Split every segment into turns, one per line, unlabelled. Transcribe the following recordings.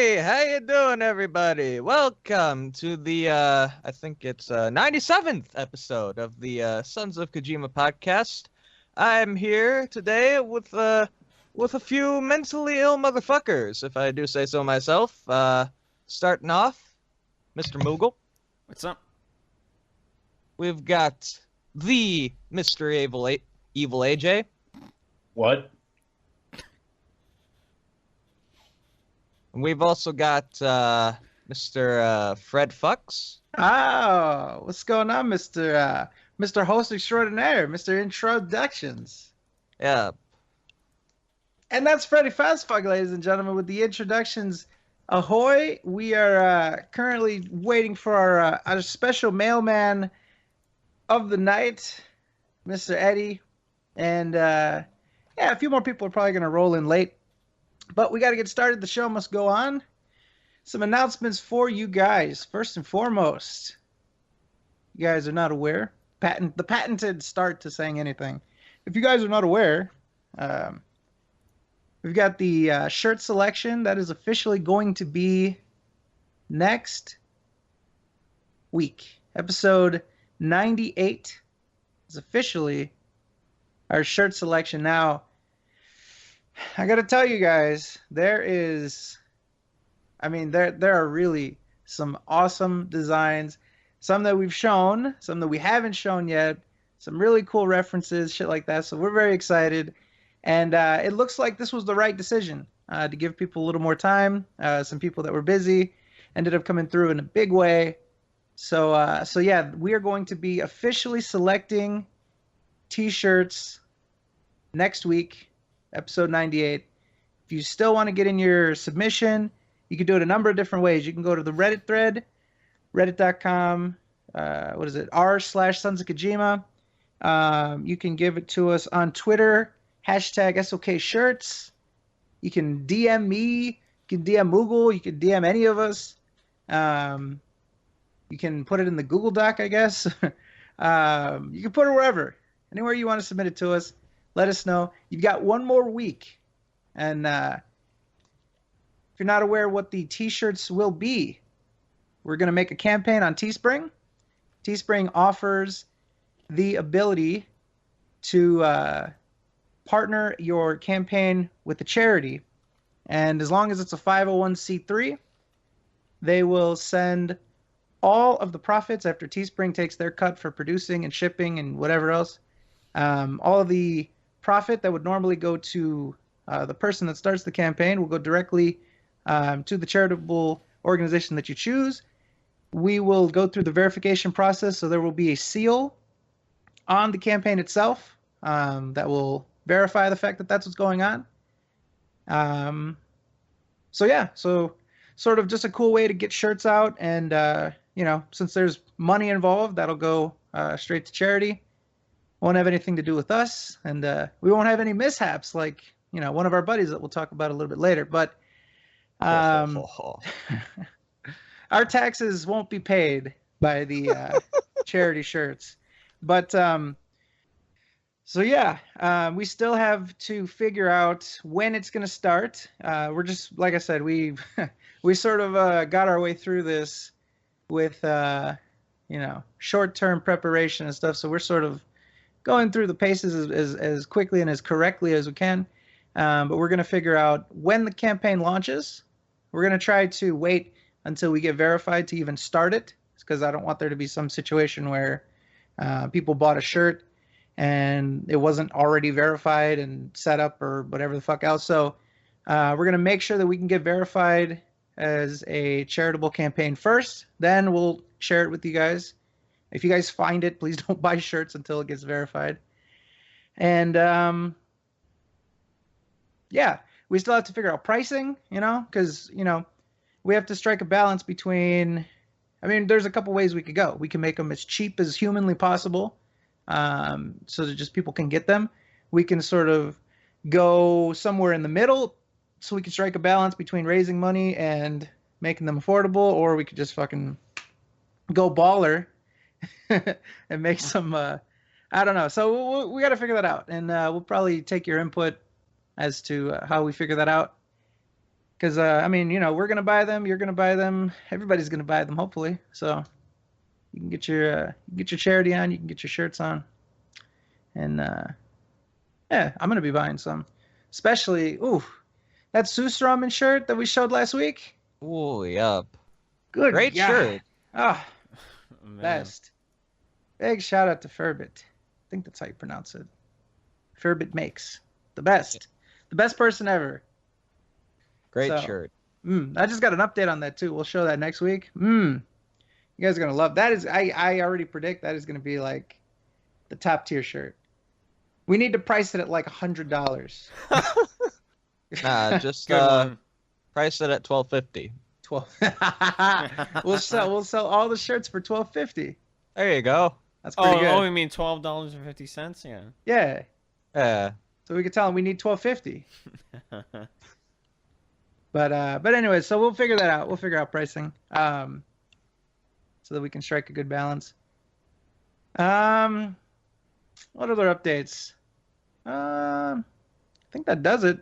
Hey, how you doing, everybody? Welcome to the I think it's 97th episode of the Sons of Kojima podcast. I'm here today with a few mentally ill motherfuckers, if I do say so myself. Starting off, Mr. Moogle.
What's up?
We've got the Mr. Evil AJ.
What?
And we've also got Mr. Fred Fucks.
Oh, what's going on, Mr. Host Extraordinaire, Mr. Introductions?
Yeah.
And that's Freddy Fastfuck, ladies and gentlemen, with the introductions. Ahoy! We are currently waiting for our special mailman of the night, Mr. Eddie. And yeah, a few more people are probably going to roll in late. But we got to get started. The show must go on. Some announcements for you guys. First and foremost, you guys are not aware. The patented start to saying anything. If you guys are not aware, we've got the shirt selection that is officially going to be next week. Episode 98 is officially our shirt selection. Now, I gotta tell you guys, there are really some awesome designs. Some that we've shown, some that we haven't shown yet, some really cool references, shit like that. So we're very excited. And it looks like this was the right decision to give people a little more time. Some people that were busy ended up coming through in a big way. So yeah, we are going to be officially selecting t-shirts next week. Episode 98. If you still want to get in your submission, you can do it a number of different ways. You can go to the Reddit thread, reddit.com, r/Sons of Kojima. You can give it to us on Twitter, hashtag SoKshirts. You can DM me, you can DM Moogle, you can DM any of us. You can put it in the Google Doc, I guess. You can put it wherever. Anywhere you want to submit it to us. Let us know. You've got one more week. And if you're not aware what the t-shirts will be, we're going to make a campaign on Teespring. Teespring offers the ability to partner your campaign with a charity. And as long as it's a 501c3, they will send all of the profits after Teespring takes their cut for producing and shipping and whatever else. All of the profit that would normally go to the person that starts the campaign will go directly to the charitable organization that you choose. We will go through the verification process, so there will be a seal on the campaign itself that will verify the fact that that's what's going on. So yeah, so sort of just a cool way to get shirts out, and since there's money involved, that'll go straight to charity. Won't have anything to do with us, and we won't have any mishaps like one of our buddies that we'll talk about a little bit later. But our taxes won't be paid by the charity shirts. But so yeah, we still have to figure out when it's going to start. We're just, like I said, we sort of got our way through this with short-term preparation and stuff. So we're sort of going through the paces as quickly and as correctly as we can. But we're going to figure out when the campaign launches. We're going to try to wait until we get verified to even start it, because I don't want there to be some situation where people bought a shirt and it wasn't already verified and set up or whatever the fuck else. So we're going to make sure that we can get verified as a charitable campaign first. Then we'll share it with you guys. If you guys find it, please don't buy shirts until it gets verified. And yeah, we still have to figure out pricing, because, we have to strike a balance between, there's a couple ways we could go. We can make them as cheap as humanly possible, so that just people can get them. We can sort of go somewhere in the middle, so we can strike a balance between raising money and making them affordable, or we could just fucking go baller and make some, I don't know. So we got to figure that out, and we'll probably take your input as to how we figure that out. Because I mean, we're gonna buy them. You're gonna buy them. Everybody's gonna buy them, hopefully. So you can get your charity on. You can get your shirts on. And yeah, I'm gonna be buying some. Especially, that Seuss Ramen shirt that we showed last week.
Oh, yup.
Good
Great
God.
shirt.
Oh,
Man.
best. Big shout out to Furbit. I think that's how you pronounce it. Furbit makes the best. The best person ever.
Great
So,
shirt.
I just got an update on that too. We'll show that next week. You guys are gonna love that. I already predict that is gonna be like the top tier shirt. We need to price it at like $100.
Nah, just
Good one.
price it at $12.50.
12. We'll sell all the shirts for $12.50.
There you go.
That's pretty good.
Oh, you mean $12.50? Yeah.
Yeah.
Yeah.
So we can tell them we need $12.50. But anyway, so we'll figure that out. We'll figure out pricing, so that we can strike a good balance. What other updates? I think that does it.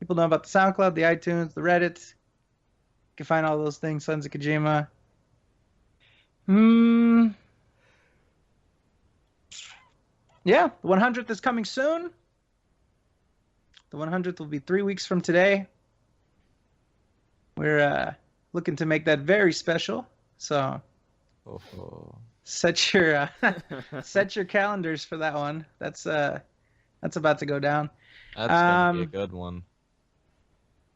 People know about the SoundCloud, the iTunes, the Reddit. You can find all those things. Sons of Kojima. Yeah, the 100th is coming soon. The 100th will be 3 weeks from today. We're looking to make that very special. So set your set your calendars for that one. That's about to go down.
That's gonna be a good one.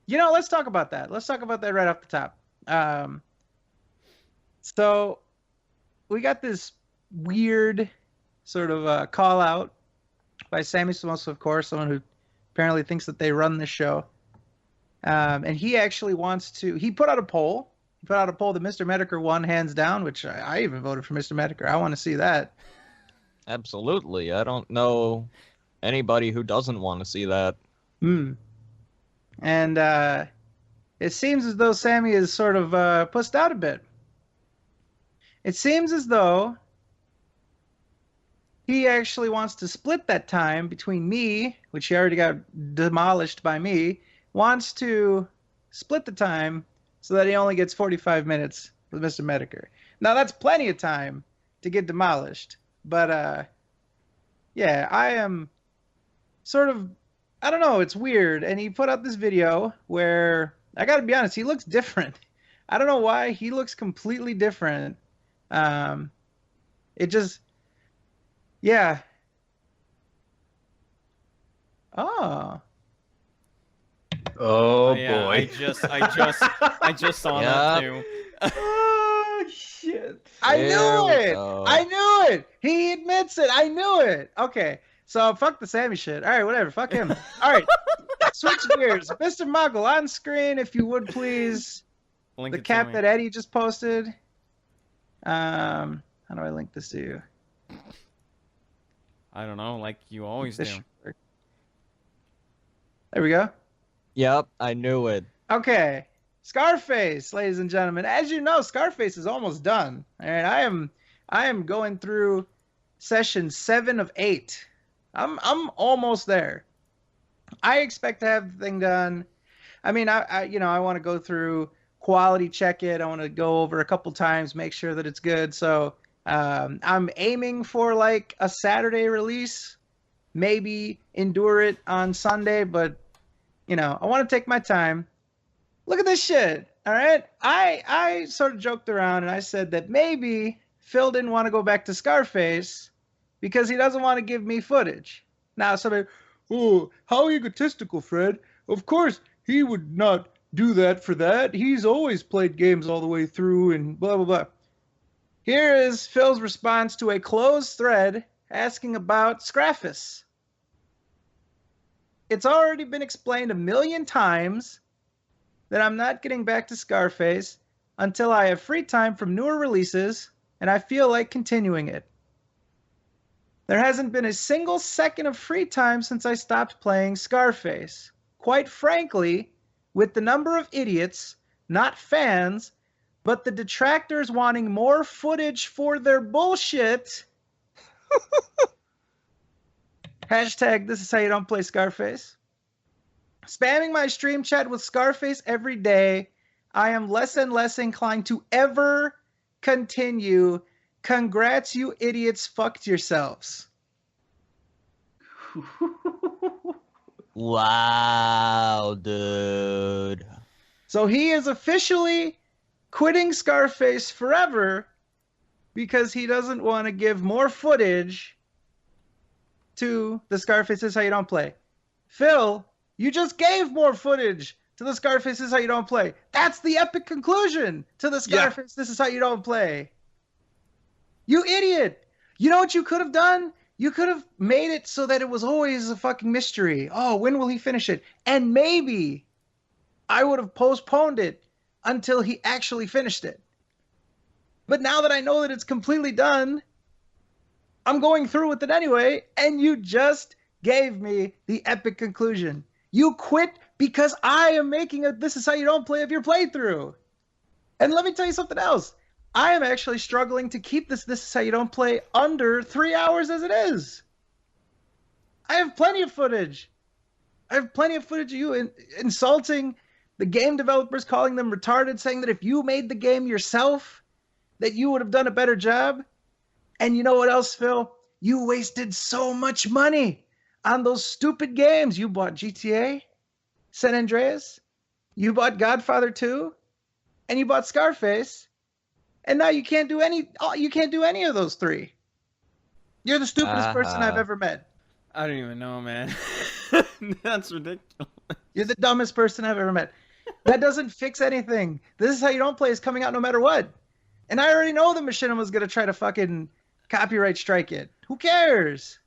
Let's talk about that. Let's talk about that right off the top. So we got this weird sort of call out by Sammy Samosa, of course, someone who apparently thinks that they run the show. And he actually wants to. He put out a poll. He put out a poll that Mr. Medicare won hands down, which I even voted for Mr. Medicare. I want to see that.
Absolutely. I don't know anybody who doesn't want to see that.
And it seems as though Sammy is sort of pussed out a bit. It seems as though he actually wants to split that time between me, which he already got demolished by me, wants to split the time so that he only gets 45 minutes with Mr. Medicare. Now, that's plenty of time to get demolished. But, yeah, I am sort of, I don't know, it's weird. And he put out this video where, I got to be honest, he looks different. I don't know why. He looks completely different. It just, yeah.
Oh
Yeah,
boy.
I just saw that too.
Oh shit.
I
There
knew
we
it.
go.
I knew it. He admits it. I knew it. Okay. So fuck the Sammy shit. All right, whatever. Fuck him. All right. Switch gears. Mr. Muggle, on screen, if you would please.
Link
The
it to
cap
me.
that Eddie just posted. How do I link this to you?
I don't know, like you always do.
This should work. There we go.
Yep, I knew it.
Okay. Scarface, ladies and gentlemen. As you know, Scarface is almost done. All right, I am going through session 7 of 8. I'm almost there. I expect to have the thing done. I mean, I want to go through, quality check it. I want to go over a couple times, make sure that it's good. So I'm aiming for like a Saturday release, maybe endure it on Sunday, but I want to take my time. Look at this shit. All right. I sort of joked around and I said that maybe Phil didn't want to go back to Scarface because he doesn't want to give me footage. Now somebody, oh, how egotistical, Fred. Of course, he would not do that for that. He's always played games all the way through and blah, blah, blah. Here is Phil's response to a closed thread asking about Scrafus. It's already been explained a million times that I'm not getting back to Scarface until I have free time from newer releases and I feel like continuing it. There hasn't been a single second of free time since I stopped playing Scarface. Quite frankly, with the number of idiots, not fans, but the detractors wanting more footage for their bullshit. Hashtag, this is how you don't play Scarface. Spamming my stream chat with Scarface every day. I am less and less inclined to ever continue. Congrats, you idiots. Fucked yourselves.
Wow, dude.
So he is officially quitting Scarface forever because he doesn't want to give more footage to the Scarface Is How You Don't Play. Phil, you just gave more footage to the Scarface This Is How You Don't Play. That's the epic conclusion to the Scarface This Is How You Don't Play. You idiot. You know what you could have done? You could have made it so that it was always a fucking mystery. Oh, when will he finish it? And maybe I would have postponed it until he actually finished it. But now that I know that it's completely done, I'm going through with it anyway, and you just gave me the epic conclusion. You quit because I am making a This Is How You Don't Play of your playthrough. And let me tell you something else. I am actually struggling to keep This Is How You Don't Play under 3 hours as it is. I have plenty of footage. I have plenty of footage of you insulting the game developers, calling them retarded, saying that if you made the game yourself, that you would have done a better job. And you know what else, Phil? You wasted so much money on those stupid games. You bought GTA, San Andreas, you bought Godfather 2, and you bought Scarface. And now you can't do any of those three. You're the stupidest person I've ever met.
I don't even know, man. That's ridiculous.
You're the dumbest person I've ever met. That doesn't fix anything. This Is How You Don't Play is coming out no matter what. And I already know the Machinima's going to try to fucking copyright strike it. Who cares?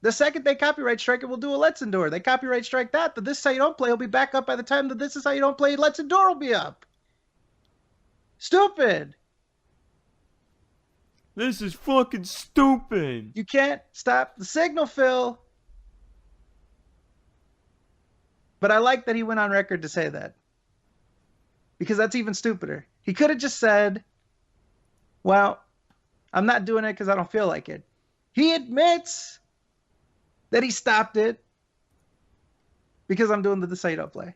The second they copyright strike it, we'll do a Let's Endure. They copyright strike that, the This Is How You Don't Play will be back up by the time that This Is How You Don't Play Let's Endure will be up. Stupid.
This is fucking stupid.
You can't stop the signal, Phil. But I like that he went on record to say that. Because that's even stupider. He could have just said, well, I'm not doing it because I don't feel like it. He admits that he stopped it because I'm doing the This Is How You Don't Play.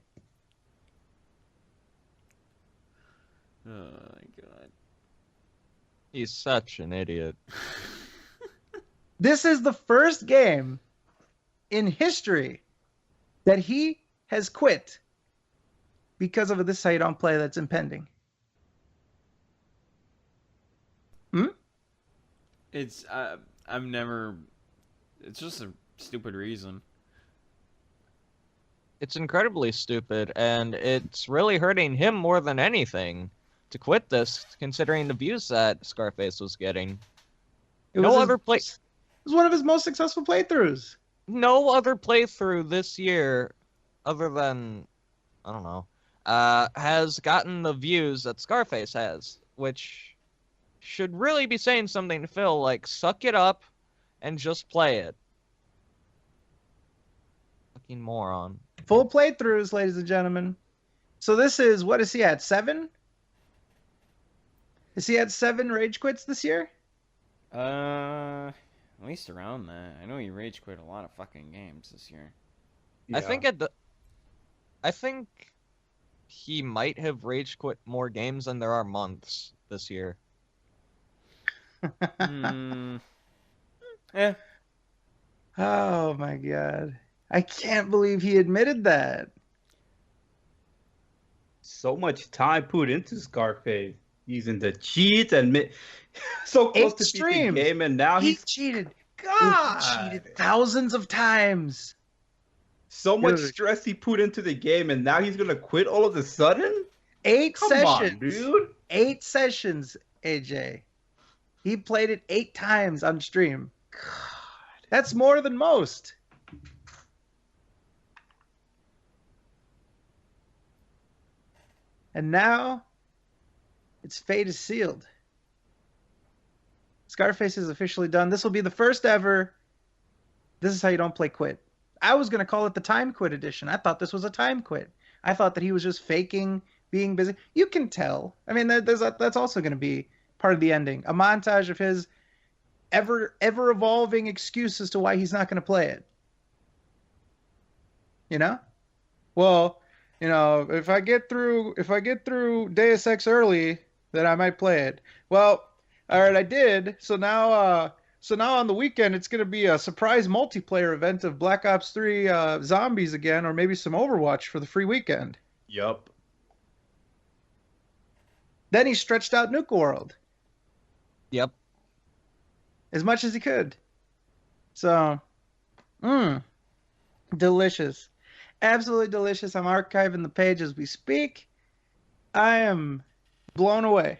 Oh my god.
He's such an idiot.
This is the first game in history that he has quit because of a This Is How You Don't Play that's impending.
It's I've never. It's just a stupid reason.
It's incredibly stupid, and it's really hurting him more than anything to quit this, considering the views that Scarface was getting. It was
one of his most successful playthroughs.
No other playthrough this year, other than, I don't know, has gotten the views that Scarface has, which should really be saying something to Phil, like, suck it up and just play it. Fucking moron.
Full playthroughs, ladies and gentlemen. So this is, what is he at, 7? Is he at 7 rage quits this year?
At least around that. I know he rage quit a lot of fucking games this year.
Yeah. I think he might have rage quit more games than there are months this year.
Yeah.
Oh my god. I can't believe he admitted that.
So much time put into Scarface. Using the cheats and so close to beating the game, and now
he cheated. God, he cheated thousands of times.
So much stress he put into the game, and now he's gonna quit all of a sudden?
8 sessions,
dude.
8 sessions, AJ. He played it 8 times on stream. God, that's more than most. And now, its fate is sealed. Scarface is officially done. This will be the first ever This Is How You Don't Play quit. I was going to call it the time quit edition. I thought this was a time quit. I thought that he was just faking being busy. You can tell. I mean, that's also going to be part of the ending. A montage of his ever evolving excuse as to why he's not going to play it. You know? Well, if I get through Deus Ex early, then I might play it. Well, all right, I did. So now on the weekend, it's gonna be a surprise multiplayer event of Black Ops 3 Zombies again, or maybe some Overwatch for the free weekend.
Yup.
Then he stretched out Nuka World
Yep.
as much as he could. So, delicious. Absolutely delicious. I'm archiving the page as we speak. I am blown away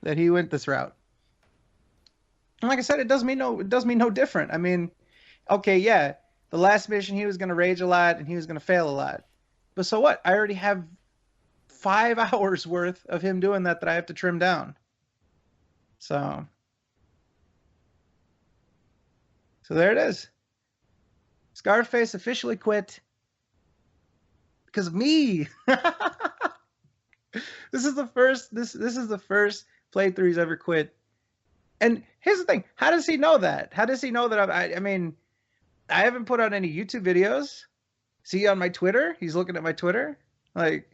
that he went this route. And like I said, it does me no different. I mean, okay, yeah, the last mission he was gonna rage a lot and he was gonna fail a lot. But so what? I already have 5 hours worth of him doing that I have to trim down. So there it is. Scarface officially quit because of me. This is the first playthrough he's ever quit. And here's the thing: how does he know that? How does he know that? I mean, I haven't put out any YouTube videos. See on my Twitter? He's looking at my Twitter. Like,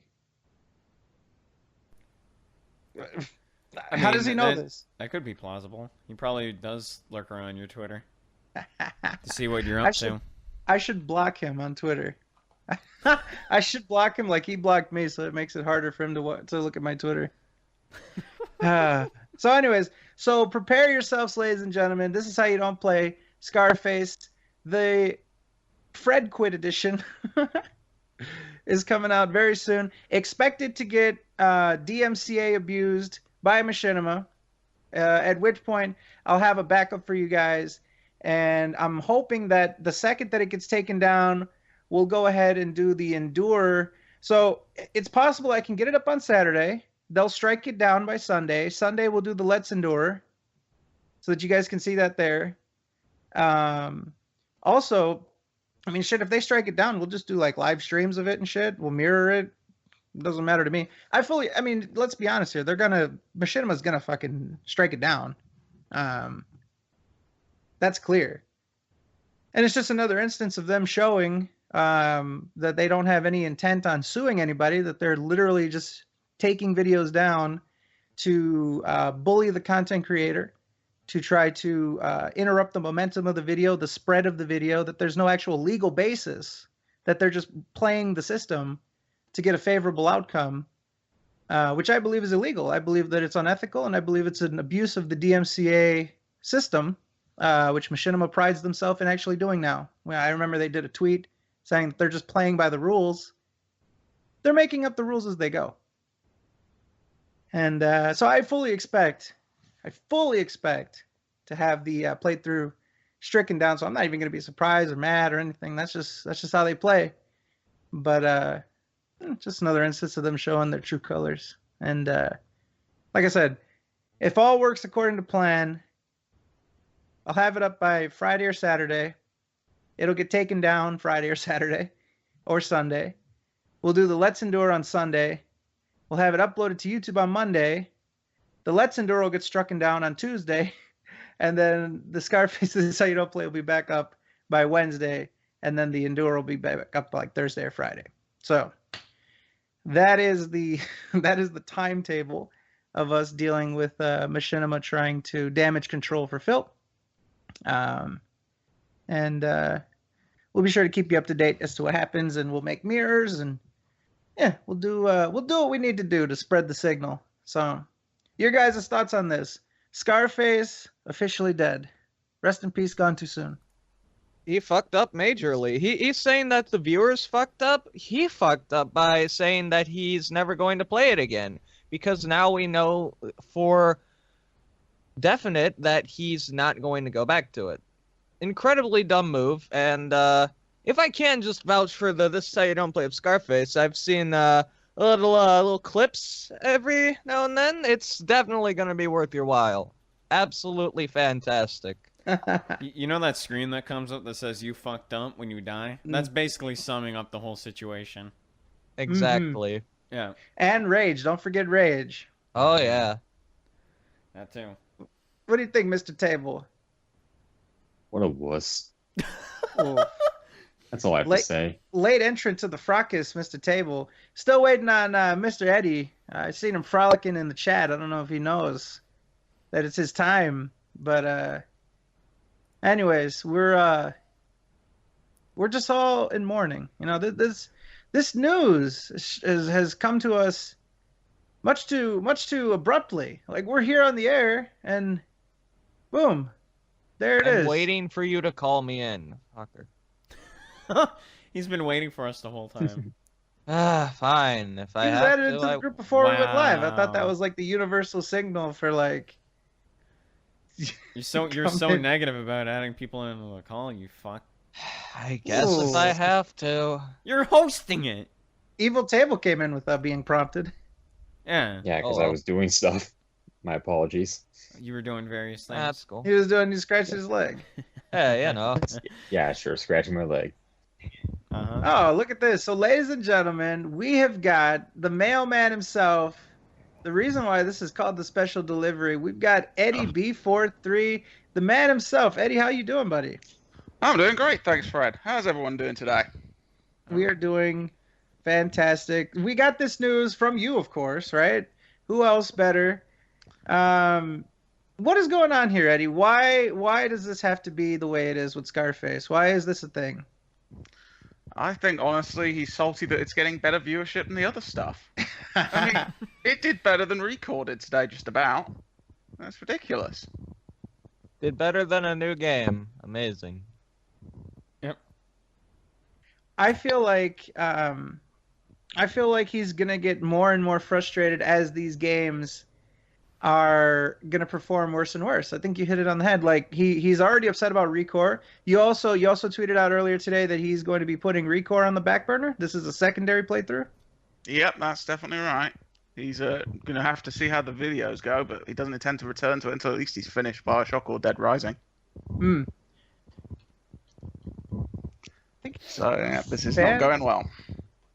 how does he know this?
That could be plausible. He probably does lurk around your Twitter to see what you're up to.
I should block him on Twitter. I should block him like he blocked me, so it makes it harder for him to look at my Twitter. So anyways, so prepare yourselves, ladies and gentlemen. This is how you don't play Scarface. The Fred Quit edition is coming out very soon. Expected to get DMCA abused by Machinima, at which point I'll have a backup for you guys. And I'm hoping that the second that it gets taken down, we'll go ahead and do the Endure. So it's possible I can get it up on Saturday. They'll strike it down by Sunday. Sunday we'll do the Let's Endure so that you guys can see that there. Also, I mean, shit, if they strike it down, we'll just do like live streams of it and shit. We'll mirror it. It doesn't matter to me. I mean, let's be honest here. Machinima's gonna fucking strike it down. That's clear. And it's just another instance of them showing that they don't have any intent on suing anybody, that they're literally just taking videos down to bully the content creator, to try to interrupt the momentum of the video, the spread of the video, that there's no actual legal basis, that they're just playing the system to get a favorable outcome, which I believe is illegal. I believe that it's unethical, and I believe it's an abuse of the DMCA system, which Machinima prides themselves in actually doing now. Well, I remember they did a tweet saying that they're just playing by the rules. They're making up the rules as they go. And so I fully expect to have the playthrough stricken down. So I'm not even going to be surprised or mad or anything. That's just how they play. But just another instance of them showing their true colors. And like I said, if all works according to plan, I'll have it up by Friday or Saturday. It'll get taken down Friday or Saturday or Sunday. We'll do the Let's Endure on Sunday. We'll have it uploaded to YouTube on Monday. The Let's Endure will get strucken down on Tuesday. And then the Scarface This Is How You Don't Play will be back up by Wednesday. And then the Endure will be back up like Thursday or Friday. So that is the timetable of us dealing with Machinima trying to damage control for Phil. And we'll be sure to keep you up to date as to what happens, and we'll make mirrors, and yeah, we'll do what we need to do to spread the signal. So, your guys' thoughts on this? Scarface officially dead. Rest in peace. Gone too soon.
He fucked up majorly. He's saying that the viewers fucked up. He fucked up by saying that he's never going to play it again, because now we know for definite that he's not going to go back to it. Incredibly dumb move. And if I can just vouch for This Is How You Don't Play of Scarface, I've seen little clips every now and then. It's definitely going to be worth your while. Absolutely fantastic.
You know that screen that comes up that says you fucked up when you die? That's basically summing up the whole situation.
Exactly.
Mm-hmm. Yeah. And Rage. Don't forget Rage.
Oh, yeah.
That too.
What do you think, Mr. Table?
What a wuss.
Oh.
That's all I have to say.
Late entrant to the fracas, Mr. Table. Still waiting on Mr. Eddie. I've seen him frolicking in the chat. I don't know if he knows that it's his time, but anyways, we're just all in mourning. You know, this news has come to us much too abruptly. Like, we're here on the air, and boom, there it is.
I'm waiting for you to call me in, fucker.
He's been waiting for us the whole time.
Fine. If I
He was
have
added
to,
into the group before we went live. I thought that
Wow.
was like the universal signal for like.
You're so negative about adding people into the call, you fuck.
I guess if I have to.
You're hosting it.
Evil Table came in without being prompted.
Yeah.
Yeah, because
Oh, well.
I was doing stuff. My apologies.
You were doing various things.
That's cool.
He scratched his leg.
Yeah, you know.
Yeah, sure, scratching my leg.
Uh-huh.
Oh, look at this. So, ladies and gentlemen, we have got the mailman himself. The reason why this is called the special delivery, we've got Eddie B43, the man himself. Eddie, how you doing, buddy?
I'm doing great, thanks, Fred. How's everyone doing today?
We are doing fantastic. We got this news from you, of course, right? Who else better? What is going on here, Eddie? Why does this have to be the way it is with Scarface? Why is this a thing?
I think, honestly, he's salty that it's getting better viewership than the other stuff. I mean, it did better than Recorded today, just about. That's ridiculous.
Did better than a new game. Amazing.
I feel like he's gonna get more and more frustrated as these games are gonna perform worse and worse. I think you hit it on the head. Like he's already upset about Recore. You also tweeted out earlier today that he's going to be putting Recore on the back burner. This is a secondary playthrough.
Yep, that's definitely right. He's going to have to see how the videos go, but he doesn't intend to return to it until at least he's finished Bioshock or Dead Rising.
Hmm.
So, yeah, this is not going well.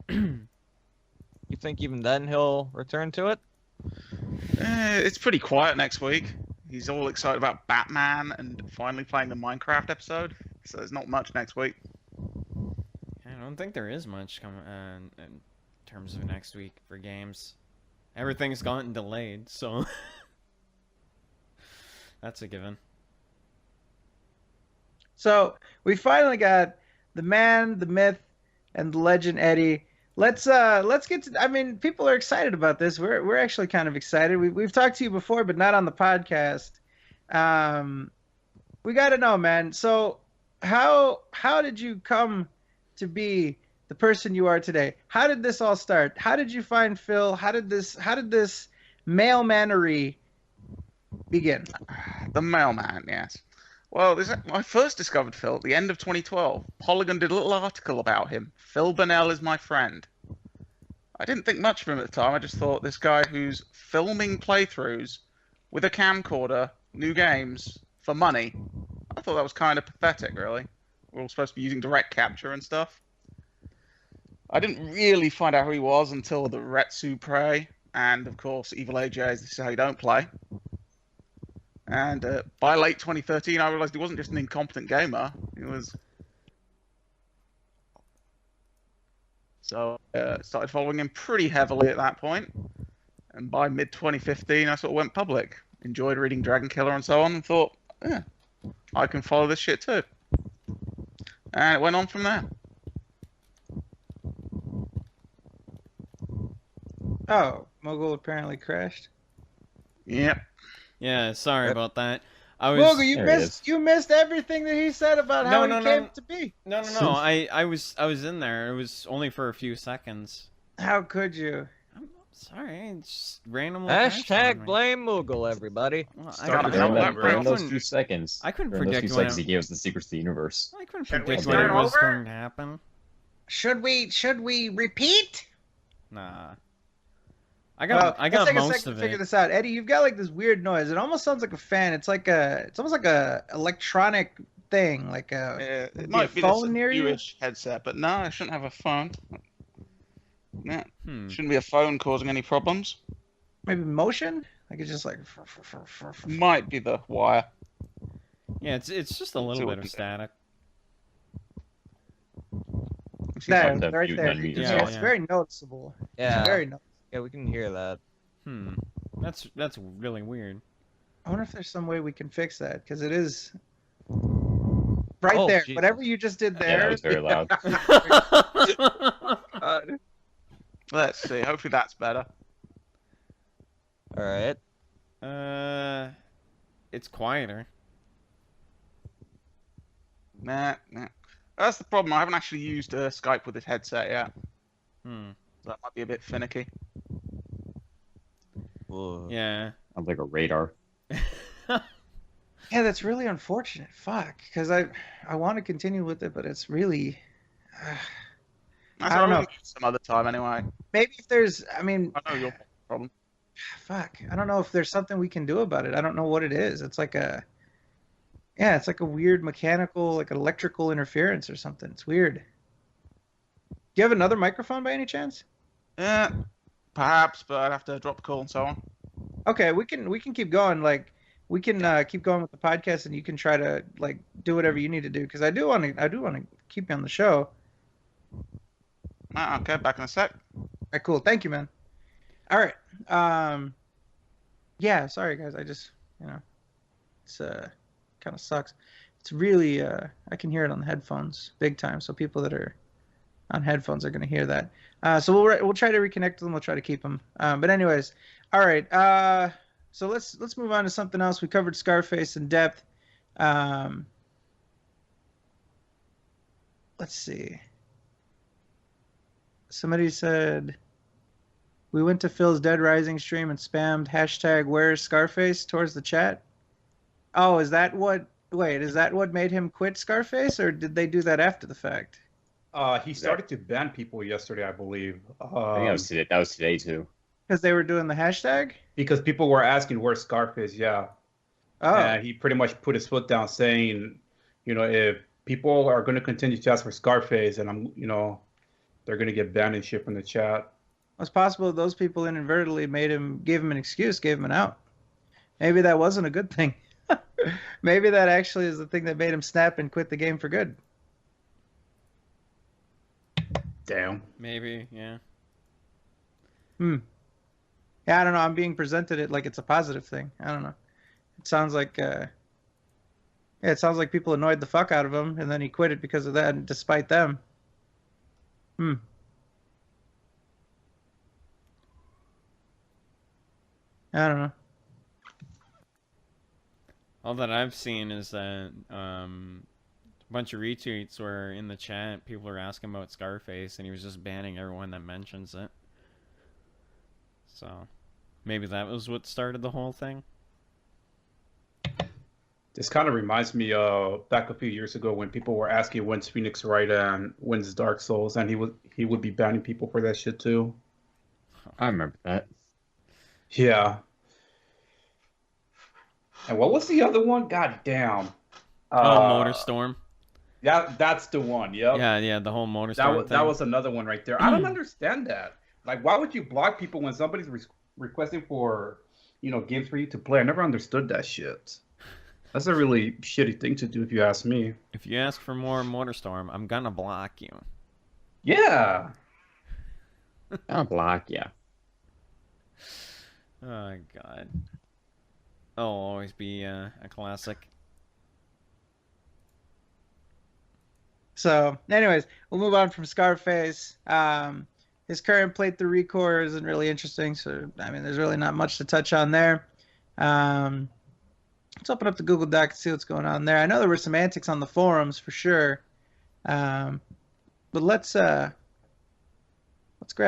You think even then he'll return to it?
It's pretty quiet next week. He's all excited about Batman and finally playing the Minecraft episode, so there's not much next week.
I don't think there is much coming in terms of next week for games. Everything's gotten delayed, so that's a given.
So we finally got the man, the myth, and the legend Eddie. Let's get to. I mean, people are excited about this. We're actually kind of excited. We've talked to you before, but not on the podcast. We got to know, man. So how did you come to be the person you are today? How did this all start? How did you find Phil? How did this mailmanery begin?
The mailman, yes. Well, I first discovered Phil at the end of 2012. Polygon did a little article about him. Phil Burnell is my friend. I didn't think much of him at the time. I just thought this guy who's filming playthroughs with a camcorder, new games, for money. I thought that was kind of pathetic, really. We're all supposed to be using direct capture and stuff. I didn't really find out who he was until the Retsu Prey, and of course, Evil AJ's This Is How You Don't Play. And by late 2013, I realized he wasn't just an incompetent gamer. He was. So started following him pretty heavily at that point. And by mid 2015, I sort of went public. Enjoyed reading Dragon Killer and so on, and thought, yeah, I can follow this shit too. And it went on from there.
Oh, Mogul apparently crashed.
Yep.
Yeah, sorry about that. I was
Mogul,
There it
you missed everything that he said about how he came to be.
no. I was in there. It was only for a few seconds.
How could you?
I'm sorry. It's just randomly.
Hashtag blame Moogle, everybody.
Well,
Started
During,
out
during those
couldn't-
few seconds.
I couldn't
During those
predict
few
when
seconds, he gave us the secrets to the universe.
I couldn't
Should we
predict
start
when it was
over?
going to happen.
Should we repeat?
Nah. I got
let's take a
most
second
of
to figure
it.
this out. Eddie, you've got like this weird noise. It almost sounds like a fan. It's almost like a electronic thing, like a
It might be
phone
this
near you?
newish headset, but no, I shouldn't have a phone. No,
Hmm.
shouldn't be a phone causing any problems.
maybe motion. Like it's just like.
Might be the wire.
Yeah, it's just a little
what
bit of
we-
static.
There,
Have to
right
mute
there.
and unmute
Yeah,
Yeah,
yourself.
it's very noticeable.
Yeah.
Very noticeable.
Yeah, we can hear that.
That's really weird.
I wonder if there's some way we can fix that, because it is right
Oh,
there.
Jesus.
Whatever you just did
Yeah,
there.
that was very loud.
Let's see. Hopefully that's better.
All right.
It's quieter.
Nah. That's the problem. I haven't actually used Skype with this headset yet.
Hmm.
So that might be a bit finicky.
Whoa.
Yeah.
Sounds like a radar.
Yeah, that's really unfortunate. Fuck, because I want to continue with it, but it's really.
That's
I don't
all
know.
right, some other time anyway.
Maybe if there's, I mean,
I know your problem.
fuck, I don't know if there's something we can do about it. I don't know what it is. It's like a, yeah, it's like a weird mechanical, like electrical interference or something. It's weird. Do you have another microphone by any chance?
Yeah, perhaps, but I'd have to drop the call and so on.
Okay, we can keep going. Like we can keep going with the podcast, and you can try to like do whatever you need to do, because I do want to keep you on the show.
Okay, back in a sec.
All right, cool. Thank you, man. All right. Yeah, sorry guys. I just, it's kind of sucks. It's really I can hear it on the headphones big time. So people that are on headphones are going to hear that. So we'll try to reconnect them. We'll try to keep them. But anyways, all right. So let's move on to something else. We covered Scarface in depth. Let's see. Somebody said we went to Phil's Dead Rising stream and spammed hashtag Where's Scarface towards the chat. Oh, is that what made him quit Scarface, or did they do that after the fact?
He started to ban people yesterday, I believe.
I think that was today. That was today too.
Because they were doing the hashtag?
Because people were asking where's Scarface, yeah.
Oh.
And he pretty much put his foot down, saying, if people are going to continue to ask for Scarface, and they're going to get banned and shit from the chat.
It's possible those people inadvertently gave him an excuse, gave him an out. Maybe that wasn't a good thing. Maybe that actually is the thing that made him snap and quit the game for good.
Damn.
Maybe, yeah.
Yeah, I don't know. I'm being presented it like it's a positive thing. I don't know. It sounds like, it sounds like people annoyed the fuck out of him, and then he quit it because of that, and despite them. I don't know.
All that I've seen is that a bunch of retweets were in the chat. People were asking about Scarface, and he was just banning everyone that mentions it. So maybe that was what started the whole thing.
This kind of reminds me back a few years ago when people were asking when's Phoenix Wright and when's Dark Souls, and he would be banning people for that shit too.
I remember that.
Yeah. And what was the other one? God damn.
Motorstorm.
Yeah, that's the one. Yep.
Yeah, the whole Motorstorm
That was another one right there. I don't understand that. Like, why would you block people when somebody's requesting for, games for you to play? I never understood that shit. That's a really shitty thing to do, if you ask me.
If you ask for more Motorstorm, I'm gonna block you.
Yeah.
I'll block ya.
Oh God. It'll always be a classic.
So, anyways, we'll move on from Scarface. His current playthrough record isn't really interesting, so I mean, there's really not much to touch on there. Let's open up the Google Doc and see what's going on there. I know there were some antics on the forums for sure, but let's grab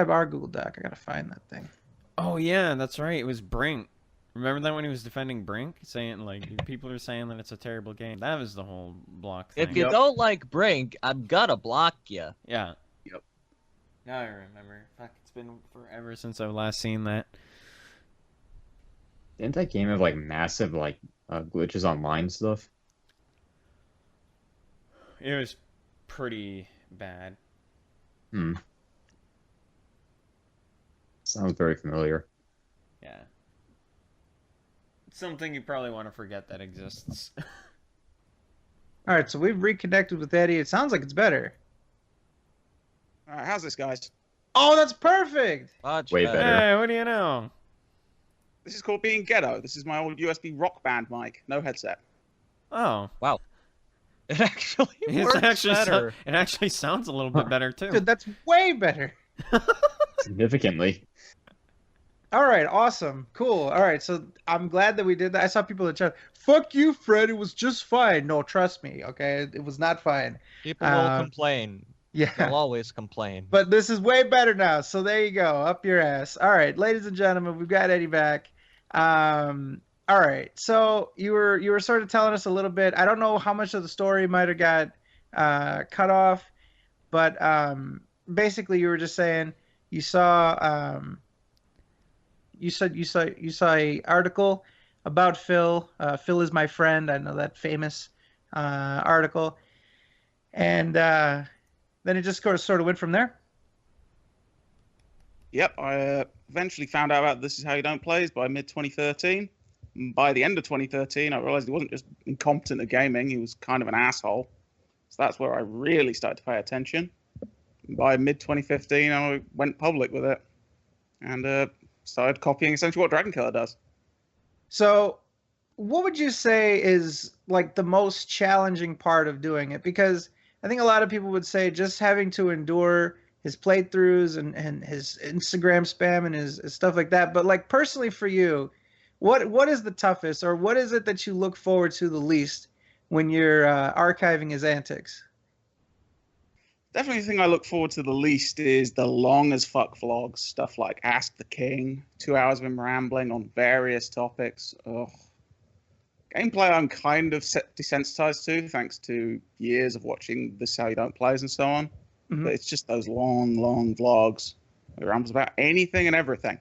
our Google Doc. I gotta find that thing.
Oh yeah, that's right. It was Brink. Remember that when he was defending Brink, saying like people are saying that it's a terrible game. That was the whole block thing.
If you don't like Brink, I'm gonna block you.
Yeah.
Yep.
Now I remember. Fuck, it's been forever since I've last seen that.
Didn't that game have like massive glitches online stuff?
It was pretty bad.
Sounds very familiar.
Yeah. It's something you probably want to forget that exists.
All right, so we've reconnected with Eddie. It sounds like it's better.
All right, how's this, guys?
Oh, that's perfect.
Much
Way better.
Hey, what do you know?
This is called being ghetto. This is my old USB rock band mic. No headset.
Oh,
It actually
it
works
actually
better.
it actually sounds a little bit better too.
Dude, that's way better.
Significantly.
All right, awesome, cool. All right, so I'm glad that we did that. I saw people in the chat. Fuck you, Fred. It was just fine. No, trust me. Okay, it was not fine.
People will complain. They'll
Yeah,
always complain.
but this is way better now. So there you go, up your ass. All right, ladies and gentlemen, we've got Eddie back. All right, so you were sort of telling us a little bit. I don't know how much of the story might have got cut off, but basically you were just saying you saw. You saw a article about Phil. Phil is my friend. I know that famous article, and then it just sort of went from there.
Yep, I eventually found out about This Is How You Don't Plays by mid-2013. By the end of 2013, I realized he wasn't just incompetent at gaming, he was kind of an asshole. So that's where I really started to pay attention. By mid-2015, I went public with it. And started copying essentially what Dragon Killer does.
So, what would you say is like the most challenging part of doing it? Because I think a lot of people would say just having to endure his playthroughs and his Instagram spam and his stuff like that. But like personally for you, what is the toughest, or what is it that you look forward to the least when you're archiving his antics?
Definitely the thing I look forward to the least is the long as fuck vlogs. Stuff like Ask the King, 2 hours of him rambling on various topics. Ugh. Gameplay I'm kind of desensitized to, thanks to years of watching This Is How You Don't Plays and so on.
Mhm.
But it's just those long vlogs. It rambles about anything and everything.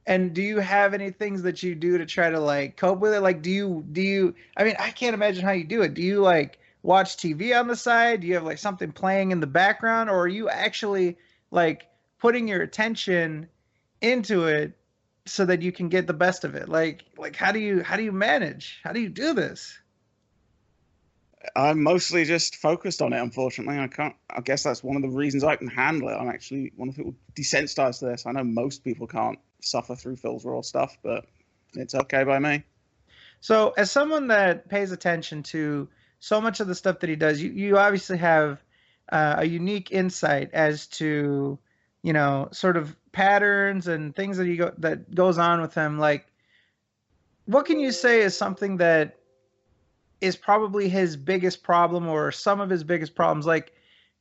And do you have any things that you do to try to like cope with it? Like, do you, I mean, I can't imagine how you do it. Do you like watch TV on the side? Do you have like something playing in the background, or are you actually like putting your attention into it so that you can get the best of it? Like how do you manage? How do you do this?
I'm mostly just focused on it, unfortunately. I guess that's one of the reasons I can handle it. I'm actually one of the people desensitized to this. I know most people can't suffer through Phil's raw stuff, but it's okay by me.
So as someone that pays attention to so much of the stuff that he does, you obviously have a unique insight as to, you know, sort of patterns and things that goes on with him. Like, what can you say is something that is probably his biggest problem, or some of his biggest problems? Like,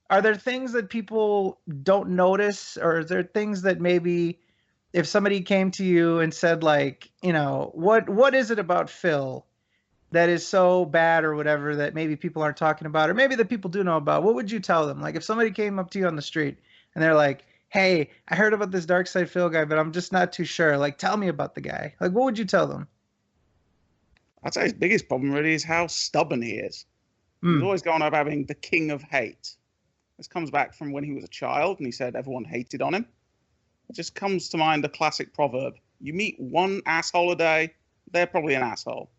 are there things that people don't notice, or is there things that maybe if somebody came to you and said, like, you know, what is it about Phil that is so bad or whatever that maybe people aren't talking about, or maybe that people do know about? What would you tell them? Like, if somebody came up to you on the street and they're like, hey, I heard about this Dark Side Phil guy, but I'm just not too sure. Like, tell me about the guy. Like, what would you tell them?
I'd say his biggest problem really is how stubborn he is. He's always going on about being the king of hate. This comes back from when he was a child and he said everyone hated on him. It just comes to mind a classic proverb. You meet one asshole a day, they're probably an asshole.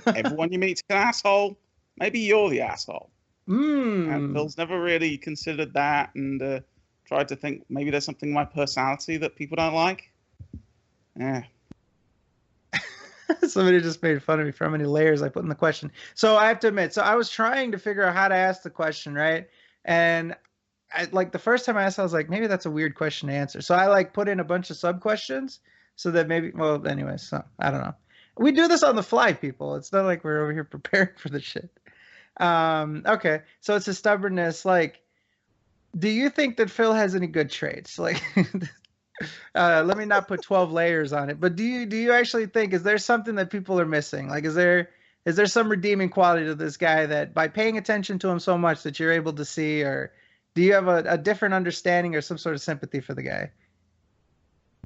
Everyone you meet's an asshole, maybe you're the asshole. And Phil's never really considered that and tried to think maybe there's something in my personality that people don't like. Yeah.
Somebody just made fun of me for how many layers I put in the question. So I have to admit, so I was trying to figure out how to ask the question, right? And like the first time I asked, I was like, maybe that's a weird question to answer. So I like put in a bunch of sub questions so that maybe, well, anyways, so I don't know. We do this on the fly, people. It's not like we're over here preparing for the shit. Okay, so it's a stubbornness. Like, do you think that Phil has any good traits? Like, let me not put 12 layers on it, but do you actually think, is there something that people are missing? Like, is there some redeeming quality to this guy that by paying attention to him so much that you're able to see, or do you have a different understanding or some sort of sympathy for the guy?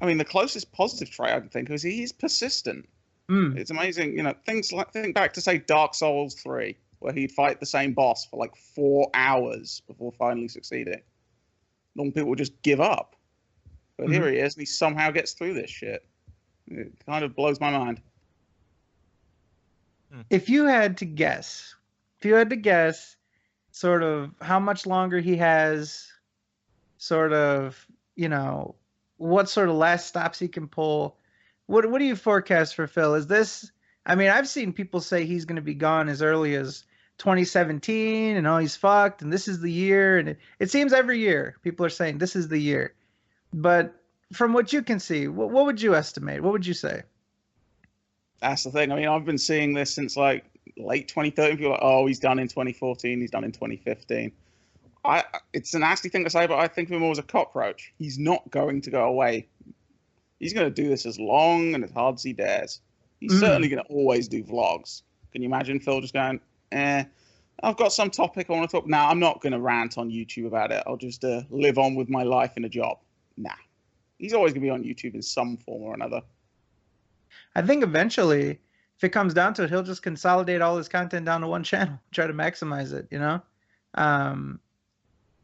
I mean, the closest positive trait I can think of is he's persistent. It's amazing, you know, things like, think back to, say, Dark Souls 3, where he'd fight the same boss for like 4 hours before finally succeeding. Normal people would just give up. But here he is, and he somehow gets through this shit. It kind of blows my mind.
If you had to guess, sort of how much longer he has, sort of, what sort of last stops he can pull. What do you forecast for Phil? Is this? I mean, I've seen people say he's going to be gone as early as 2017, and he's fucked, and this is the year, and it seems every year people are saying this is the year. But from what you can see, what would you estimate? What would you say?
That's the thing. I mean, I've been seeing this since like late 2013. People are like, oh, he's done in 2014. He's done in 2015. It's a nasty thing to say, but I think of him more as a cockroach. He's not going to go away. He's going to do this as long and as hard as he dares. He's certainly going to always do vlogs. Can you imagine Phil just going, I've got some topic I want to talk. Now, I'm not going to rant on YouTube about it. I'll just live on with my life in a job. Nah. He's always going to be on YouTube in some form or another.
I think eventually, if it comes down to it, he'll just consolidate all his content down to one channel, try to maximize it,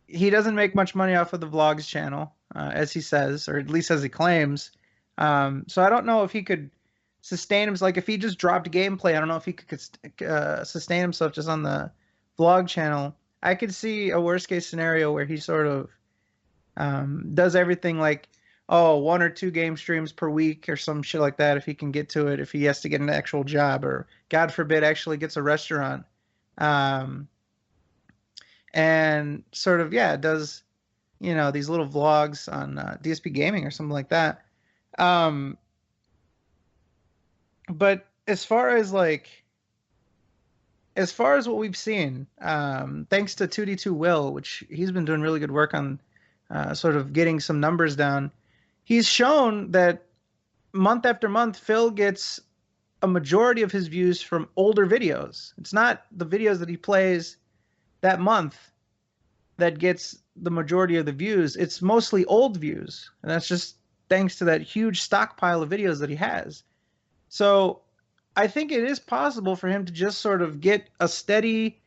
He doesn't make much money off of the vlogs channel, as he says, or at least as he claims. So I don't know if he could sustain himself. Like if he just dropped gameplay, I don't know if he could sustain himself just on the vlog channel. I could see a worst case scenario where he sort of does everything like, 1 or 2 game streams per week or some shit like that if he can get to it, if he has to get an actual job or, God forbid, actually gets a restaurant. And sort of, does, these little vlogs on DSP Gaming or something like that. But as far as what we've seen, thanks to 2D2 Will, which he's been doing really good work on sort of getting some numbers down, he's shown that month after month, Phil gets a majority of his views from older videos. It's not the videos that he plays that month that gets the majority of the views. It's mostly old views. And that's just thanks to that huge stockpile of videos that he has. So I think it is possible for him to just sort of get a steady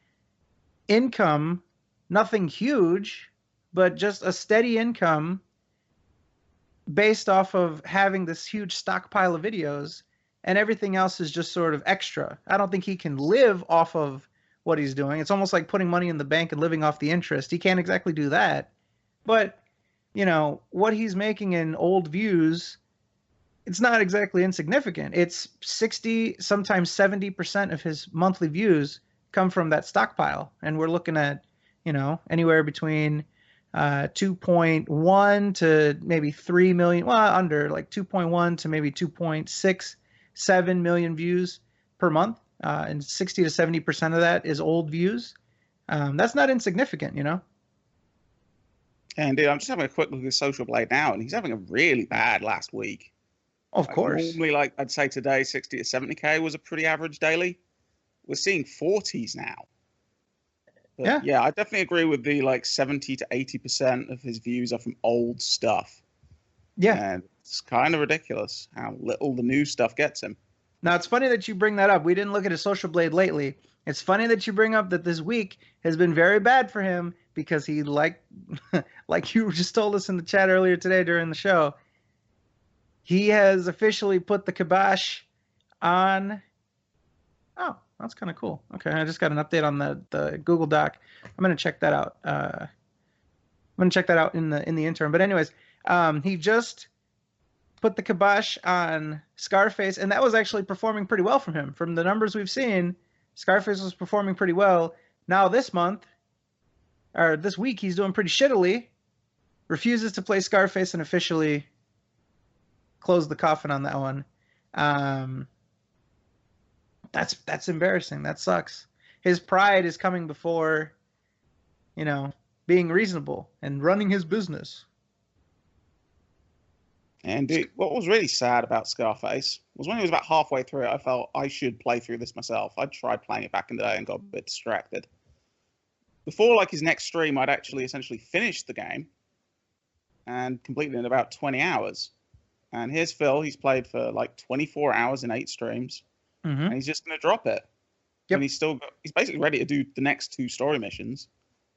income, nothing huge, but just a steady income based off of having this huge stockpile of videos, and everything else is just sort of extra. I don't think he can live off of what he's doing. It's almost like putting money in the bank and living off the interest. He can't exactly do that. But, what he's making in old views, it's not exactly insignificant. It's 60, sometimes 70% of his monthly views come from that stockpile. And we're looking at, anywhere between 2.1 to maybe 3 million, well, under like 2.1 to maybe 2.67 million views per month. And 60 to 70% of that is old views. That's not insignificant,
And dude, I'm just having a quick look at Social Blade now, and he's having a really bad last week.
Of course.
Normally, I'd say today, 60 to 70K was a pretty average daily. We're seeing 40s now. But yeah, I definitely agree with the 70 to 80% of his views are from old stuff.
Yeah.
And it's kind of ridiculous how little the new stuff gets him.
Now, it's funny that you bring that up. We didn't look at his Social Blade lately. It's funny that you bring up that this week has been very bad for him because he, like you just told us in the chat earlier today during the show, he has officially put the kibosh on. Oh, that's kind of cool. Okay, I just got an update on the Google Doc. I'm gonna check that out. I'm gonna check that out in the interim. But anyways, he just put the kibosh on Scarface, and that was actually performing pretty well from him. From the numbers we've seen, Scarface was performing pretty well. Now this week, he's doing pretty shittily. Refuses to play Scarface and officially closed the coffin on that one. That's embarrassing. That sucks. His pride is coming before, being reasonable and running his business.
And dude, what was really sad about Scarface was when he was about halfway through it, I felt I should play through this myself. I tried playing it back in the day and got a bit distracted. Before his next stream, I'd actually essentially finished the game and completed it in about 20 hours. And here's Phil. He's played for 24 hours in 8 streams.
Mm-hmm.
And he's just going to drop it.
Yep.
And he's basically ready to do the next 2 story missions.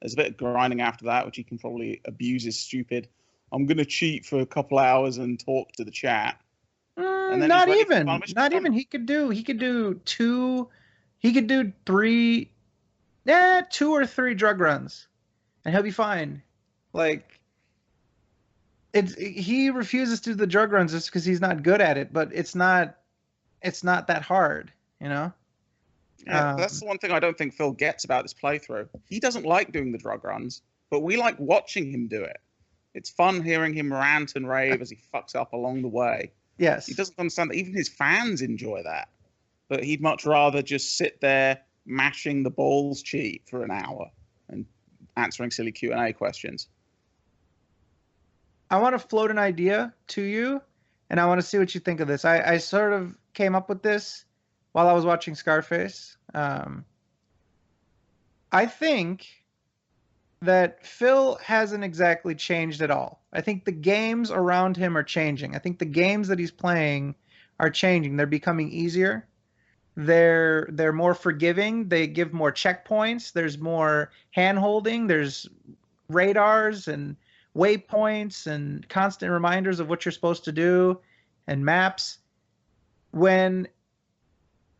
There's a bit of grinding after that, which he can probably abuse his stupid, I'm going to cheat for a couple hours and talk to the chat. And then
not even. He could do 3. 2 or 3 drug runs, and he'll be fine. Like, he refuses to do the drug runs just because he's not good at it, but it's not that hard, you know.
Yeah, that's the one thing I don't think Phil gets about this playthrough. He doesn't like doing the drug runs, but we like watching him do it. It's fun hearing him rant and rave as he fucks up along the way.
Yes.
He doesn't understand that even his fans enjoy that. But he'd much rather just sit there mashing the balls cheat for an hour and answering silly Q&A questions.
I want to float an idea to you, and I want to see what you think of this. I sort of came up with this while I was watching Scarface. I think that Phil hasn't exactly changed at all. I think the games around him are changing. I think the games that he's playing are changing. They're becoming easier. They're more forgiving. They give more checkpoints. There's more hand-holding. There's radars and waypoints and constant reminders of what you're supposed to do and maps. When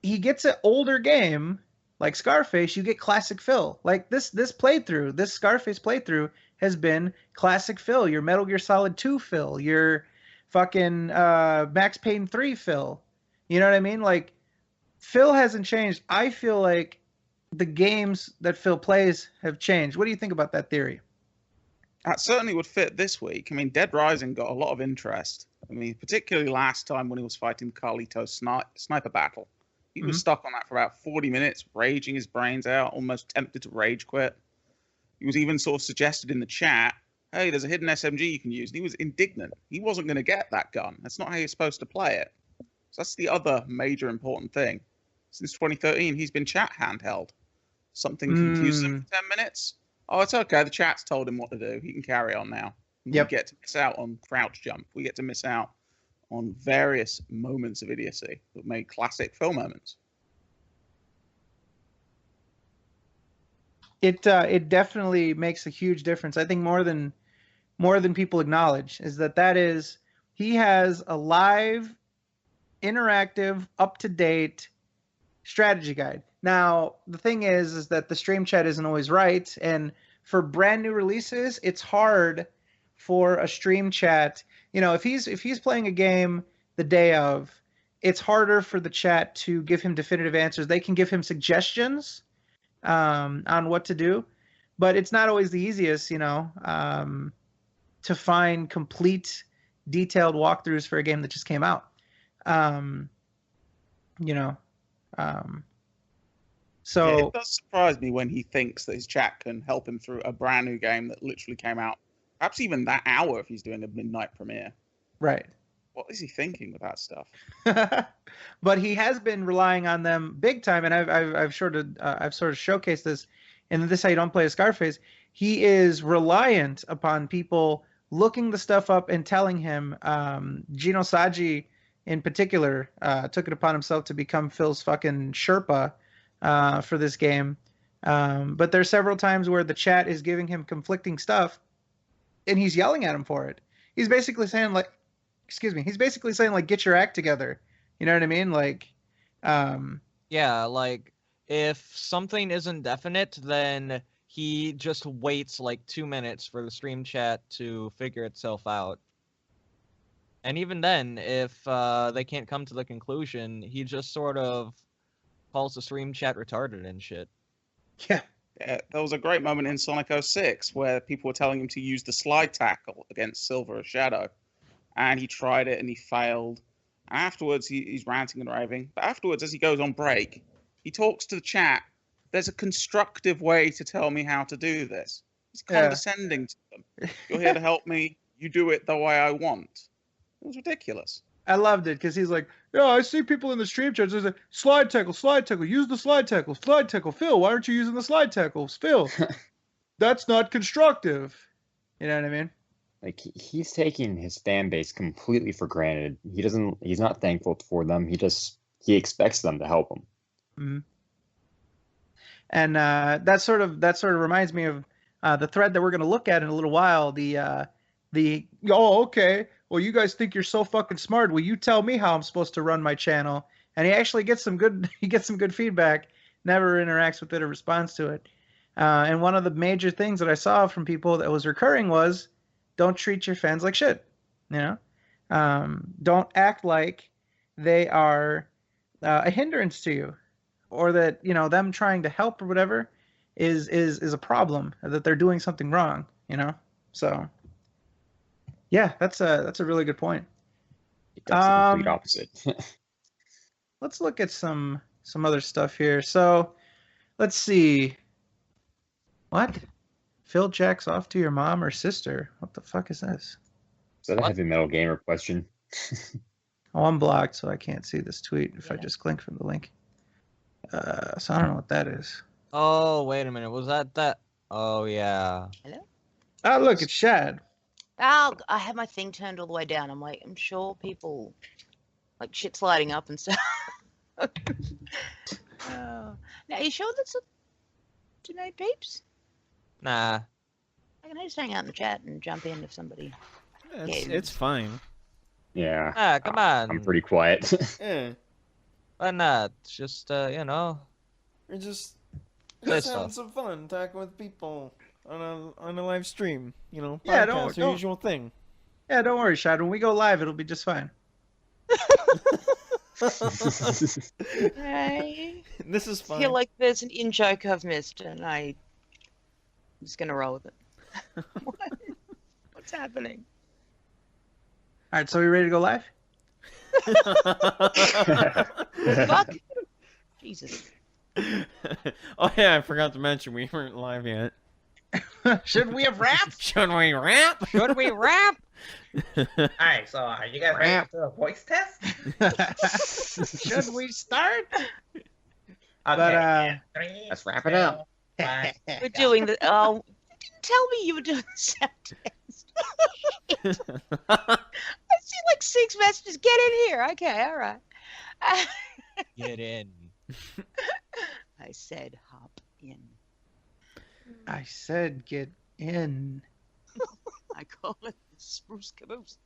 he gets an older game like Scarface, you get classic Phil. Like this playthrough, this Scarface playthrough has been classic Phil. Your Metal Gear Solid 2 Phil. Your fucking Max Payne 3 Phil. You know what I mean? Like, Phil hasn't changed. I feel like the games that Phil plays have changed. What do you think about that theory?
That certainly would fit this week. I mean, Dead Rising got a lot of interest. I mean, particularly last time when he was fighting Carlito's sniper battle. He was stuck on that for about 40 minutes, raging his brains out, almost tempted to rage quit. He was even sort of suggested in the chat, hey, there's a hidden SMG you can use. And he was indignant. He wasn't going to get that gun. That's not how you're supposed to play it. So that's the other major important thing. Since 2013, he's been chat handheld. Something confuses him for 10 minutes. Oh, it's okay. The chat's told him what to do. He can carry on now.
Yep.
We get to miss out on crouch jump. We get to miss out on various moments of idiocy that made classic Phil moments.
It definitely makes a huge difference. I think more than people acknowledge is that he has a live, interactive, up-to-date strategy guide. Now, the thing is that the stream chat isn't always right, and for brand new releases, it's hard for a stream chat. You know, if he's playing a game the day of, it's harder for the chat to give him definitive answers. They can give him suggestions on what to do, but it's not always the easiest, you know, to find complete, detailed walkthroughs for a game that just came out. You know, so
yeah, it does surprise me when he thinks that his chat can help him through a brand new game that literally came out, perhaps even that hour if he's doing a midnight premiere.
Right.
What is he thinking with that stuff?
But he has been relying on them big time, and I've sort of showcased this in This How You Don't Play a Scarface. He is reliant upon people looking the stuff up and telling him. Gino Saji, in particular, took it upon himself to become Phil's fucking Sherpa for this game. But there's several times where the chat is giving him conflicting stuff, and he's yelling at him for it. He's basically saying like, get your act together. You know what I mean? Like,
yeah, like if something isn't definite, then he just waits like 2 minutes for the stream chat to figure itself out. And even then, if they can't come to the conclusion, he just sort of calls the stream chat retarded and shit.
Yeah.
Yeah, there was a great moment in Sonic 06 where people were telling him to use the slide tackle against Silver or Shadow. And he tried it and he failed. And afterwards, he's ranting and raving. But afterwards, as he goes on break, he talks to the chat. There's a constructive way to tell me how to do this. He's condescending to them. You're here to help me. You do it the way I want. It was ridiculous.
I loved it because he's like, yeah, I see people in the stream chat. There's a slide tackle, use the slide tackle. Phil, why aren't you using the slide tackles? Phil, that's not constructive. You know what I mean?
Like, he's taking his fan base completely for granted. He's not thankful for them. He expects them to help him.
Mm-hmm. And that sort of reminds me of the thread that we're going to look at in a little while. Okay, well, you guys think you're so fucking smart. Will you tell me how I'm supposed to run my channel? And he actually gets some good feedback. Never interacts with it or responds to it. And one of the major things that I saw from people that was recurring was, don't treat your fans like shit. You know, don't act like they are a hindrance to you, or that them trying to help or whatever is a problem, that they're doing something wrong. So yeah, that's a really good point.
That's the complete opposite.
Let's look at some other stuff here. So let's see. What? Phil jacks off to your mom or sister? What the fuck is this?
Is that a heavy metal gamer question?
Oh, I'm blocked, so I can't see this tweet if I
Yeah.
just click from the link. So I don't know what that is.
Oh, wait a minute. Was that? Oh, yeah.
Oh, look, it's Shad.
Oh, I have my thing turned all the way down. I'm sure people, like, shit's lighting up and stuff. Now, are you sure that's a tonight, peeps?
Nah.
I can just hang out in the chat and jump in if somebody.
It's fine.
Yeah.
Ah, come on.
I'm pretty quiet.
Yeah.
Why not? Just,
We're just
Say
having
stuff.
some fun talking with people on a live stream.
Yeah,
podcast,
don't-
usual thing.
Yeah, don't worry, Shad. When we go live, it'll be just fine.
I
This is fun.
feel like there's an in joke I've missed, and I'm just gonna roll with it. What's happening?
All right, so we ready to go live?
Fuck. Jesus.
Oh yeah, I forgot to mention we weren't live yet.
Should we have rapped?
Should we rap?
should we rap?
Alright, so are you guys ready for a voice test?
Should we start?
Okay,
But,
3,
Let's wrap it up.
2, 1,
We're doing the. Oh, you didn't tell me you were doing the sound test. Shit. I see like 6 messages. Get in here. Okay, all right.
Get in.
I said hop in.
I said get in.
I call it spruce caboose.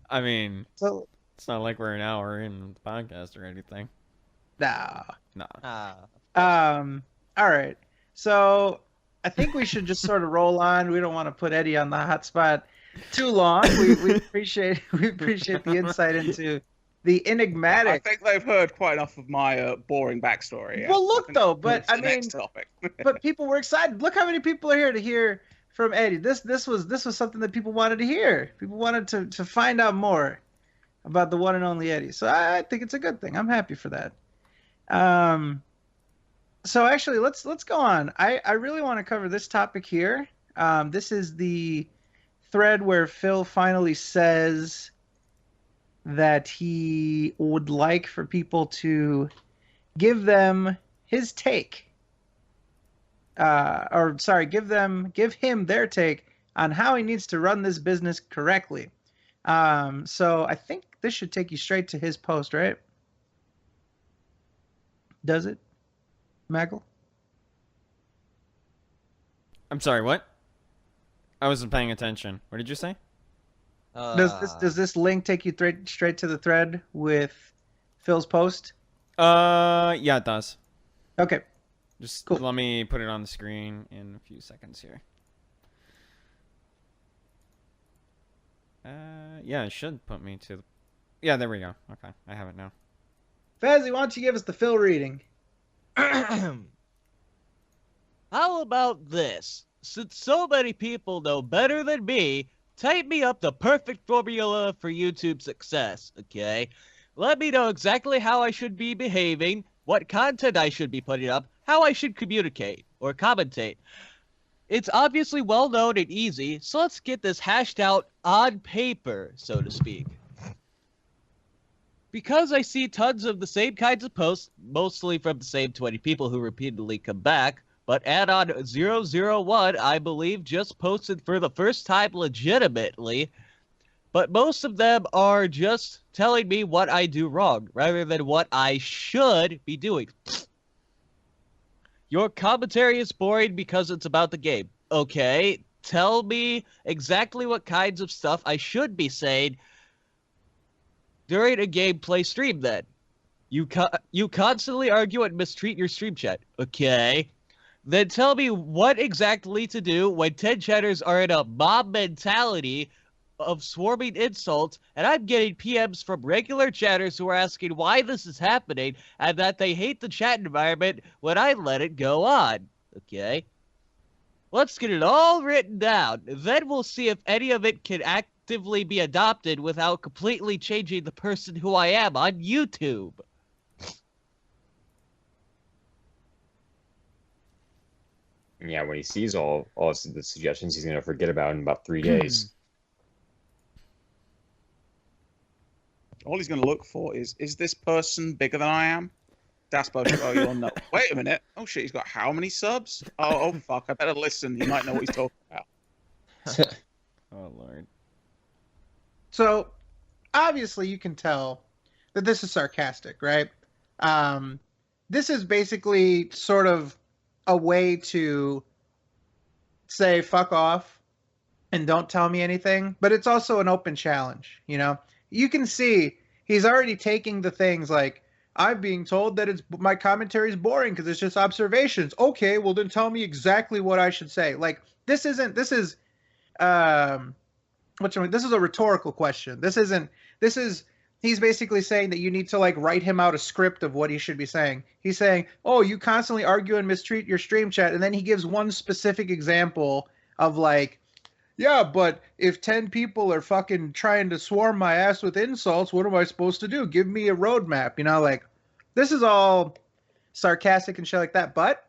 I mean,
So,
it's not like we're an hour in the podcast or anything.
nah.
Nah.
Ah.
All right. So I think we should just sort of roll on. We don't want to put Eddie on the hot spot too long. We appreciate the insight into the
I
enigmatic.
think they've heard quite enough of my boring backstory.
Well, look,
I think
though,
we
but,
move to
I
the
mean-
next topic.
But people were excited. Look how many people are here to hear from Eddie. This was something that people wanted to hear. People wanted to find out more about the one and only Eddie. So I think it's a good thing. I'm happy for that. So actually, let's go on. I really want to cover this topic here. This is the thread where Phil finally says that he would like for people to give them his take. Give him their take on how he needs to run this business correctly. So I think this should take you straight to his post, right? Does it, Maggle?
I'm sorry, what? I wasn't paying attention. What did you say?
Does this link take you straight to the thread with Phil's post?
Yeah, it does.
Okay.
Just
Cool.
let me put it on the screen in a few seconds here. Yeah, it should put me to the... Yeah, there we go. Okay, I have it now.
Fazzy, why don't you give us the Phil reading?
How about this? Since so many people know better than me, type me up the perfect formula for YouTube success, okay? Let me know exactly how I should be behaving, what content I should be putting up, how I should communicate or commentate. It's obviously well known and easy, so let's get this hashed out on paper, so to speak. Because I see tons of the same kinds of posts, mostly from the same 20 people who repeatedly come back, but add-on 001, I believe, just posted for the first time legitimately, but most of them are just telling me what I do wrong, rather than what I should be doing. Your commentary is boring because it's about the game. Okay, tell me exactly what kinds of stuff I should be saying during a gameplay stream then. You constantly argue and mistreat your stream chat. Okay. then tell me what exactly to do when 10 chatters are in a mob mentality of swarming insults, and I'm getting PMs from regular chatters who are asking why this is happening and that they hate the chat environment when I let it go on. Okay? Let's get it all written down. Then we'll see if any of it can actively be adopted without completely changing the person who I am on YouTube.
Yeah, when he sees all of the suggestions, he's gonna forget about it in about 3 days.
All he's going to look for is this person bigger than I am? Daspo, oh, you'll know. Wait a minute. Oh, shit, he's got how many subs? Oh, fuck, I better listen. He might know what he's talking about.
Oh, Lord.
So, obviously, you can tell that this is sarcastic, right? This is basically sort of a way to say, fuck off and don't tell me anything. But it's also an open challenge, you know? You can see he's already taking the things like, I'm being told that my commentary is boring because it's just observations. Okay, well then tell me exactly what I should say. Like this is this is a rhetorical question. He's basically saying that you need to like write him out a script of what he should be saying. He's saying, "Oh, you constantly argue and mistreat your stream chat," and then he gives one specific example of like, yeah, but if 10 people are fucking trying to swarm my ass with insults, what am I supposed to do? Give me a roadmap, you know, like this is all sarcastic and shit like that, but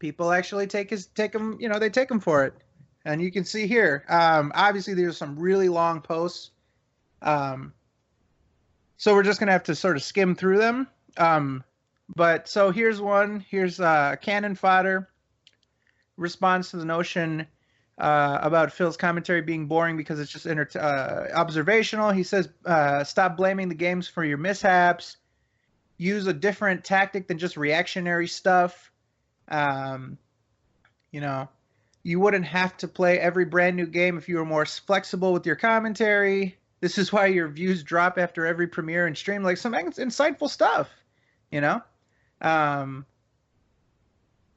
people actually take him, you know, they take him for it. And you can see here, obviously there's some really long posts. So we're just going to have to sort of skim through them. But so here's one, here's Cannon Fodder responds to the notion about Phil's commentary being boring because it's just observational. He says, stop blaming the games for your mishaps. Use a different tactic than just reactionary stuff. You know, you wouldn't have to play every brand new game if you were more flexible with your commentary. This is why your views drop after every premiere and stream. Like some insightful stuff, you know? And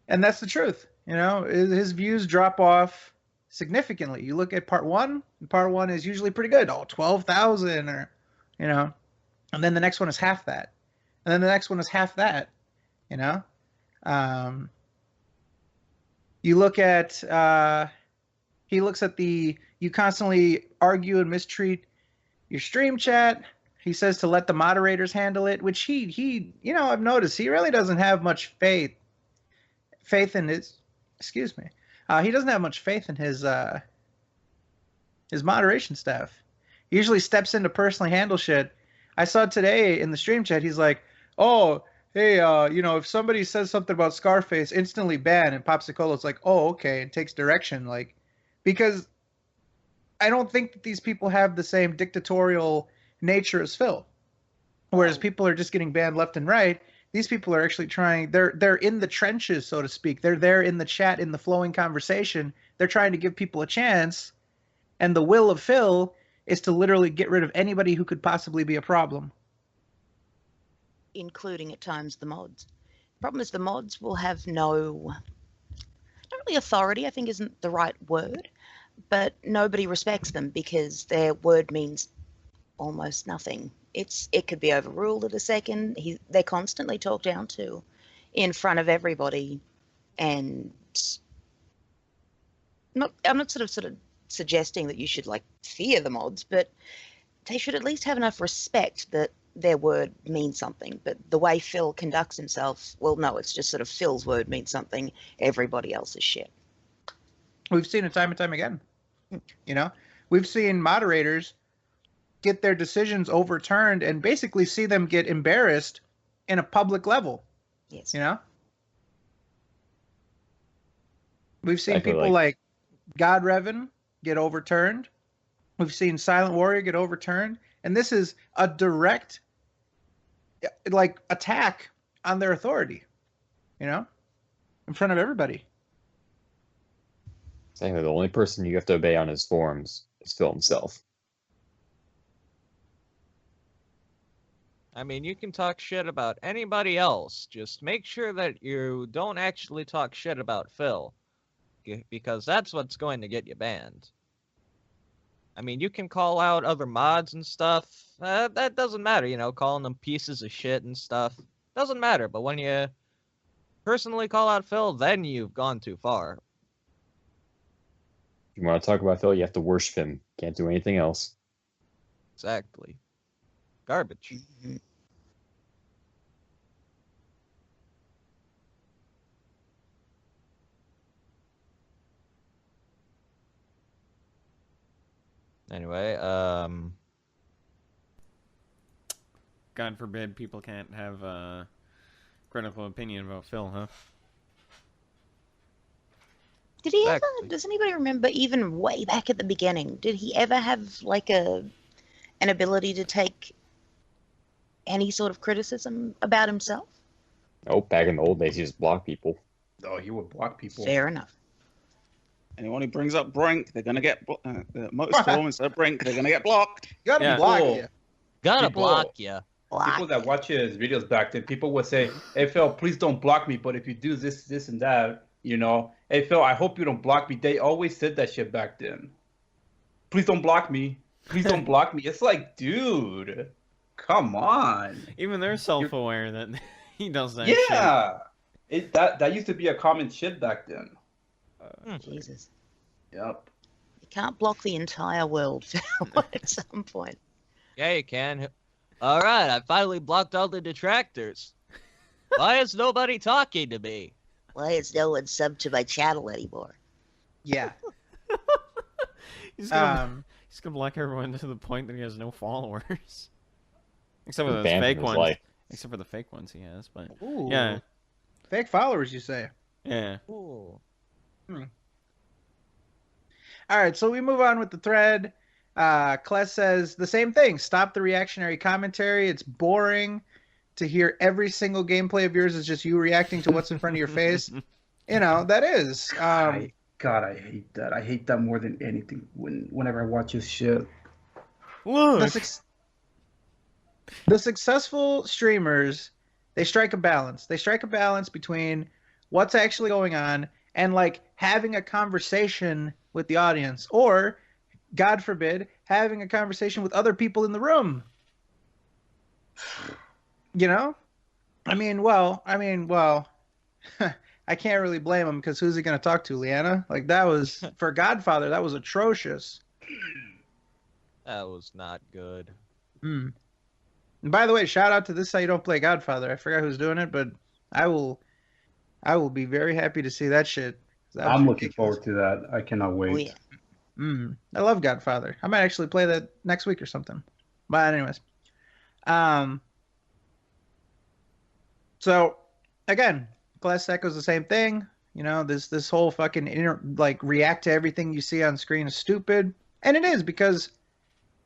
that's the truth. You know, his views drop off significantly. You look at part one, and part one is usually pretty good. Oh, 12,000 or, you know, and then the next one is half that. And then the next one is half that, you know. You look at, he looks at you constantly argue and mistreat your stream chat. He says to let the moderators handle it, which he you know, I've noticed he really doesn't have much faith in his, excuse me. He doesn't have much faith in his moderation staff. He usually steps in to personally handle shit. I saw today in the stream chat, he's like, oh, hey, you know, if somebody says something about Scarface, instantly ban. And Popsicolo's like, oh, okay, and takes direction. Like, because I don't think that these people have the same dictatorial nature as Phil. Whereas people are just getting banned left and right. These people are actually trying, they're in the trenches, so to speak. They're there in the chat, in the flowing conversation. They're trying to give people a chance. And the will of Phil is to literally get rid of anybody who could possibly be a problem.
Including at times the mods. The problem is the mods will have not really authority, I think isn't the right word, but nobody respects them because their word means almost nothing. It could be overruled at a second. They're constantly talked down to in front of everybody, and I'm not sort of suggesting that you should like fear the mods, but they should at least have enough respect that their word means something. But the way Phil conducts himself, well, no, it's just sort of Phil's word means something. Everybody else is shit.
We've seen it time and time again. You know, we've seen moderators get their decisions overturned and basically see them get embarrassed in a public level.
Yes.
You know? We've seen people like God Revan get overturned. We've seen Silent Warrior get overturned. And this is a direct like attack on their authority, you know, in front of everybody.
Saying that the only person you have to obey on his forums is Phil himself.
I mean, you can talk shit about anybody else. Just make sure that you don't actually talk shit about Phil, because that's what's going to get you banned. I mean, you can call out other mods and stuff. That doesn't matter, you know, calling them pieces of shit and stuff. Doesn't matter, but when you personally call out Phil, then you've gone too far.
If you want to talk about Phil, you have to worship him. Can't do anything else.
Exactly. Garbage.
Mhm.
Anyway,
God forbid people can't have a critical opinion about Phil, huh?
Did he ever?
Exactly.
Does anybody remember, even way back at the beginning, did he ever have like an ability to take any sort of criticism about himself?
Oh, back in the old days, he just blocked people.
Oh, he would block people.
Fair enough.
Anyone who brings up Brink, they're gonna get Motorstorm instead of Brink. They're gonna get blocked.
You gotta
Yeah.
block
Cool.
you.
gotta
People-
block you.
People that watch his videos back then, people would say, "Hey Phil, please don't block me. But if you do this, this, and that, you know, hey Phil, I hope you don't block me." They always said that shit back then. Please don't block me. Please don't block me. It's like, dude, come on.
Even they're self-aware that he does that shit.
Yeah, that used to be a common shit back then.
Jesus.
Yep.
You can't block the entire world, Phil, at some point.
Yeah, you can. All right, I finally blocked all the detractors. Why is nobody talking to me?
Why is no one sub to my channel anymore?
Yeah.
He's gonna block everyone to the point that he has no followers. Except for those
Banned
fake
from his
ones.
life.
Except for the fake ones he has, but
Ooh.
yeah,
Fake followers, you say?
yeah.
Ooh.
All right, so we move on with the thread. Kless says the same thing. Stop the reactionary commentary. It's boring to hear every single gameplay of yours is just you reacting to what's in front of your face. You know, that is.
God, I hate that. I hate that more than anything. Whenever I watch his shit.
Look,
The successful streamers, they strike a balance. They strike a balance between what's actually going on and like having a conversation with the audience, or God forbid, having a conversation with other people in the room. You know? I mean, well, I can't really blame him, because who's he going to talk to, Leanna? Like, that was, for Godfather, that was atrocious.
That was not good.
Hmm. And by the way, shout out to This Is How You Don't Play Godfather. I forgot who's doing it, but I will be very happy to see that shit. That was
I'm looking
ridiculous.
forward to that. I cannot wait.
Oh, yeah.
I love Godfather. I might actually play that next week or something. But anyways, so again, Class echoes the same thing. You know, this whole fucking react to everything you see on screen is stupid, and it is, because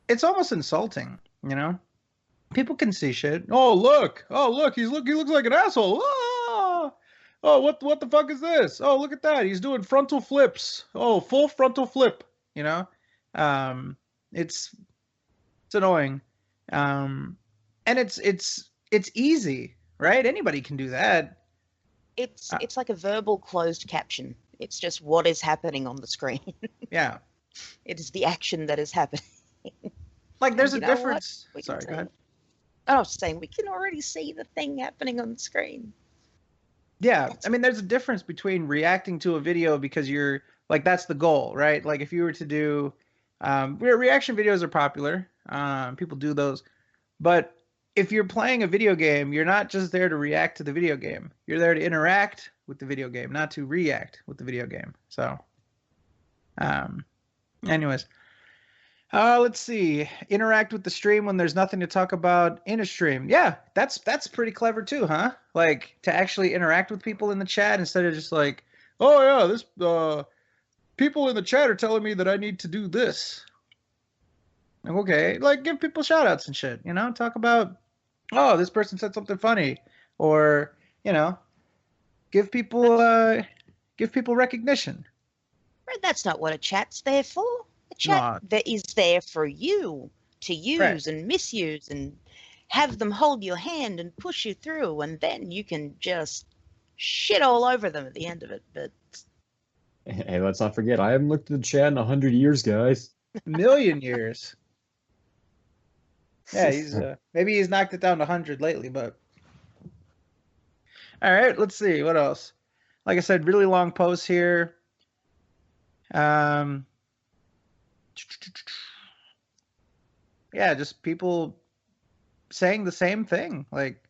it's almost insulting. You know, people can see shit. Oh look, he looks like an asshole. Oh, what the fuck is this? Oh, look at that. He's doing frontal flips. Oh, full frontal flip. You know, it's annoying, and it's easy, right? Anybody can do that.
It's like a verbal closed caption. It's just what is happening on the screen.
Yeah,
It is the action that is happening.
like there's a
You know what?
difference.
We can
Sorry,
see
go ahead.
it. I was saying, we can already see the thing happening on the screen.
Yeah, I mean, there's a difference between reacting to a video because you're like, that's the goal, right? Like if you were to do, reaction videos are popular. People do those, but if you're playing a video game, you're not just there to react to the video game. You're there to interact with the video game, not to react with the video game. So, anyways, let's see. Interact with the stream when there's nothing to talk about in a stream. Yeah, that's pretty clever too, huh? Like to actually interact with people in the chat instead of just like, oh yeah, this people in the chat are telling me that I need to do this. Like, okay, like give people shout outs and shit, you know, talk about, oh, this person said something funny, or, you know, give people recognition.
Right, that's not what a chat's there for. A chat
Nah.
that is there for you to use
Right.
and misuse and have them hold your hand and push you through, and then you can just shit all over them at the end of it. But
Hey, let's not forget, I haven't looked at the chat in 100 years, guys.
A million years. Yeah, he's maybe he's knocked it down to 100 lately, but all right. Let's see what else. Like I said, really long post here. Yeah, just people saying the same thing. Like,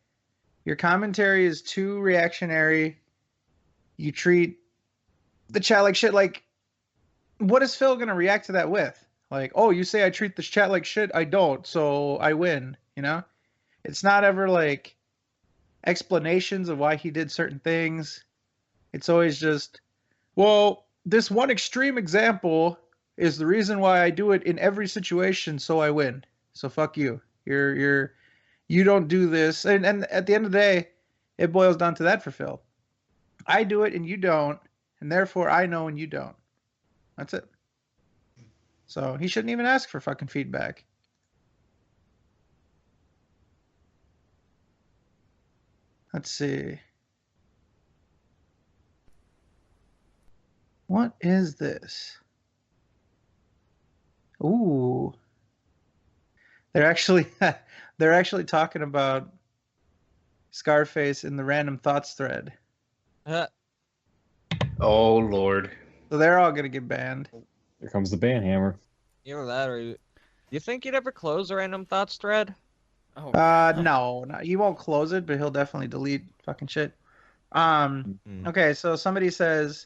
your commentary is too reactionary. You treat the chat like shit. Like, what is Phil gonna react to that with? Like, oh, you say I treat the chat like shit, I don't, so I win, you know? It's not ever like explanations of why he did certain things. It's always just, well, this one extreme example is the reason why I do it in every situation, so I win. So fuck you. You don't do this. And at the end of the day, it boils down to that for Phil. I do it and you don't, and therefore I know and you don't. That's it. So he shouldn't even ask for fucking feedback. Let's see. What is this? Ooh. They're actually talking about Scarface in the random thoughts thread.
Oh Lord.
So they're all gonna get banned.
Here comes the ban hammer.
Either that or you think he'd ever close a random thoughts thread?
Oh,
No, he won't close it, but he'll definitely delete fucking shit. Okay, so somebody says,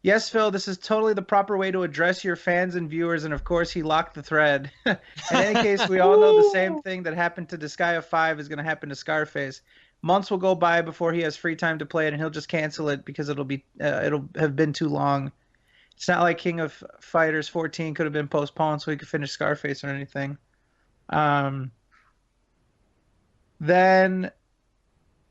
yes, Phil, this is totally the proper way to address your fans and viewers, and of course he locked the thread. In any case, we all know the same thing that happened to Disgaea 5 is going to happen to Scarface. Months will go by before he has free time to play it, and he'll just cancel it because it'll have been too long. It's not like King of Fighters 14 could have been postponed so he could finish Scarface or anything. Then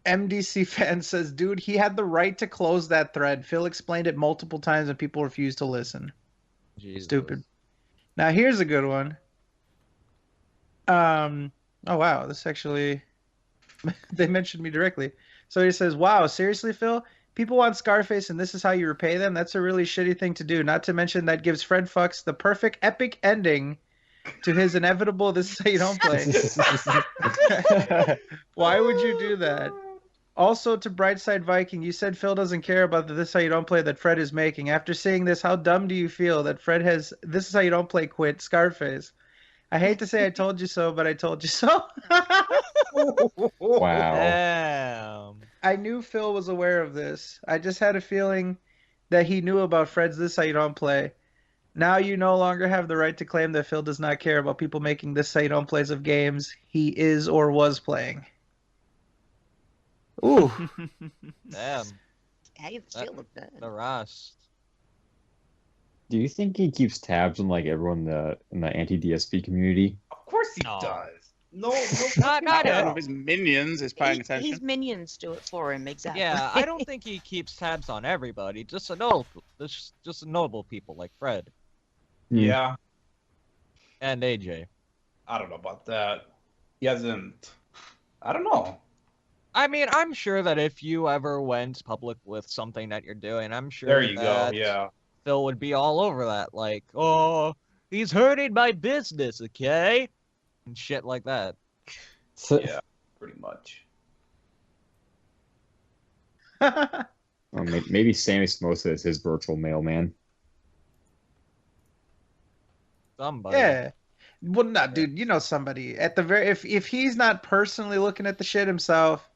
MDC fan says, dude, he had the right to close that thread. Phil explained it multiple times and people refused to listen.
Jesus.
Stupid. Now here's a good one. Oh wow, this actually they mentioned me directly. So he says, wow, seriously, Phil? People want Scarface and this is how you repay them? That's a really shitty thing to do. Not to mention that gives Fred Fucks the perfect epic ending to his inevitable this is how you don't play. Why would you do that? Also, to Brightside Viking, you said Phil doesn't care about the This Is How You Don't Play that Fred is making. After seeing this, how dumb do you feel that Fred has This Is How You Don't Play quit Scarface? I hate to say I told you so, but I told you so.
Wow.
Damn.
I knew Phil was aware of this. I just had a feeling that he knew about Fred's This Is How You Don't Play. Now you no longer have the right to claim that Phil does not care about people making This Is How You Don't Plays of games he is or was playing. Ooh.
Damn.
how you feel with that?
The rust.
Do you think he keeps tabs on like everyone in the anti-DSP community?
Of course he
No.
does. No,
Not
One
him.
of his minions is paying attention.
His minions do it for him, exactly.
Yeah, I don't think he keeps tabs on everybody. Just notable people like Fred
Yeah,
and AJ.
I don't know about that. He hasn't. I don't know.
I mean, I'm sure that if you ever went public with something that you're doing, I'm sure
There you go.
that
Yeah.
Phil would be all over that. Like, oh, he's hurting my business, okay? And shit like that.
Yeah. Pretty much.
Or maybe Sammy Samosa is his virtual mailman.
Somebody.
Yeah. Well, no, dude, you know somebody at the very if he's not personally looking at the shit himself,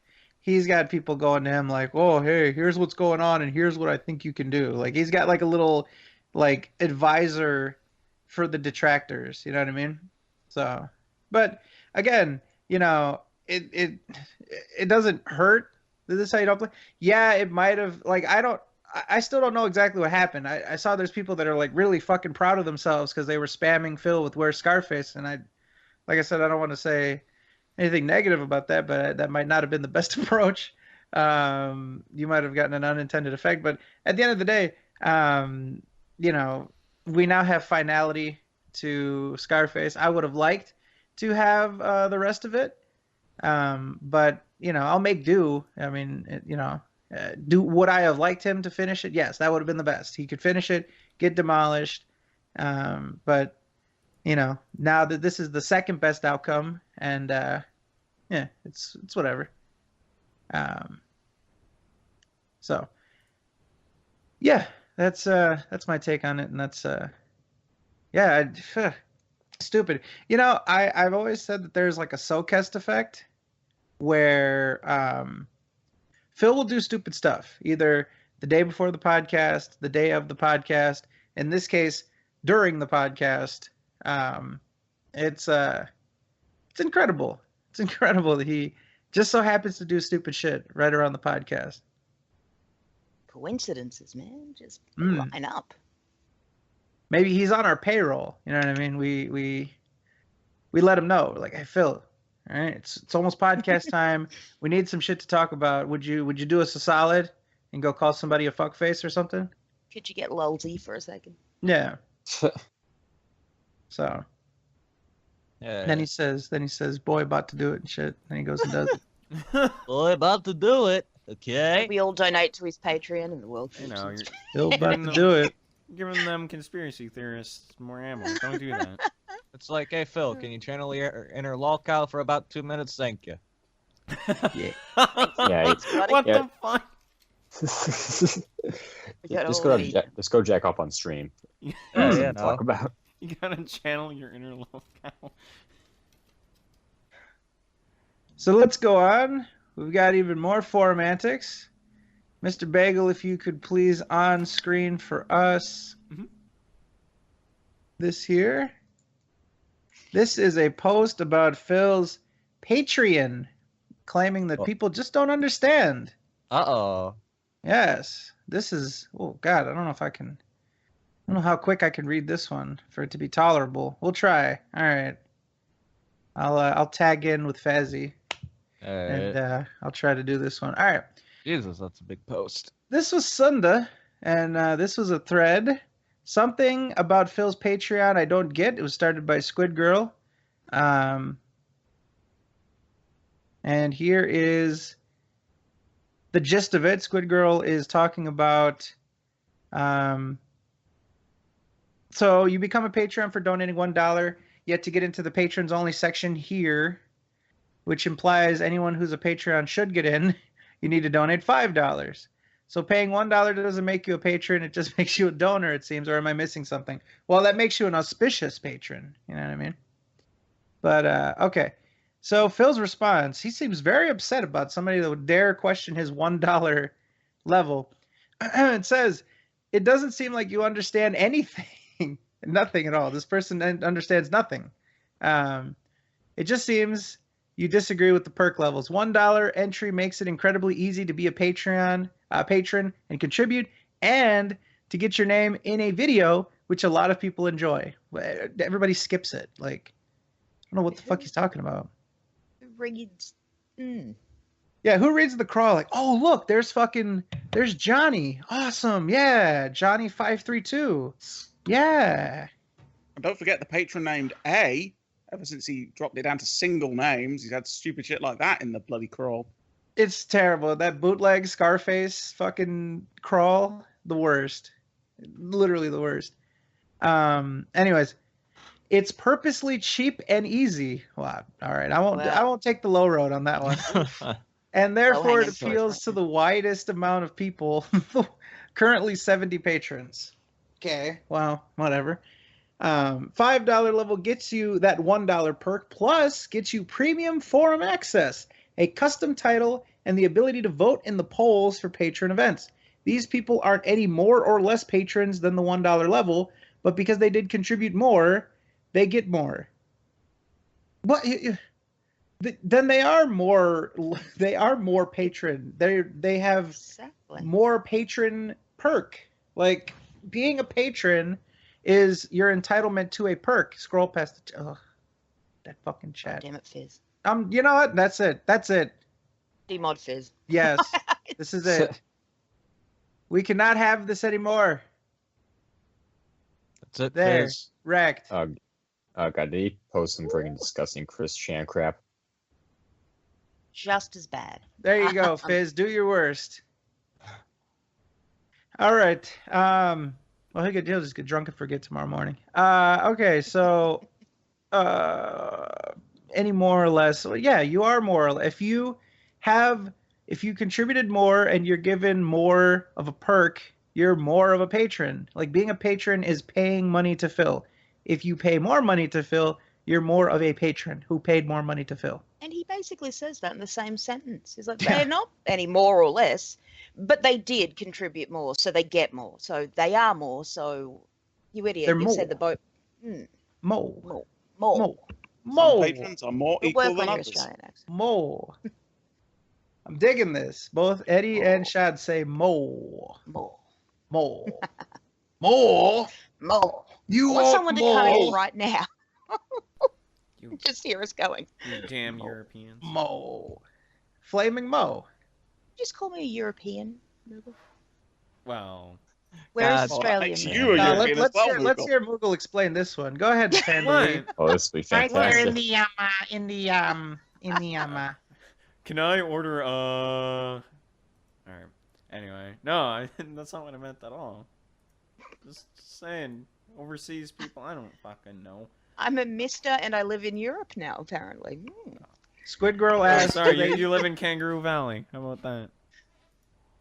he's got people going to him like, "Oh, hey, here's what's going on, and here's what I think you can do." Like he's got like a little like advisor for the detractors. You know what I mean? So, but again, you know, it doesn't hurt. This is how you don't play. Yeah, it might have. Like I still don't know exactly what happened. I saw there's people that are like really fucking proud of themselves because they were spamming Phil with "Where's Scarface," and like I said, I don't want to say anything negative about that, but that might not have been the best approach. You might have gotten an unintended effect, but at the end of the day, you know, we now have finality to Scarface. I would have liked to have the rest of it, But I'll make do. I mean, would I have liked him to finish it? Yes, that would have been the best. He could finish it, get demolished. But now that this is the second best outcome, and yeah, it's whatever. So yeah, that's my take on it, and that's yeah, stupid. I've always said that there's like a SoKast effect where Phil will do stupid stuff, either the day before the podcast, the day of the podcast. In this case, during the podcast. It's incredible. It's incredible that he just so happens to do stupid shit right around the podcast.
Coincidences, man, just line up.
Maybe he's on our payroll. You know what I mean? We let him know. We're like, hey Phil, all right, it's almost podcast time. We need some shit to talk about. Would you do us a solid and go call somebody a fuckface or something?
Could you get lulzy for a second?
Yeah. So
Yeah.
then he says, boy, about to do it and shit. Then he goes and does it.
Boy, about to do it. Okay.
We all donate to his Patreon and the world
You
keeps
know,
its-
you're
Still about to do it.
giving them conspiracy theorists more ammo. Don't do that.
It's like, hey Phil, can you channel your inner lolcow for about 2 minutes? Thank you.
Yeah.
Yeah,
What
yeah.
the fuck?
got
just
all
go
the-
just go jack up on stream.
Yeah,
Talk
no.
about.
You gotta channel your inner lolcow.
So let's go on. We've got even more forum antics. Mr. Bagel, if you could please on screen for us this here. This is a post about Phil's Patreon, claiming that people just don't understand.
Uh-oh.
Yes, this is. Oh God, I don't know if I can. I don't know how quick I can read this one for it to be tolerable. We'll try. All right. I'll tag in with Fazzy,
All right.
and I'll try to do this one. All right.
Jesus, that's a big post.
This was Sunda, and this was a thread. Something about Phil's Patreon I don't get. It was started by Squid Girl. And here is the gist of it. Squid Girl is talking about... so you become a Patreon for donating $1. Yet to get into the patrons only section here, which implies anyone who's a Patreon should get in, you need to donate $5. So paying $1 doesn't make you a patron, it just makes you a donor, it seems, or am I missing something? Well, that makes you an auspicious patron, you know what I mean? But, okay. So Phil's response, he seems very upset about somebody that would dare question his $1 level. It says, it doesn't seem like you understand anything. Nothing at all. This person understands nothing. It just seems you disagree with the perk levels. $1 entry makes it incredibly easy to be a patron and contribute, and to get your name in a video, which a lot of people enjoy. Everybody skips it. Like, I don't know what the fuck he's talking about.
Who reads?
Yeah, who reads the crawl? Like, oh look, there's Johnny. Awesome, yeah, Johnny532. Yeah.
And don't forget the patron named A. Ever since he dropped it down to single names, he's had stupid shit like that in the bloody crawl.
It's terrible. That bootleg Scarface fucking crawl, the worst. Literally the worst. Anyways, it's purposely cheap and easy. Well, all right. I won't take the low road on that one. And therefore it appeals to the widest amount of people. Currently 70 patrons. Okay. Well, whatever. $5 level gets you that $1 perk, plus gets you premium forum access, a custom title, and the ability to vote in the polls for patron events. These people aren't any more or less patrons than the $1 level, but because they did contribute more, they get more. What? Then they are more. They are more patron. They have
Exactly.
more patron perk. Like, being a patron is your entitlement to a perk. Scroll past the that fucking chat.
Damn it, Fizz.
You know what? That's it.
Demod Fizz.
Yes, this is it. We cannot have this anymore.
That's it.
There,
Fizz.
wrecked.
God, did he post some freaking disgusting Chris Chan crap?
just as bad.
There you go, Fizz. Do your worst. All right. Well, he'll just get drunk and forget tomorrow morning. Okay, so any more or less? Well, yeah, you are more or less. If you contributed more and you're given more of a perk, you're more of a patron. Like, being a patron is paying money to Phil. If you pay more money to Phil, you're more of a patron who paid more money to Phil.
And he basically says that in the same sentence. He's like, they're not any more or less, but they did contribute more, so they get more. So they are more, so you idiot.
They're
You
more.
said the boat.
Mo.
More.
Mo.
Some
Mo.
patrons are more
Good
equal
work
than
on your
others.
Australian accent.
Mo. I'm digging this. Both Eddie and Shad say Mo.
More.
Mo. Mo.
More.
You
I want
want
someone to come in
Mo.
right now.
You,
Just hear us going.
you damn Europeans.
Mo. Flaming Mo.
Just call me a European. Moogle.
Well,
Where
God.
is
Well, that
Australia?
makes
Moogle?
you a
Now,
European as well,
let's
Moogle.
hear Moogle explain this one. Go ahead, Pandalene.
what?
Oh, this will be
Right there
fantastic.
in the
Can I order Alright. Anyway, no, that's not what I meant at all. Just saying, overseas people, I don't fucking know.
I'm a mister and I live in Europe now, apparently.
Squid Girl
Oh,
asked.
sorry,
do they-
you live in Kangaroo Valley. How about that?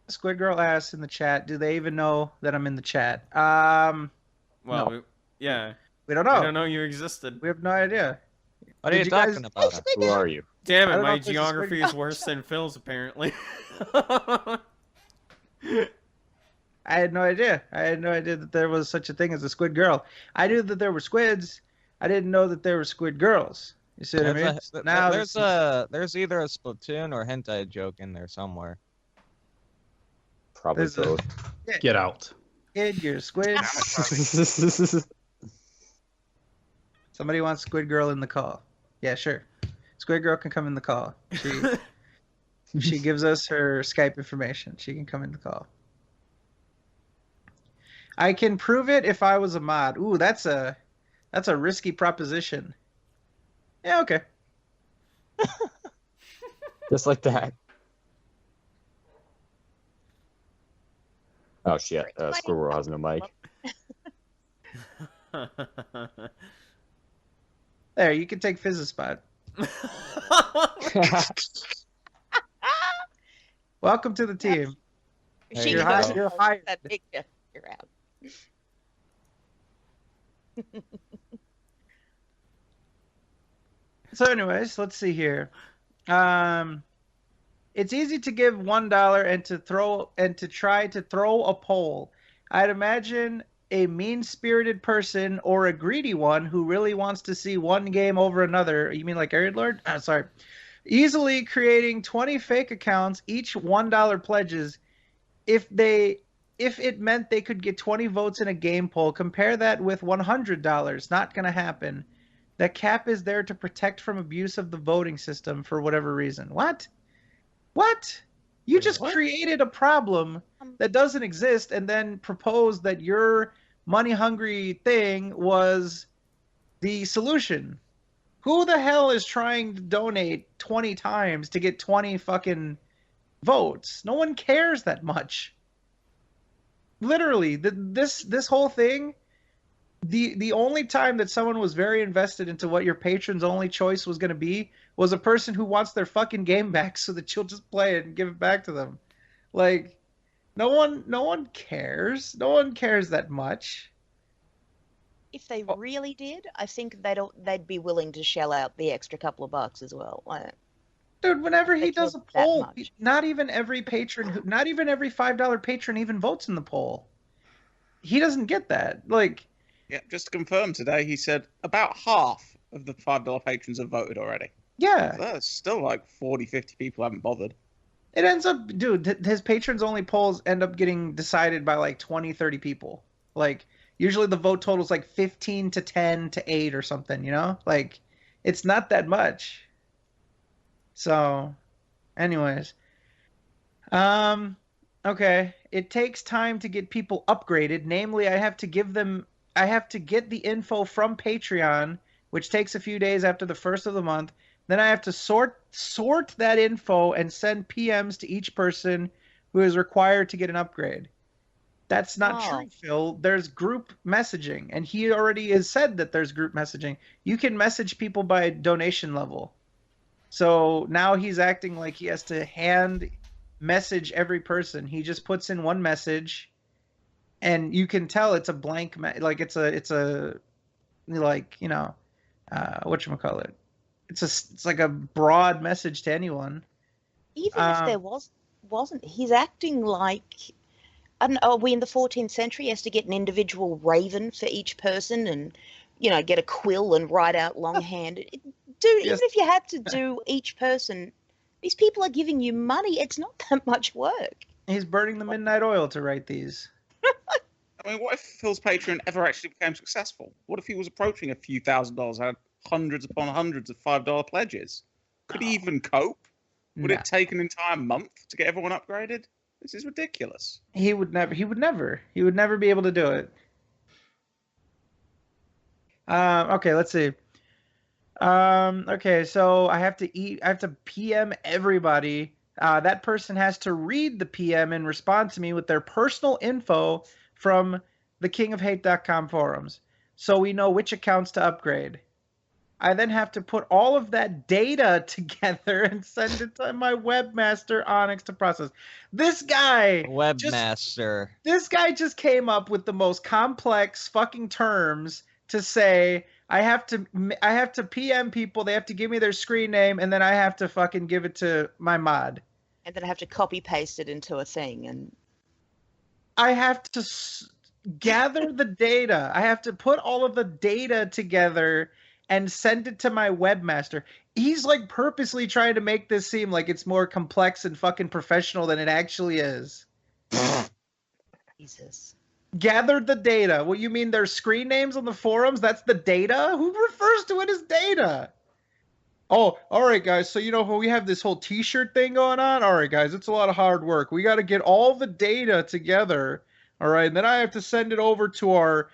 Squid Girl asked in the chat, do they even know that I'm in the chat?
Well,
No.
yeah.
We don't
I
know.
don't know you existed.
We have no idea.
What are
Did
you
you guys-
talking about?
Who are you?
Damn
I
it,
don't know
my
if this is
geography
Squid
is worse than Phil's, apparently.
I had no idea. I had no idea that there was such a thing as a Squid Girl. I knew that there were squids. I didn't know that there were Squid Girls. You see what I mean?
There's either a Splatoon or hentai joke in there somewhere.
Probably
There's a-
both.
Get out.
Kid, you're a squid. Somebody wants Squid Girl in the call. Yeah, sure. Squid Girl can come in the call. She gives us her Skype information. She can come in the call. I can prove it if I was a mod. Ooh, that's a risky proposition. Yeah, okay.
Just like that. Oh shit! Squirrel has no mic.
There, you can take Fizz's spot. Welcome to the team.
There
She
you
You're,
go.
goes,
you're hired.
that picture. You're out.
So, anyways, let's see here. It's easy to give $1 and to try to throw a poll. I'd imagine a mean-spirited person or a greedy one who really wants to see one game over another. You mean like Arid Lord? Sorry. Easily creating 20 fake accounts, each $1 pledges. If it meant they could get 20 votes in a game poll, compare that with $100. Not going to happen. The cap is there to protect from abuse of the voting system for whatever reason. What? You just created a problem that doesn't exist and then proposed that your money-hungry thing was the solution. Who the hell is trying to donate 20 times to get 20 fucking votes? No one cares that much. Literally, this whole thing, the only time that someone was very invested into what your patron's only choice was going to be was a person who wants their fucking game back so that you'll just play it and give it back to them. Like, no one cares. No one cares that much.
If they really did, I think they'd be willing to shell out the extra couple of bucks as well. Like,
Dude, whenever he
They
does a
care that
poll,
much.
not even every $5 patron even votes in the poll. He doesn't get that. Like,
Yeah, just to confirm today, he said about half of the $5 patrons have voted already.
yeah,
That's still like 40, 50 people haven't bothered.
it ends up, dude, his patrons only polls end up getting decided by like 20, 30 people. Like, usually the vote total is like 15 to 10 to 8 or something, you know? Like, it's not that much. So, anyways. Okay. It takes time to get people upgraded. Namely, I have to get the info from Patreon which takes a few days after the first of the month. Then I have to sort that info and send PMs to each person who is required to get an upgrade. That's not true, Phil. There's group messaging, and he already has said that there's group messaging. You can message people by donation level. So now he's acting like he has to hand message every person. He just puts in one message, and you can tell it's a blank, like it's a like, you know, whatchamacallit. It's like a broad message to anyone.
Even if there wasn't, he's acting like, I don't know, are we in the 14th century? He has to get an individual raven for each person and, you know, get a quill and write out longhand. Dude, even if you had to do each person, these people are giving you money. It's not that much work.
He's burning the midnight oil to write these.
I mean, what if Phil's Patreon ever actually became successful? What if he was approaching a few $1,000s, had hundreds upon hundreds of $5 pledges? Could he even cope? Would it take an entire month to get everyone upgraded? This is ridiculous. He would never
be able to do it. Okay, let's see. Okay, so I have to PM everybody. That person has to read the PM and respond to me with their personal info from the kingofhate.com forums, so we know which accounts to upgrade. I then have to put all of that data together and send it to my webmaster Onyx to process. This guy just came up with the most complex fucking terms to say. I have to PM people. They have to give me their screen name, and then I have to fucking give it to my mod.
And then I have to copy paste it into a thing, and
I have to gather the data. I have to put all of the data together and send it to my webmaster. He's like purposely trying to make this seem like it's more complex and fucking professional than it actually is.
Jesus.
Gathered the data. What, you mean there's screen names on the forums? That's the data? Who refers to it as data? Oh, all right, guys. So, you know, we have this whole t-shirt thing going on. All right, guys, it's a lot of hard work. We got to get all the data together. All right. And then I have to send it over to our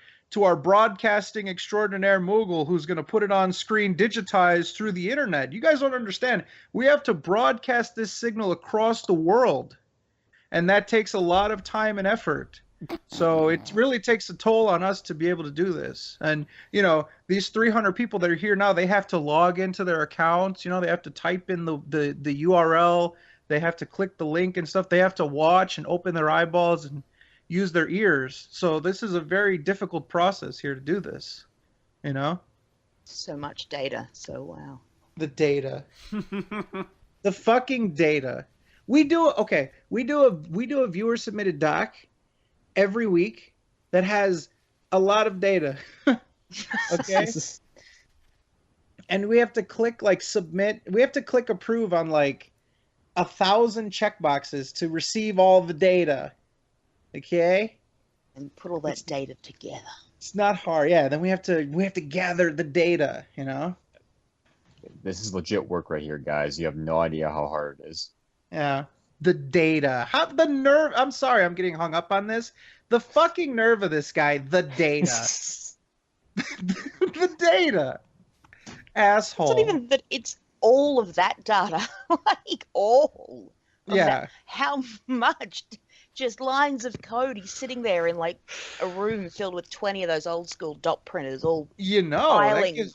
broadcasting extraordinaire Moogle, who's going to put it on screen digitized through the internet. You guys don't understand. We have to broadcast this signal across the world. And that takes a lot of time and effort. So it really takes a toll on us to be able to do this. And, you know, these 300 people that are here now, they have to log into their accounts. You know, they have to type in the URL. They have to click the link and stuff. They have to watch and open their eyeballs and use their ears. So this is a very difficult process here to do this, you know?
So much data. So, wow.
The data. The fucking data. We do a viewer submitted doc every week that has a lot of data. Okay. And we have to click like submit. We have to click approve on like 1,000 checkboxes to receive all the data. Okay.
And put all that data together.
It's not hard. Yeah. Then we have to gather the data, you know?
This is legit work right here, guys. You have no idea how hard it is.
Yeah. The data. How the nerve. I'm sorry, I'm getting hung up on this. The fucking nerve of this guy. The data. The data. Asshole.
It's not even that it's all of that data. Like all of that. How much? Just lines of code. He's sitting there in like a room filled with 20 of those old school dot printers, all filing.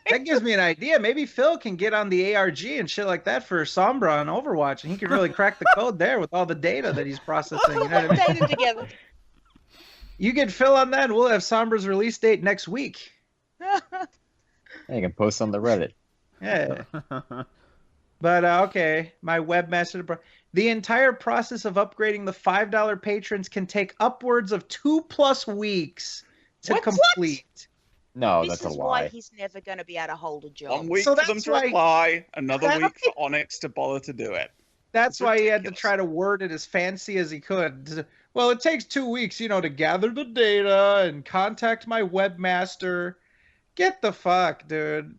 That gives me an idea. Maybe Phil can get on the ARG and shit like that for Sombra and Overwatch, and he can really crack the code there with all the data that he's processing. You know what I mean?
Data together.
You get Phil on that, and we'll have Sombra's release date next week.
Yeah, you can post on the Reddit.
Yeah. But, okay, my webmaster... The entire process of upgrading the $5 patrons can take upwards of 2+ weeks to complete.
No, that's a lie.
This is why he's never going to be able to hold a job.
1 week for them to reply, another week for Onyx to bother to do it.
That's why he had to try to word it as fancy as he could. Well, it takes 2 weeks, you know, to gather the data and contact my webmaster. Get the fuck, dude.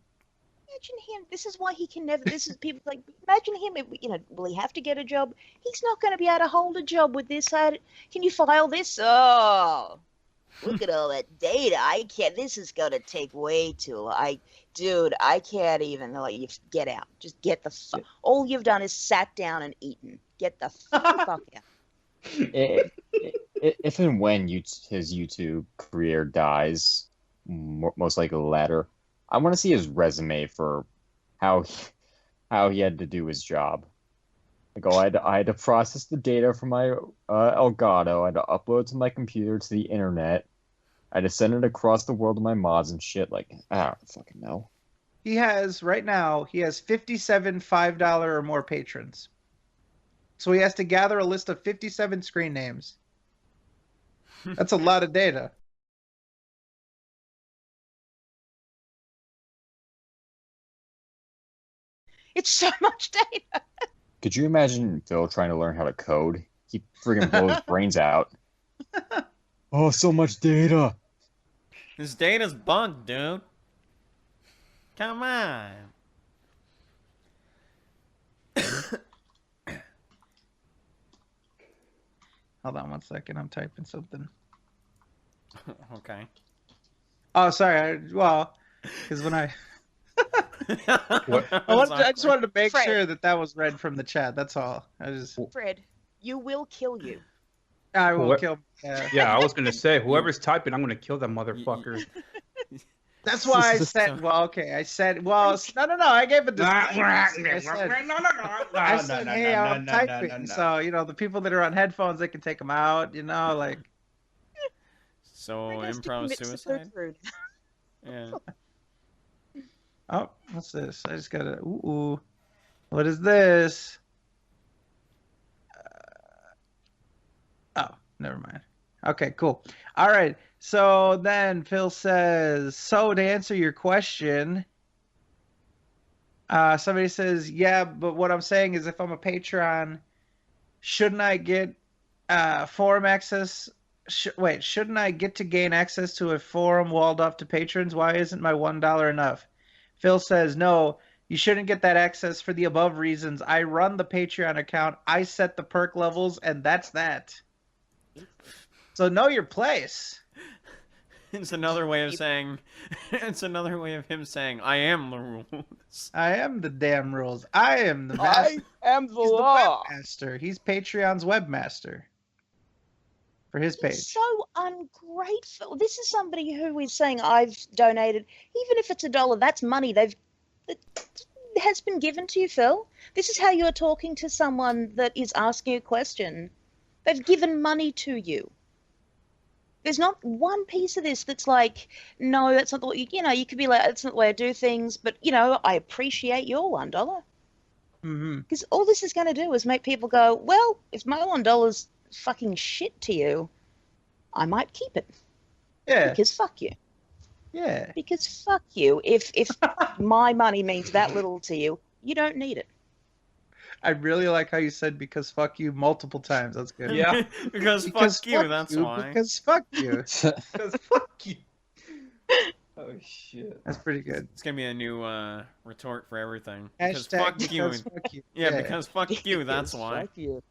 Imagine him. This is why he can never. This is people like. Imagine him. You know, will he have to get a job? He's not going to be able to hold a job with this. Can you file this? Oh, Look at all that data. I can't. This is gonna take way too long. Dude, I can't even let you get out. Just get the fuck. All you've done is sat down and eaten. Get the fuck out.
If and when his YouTube career dies, most likely the latter, I want to see his resume for how he had to do his job. Like, oh, I had to process the data from my Elgato. I had to upload to my computer to the internet. I had to send it across the world to my mods and shit. Like, I don't fucking know.
He has 57 $5 or more patrons. So he has to gather a list of 57 screen names. That's a lot of data.
It's so much data.
Could you imagine Phil trying to learn how to code? He friggin' blows his brains out. Oh, so much data.
This data's bugged, dude. Come on.
Hold on one second. I'm typing something.
Okay.
Oh, sorry. Because when I just wanted to make
Fred.
sure that was read from the chat. That's all.
Fred, you will kill you.
I will kill.
Yeah, I was gonna say whoever's typing, I'm gonna kill that motherfucker.
That's why I said. Well, okay. I said. Well, no. I gave a disclaimer. I said, hey, I'm typing. So the people that are on headphones, they can take them out. Like.
So
I guess to
improv
commit
suicide.
rude.
Yeah.
Oh, what's this? I just gotta. Ooh. What is this? Oh, never mind. Okay, cool. All right. So then Phil says, so to answer your question, somebody says, yeah, but what I'm saying is if I'm a Patreon, shouldn't I get forum access? Shouldn't I get to gain access to a forum walled off to patrons? Why isn't my $1 enough? Phil says, no, you shouldn't get that access for the above reasons. I run the Patreon account. I set the perk levels, and that's that. So know your place.
It's another way of saying. It's another way of him saying, "I am the rules."
I am the damn rules. I am the master.
I am the
He's
law.
the webmaster. He's Patreon's webmaster for his page.
It's so ungrateful. This is somebody who is saying, I've donated, even if it's $1, that's money that has been given to you, Phil. This is how you are talking to someone that is asking a question. They've given money to you. There's not one piece of this that's like, no, that's not the way, you could be like, that's not the way I do things, but, I appreciate your $1.
Mm-hmm.
Because all this is going to do is make people go, well, if my $1's fucking shit to you, I might keep it.
Yeah.
Because fuck you.
Yeah.
Because fuck you. If my money means that little to you, you don't need it.
I really like how you said because fuck you multiple times. That's good.
Yeah.
because fuck you. That's why.
Because fuck you.
Because fuck you. Oh shit.
That's pretty good.
It's gonna be a new retort for everything.
Hashtag
Because fuck you.
Yeah,
Because fuck you. That's why.
Fuck you.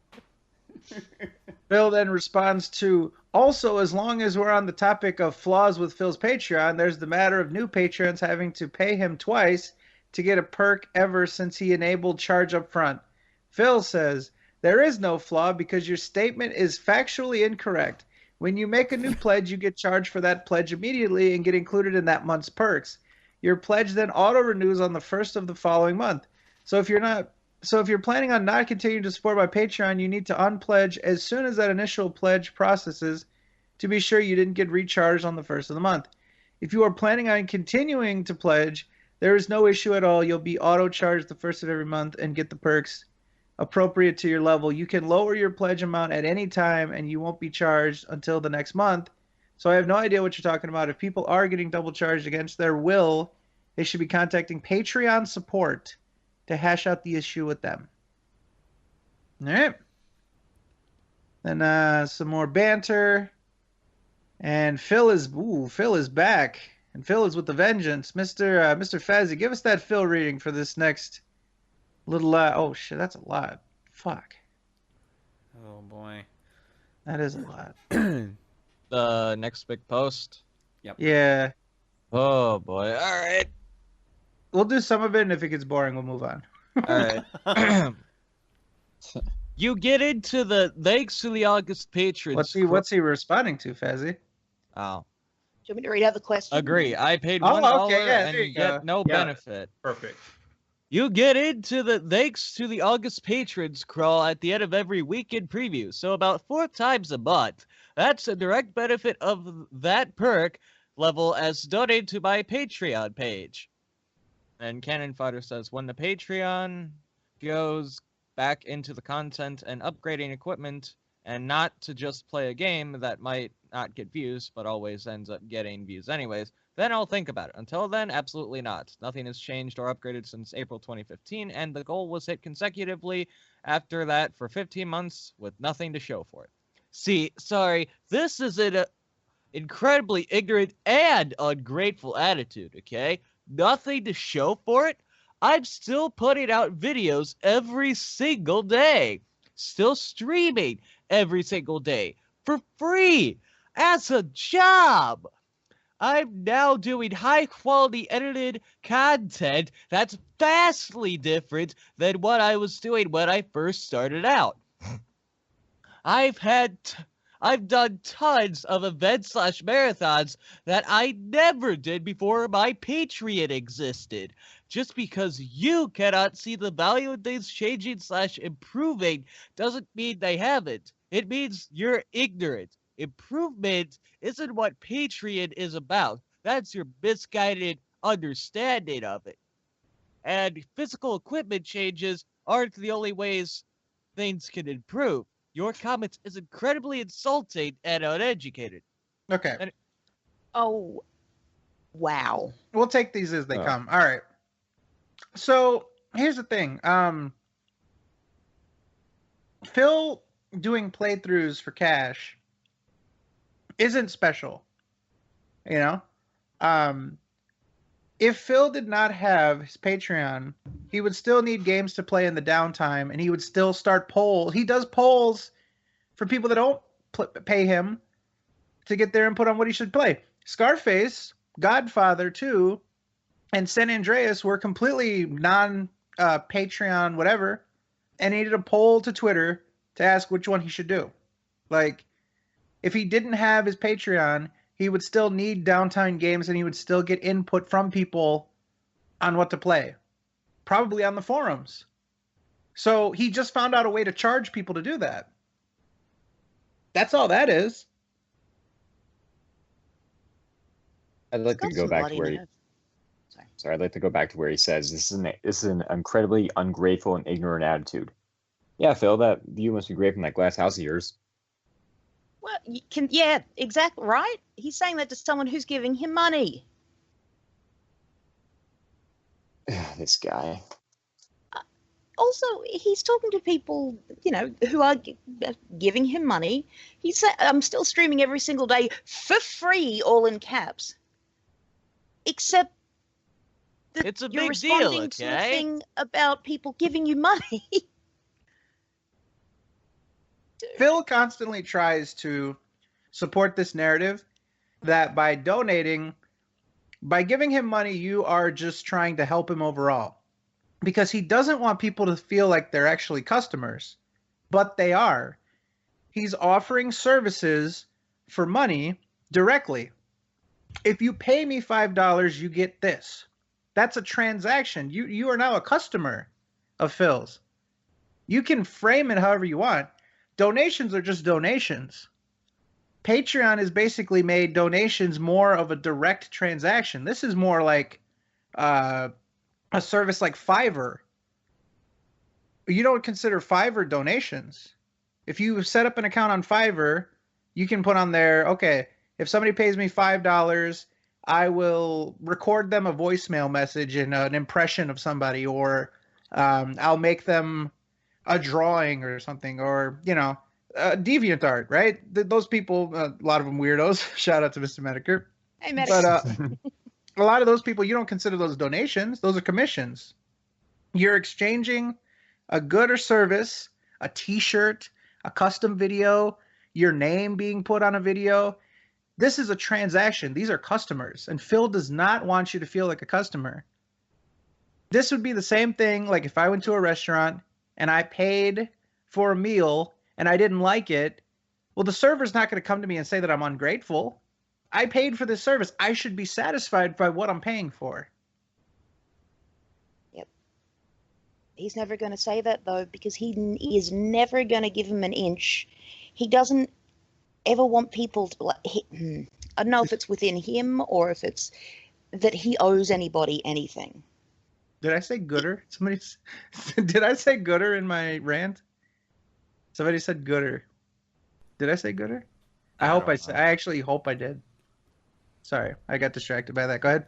Phil then responds to, also, as long as we're on the topic of flaws with Phil's Patreon, there's the matter of new patrons having to pay him twice to get a perk ever since he enabled charge up front. Phil says, there is no flaw because your statement is factually incorrect. When you make a new pledge, you get charged for that pledge immediately and get included in that month's perks. Your pledge then auto-renews on the first of the following month. So if you're planning on not continuing to support my Patreon, you need to unpledge as soon as that initial pledge processes to be sure you didn't get recharged on the first of the month. If you are planning on continuing to pledge, there is no issue at all. You'll be auto-charged the first of every month and get the perks appropriate to your level. You can lower your pledge amount at any time and you won't be charged until the next month. So I have no idea what you're talking about. If people are getting double charged against their will, they should be contacting Patreon support to hash out the issue with them. All right. Then some more banter. And Phil is back. And Phil is with the vengeance. Mr. Fazzy, give us that Phil reading for this next little oh shit, that's a lot. Fuck.
Oh boy.
That is a lot.
The next big post.
Yeah.
Oh boy. All right.
We'll do some of it, and if it gets boring, we'll move on.
All right. You get into the thanks to the August patrons.
What's he responding to, Fezzy?
Oh,
Do you want me to read out the question?
agree. I paid
Oh,
$1
okay, yeah,
and
there
you
you
get
go.
no
Yeah.
benefit.
Perfect.
You get into the thanks to the August patrons crawl at the end of every weekend preview, so about 4 times a month. That's a direct benefit of that perk level as donated to my Patreon page. And Cannon Fodder says, when the Patreon goes back into the content and upgrading equipment, and not to just play a game that might not get views, but always ends up getting views anyways, then I'll think about it. Until then, absolutely not. Nothing has changed or upgraded since April 2015, and the goal was hit consecutively after that for 15 months with nothing to show for it. See, sorry, this is an incredibly ignorant and ungrateful attitude, okay? Nothing to show for it? I'm still putting out videos every single day. Still streaming every single day for free as a job. I'm now doing high quality edited content that's vastly different than what I was doing when I first started out. I've done tons of events / marathons that I never did before my Patreon existed. Just because you cannot see the value in things changing / improving doesn't mean they haven't. It means you're ignorant. Improvement isn't what Patreon is about. That's your misguided understanding of it. And physical equipment changes aren't the only ways things can improve. Your comments is incredibly insulting and uneducated.
Okay.
Oh, wow.
We'll take these as they
Oh.
come. All right. So here's the thing. Phil doing playthroughs for cash isn't special. You know? If Phil did not have his Patreon, he would still need games to play in the downtime, and he would still start polls. He does polls for people that don't pay him to get their input on what he should play. Scarface, Godfather 2, and San Andreas were completely non-Patreon whatever, and he did a poll to Twitter to ask which one he should do. Like, if he didn't have his Patreon, he would still need downtime games, and he would still get input from people on what to play. Probably on the forums. So he just found out a way to charge people to do that. That's all that is.
I'd like to
Got
go
some
back
bloody
to where he,
nerve.
sorry, I'd like to go back to where he says this is an incredibly ungrateful and ignorant attitude. Yeah, Phil, that view must be great from that glass house of yours.
Well, yeah, exactly right. He's saying that to someone who's giving him money.
This guy.
Also, he's talking to people, who are giving him money. He said, "I'm still streaming every single day for free," all in caps. Except that
It's a
you're
big deal,
responding to a
okay?
thing about people giving you money.
Phil constantly tries to support this narrative that by giving him money, you are just trying to help him overall. Because he doesn't want people to feel like they're actually customers, but they are. He's offering services for money directly. If you pay me $5, you get this. That's a transaction. You are now a customer of Phil's. You can frame it however you want. Donations are just donations. Patreon has basically made donations more of a direct transaction. This is more like a service like Fiverr. You don't consider Fiverr donations. If you set up an account on Fiverr, you can put on there, okay, if somebody pays me $5, I will record them a voicemail message and an impression of somebody, or I'll make them a drawing or something, or, DeviantArt, right? Those people, a lot of them weirdos. Shout out to Mr. Mediker.
Hey, Medic.
But a lot of those people, you don't consider those donations. Those are commissions. You're exchanging a good or service, a t-shirt, a custom video, your name being put on a video. This is a transaction. These are customers, and Phil does not want you to feel like a customer. This would be the same thing like if I went to a restaurant and I paid for a meal and I didn't like it. Well, the server's not going to come to me and say that I'm ungrateful. I paid for this service. I should be satisfied by what I'm paying for.
Yep. He's never going to say that, though, because he is never going to give him an inch. He doesn't ever want people to... I don't know if it's within him or if it's that he owes anybody anything.
Did I say gooder? Did I say gooder in my rant? Somebody said gooder. Did I say gooder? I actually hope I did. Sorry, I got distracted by that. Go ahead.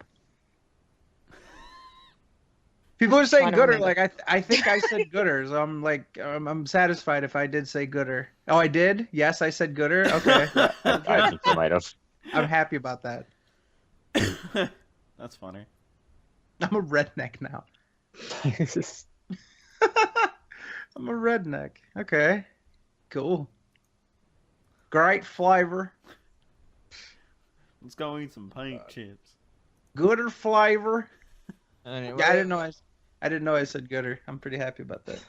People are saying gooder, like I think I said gooder, so I'm like I'm satisfied if I did say gooder. Oh, I did? Yes, I said gooder. Okay.
I think you might have.
I'm happy about that.
That's funny.
I'm a redneck now. I'm a redneck. Okay. Cool. Great flavor.
Let's go eat some paint chips.
Gooder flavor.
Anyway.
Yeah, I didn't know I said gooder. I'm pretty happy about that.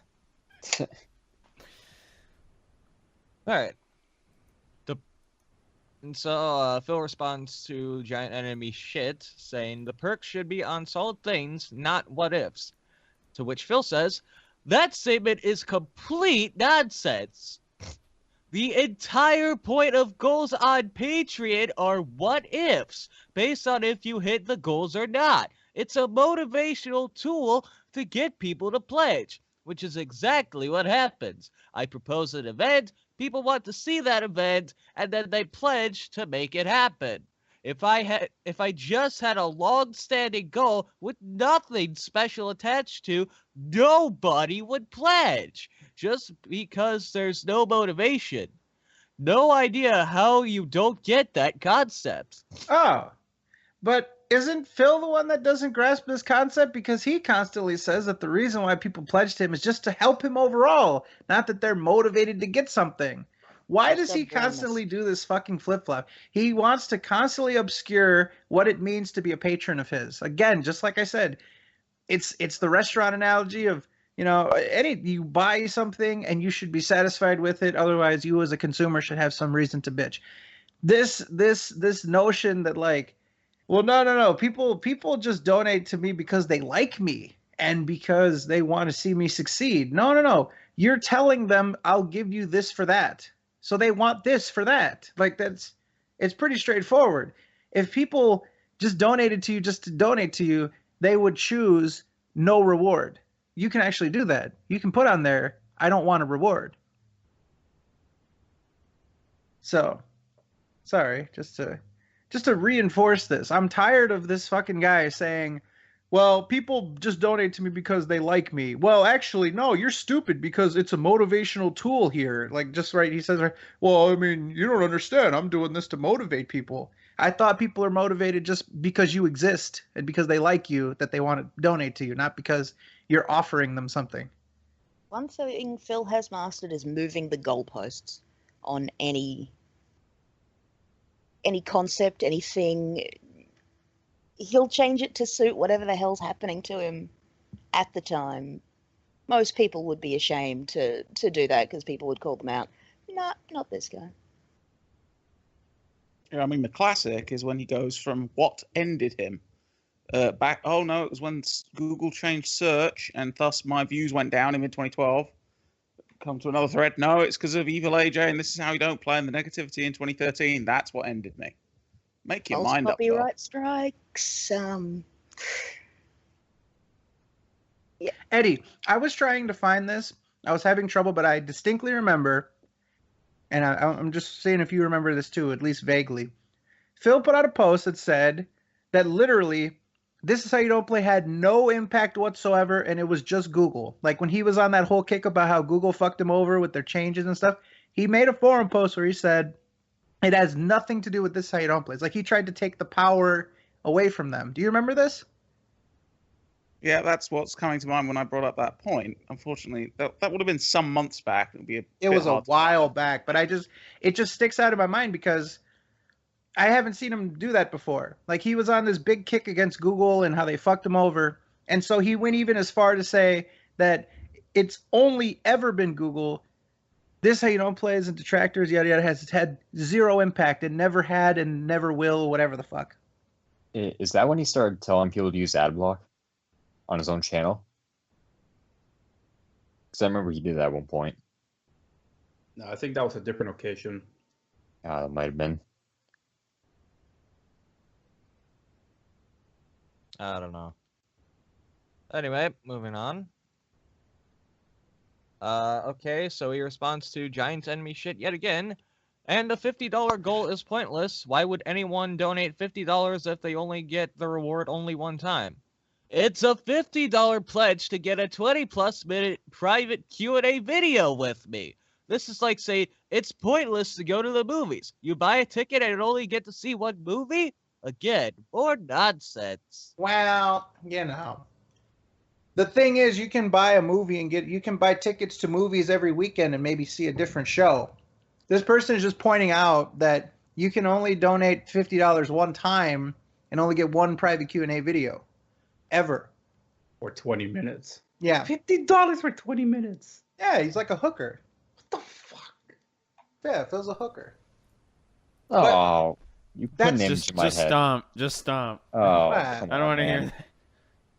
All right. And so Phil responds to Giant Enemy shit, saying the perks should be on solid things, not what ifs. To which Phil says, that statement is complete nonsense. The entire point of goals on Patreon are what ifs, based on if you hit the goals or not. It's a motivational tool to get people to pledge, which is exactly what happens. I propose an event, people want to see that event, and then they pledge to make it happen. If I just had a long-standing goal with nothing special attached to, nobody would pledge, just because there's no motivation. No idea how you don't get that concept.
Oh, but isn't Phil the one that doesn't grasp this concept? Because he constantly says that the reason why people pledge to him is just to help him overall, not that they're motivated to get something. Why does he constantly do this fucking flip-flop? He wants to constantly obscure what it means to be a patron of his. Again, just like I said, it's the restaurant analogy of, you know, you buy something and you should be satisfied with it. Otherwise, you as a consumer should have some reason to bitch. This notion that like, well, no. People just donate to me because they like me and because they want to see me succeed. No. You're telling them I'll give you this for that. So they want this for that. Like it's pretty straightforward. If people just donated to you just to donate to you, they would choose no reward. You can actually do that. You can put on there, I don't want a reward. So, sorry, just to reinforce this. I'm tired of this fucking guy saying, well, people just donate to me because they like me. Well, actually, no, you're stupid because it's a motivational tool here. Like, just right, he says, well, I mean, you don't understand. I'm doing this to motivate people. I thought people are motivated just because you exist and because they like you, that they want to donate to you, not because you're offering them something.
One thing Phil has mastered is moving the goalposts on any concept, anything. He'll change it to suit whatever the hell's happening to him at the time. Most people would be ashamed to do that because people would call them out. Not this guy.
Yeah, I mean, the classic is when he goes from what ended him back. Oh, no, it was when Google changed search and thus my views went down in mid-2012. Come to another thread. No, it's because of Evil AJ and this is how you don't play in the negativity in 2013. That's what ended me. Make your mind up.
Copyright strikes.
Yeah. Eddie, I was trying to find this. I was having trouble, but I distinctly remember, and I'm just saying if you remember this too, at least vaguely. Phil put out a post that said that literally, This Is How You Don't Play had no impact whatsoever, and it was just Google. Like when he was on that whole kick about how Google fucked him over with their changes and stuff, he made a forum post where he said, it has nothing to do with This Is How You Don't Play. It's like he tried to take the power away from them. Do you remember this?
Yeah, that's what's coming to mind when I brought up that point. Unfortunately, that would have been some months back. It was a
while back, but it just sticks out in my mind because I haven't seen him do that before. Like, he was on this big kick against Google and how they fucked him over. And so he went even as far to say that it's only ever been Google. This, how you don't play as in detractors, yada yada, has had zero impact and never had and never will, whatever the fuck.
Is that when he started telling people to use AdBlock on his own channel? Because I remember he did that at one point.
No, I think that was a different occasion.
That might have been.
I don't know. Anyway, moving on. Okay, so he responds to Giants enemy shit yet again. And the $50 goal is pointless. Why would anyone donate $50 if they only get the reward only one time? It's a $50 pledge to get a 20+ minute private Q&A video with me. This is like saying it's pointless to go to the movies. You buy a ticket and only get to see one movie? Again, more nonsense.
Well, you know. The thing is, you can buy a movie and you can buy tickets to movies every weekend and maybe see a different show. This person is just pointing out that you can only donate $50 one time and only get one private Q&A video. Ever.
Or 20 minutes.
Yeah.
$50 for 20 minutes.
Yeah, he's like a hooker.
What the fuck?
Yeah, Phil's a hooker.
Oh, you put an image
Just
in my head.
stomp. Just stomp.
Oh,
I
come
I don't
on,
want to
man.
hear that.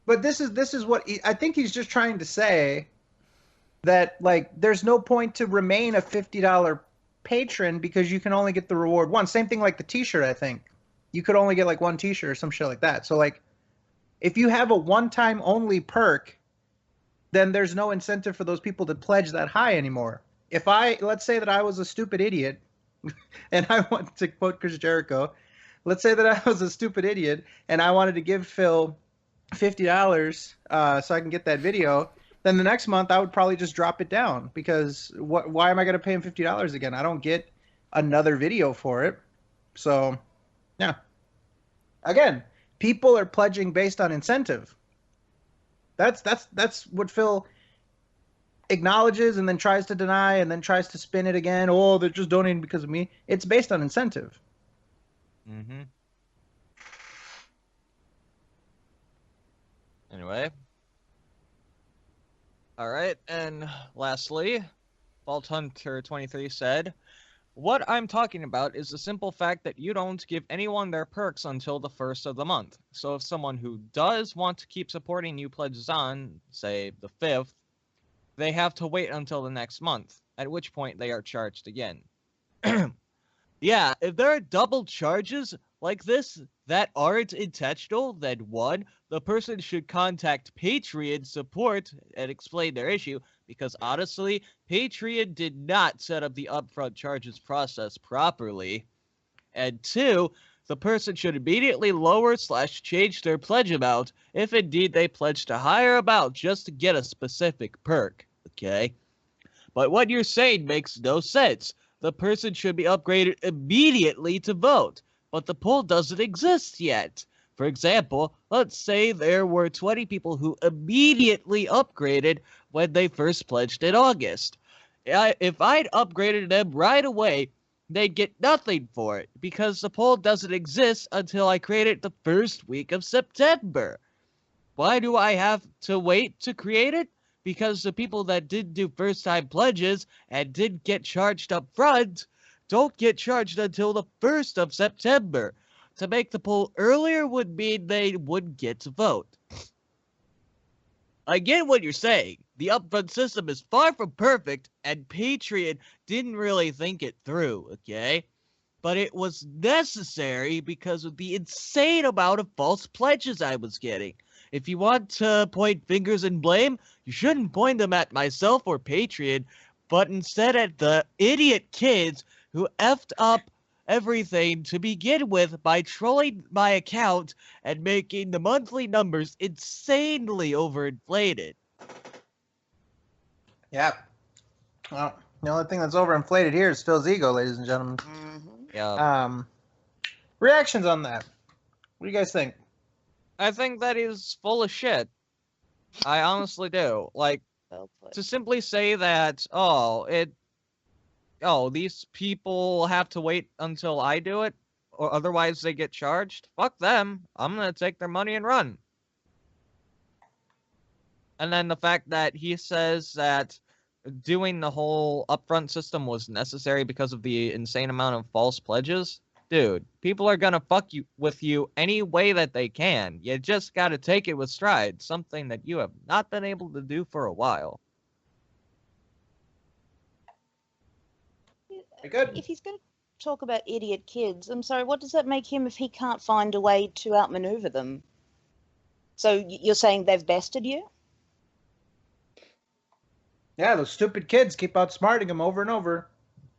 But this is what I think he's just trying to say, that like there's no point to remain a $50 patron because you can only get the reward once. Same thing like the t-shirt, I think. You could only get like one t-shirt or some shit like that. So like if you have a one-time only perk, then there's no incentive for those people to pledge that high anymore. If let's say that I was a stupid idiot and I want to quote Chris Jericho, let's say that I was a stupid idiot and I wanted to give Phil $50 so I can get that video, then the next month I would probably just drop it down because why am I going to pay him $50 again? I don't get another video for it. So, yeah. Again, people are pledging based on incentive. That's what Phil acknowledges and then tries to deny and then tries to spin it again. Oh, they're just donating because of me. It's based on incentive.
Mm-hmm. Anyway. Alright, and lastly, Vault Hunter 23 said, "What I'm talking about is the simple fact that you don't give anyone their perks until the 1st of the month. So if someone who does want to keep supporting you pledges on, say, the 5th, they have to wait until the next month, at which point they are charged again." Yeah, if there are double charges like this that aren't intentional, then 1, the person should contact Patreon support and explain their issue, because honestly, Patreon did not set up the upfront charges process properly. And 2, the person should immediately lower/change their pledge amount if indeed they pledged a higher amount just to get a specific perk, okay? But what you're saying makes no sense. The person should be upgraded immediately to vote, but the poll doesn't exist yet. For example, let's say there were 20 people who immediately upgraded when they first pledged in August. If I'd upgraded them right away, they'd get nothing for it, because the poll doesn't exist until I create it the first week of September. Why do I have to wait to create it? Because the people that did do first-time pledges and did get charged up front don't get charged until the 1st of September. To make the poll earlier would mean they wouldn't get to vote. I get what you're saying. The upfront system is far from perfect, and Patreon didn't really think it through, okay? But it was necessary because of the insane amount of false pledges I was getting. If you want to point fingers and blame, you shouldn't point them at myself or Patreon, but instead at the idiot kids who effed up everything to begin with by trolling my account and making the monthly numbers insanely overinflated.
Yeah. Well, the only thing that's overinflated here is Phil's ego, ladies and gentlemen.
Yeah.
Reactions on that. What do you guys think?
I think that he's full of shit. I honestly do. Like,
Well put.
to simply say that, these people have to wait until I do it, or otherwise they get charged, fuck them. I'm gonna take their money and run. And then the fact that he says that doing the whole upfront system was necessary because of the insane amount of false pledges. Dude, people are gonna fuck you with you any way that they can. You just gotta take it with stride, something that you have not been able to do for a while.
Good.
If he's going to talk about idiot kids, I'm sorry, what does that make him if he can't find a way to outmaneuver them? So you're saying they've bested you?
Yeah, those stupid kids keep outsmarting him over and over.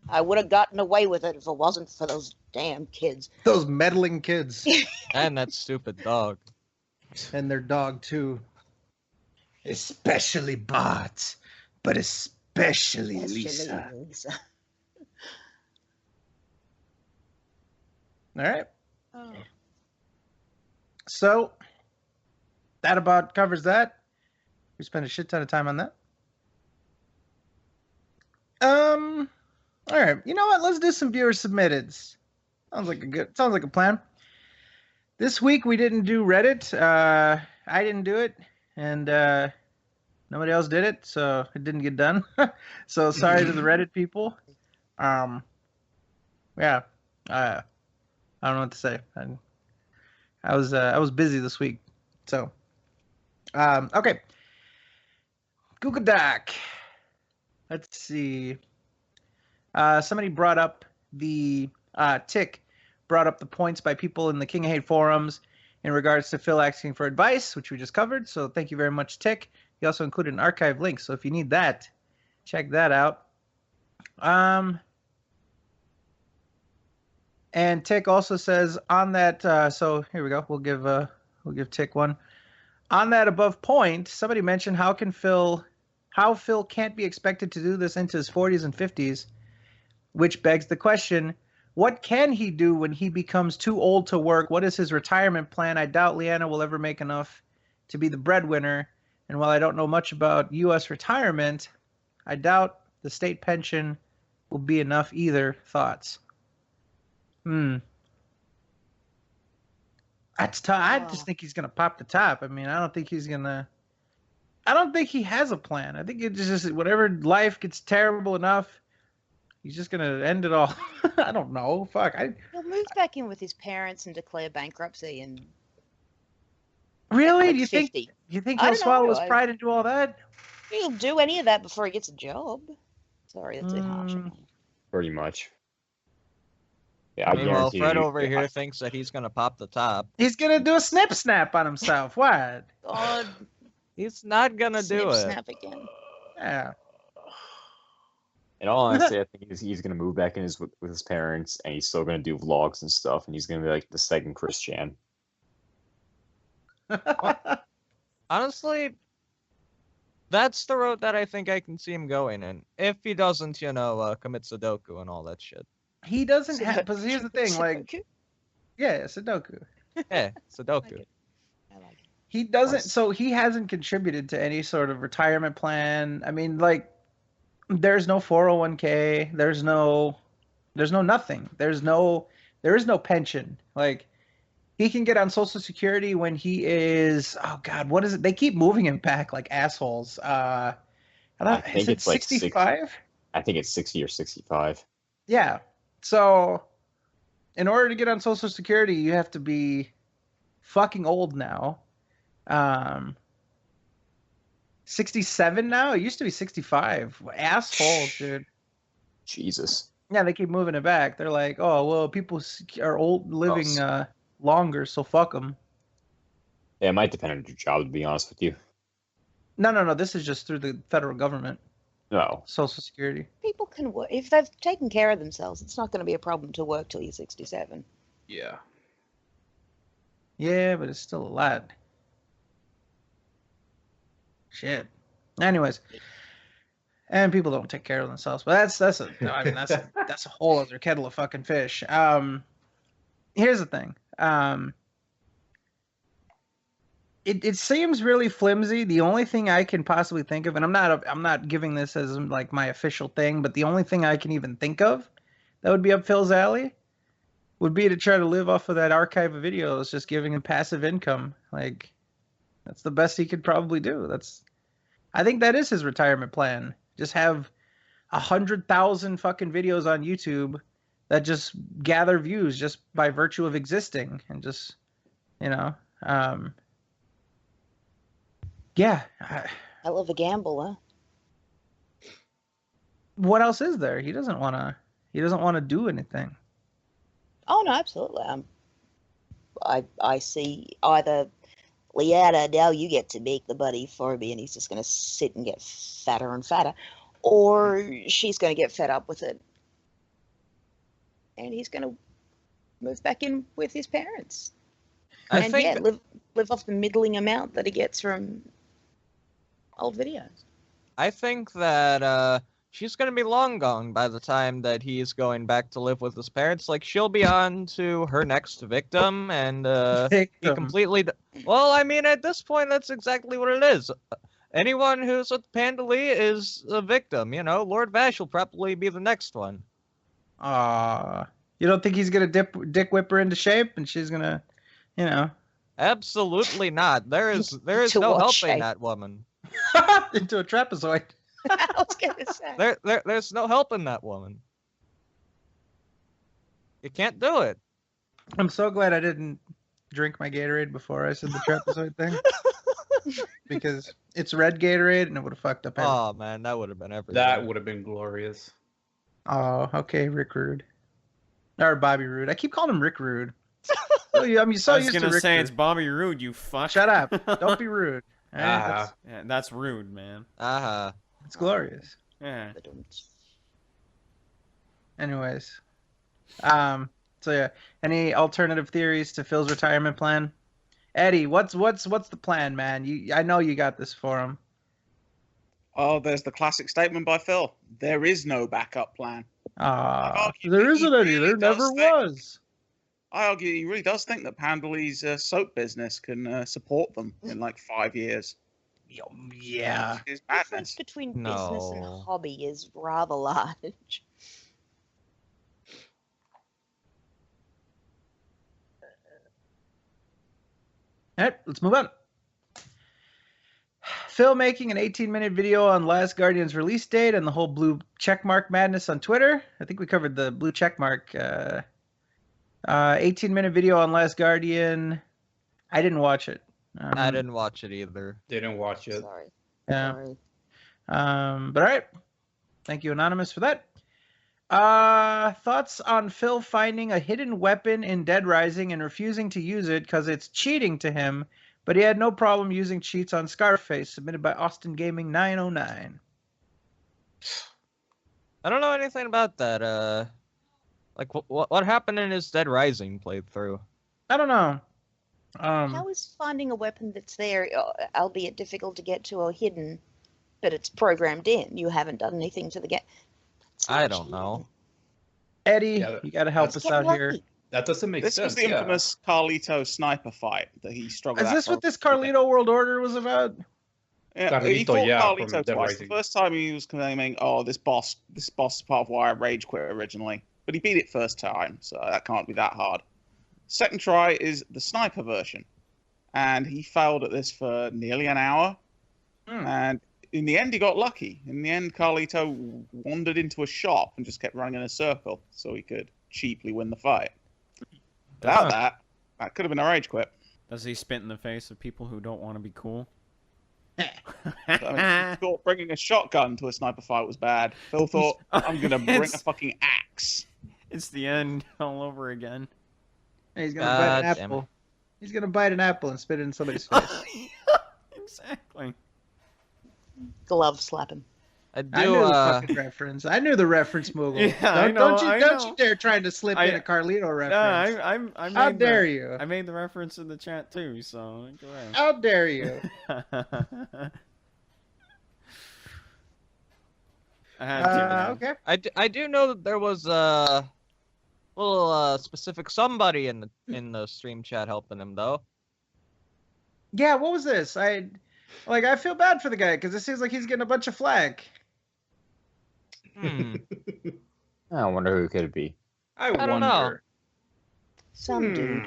I would have gotten away with it if it wasn't for those damn kids.
Those meddling kids.
And that stupid dog.
And their dog, too. Especially Bart, but especially Lisa. All right.
Oh.
So, that about covers that. We spent a shit ton of time on that. All right. You know what? Let's do some viewer submitteds. Sounds like a plan. This week we didn't do Reddit. I didn't do it, and nobody else did it, so it didn't get done. So sorry to the Reddit people. Yeah. I don't know what to say. I was busy this week, so okay. Google Doc. Let's see. Somebody brought up the Tick brought up the points by people in the King of Hate forums in regards to Phil asking for advice, which we just covered. So thank you very much, Tick. He also included an archive link, so if you need that, check that out. And Tick also says on that. So here we go. We'll give Tick one. On that above point, somebody mentioned how Phil can't be expected to do this into his 40s and 50s, which begs the question: what can he do when he becomes too old to work? What is his retirement plan? I doubt Leanna will ever make enough to be the breadwinner. And while I don't know much about U.S. retirement, I doubt the state pension will be enough either. Thoughts? That's tough. I just think he's gonna pop the top. I mean, I don't think he has a plan. I think it's just whatever life gets terrible enough, he's just gonna end it all. I don't know. Fuck.
He'll move back in with his parents and declare bankruptcy and
Really?
like
Do you
50.
think? You think
I
he'll
don't
swallow
know.
his pride and do all that?
He'll do any of that before he gets a job. Sorry, that's a bit harsh.
Pretty much. Yeah, I
Meanwhile,
guarantee
Fred
you-
over here thinks that he's gonna pop the top.
He's gonna do a snap on himself. What?
God,
He's not gonna do it.
snap again.
Yeah.
In all honesty, I think he's gonna move back in with his parents, and he's still gonna do vlogs and stuff, and he's gonna be like the second Chris Chan.
Honestly, that's the road that I think I can see him going in. If he doesn't, commit Sudoku and all that shit.
He doesn't have. But here's the thing, like, yeah, Sudoku.
Yeah, Sudoku.
I like it.
He doesn't. So he hasn't contributed to any sort of retirement plan. I mean, like, there's no 401k. There's no nothing. There is no pension. Like, he can get on Social Security when he is. Oh God, what is it? They keep moving him back like assholes. I
think
is it
it's like
65?
I think it's 60 or 65.
Yeah. So, in order to get on Social Security, you have to be fucking old now. 67 now? It used to be 65. Asshole, dude.
Jesus.
Yeah, they keep moving it back. They're like, oh, well, people are old living longer, so fuck them.
Yeah, it might depend on your job, to be honest with you.
No. This is just through the federal government.
No.
Social Security.
People can work if they've taken care of themselves. It's not going to be a problem to work till you're 67.
Yeah.
Yeah, but it's still a lot. Shit. Anyways, and people don't take care of themselves, but that's a whole other kettle of fucking fish. Here's the thing. It seems really flimsy. The only thing I can possibly think of, and I'm not giving this as like my official thing, but the only thing I can even think of that would be up Phil's alley would be to try to live off of that archive of videos, just giving him passive income. Like, that's the best he could probably do. I think that is his retirement plan. Just have 100,000 fucking videos on YouTube that just gather views just by virtue of existing, and just, yeah.
Hell of a gamble, huh?
What else is there? He doesn't want to do anything.
Oh no, absolutely. I see either Leanna, now you get to make the money for me, and he's just going to sit and get fatter and fatter, or she's going to get fed up with it, and he's going to move back in with his parents, live off the middling amount that he gets from old videos.
I think that she's gonna be long gone by the time that he's going back to live with his parents. Like, she'll be on to her next victim, and he completely. Well, I mean, at this point, that's exactly what it is. Anyone who's with Pandalee is a victim. Lord Vash will probably be the next one.
You don't think he's gonna dick whip her into shape, and she's gonna,
Absolutely not. There is
To
no
what
helping
shape?
that woman.
into a trapezoid.
I was going to say.
There's no helping that woman. You can't do it.
I'm so glad I didn't drink my Gatorade before I said the trapezoid thing, because it's red Gatorade and it would have fucked up everything.
Oh man, that would have been everything.
That would have been glorious.
Oh, okay, Rick Rude. Or Bobby Rude. I keep calling him Rick Rude. I'm so
I was
used to
gonna
Rick
say
Rude.
it's Bobby Rude, you fuck.
Shut up. Don't be rude. All right,
Yeah, that's rude, man.
it's glorious.
Yeah.
Anyways. So yeah, any alternative theories to Phil's retirement plan? Eddie, what's the plan, man? I know you got this for him.
Oh, there's the classic statement by Phil. There is no backup plan.
There isn't any. There never was.
I argue he really does think that Pandalee's soap business can support them in like 5 years.
Yeah.
It's
The difference
madness.
between business and
No.
hobby is rather large.
All right, let's move on. Phil making an 18-minute video on Last Guardian's release date and the whole blue checkmark madness on Twitter. I think we covered the blue checkmark. 18-minute video on Last Guardian. I didn't watch it.
I didn't watch it either.
Didn't watch it.
Sorry.
Yeah.
Sorry.
But all right. Thank you, Anonymous, for that. Thoughts on Phil finding a hidden weapon in Dead Rising and refusing to use it because it's cheating to him, but he had no problem using cheats on Scarface, submitted by Austin Gaming 909.
I don't know anything about that. Like, what happened in his Dead Rising playthrough?
I don't know.
How is finding a weapon that's there, albeit difficult to get to or hidden, but it's programmed in? You haven't done anything to the game.
I don't know.
Eddie,
Yeah,
you got to help us out here.
That doesn't make
This
sense.
was the infamous Carlito sniper fight that he struggled.
Is this what this Carlito World Order was about?
Yeah, he
Carlito,
fought
yeah, from
Carlito
Dead
twice.
Rising.
The first time he was claiming, "Oh, this boss is part of why I rage quit originally," but he beat it first time, so that can't be that hard. Second try is the sniper version, and he failed at this for nearly an hour. And in the end, he got lucky. In the end, Carlito wandered into a shop and just kept running in a circle so he could cheaply win the fight. Without that could have been a rage quit.
Does he spit in the face of people who don't want to be cool?
I mean, he thought bringing a shotgun to a sniper fight was bad. Phil thought, I'm going to bring a fucking axe.
It's the end all over again.
He's gonna bite an
God damn
apple. He's gonna bite an apple and spit it in somebody's face.
Exactly.
Glove slap him.
I
I knew
do.
the fucking reference. I knew the reference, Moogle.
Yeah,
don't
I
don't
know.
you dare try to slip in a Carlito reference.
I made
How dare you?
I made the reference in the chat too, so go ahead.
How dare you?
I had to, man.
Okay.
I do know that there was a little specific somebody in the stream chat helping him though.
Yeah, what was this? I feel bad for the guy because it seems like he's getting a bunch of flack.
Hmm.
I wonder who it could be.
I
don't know.
wonder.
Some dude.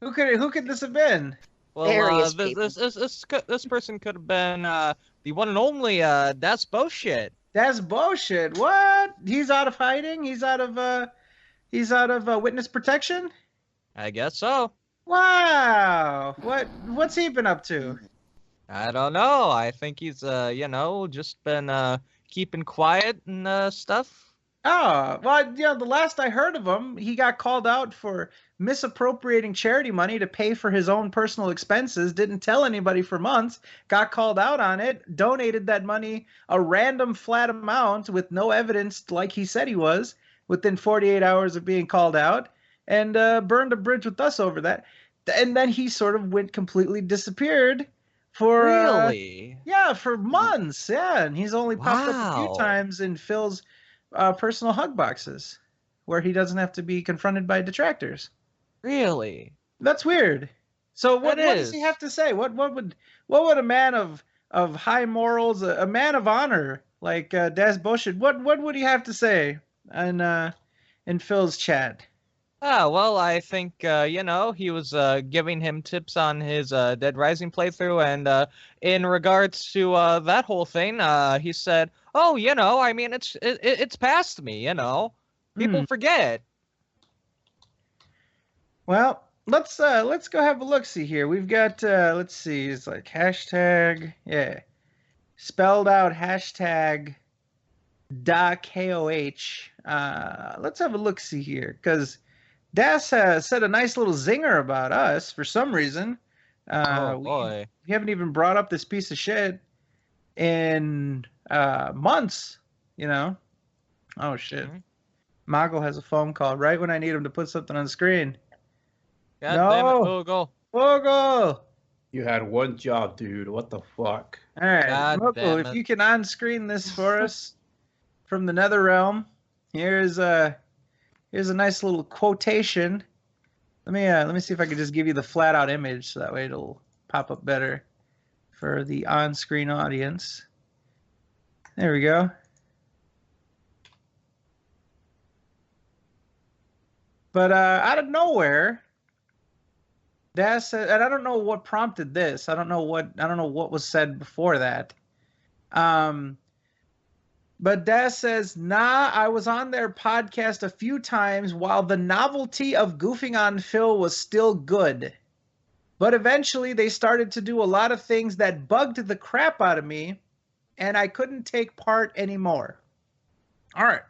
Who could this have been?
Well,
Various
this person could have been the one and only That's Bullshit.
That's bullshit. What? He's out of hiding? He's out of witness protection?
I guess so.
Wow. What's he been up to?
I don't know. I think he's just been keeping quiet and stuff.
Oh, well, the last I heard of him, he got called out for misappropriating charity money to pay for his own personal expenses, didn't tell anybody for months, got called out on it, donated that money, a random flat amount with no evidence like he said he was, within 48 hours of being called out, and burned a bridge with us over that. And then he sort of went completely disappeared for...
Really?
Yeah, for months, yeah, and he's only popped up a few
Wow.
times in Phil's personal hug boxes where he doesn't have to be confronted by detractors.
Really?
That's weird. So what
That
does he
is.
have to say? What would a man of high morals, a man of honor like Das Bullshit, what would he have to say in Phil's chat?
Ah, well, I think, he was giving him tips on his Dead Rising playthrough, and in regards to that whole thing, he said, oh, I mean, it's past me, People forget.
Well, let's go have a look see here. We've got let's see, it's like hashtag, yeah. Spelled out hashtag .koh. Let's have a look see here, because Das said a nice little zinger about us for some reason.
Oh, boy.
We haven't even brought up this piece of shit in months, Oh, shit.
Mhm.
Mago has a phone call right when I need him to put something on the screen.
God damn it,
No.
Google.
Fogo!
You had one job, dude. What the fuck?
All right,
God
Moko,
damn
if
it.
you can on-screen this for us from the Nether Realm, here's a nice little quotation. Let me see if I can just give you the flat-out image, so that way it'll pop up better for the on-screen audience. There we go. But out of nowhere, Das said, and I don't know what prompted this. I don't know what was said before that. But Das says, nah, I was on their podcast a few times while the novelty of goofing on Phil was still good. But eventually they started to do a lot of things that bugged the crap out of me, and I couldn't take part anymore. All right.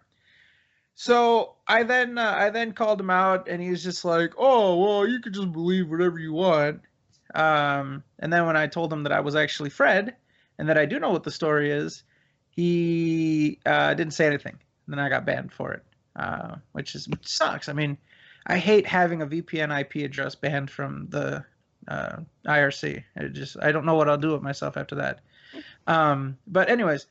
So I then called him out, and he was just like, "Oh, well, you could just believe whatever you want." And then when I told him that I was actually Fred, and that I do know what the story is, he didn't say anything. And then I got banned for it, which sucks. I mean, I hate having a VPN IP address banned from the IRC. I don't know what I'll do with myself after that. But anyways,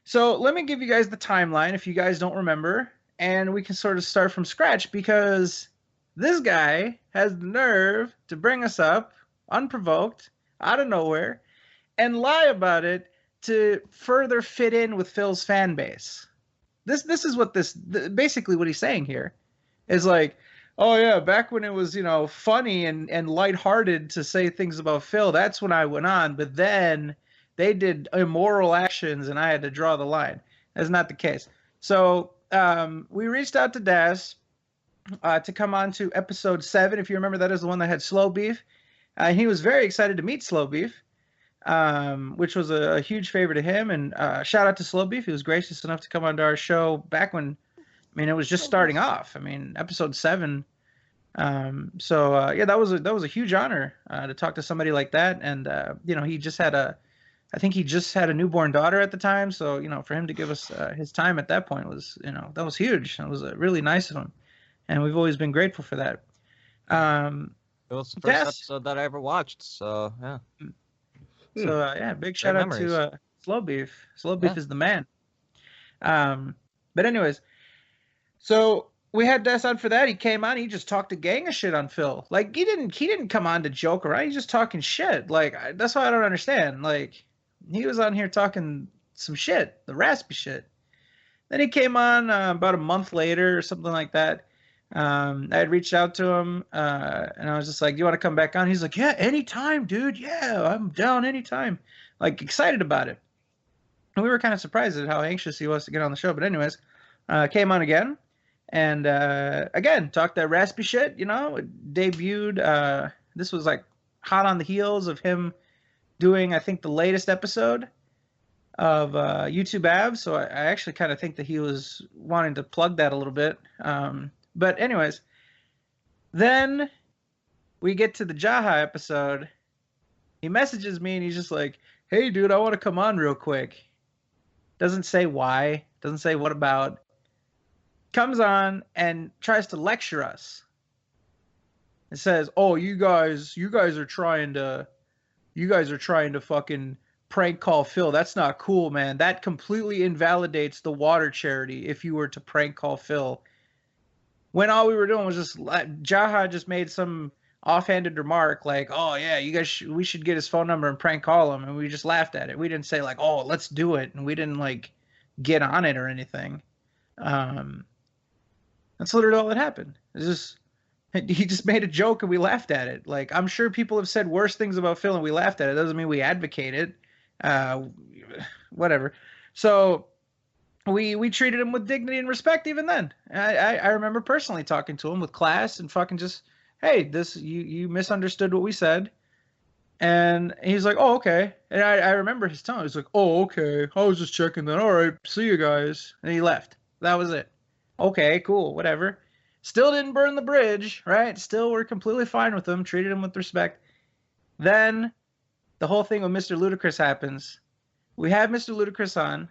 so let me give you guys the timeline if you guys don't remember. And we can sort of start from scratch, because this guy has the nerve to bring us up unprovoked, out of nowhere, and lie about it to further fit in with Phil's fan base. This is what basically what he's saying here is like, oh yeah, back when it was, funny and lighthearted to say things about Phil, that's when I went on, but then they did immoral actions and I had to draw the line. That's not the case. So we reached out to Das to come on to episode 7. If you remember, that is the one that had Slow Beef. He was very excited to meet Slow Beef, which was a huge favor to him. And shout out to Slow Beef. He was gracious enough to come onto our show back when, it was just starting off. Episode 7. That was a huge honor to talk to somebody like that. And, I think he just had a newborn daughter at the time. So, for him to give us his time at that point was, that was huge. It was really nice of him. And we've always been grateful for that.
It was the first episode that I ever watched, so yeah.
So big shout out to Slow Beef. Slow Beef is the man. But anyways, so we had Des on for that. He came on. He just talked a gang of shit on Phil. Like he didn't come on to joke around. He's just talking shit. Like that's why I don't understand. Like he was on here talking some shit, the raspy shit. Then he came on about a month later or something like that. I had reached out to him, and I was just like, "Do you want to come back on?" He's like, "Yeah, anytime, dude. Yeah, I'm down anytime." Like excited about it. And we were kind of surprised at how anxious he was to get on the show. But anyways, came on again, and again talked that raspy shit. Debuted. This was like hot on the heels of him doing, I think, the latest episode of YouTube Abs. So I actually kind of think that he was wanting to plug that a little bit. But anyways, then we get to the Jaha episode. He messages me and he's just like, "Hey, dude, I want to come on real quick." Doesn't say why. Doesn't say what about. Comes on and tries to lecture us. It says, "Oh, you guys are trying to fucking prank call Phil. That's not cool, man. That completely invalidates the water charity if you were to prank call Phil." When all we were doing was just Jaha just made some offhanded remark like, "Oh yeah, you guys we should get his phone number and prank call him," and we just laughed at it. We didn't say like, "Oh, let's do it," and we didn't like get on it or anything. That's literally all that happened. He just made a joke and we laughed at it. Like, I'm sure people have said worse things about Phil and we laughed at it. Doesn't mean we advocate it. Whatever. So we treated him with dignity and respect even then. I remember personally talking to him with class and fucking just, "Hey, this you misunderstood what we said." And he's like, "Oh, okay." And I remember his tone. He's like, "Oh, okay. I was just checking that. All right, see you guys." And he left. That was it. Okay, cool, whatever. Still didn't burn the bridge, right? Still, we're completely fine with him. Treated him with respect. Then the whole thing with Mr. Ludacris happens. We have Mr. Ludacris on.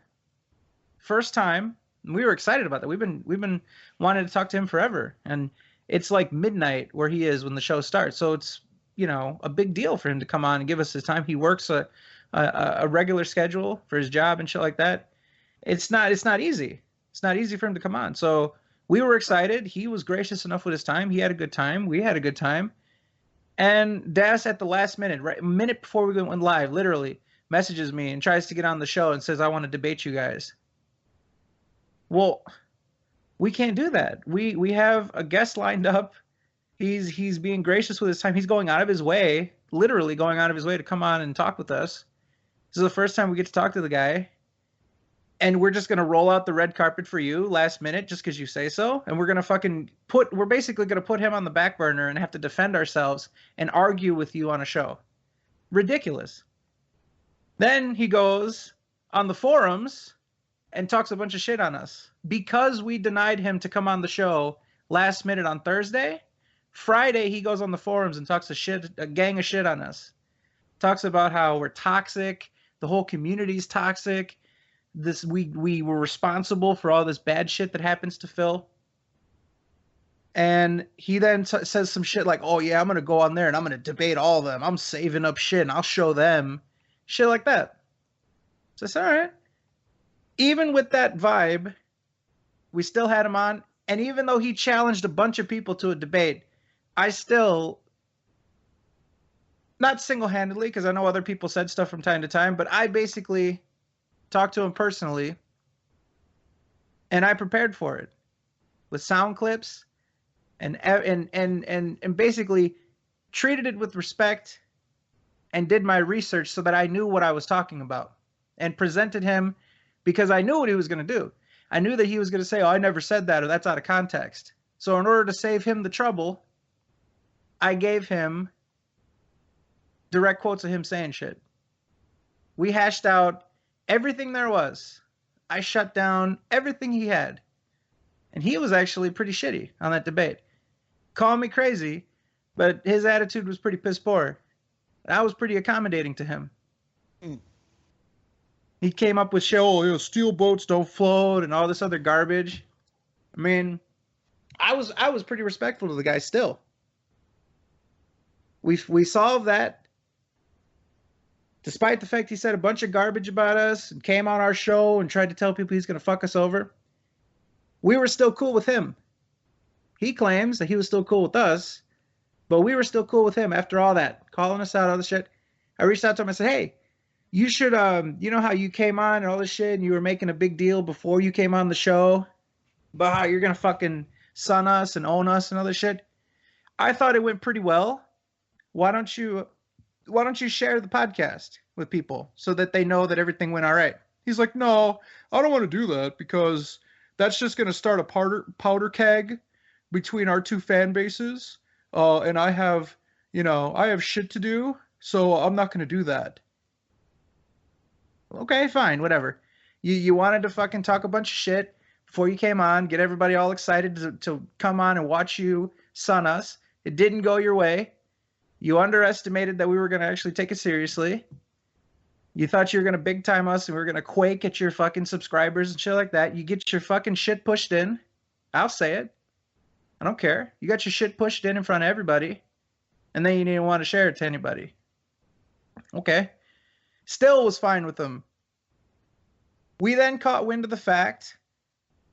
First time. And we were excited about that. We've been wanting to talk to him forever. And it's like midnight where he is when the show starts. So it's, a big deal for him to come on and give us his time. He works a regular schedule for his job and shit like that. It's not easy. It's not easy for him to come on. So we were excited. He was gracious enough with his time. He had a good time. We had a good time. And Das at the last minute, right, a minute before we went live, literally messages me and tries to get on the show and says, "I want to debate you guys." Well, we can't do that. We have a guest lined up. He's being gracious with his time. He's going out of his way, literally going out of his way to come on and talk with us. This is the first time we get to talk to the guy. And we're just going to roll out the red carpet for you last minute just because you say so. And we're going to we're basically going to put him on the back burner and have to defend ourselves and argue with you on a show. Ridiculous. Then he goes on the forums and talks a bunch of shit on us. Because we denied him to come on the show last minute on Thursday, Friday he goes on the forums and talks a gang of shit on us. Talks about how we're toxic, the whole community's toxic. We were responsible for all this bad shit that happens to Phil. And he then says some shit like, "Oh yeah, I'm going to go on there and I'm going to debate all of them. I'm saving up shit and I'll show them." Shit like that. So I said, all right. Even with that vibe, we still had him on. And even though he challenged a bunch of people to a debate, I still, not single-handedly, because I know other people said stuff from time to time, but I basically talked to him personally, and I prepared for it with sound clips, and basically treated it with respect, and did my research so that I knew what I was talking about, and presented him because I knew what he was going to do. I knew that he was going to say, "Oh, I never said that," or "That's out of context." So in order to save him the trouble, I gave him direct quotes of him saying shit. We hashed out everything there was. I shut down everything he had. And he was actually pretty shitty on that debate. Call me crazy, but his attitude was pretty piss poor. And I was pretty accommodating to him. He came up with shit, "Oh, steel boats don't float," and all this other garbage. I mean, I was pretty respectful to the guy still. We solved that. Despite the fact he said a bunch of garbage about us and came on our show and tried to tell people he's going to fuck us over, we were still cool with him. He claims that he was still cool with us, but we were still cool with him after all that, calling us out, all this shit. I reached out to him and said, "Hey, you should, you know how you came on and all this shit and you were making a big deal before you came on the show about how you're going to fucking Sun Us and Own Us and other shit. I thought it went pretty well. Why don't you share the podcast with people so that they know that everything went all right? He's like, no, I don't want to do that because that's just going to start a powder keg between our two fan bases. And I have shit to do, so I'm not going to do that. Okay, fine, whatever. You wanted to fucking talk a bunch of shit before you came on, get everybody all excited to come on and watch you sun us. It didn't go your way. You underestimated that we were going to actually take it seriously. You thought you were going to big time us and we were going to quake at your fucking subscribers and shit like that. You get your fucking shit pushed in. I'll say it. I don't care. You got your shit pushed in front of everybody. And then you didn't want to share it to anybody. Okay. Still was fine with them. We then caught wind of the fact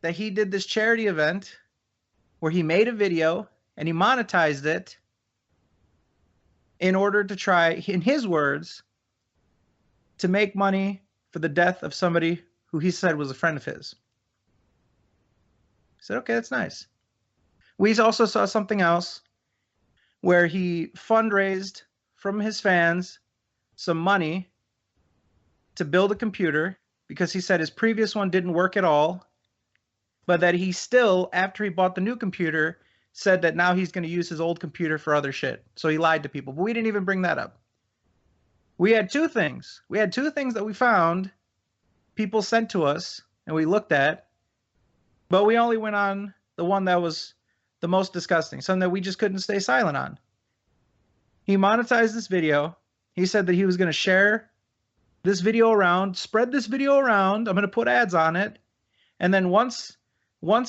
that he did this charity event where he made a video and he monetized it in order to try, in his words, to make money for the death of somebody who he said was a friend of his. I said, okay, that's nice. We also saw something else where he fundraised from his fans some money to build a computer because he said his previous one didn't work at all, but that he still, after he bought the new computer, said that now he's going to use his old computer for other shit. So he lied to people, but we didn't even bring that up. We had two things. We had two things that we found people sent to us and we looked at, but we only went on the one that was the most disgusting, something that we just couldn't stay silent on. He monetized this video. He said that he was going to share this video around, spread this video around. I'm going to put ads on it. And then once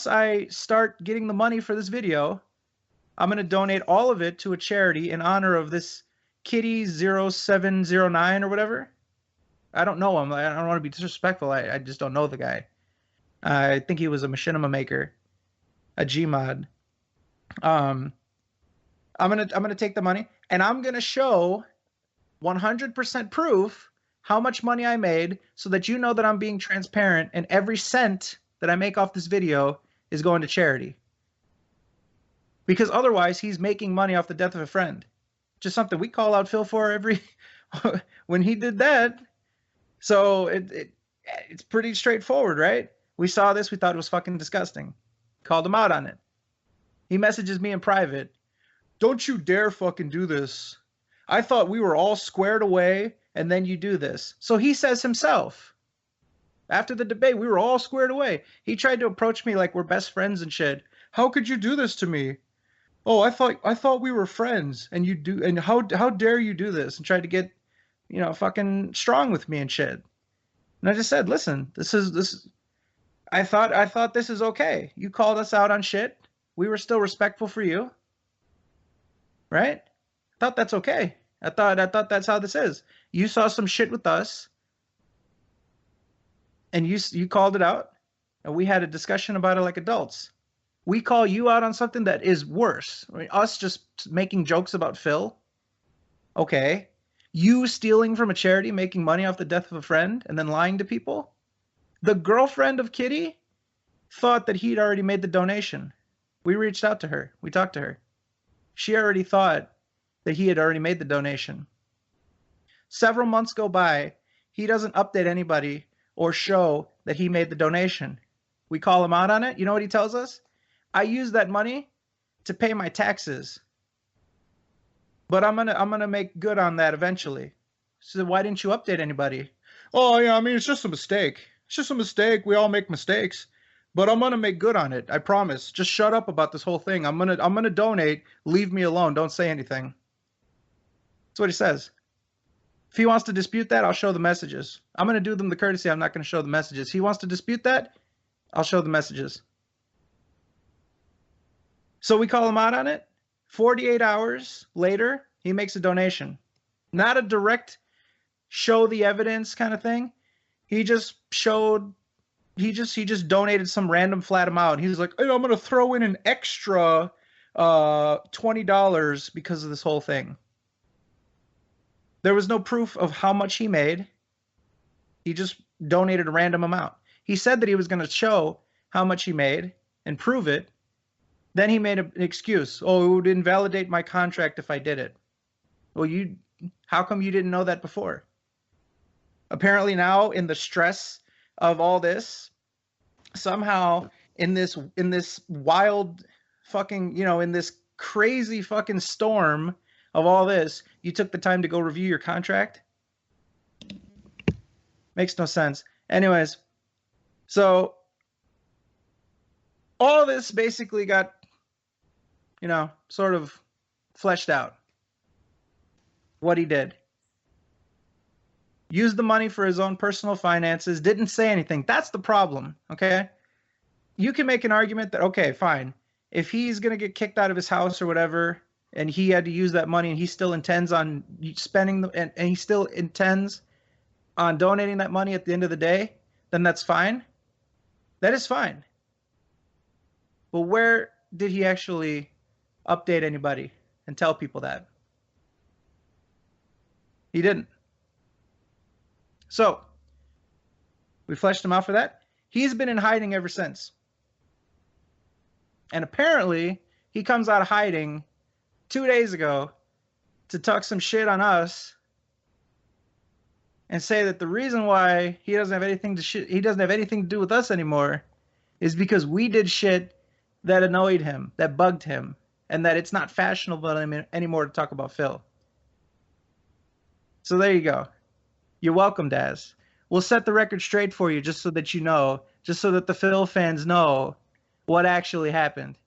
I start getting the money for this video, I'm going to donate all of it to a charity in honor of this Kitty0709 or whatever. I don't know him. I don't want to be disrespectful. I just don't know the guy. I think he was a machinima maker, a Gmod. I'm gonna take the money and I'm gonna show 100% proof how much money I made so that you know that I'm being transparent and every cent that I make off this video is going to charity. Because otherwise he's making money off the death of a friend. Just something we call out Phil for every when he did that. So it's pretty straightforward, right? We saw this, we thought it was fucking disgusting. Called him out on it. He messages me in private. Don't you dare fucking do this. I thought we were all squared away and then you do this. So he says himself. After the debate, we were all squared away. He tried to approach me like we're best friends and shit. How could you do this to me? Oh, I thought we were friends and you do, and how dare you do this? And tried to get, fucking strong with me and shit. And I just said, listen, this I thought this is okay. You called us out on shit. We were still respectful for you. Right? I thought that's okay. I thought that's how this is. You saw some shit with us and you called it out and we had a discussion about it like adults. We call you out on something that is worse. I mean, us just making jokes about Phil. Okay. You stealing from a charity, making money off the death of a friend, and then lying to people. The girlfriend of Kitty thought that he'd already made the donation. We reached out to her. We talked to her. She already thought that he had already made the donation. Several months go by. He doesn't update anybody or show that he made the donation. We call him out on it. You know what he tells us? I use that money to pay my taxes. But I'm gonna make good on that eventually. So why didn't you update anybody? Oh yeah, I mean it's just a mistake. It's just a mistake. We all make mistakes. But I'm gonna make good on it. I promise. Just shut up about this whole thing. I'm gonna donate. Leave me alone. Don't say anything. That's what he says. If he wants to dispute that, I'll show the messages. I'm gonna do them the courtesy. I'm not gonna show the messages. He wants to dispute that, I'll show the messages. So we call him out on it. 48 hours later, he makes a donation. Not a direct show the evidence kind of thing. He just showed, he just donated some random flat amount. He was like, hey, I'm going to throw in an extra $20 because of this whole thing. There was no proof of how much he made. He just donated a random amount. He said that he was going to show how much he made and prove it. Then he made an excuse. Oh, it would invalidate my contract if I did it. Well, how come you didn't know that before? Apparently now, in the stress of all this, somehow in this wild fucking, in this crazy fucking storm of all this, you took the time to go review your contract? Makes no sense. Anyways, so all this basically got, sort of fleshed out. What he did. Used the money for his own personal finances, didn't say anything. That's the problem, okay? You can make an argument that, okay, fine. If he's going to get kicked out of his house or whatever, and he had to use that money and he still intends on spending, and he still intends on donating that money at the end of the day, then that's fine. That is fine. But where did he actually update anybody and tell people that? He didn't. So, we fleshed him out for that. He's been in hiding ever since. And apparently, he comes out of hiding 2 days ago to talk some shit on us and say that the reason why he doesn't have anything to do with us anymore is because we did shit that annoyed him, that bugged him, and that it's not fashionable anymore to talk about Phil. So there you go. You're welcome, Daz. We'll set the record straight for you just so that you know, just so that the Phil fans know what actually happened.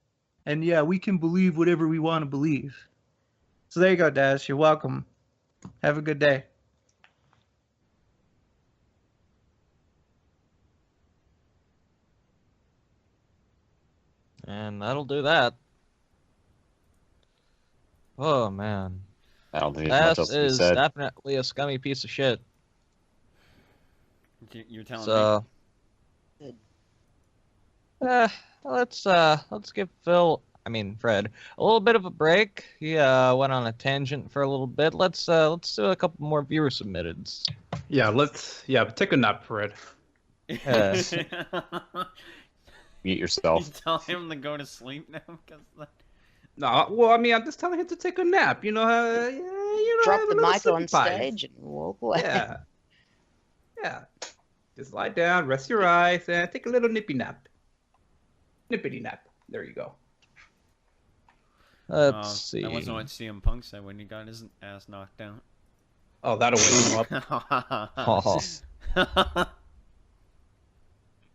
And yeah, we can believe whatever we want to believe. So there you go, Daz. You're welcome. Have a good day.
And that'll do that. Oh, man.
I don't think there's much
That
else to be
is
said.
definitely a scummy piece of shit.
You're telling
So, let's give Fred, a little bit of a break. He went on a tangent for a little bit. Let's do a couple more viewer submitteds.
Yeah, take a nap, Fred.
me.
Yes.
Mute
You
yourself.
tell him to go to sleep now?
No, well, I mean, I'm just telling him to take a nap.
Drop
have
the
a little
mic
sleepy
on
pipe.
stage and walk away.
Yeah. Yeah. Just lie down, rest your eyes, and take a little nippy nap. Nippity nap. There you go.
Let's see.
That wasn't what CM Punk said when he got his ass knocked out.
Oh, that'll wake him up.
Oh.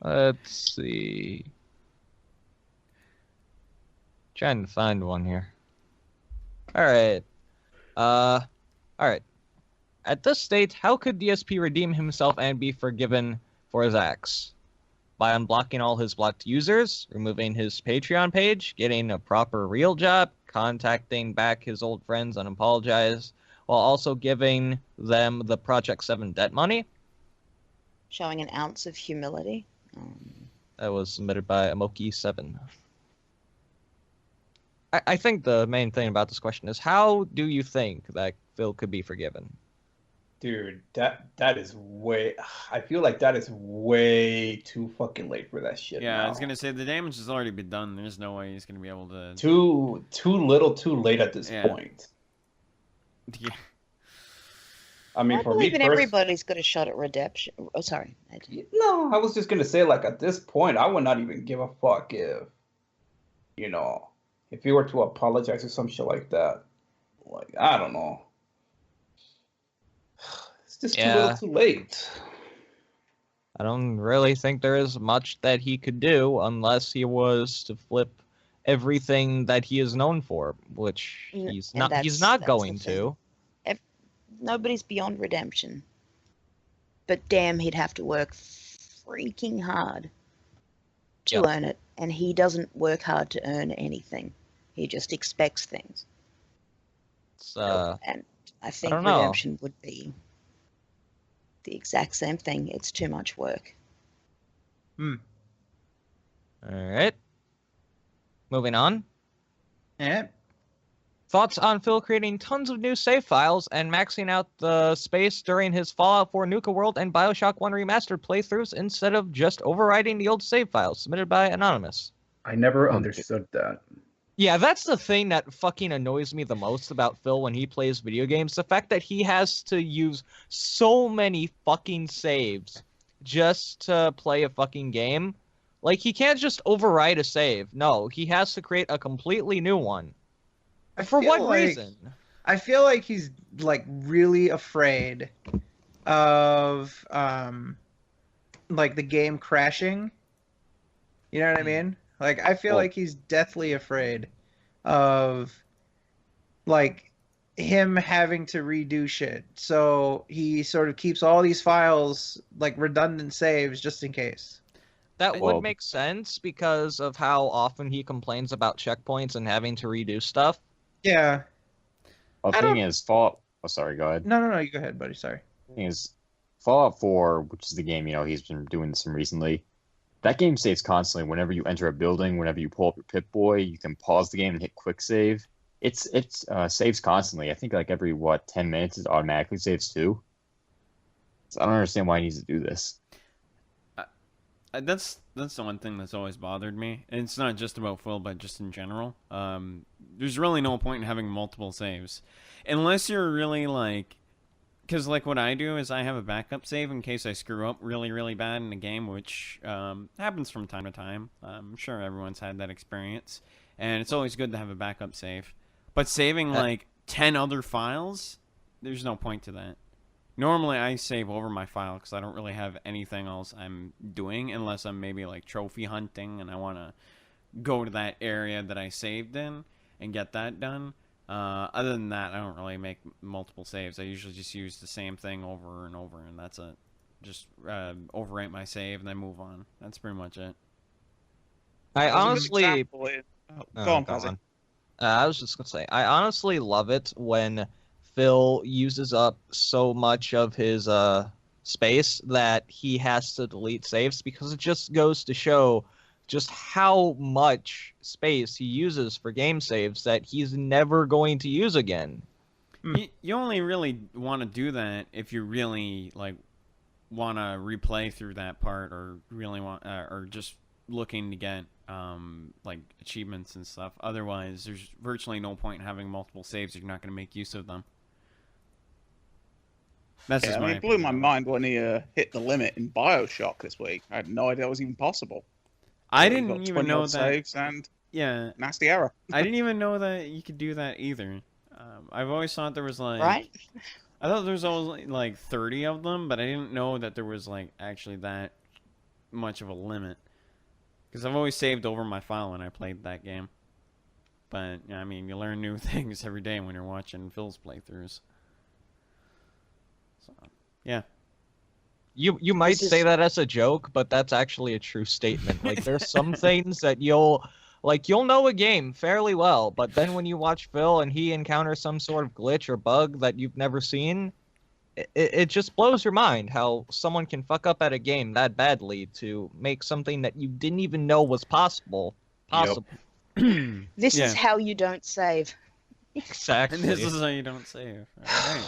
Let's see. Trying to find one here. All right. All right. At this state, how could DSP redeem himself and be forgiven for his acts? By unblocking all his blocked users, removing his Patreon page, getting a proper real job, contacting back his old friends and apologize, while also giving them the Project 7 debt money?
Showing an ounce of humility.
That was submitted by Amoki7. I think the main thing about this question is, how do you think that Phil could be forgiven?
Dude, that is way. I feel like that is way too fucking late for that shit.
Yeah,
now.
I was gonna say the damage has already been done. There's no way he's gonna be able to.
Too little, too late at this
Yeah.
point.
Yeah.
I mean,
I
for me,
believe in everybody's got a shot at redemption. Oh, sorry.
no, I was just gonna say, like, at this point, I would not even give a fuck if he were to apologize or some shit like that. Like, I don't know. It's just too little, too late.
I don't really think there is much that he could do unless he was to flip everything that he is known for, which he's not. He's not going to.
Nobody's beyond redemption. But damn, he'd have to work freaking hard to earn it, and he doesn't work hard to earn anything. He just expects things. And I think redemption would be the exact same thing. It's too much work.
All right. Moving on.
Yeah.
Thoughts on Phil creating tons of new save files and maxing out the space during his Fallout 4 Nuka World and Bioshock 1 Remastered playthroughs instead of just overwriting the old save files? Submitted by Anonymous.
I never understood that.
Yeah, that's the thing that fucking annoys me the most about Phil when he plays video games. The fact that he has to use so many fucking saves just to play a fucking game. Like, he can't just override a save. No, he has to create a completely new one. For what reason?
I feel like he's like really afraid of like the game crashing. You know what I mean? Like, I feel like he's deathly afraid of, like, him having to redo shit. So he sort of keeps all these files, like, redundant saves just in case.
That would make sense because of how often he complains about checkpoints and having to redo stuff.
Yeah.
Well, the thing is, Fallout... Oh, sorry, go ahead.
No, you go ahead, buddy. Sorry.
The thing is, Fallout 4, which is the game, he's been doing some recently, that game saves constantly. Whenever you enter a building, whenever you pull up your Pip-Boy, you can pause the game and hit quick save. It's saves constantly. I think like every 10 minutes it automatically saves too. So I don't understand why he needs to do this.
That's the one thing that's always bothered me. And it's not just about Phil, but just in general. There's really no point in having multiple saves, unless you're really like. Because, like, what I do is I have a backup save in case I screw up really, really bad in a game, which happens from time to time. I'm sure everyone's had that experience. And it's always good to have a backup save. But saving, like, 10 other files, there's no point to that. Normally, I save over my file because I don't really have anything else I'm doing, unless I'm maybe, like, trophy hunting and I want to go to that area that I saved in and get that done. Other than that, I don't really make multiple saves. I usually just use the same thing over and over, and that's it. Just overwrite my save and then move on. That's pretty much it.
I honestly...
Go on, Pazzy.
I was just going to say, I honestly love it when Phil uses up so much of his space that he has to delete saves, because it just goes to show just how much space he uses for game saves that he's never going to use again.
You only really want to do that if you really like want to replay through that part, or really want, or just looking to get like achievements and stuff. Otherwise, there's virtually no point in having multiple saves if you're not going to make use of them. That's just
it blew my mind when he hit the limit in BioShock this week. I had no idea that was even possible.
I didn't even know that.
Saves and nasty error.
I didn't even know that you could do that either. I've always thought there was like.
Right?
I thought there was always like 30 of them, but I didn't know that there was like actually that much of a limit. Because I've always saved over my file when I played that game. But I mean, you learn new things every day when you're watching Phil's playthroughs. So, yeah.
You might say that as a joke, but that's actually a true statement. Like, there's some things that you'll know a game fairly well, but then when you watch Phil and he encounters some sort of glitch or bug that you've never seen, it just blows your mind how someone can fuck up at a game that badly to make something that you didn't even know was possible.
This is how you don't save.
Exactly.
And this is how you don't save. Right.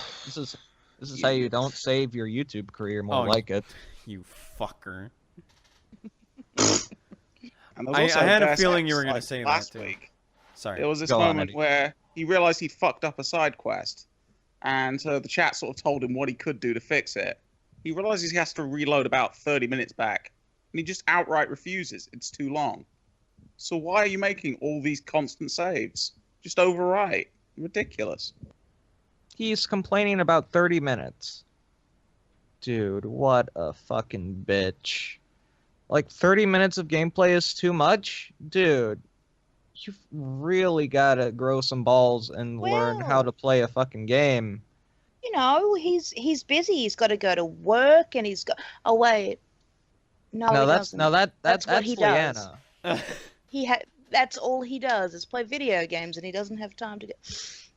This is how you don't save your YouTube career, more like it.
You fucker.
I
had a feeling you were going to say
last
that too.
week.
Sorry.
There was this moment where he realized he'd fucked up a side quest, and so the chat sort of told him what he could do to fix it. He realizes he has to reload about 30 minutes back, and he just outright refuses. It's too long. So why are you making all these constant saves? Just overwrite. Ridiculous.
He's complaining about 30 minutes. Dude, what a fucking bitch. Like, 30 minutes of gameplay is too much? Dude, you've really gotta grow some balls and learn how to play a fucking game.
You know, he's busy. He's got to go to work, and he's got... Oh, wait. No, he doesn't.
That's
what he does.
Leanna.
That's all he does, is play video games, and he doesn't have time to get...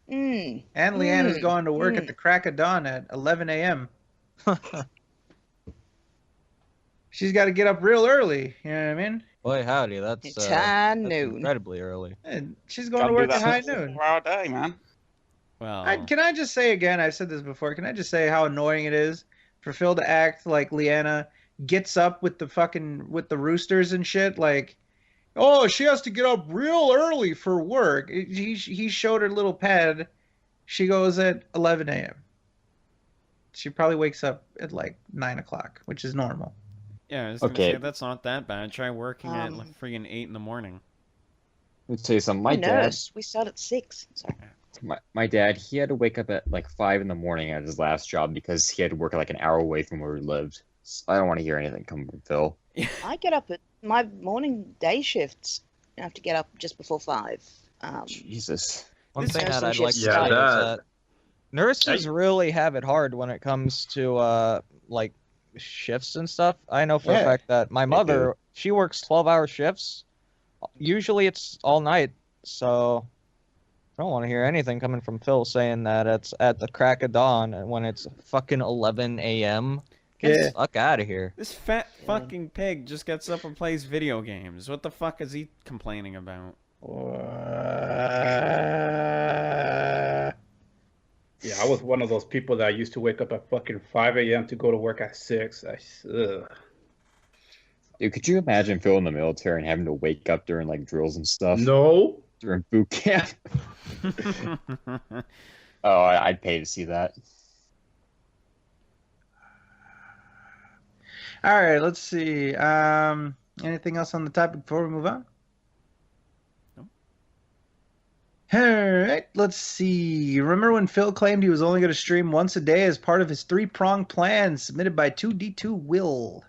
And Leanna's going to work at the crack of dawn at 11 a.m. She's got to get up real early. You know what I mean?
Boy, howdy, that's
high noon.
Incredibly early.
And she's going to work at high noon.
4-hour day, man.
Well,
can I just say again? I've said this before. Can I just say how annoying it is for Phil to act like Leanna gets up with the roosters and shit? Like, Oh, she has to get up real early for work. He showed her little pad. She goes at 11 a.m. She probably wakes up at like 9 o'clock, which is normal.
Yeah, I was gonna
Okay.
say that's not that bad. Try working at like
Um,
friggin' 8 in the morning.
Let me tell you something.
I'm
My
a
dad,
nurse. We start at 6. Sorry.
my dad, he had to wake up at like 5 in the morning at his last job because he had to work like an hour away from where we lived. So I don't want to hear anything coming from Phil.
I get up at my morning day shifts. I have to get up just before 5.
Jesus.
One
This
thing that
nursing
I'd like to
shifts
say
start-
is
that-
that nurses really have it hard when it comes to like shifts and stuff. I know for a
Yeah,
fact that my
they
mother, she works 12-hour shifts. Usually it's all night, so I don't want to hear anything coming from Phil saying that it's at the crack of dawn when it's fucking 11 a.m. Get
Yeah.
the fuck out of here.
This fat fucking pig just gets up and plays video games. What the fuck is he complaining about?
Yeah, I was one of those people that used to wake up at fucking 5 a.m. to go to work at 6. Ugh.
Dude, could you imagine Phil in the military and having to wake up during like drills and stuff
No.
during boot camp? Oh, I'd pay to see that.
All right, let's see. Anything else on the topic before we move on?
No.
All right, let's see. Remember when Phil claimed he was only going to stream once a day as part of his three-pronged plan submitted by 2D2 Will?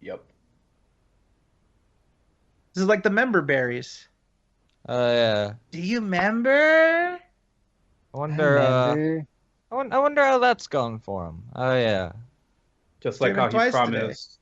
Yep.
This is like the member berries.
Yeah.
Do you remember?
I wonder.
Remember?
I wonder how that's going for him. Oh yeah.
Just like how
Streaming
he
twice today.
promised.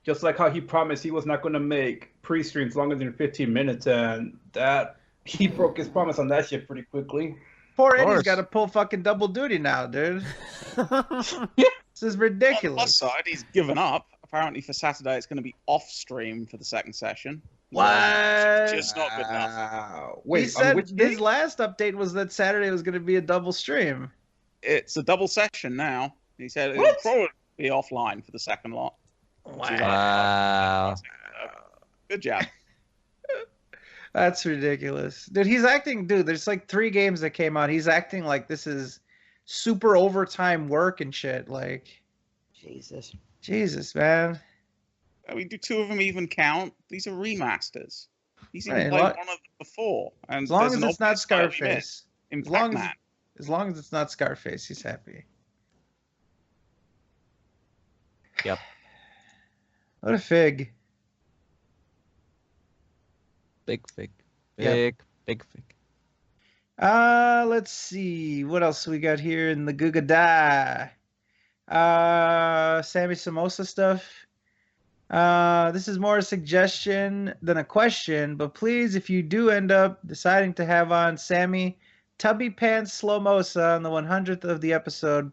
Just like how he promised he was not going to make pre-streams longer than 15 minutes, and that he broke his promise on that shit pretty quickly.
Poor
Of
Eddie's
course.
got to pull fucking double duty now, dude. This is
On the plus
ridiculous.
side, he's given up. Apparently for Saturday, it's going to be off stream for the second session.
What?
Just not good enough.
Wow.
He
Wait, on
said
which
his
day?
last update was that Saturday was going to be a double stream.
It's a double session now. He said it'll
What?
probably be offline for the second lot.
Wow.
Good job.
That's ridiculous. Dude, he's acting, there's like 3 games that came out. He's acting like this is super overtime work and shit. Like,
Jesus.
Jesus, man.
I mean, do 2 of them even count? These are remasters. He's even
Right,
played
lo-
one of them before. And
As long
there's
as
an
it's not
obvious value
Scarface.
in
As long as,
Pac-Man.
as long as it's not Scarface, he's happy.
Yep.
What a fig.
Big fig.
Yeah.
Big fig.
Let's see. What else we got here in the Gugadai? Sammy Samosa stuff. This is more a suggestion than a question, but please, if you do end up deciding to have on Sammy Tubby Pants Slomosa on the 100th of the episode,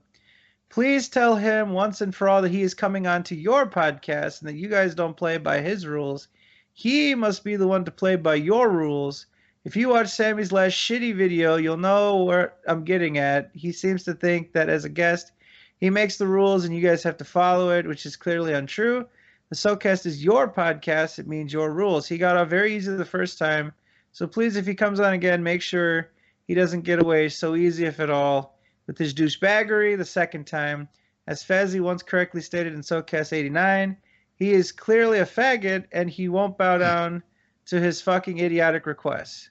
please tell him once and for all that he is coming on to your podcast and that you guys don't play by his rules. He must be the one to play by your rules. If you watch Sammy's last shitty video, you'll know where I'm getting at. He seems to think that as a guest, he makes the rules and you guys have to follow it, which is clearly untrue. The SoKast is your podcast. It means your rules. He got off very easy the first time. So please, if he comes on again, make sure he doesn't get away so easy, if at all, with his douchebaggery the second time. As Fazzy once correctly stated in SoKast 89, he is clearly a faggot and he won't bow down to his fucking idiotic requests.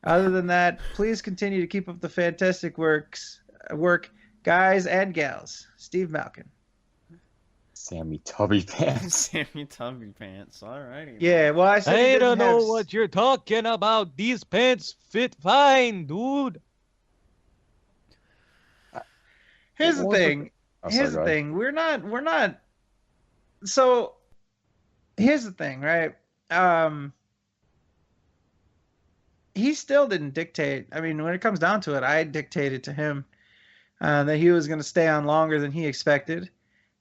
Other than that, please continue to keep up the fantastic work, guys and gals. Steve Malkin.
Sammy Tubby Pants.
Sammy Tubby Pants. Alrighty.
Yeah, well, I said he
I
doesn't
don't know
have-
what you're talking about. These pants fit fine, dude.
Here's the thing.
Oh,
Here's the
sorry, go ahead.
thing. We're not. So, here's the thing, right? He still didn't dictate. I mean, when it comes down to it, I dictated to him that he was going to stay on longer than he expected.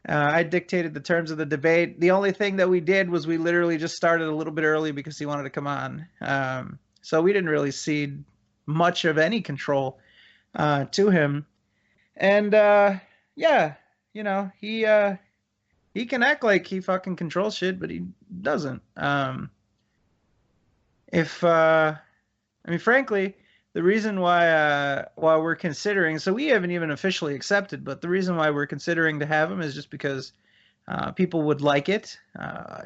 I dictated the terms of the debate. The only thing that we did was we literally just started a little bit early because he wanted to come on. So we didn't really cede much of any control to him. And yeah, you know, he can act like he fucking controls shit, but he doesn't. if I mean, frankly, the reason why we're considering, so we haven't even officially accepted, but the reason why we're considering to have him is just because people would like it.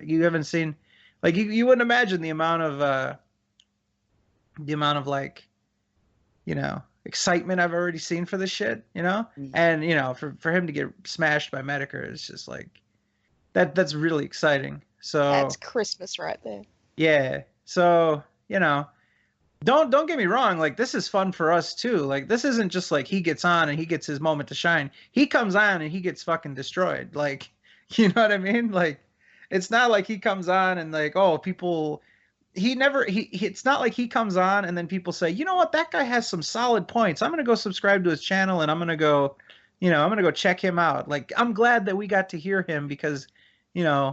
You haven't seen, like, you wouldn't imagine the amount of like, excitement I've already seen for this shit, and for him to get smashed by Medicare is just like that's really exciting. So
That's Christmas right there.
yeah, so don't get me wrong, like, this is fun for us too. Like, this isn't just like he gets on and he gets his moment to shine. He comes on and he gets fucking destroyed. Like, you know what I mean? Like, it's not like he comes on and like, oh, people, it's not like he comes on and then people say, you know what, that guy has some solid points. I'm going to go subscribe to his channel and I'm going to go check him out. Like, I'm glad that we got to hear him because,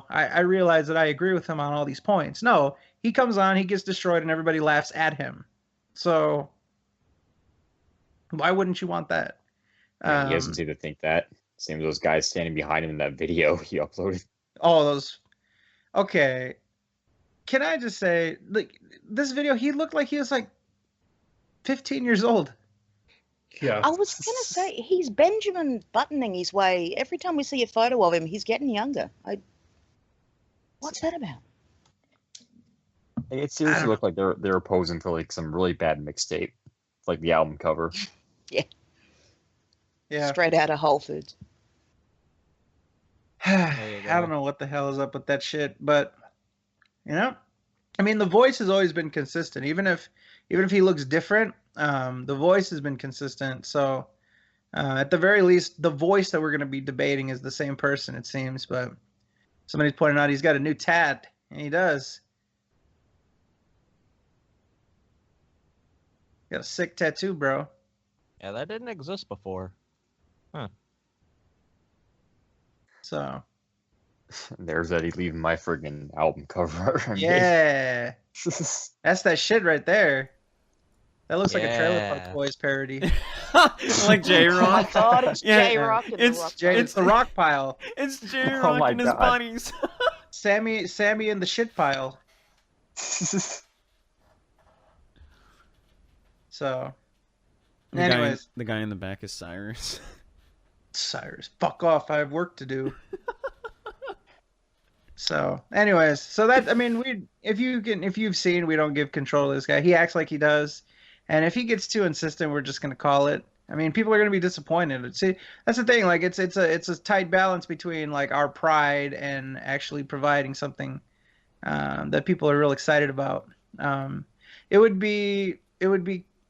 I realize that I agree with him on all these points. No, he comes on, he gets destroyed, and everybody laughs at him. So why wouldn't you want that?
He doesn't seem to think that. Same as those guys standing behind him in that video he uploaded.
Oh, those. Okay. Can I just say, like, this video, he looked like he was like 15 years old.
Yeah.
I was gonna say he's Benjamin Buttoning his way. Every time we see a photo of him, he's getting younger. What's that about?
It seriously looked like they're posing for like some really bad mixtape, like the album cover.
Yeah.
Straight out of Whole Foods.
I don't know what the hell is up with that shit, but I mean, the voice has always been consistent. Even if he looks different, the voice has been consistent. So at the very least, the voice that we're going to be debating is the same person, it seems. But somebody's pointing out he's got a new tat, and he does. Got a sick tattoo, bro.
Yeah, that didn't exist before.
So
There's Eddie leaving my friggin' album cover.
yeah, that's that shit right there. That looks like a Trailer
Yeah.
Park Boys parody.
Like J-Rock.
Oh my God, it's
Yeah,
J-Rock and
it's-
the Rock.
It's the rock pile.
It's J-Rock
my
and his
God.
buddies.
Sammy in the shit pile. So, anyways,
the guy in the back is Cyrus.
Cyrus, fuck off. I have work to do. So, anyways, so that, I mean, if you've seen, we don't give control to this guy. He acts like he does, and if he gets too insistent, we're just gonna call it. I mean, people are gonna be disappointed. See, that's the thing. Like, it's a tight balance between like our pride and actually providing something that people are real excited about. It would be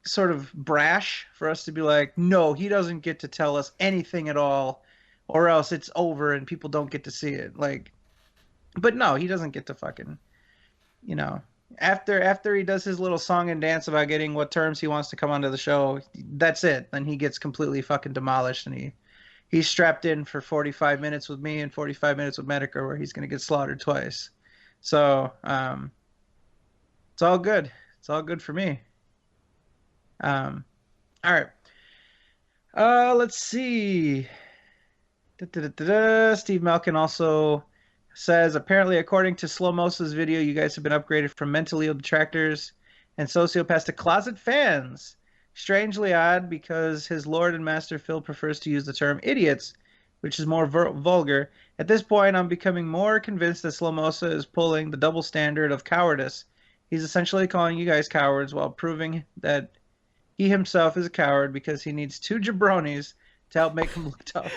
sort of brash for us to be like, no, he doesn't get to tell us anything at all, or else it's over and people don't get to see it. Like, but no, he doesn't get to fucking, after he does his little song and dance about getting what terms he wants to come onto the show, that's it. Then he gets completely fucking demolished, and he's strapped in for 45 minutes with me and 45 minutes with Medicare, where he's gonna get slaughtered twice. So it's all good. It's all good for me. All right. Let's see. Steve Malkin also says, apparently, according to Slow-Mosa's video, you guys have been upgraded from mentally ill detractors and sociopaths to closet fans. Strangely odd, because his lord and master Phil prefers to use the term idiots, which is more vulgar. At this point, I'm becoming more convinced that Slow-Mosa is pulling the double standard of cowardice. He's essentially calling you guys cowards while proving that he himself is a coward because he needs two jabronis to help make him look tough.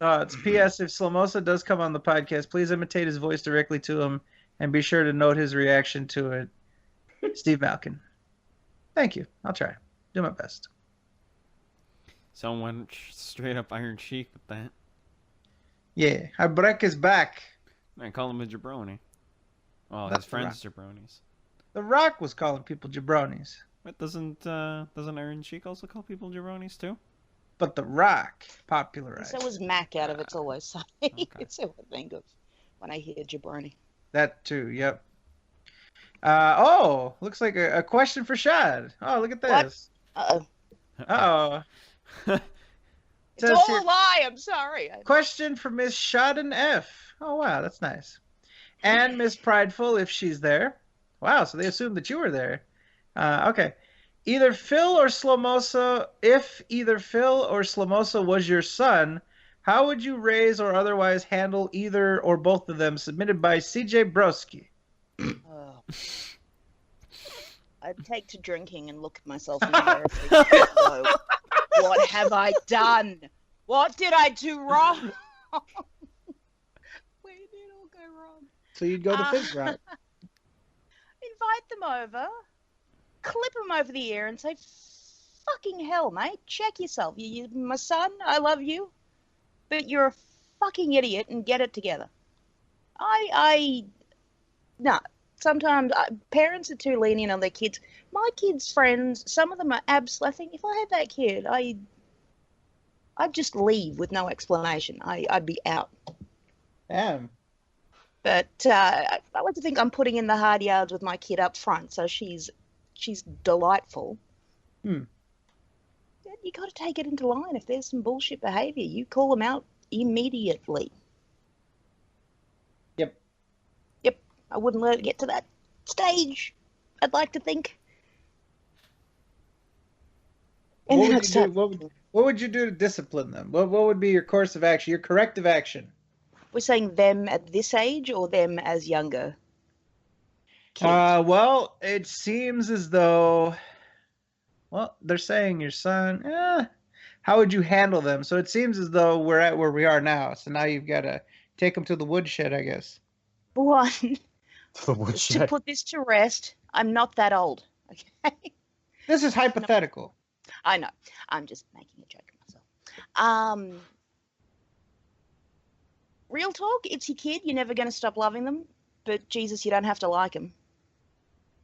It's P.S. If Slomosa does come on the podcast, please imitate his voice directly to him and be sure to note his reaction to it. Steve Malkin. Thank you. I'll try. Do my best.
Someone straight up Iron Sheik with that.
Yeah. I break his back.
I call him a jabroni. Well,
That's
his friends jabronis.
The Rock was calling people jabronis.
But doesn't Iron Sheik also call people jabronis too?
But The Rock popularized.
So was Mac out of It's Always Sunny.
Okay.
It's what I think of when I hear jabroni.
That too, yep. Looks like a question for Shad. Oh, look at this.
Uh-oh.
Uh-oh.
It's
Says
all
here,
a lie. I'm sorry.
question for Miss Shad and F. Oh, wow, that's nice. And Miss Prideful, if she's there. Wow, so they assumed that you were there. Okay. Either Phil or Slomosa, if either Phil or Slomosa was your son, how would you raise or otherwise handle either or both of them? Submitted by CJ Broski.
Oh. I'd take to drinking and look at myself in the mirror and think, "Whoa, what have I done? What did I do wrong? Where did it all go wrong?"
So you'd go the Fizz route.
Invite them over, clip them over the ear, and say, "Fucking hell, mate, check yourself. You my son, I love you, but you're a fucking idiot, and get it together." No. Sometimes parents are too lenient on their kids. My kids' friends, some of them are absolutely. If I had that kid, I'd just leave with no explanation. I'd be out.
Damn.
But I like to think I'm putting in the hard yards with my kid up front, so she's delightful.
Hmm.
You got to take it into line. If there's some bullshit behaviour, you call them out immediately. Yep, I wouldn't let it get to that stage. I'd like to think. And
What
then
would
I'd
you
start.
do? What would you do to discipline them? What would be your course of action? Your corrective action?
We're saying them at this age or them as younger kids?
Well, it seems as though, well, they're saying your son. How would you handle them? So it seems as though we're at where we are now. So now you've got to take them to the woodshed, I guess.
One,
The
to
woodshed.
put this to rest, I'm not that old. Okay.
This is hypothetical.
I know. I'm just making a joke of myself. Real talk, it's your kid. You're never going to stop loving them. But Jesus, you don't have to like them.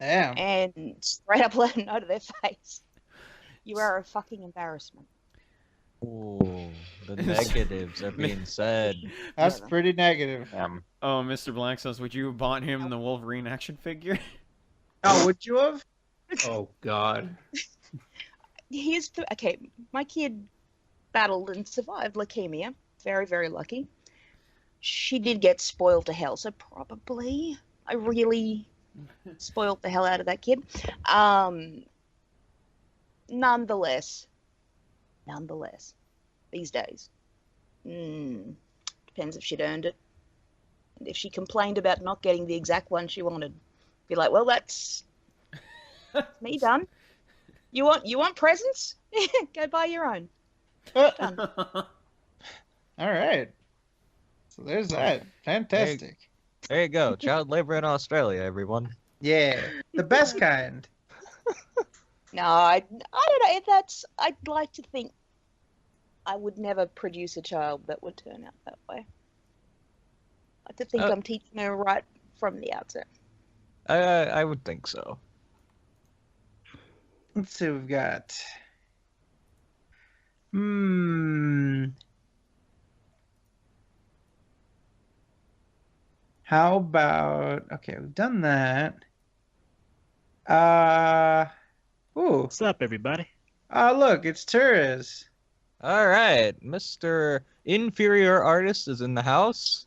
Damn.
And straight up let them know to their face. You are a fucking embarrassment.
Ooh, the negatives are being said.
That's pretty negative.
Oh, Mr. Black says, would you have bought him the Wolverine action figure?
Oh, would you have?
Oh God.
Okay, my kid battled and survived leukemia. Very, very lucky. She did get spoiled to hell, so probably I really spoiled the hell out of that kid. Nonetheless, these days, depends if she'd earned it. And if she complained about not getting the exact one she wanted, be like, well, that's me done. You want presents? Go buy your own. Done.
All right. So there's that. Fantastic.
There you go. Child labor in Australia, everyone.
Yeah. The best kind.
No, I don't know. I'd like to think I would never produce a child that would turn out that way. I like to think I'm teaching her right from the outset.
I would think so.
Let's see what we've got. How about, okay, we've done that. Ooh.
What's up, everybody?
Look, it's Torres.
All right, Mr. Inferior Artist is in the house.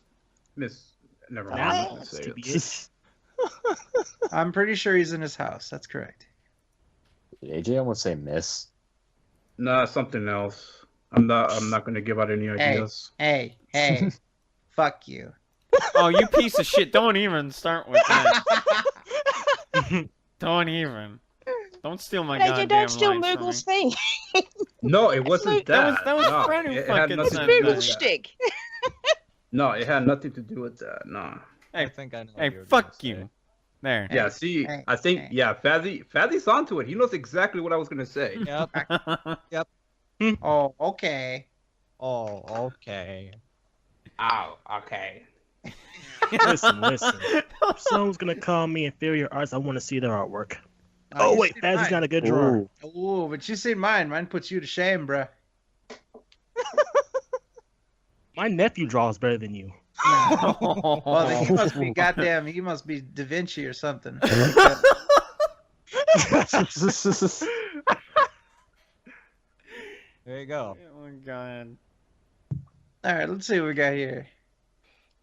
Never
Now,
mind.
that's
Say
to
it.
be it.
I'm pretty sure he's in his house. That's correct.
Did AJ almost say miss?
Nah, something else. I'm not gonna give out any ideas.
Hey. Fuck you.
Oh, you piece of shit. Don't even start with that. Don't even. Don't steal my goddamn
Don't steal
lines from
Moogle's
me.
thing.
No, it wasn't that.
That was
No,
Fred who
it had
fucking
nothing
said
to do
that.
with
Moogle's
that.
shtick.
No, it had nothing to do with that. No.
I think I know. what
Hey,
you were
fuck
gonna say.
you. There.
Yeah, see,
hey,
I think,
hey.
yeah, Fazzy's onto it. He knows exactly what I was gonna say.
Yep.
Oh, okay.
Oh, okay.
Oh, okay.
Listen. If someone's gonna call me inferior arts, I want to see their artwork. Oh
you
wait,
seen
Fazzy's
mine.
not a good drawer.
Ooh, but you seen mine. Mine puts you to shame, bruh.
My nephew draws better than you.
Well, then he must be goddamn. He must be Da Vinci or something.
There you go.
Oh my god.
All right, let's see what we got here.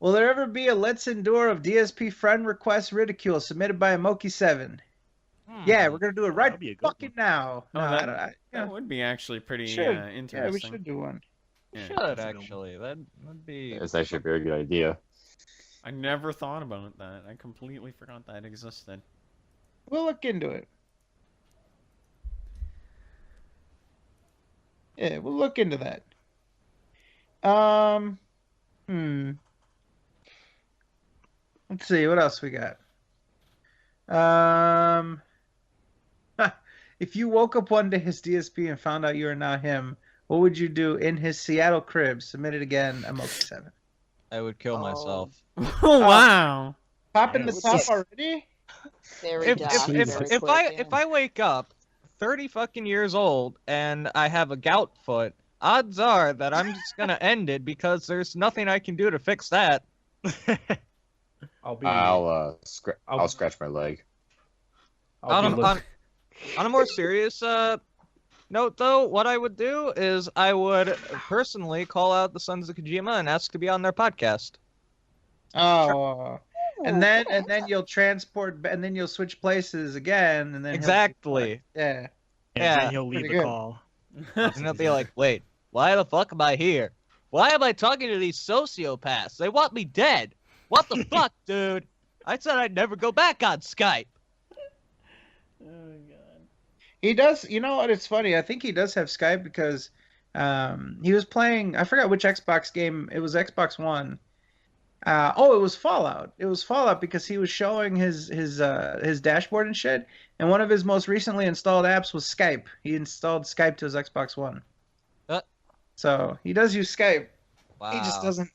Will there ever be a Let's Endure of DSP friend request ridicule submitted by Moki7? Yeah, we're gonna do it right
That'd be a good
fucking now.
Oh,
No,
that
yeah,
would be actually pretty
sure.
interesting.
Yeah, we should do one.
Yeah.
Should
that's a good one.
actually. That'd be.
It's actually a very good idea.
I never thought about that. I completely forgot that existed.
We'll look into it. Yeah, we'll look into that. Let's see, what else we got? If you woke up one day as DSP and found out you are now him, what would you do in his Seattle crib? Submitted again, Moki7.
I would kill myself.
Oh, wow.
Popping
Yeah,
the
what's
top
this?
already?
Very
If
dark.
if
very
if
quick,
I
yeah.
if I wake up 30 fucking years old and I have a gout foot, odds are that I'm just gonna end it because there's nothing I can do to fix that.
I'll be.
I'll scratch my leg.
I'll be
On a more serious note, though, what I would do is I would personally call out the Sons of Kojima and ask to be on their podcast.
Oh, and then you'll transport, and then you'll switch places again, and then
Exactly.
yeah.
And
Yeah,
then he'll leave
pretty
the
good.
call.
And they'll be like, wait, why the fuck am I here? Why am I talking to these sociopaths? They want me dead. What the fuck, dude? I said I'd never go back on Skype.
Oh, God.
He does. You know what? It's funny. I think he does have Skype because he was playing. I forgot which Xbox game. It was Xbox One. It was Fallout. It was Fallout because he was showing his dashboard and shit. And one of his most recently installed apps was Skype. He installed Skype to his Xbox One. So he does use Skype.
Wow.
He just doesn't.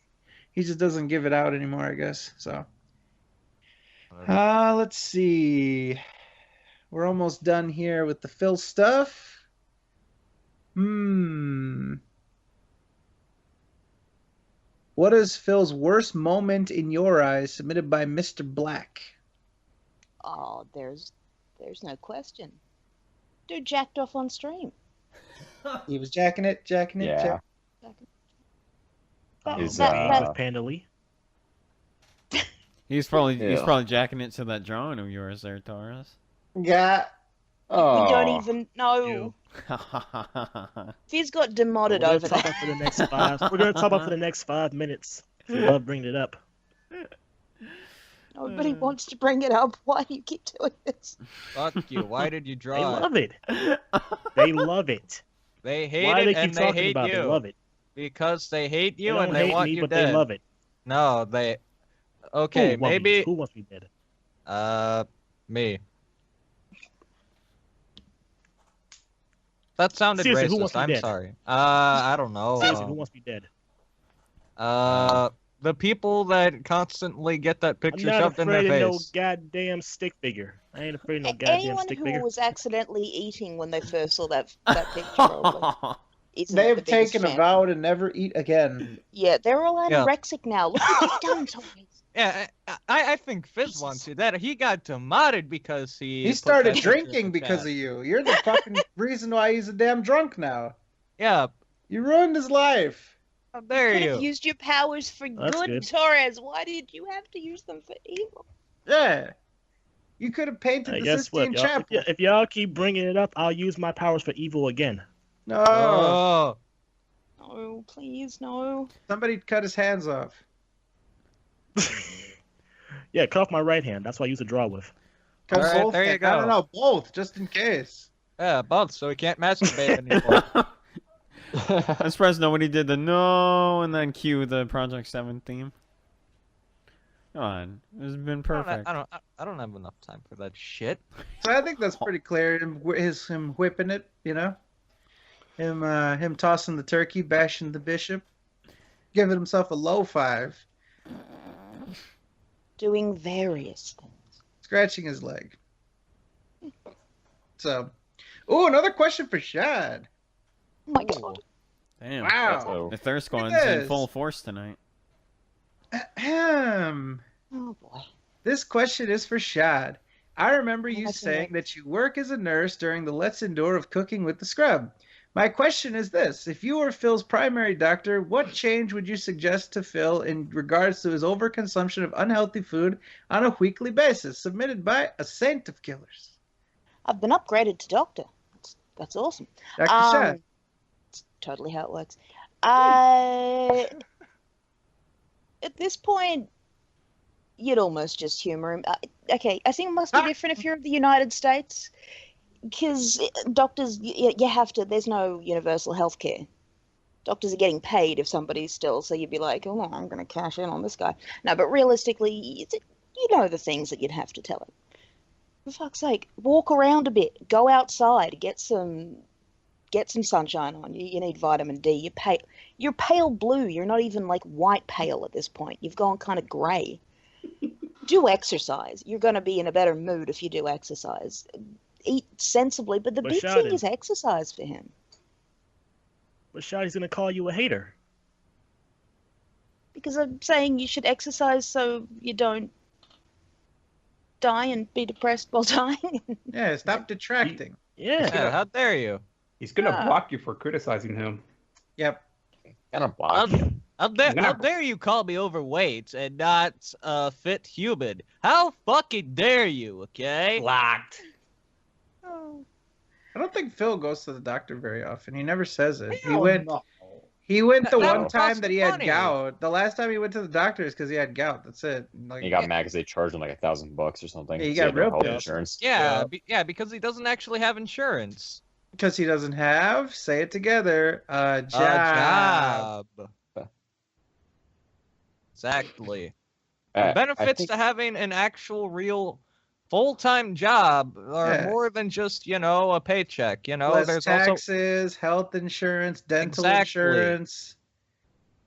He just doesn't give it out anymore, I guess. So.
Whatever.
Let's see. We're almost done here with the Phil stuff. What is Phil's worst moment in your eyes? Submitted by Mr. Black.
Oh, there's no question. Dude jacked off on stream.
He was jacking it.
Yeah. Is,
that-
Panda Lee.
He's probably
Yeah.
jacking it to that drawing of yours there, Taurus.
Yeah.
Oh.
We don't even know. Fizz got demodded over
Talk
that.
about for the next we're gonna talk about for the next 5 minutes. We love bringing it up.
Nobody wants to bring it up. Why do you keep doing this?
Fuck you. Why did you
They
draw it?
love it. They love it.
They hate
Why
it
they keep
and they
talking
hate
about it? They
you.
love it.
Because they hate
They
you
don't
and they
hate
want
me,
you
but
dead.
they love it.
No, they... Okay,
Who wants
maybe...
me? Who wants me dead?
Me. That sounded
Seriously, who wants
racist.
me
I'm
dead?
sorry. I don't know.
Seriously, who wants me dead?
The people that constantly get that
I'm
picture
not
shoved in their
afraid of no
face.
goddamn stick figure. I ain't afraid of no goddamn
Anyone
stick
who
figure.
was accidentally eating when they first saw that picture probably isn't
They've
the biggest
taken a
fan.
vow to never eat again.
Yeah, they're all
Yeah.
anorexic now. Look what they've done to us.
Yeah, I think Fizz wants you dead. He got demodded because he...
He
put
started
that picture in
drinking
the
because
chat.
of you. You're the fucking reason why he's a damn drunk now.
Yeah,
You ruined his life.
how dare
Could
you.
have used your powers for
That's
good,
good.
Torres. Why did you have to use them for evil?
Yeah. You could have painted the
Guess what?
Sistine
Y'all,
Chapel.
if y'all keep bringing it up, I'll use my powers for evil again.
No.
Oh,
No, please, no.
Somebody cut his hands off.
Yeah, cut off my right hand. That's what I use to draw with.
Cut
All right,
both
there you
hands. I don't
go.
know, both, just in case.
yeah, both, so he can't masturbate anymore.
I'm surprised nobody did the no and then cue the Project 7 theme. Come on, it's been perfect.
I don't have enough time for that shit.
So I think that's pretty clear. Him whipping it, you know, him tossing the turkey, bashing the bishop, giving himself a low 5,
Doing various things.
scratching his leg. So, another question for Shad.
Oh my god.
Damn.
Wow.
So,
The Thirst Squad's
Look at
in
this.
full force tonight.
Ahem.
Oh boy.
This question is for Shad. I remember you
That's
saying
right.
that you work as a nurse during the Let's Endure of Cooking with the Scrub. My question is this. If you were Phil's primary doctor, what change would you suggest to Phil in regards to his overconsumption of unhealthy food on a weekly basis? Submitted by a saint of killers.
I've been upgraded to doctor. That's awesome.
Dr. Shah.
It's totally how it works. At this point, you'd almost just humor him. Okay, I think it must be different if you're in the United States. Because doctors, you have to, there's no universal health care. Doctors are getting paid if somebody's still, so you'd be like, oh, I'm going to cash in on this guy. No, but realistically, you know the things that you'd have to tell him. For fuck's sake, walk around a bit, go outside, get some sunshine on you. You need vitamin D. You're pale blue. You're not even like white pale at this point. You've gone kind of grey. Do exercise. You're going to be in a better mood if you do exercise. Eat sensibly, but the big thing is exercise for him.
But Shotty's gonna call you a hater.
Because I'm saying you should exercise so you don't die and be depressed while dying.
Yeah, stop detracting.
Yeah.
How dare you?
He's gonna block you for criticizing him.
Yep.
Kind of block you.
How dare you call me overweight and not fit human? How fucking dare you, okay?
Blocked.
Oh.
I don't think Phil goes to the doctor very often. He never says it.
Hell no.
He went the
That
one
would
time
cost
that he had
money.
gout. The last time he went to the doctor is because he had gout. That's it. Like,
He got mad because they charged him like $1,000 or something.
Yeah, he
So
got
had no
real
health
pissed.
insurance.
Yeah, because he doesn't actually have insurance.
because he doesn't have, say it together, a job.
A job. Exactly. The
I
benefits
think-
to having an actual, real, full-time job are
Yeah.
more than just, a paycheck.
Less
There's
taxes, health insurance, dental
Exactly.
insurance.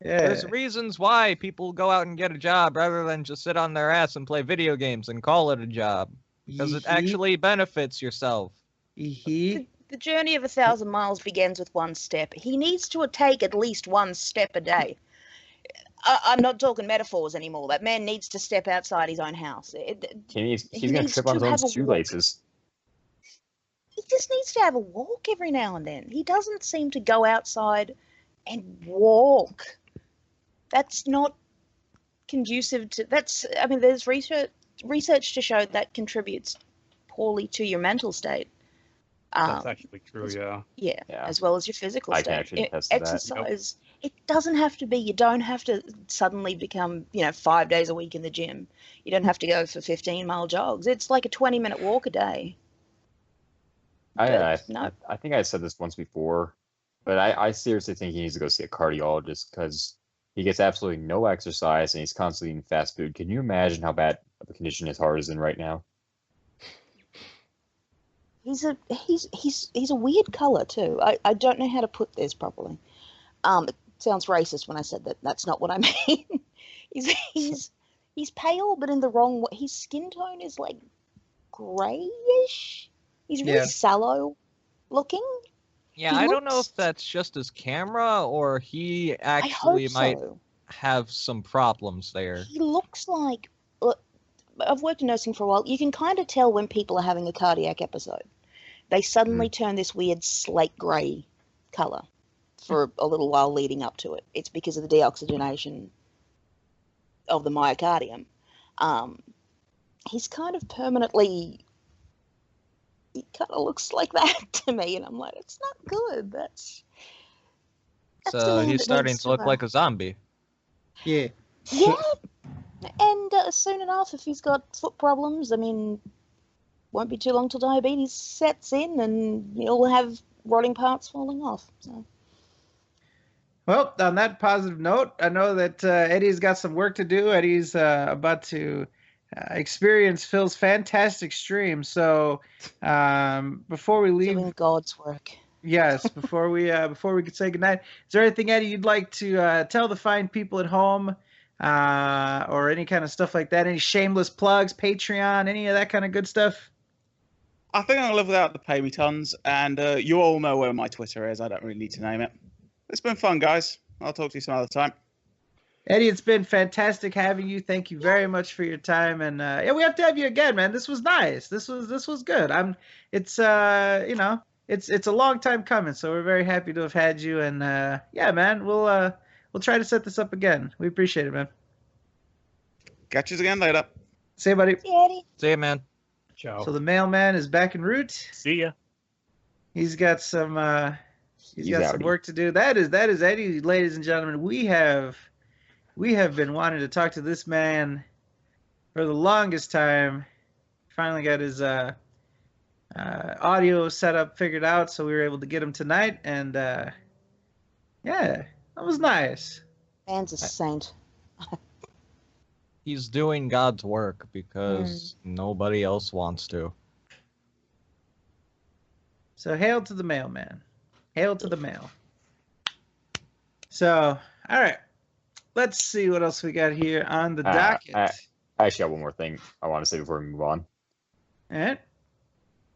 Yeah.
There's reasons why people go out and get a job rather than just sit on their ass and play video games and call it a job. Because it actually benefits yourself.
He.
The journey of 1,000 miles begins with one step. He needs to take at least one step a day. I'm not talking metaphors anymore. That man needs to step outside his own house.
He's
He
gonna
needs
trip on
to
his
have
own
a walk.
shoelaces.
He just needs to have a walk every now and then. He doesn't seem to go outside and walk. That's not conducive to. There's research to show that contributes poorly to your mental state.
That's actually true, yeah.
Yeah,
Yeah.
as well as your physical
I
state.
can actually attest to that.
Exercise, it doesn't have to be, you don't have to suddenly become, 5 days a week in the gym. You don't have to go for 15-mile jogs. It's like a 20-minute walk a day.
I
No.
think I said this once before, but I seriously think he needs to go see a cardiologist because he gets absolutely no exercise and he's constantly eating fast food. Can you imagine how bad of a condition his heart is in right now?
He's a weird color too. I don't know how to put this properly. It sounds racist when I said that. That's not what I mean. he's pale, but in the wrong way. His skin tone is like grayish. He's really
Yeah.
sallow looking.
Yeah,
He
I don't know
looks-
if that's just his camera or he
I
actually
hope
might
so.
have some problems there.
He looks like. Look, I've worked in nursing for a while. You can kind of tell when people are having a cardiac episode. They suddenly turn this weird slate grey color for a little while leading up to it. It's because of the deoxygenation of the myocardium. He's kind of permanently. He kind of looks like that to me, and I'm like, it's not good. That's the
So
man
he's
that
starting
needs
to look like a zombie.
Yeah.
Yeah, and soon enough, if he's got foot problems, won't be too long till diabetes sets in, and he'll have rotting parts falling off. So
Well, on that positive note, I know that Eddie's got some work to do. Eddie's about to experience Phil's fantastic stream. So before we leave,
doing God's work.
yes, before we could say goodnight, is there anything, Eddie, you'd like to tell the fine people at home, or any kind of stuff like that? Any shameless plugs, Patreon, any of that kind of good stuff?
I think I'm gonna live without the pay me tons, and you all know where my Twitter is. I don't really need to name it. It's been fun, guys. I'll talk to you some other time.
Eddie, it's been fantastic having you. Thank you very much for your time, and yeah, we have to have you again, man. This was nice. This was good. it's a long time coming, so we're very happy to have had you. And yeah, man, we'll try to set this up again. We appreciate it, man.
Catch you again later.
See you, buddy.
See you, Eddie.
See ya, man.
Ciao.
So the mailman is back en route.
See ya.
He's got some
He's outie.
work to do. That is Eddie, ladies and gentlemen. We have been wanting to talk to this man for the longest time. Finally got his audio setup figured out, so we were able to get him tonight. And yeah, that was nice.
Man's a saint.
He's doing God's work because nobody else wants to.
So hail to the mailman. Hail to the mail. So, all right. Let's see what else we got here on the docket.
I actually got one more thing I want to say before we move on.
All right.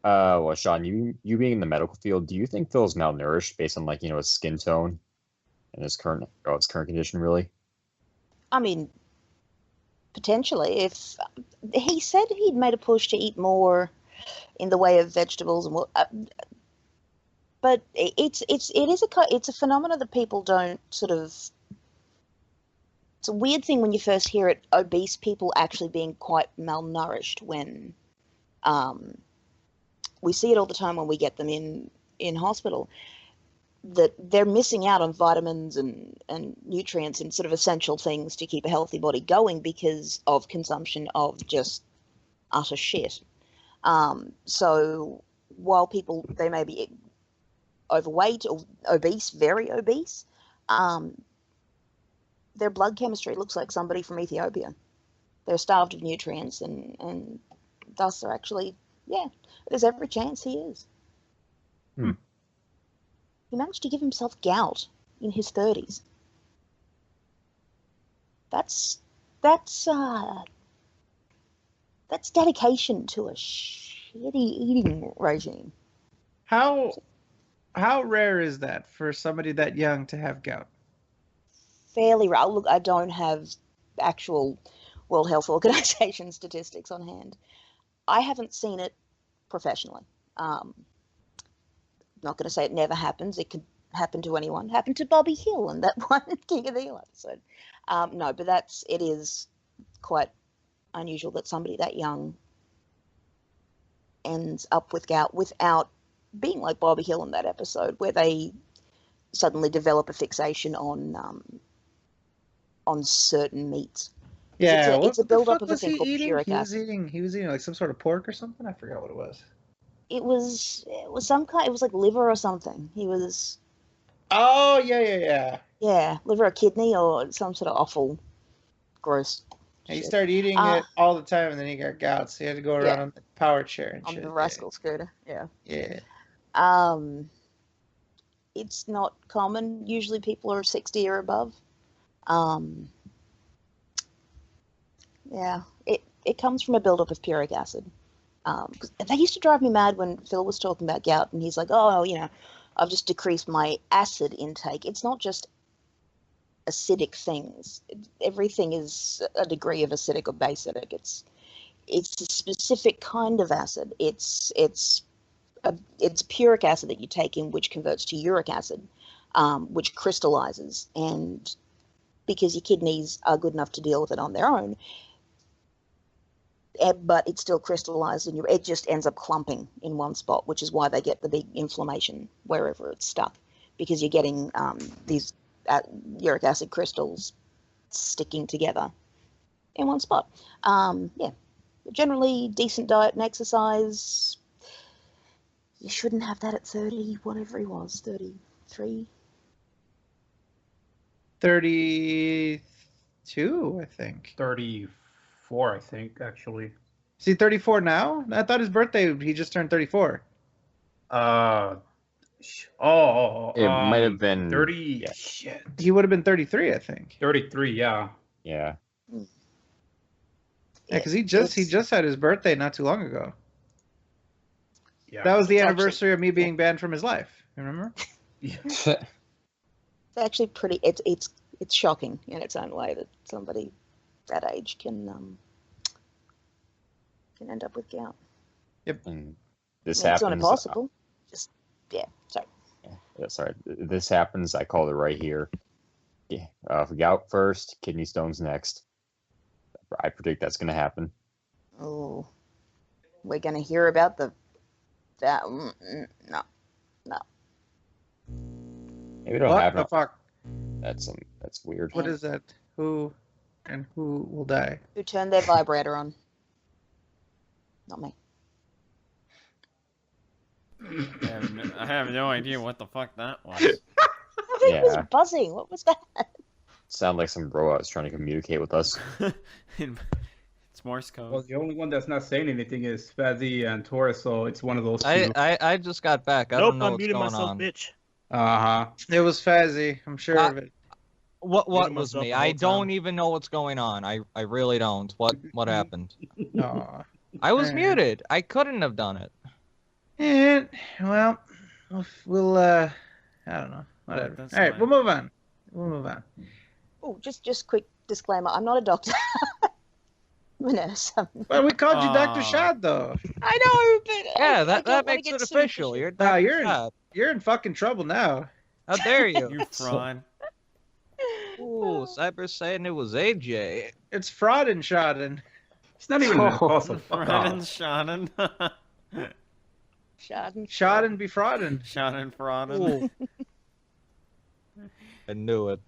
Well, Sean, you being in the medical field, do you think Phil's malnourished based on his skin tone and his current condition, really?
I mean, potentially. If he said he'd made a push to eat more in the way of vegetables and but it's a phenomenon that people don't sort of. It's a weird thing when you first hear it. Obese people actually being quite malnourished when, we see it all the time when we get them in hospital. That they're missing out on vitamins and nutrients and sort of essential things to keep a healthy body going because of consumption of just utter shit. So while they may be overweight or obese, very obese, their blood chemistry looks like somebody from Ethiopia. They're starved of nutrients and thus are actually, there's every chance he is. He managed to give himself gout in his 30s. That's dedication to a shitty eating regime.
How rare is that for somebody that young to have gout?
Fairly rare. Look, I don't have actual World Health Organization statistics on hand. I haven't seen it professionally. Not going to say it never happens. It could happen to anyone. Happened to Bobby Hill in that one King of the Hill episode. No, but it is quite unusual that somebody that young ends up with gout without being like Bobby Hill in that episode, where they suddenly develop a fixation on certain meats.
Yeah,
it's a build-up of a
was
thing
he
called
eating?
uric acid.
He was eating like some sort of pork or something. I forgot what it was.
It was some kind. It was like liver or something. He was.
Oh yeah.
Yeah, liver or kidney or some sort of awful, gross.
And he
shit.
started eating it all the time, and then he got gout, so he had to go around on the power chair and
on
shit.
the rascal scooter. Yeah.
Yeah.
It's not common. Usually, people are 60 or above. Yeah, it comes from a buildup of puric acid. That used to drive me mad when Phil was talking about gout, and he's like, "Oh, I've just decreased my acid intake." It's not just acidic things. Everything is a degree of acidic or basidic. It's a specific kind of acid. It's puric acid that you take in, which converts to uric acid, which crystallizes, and because your kidneys are good enough to deal with it on their own. But it's still crystallized, and it just ends up clumping in one spot, which is why they get the big inflammation wherever it's stuck, because you're getting these uric acid crystals sticking together in one spot. Generally, decent diet and exercise. You shouldn't have that at 30, whatever he was, 33.
32, I think.
34, I think, actually.
Is he 34 now? I thought his birthday, he just turned 34.
It might have been
30.
Yeah.
Shit.
He would have been 33, I think.
33, yeah.
Yeah.
Yeah, because he just had his birthday not too long ago.
Yeah.
That was the
It's
anniversary of me being banned from his life. Remember?
It's actually pretty. It's shocking in its own way that somebody that age can end up with gout.
And this
It's not
happens.
impossible. Just yeah. Sorry.
Yeah, sorry. This happens. I called it right here. Yeah. Gout first, kidney stones next. I predict that's gonna happen.
Oh, we're gonna hear about that. No.
Maybe we don't
What
have
the
enough.
fuck?
That's weird.
What is that? Who will die?
Who turned their vibrator on? Not me.
I have no idea what the fuck that was.
It was
Yeah.
buzzing. What was that?
Sound like some robot is trying to communicate with us.
It's Morse code.
Well, the only one that's not saying anything is Fazzy and Taurus, so it's one of those two.
I just got back. I
Nope,
don't know
I'm
what's
muting
going
myself,
on.
bitch.
Uh-huh.
It was Fazzy. I'm sure of it.
What
Muted
was
myself
me?
the whole
I don't
time.
even know what's going on. I really don't. What happened?
Aw.
I was
Alright.
muted. I couldn't have done it.
And well, we'll I don't know. Whatever.
that's
All right,
fine.
we'll move on.
Oh, just quick disclaimer. I'm not a doctor. I'm a nurse.
Well, we called you Dr.
Aw.
Shad though.
I know, but
Yeah,
I
that
don't wanna
makes
get
it
sued for
official.
shit.
You're
Nah,
Dr.
you're in-
Shad.
You're in fucking trouble now.
How dare you?
You fraud.
Ooh, Cyber's saying it was AJ.
It's fraud and Shadden.
It's not even an impossible.
Fraud and Shannon.
Schaden.
Shadden be fraudin'.
Shannon fraud.
Ooh. I knew it.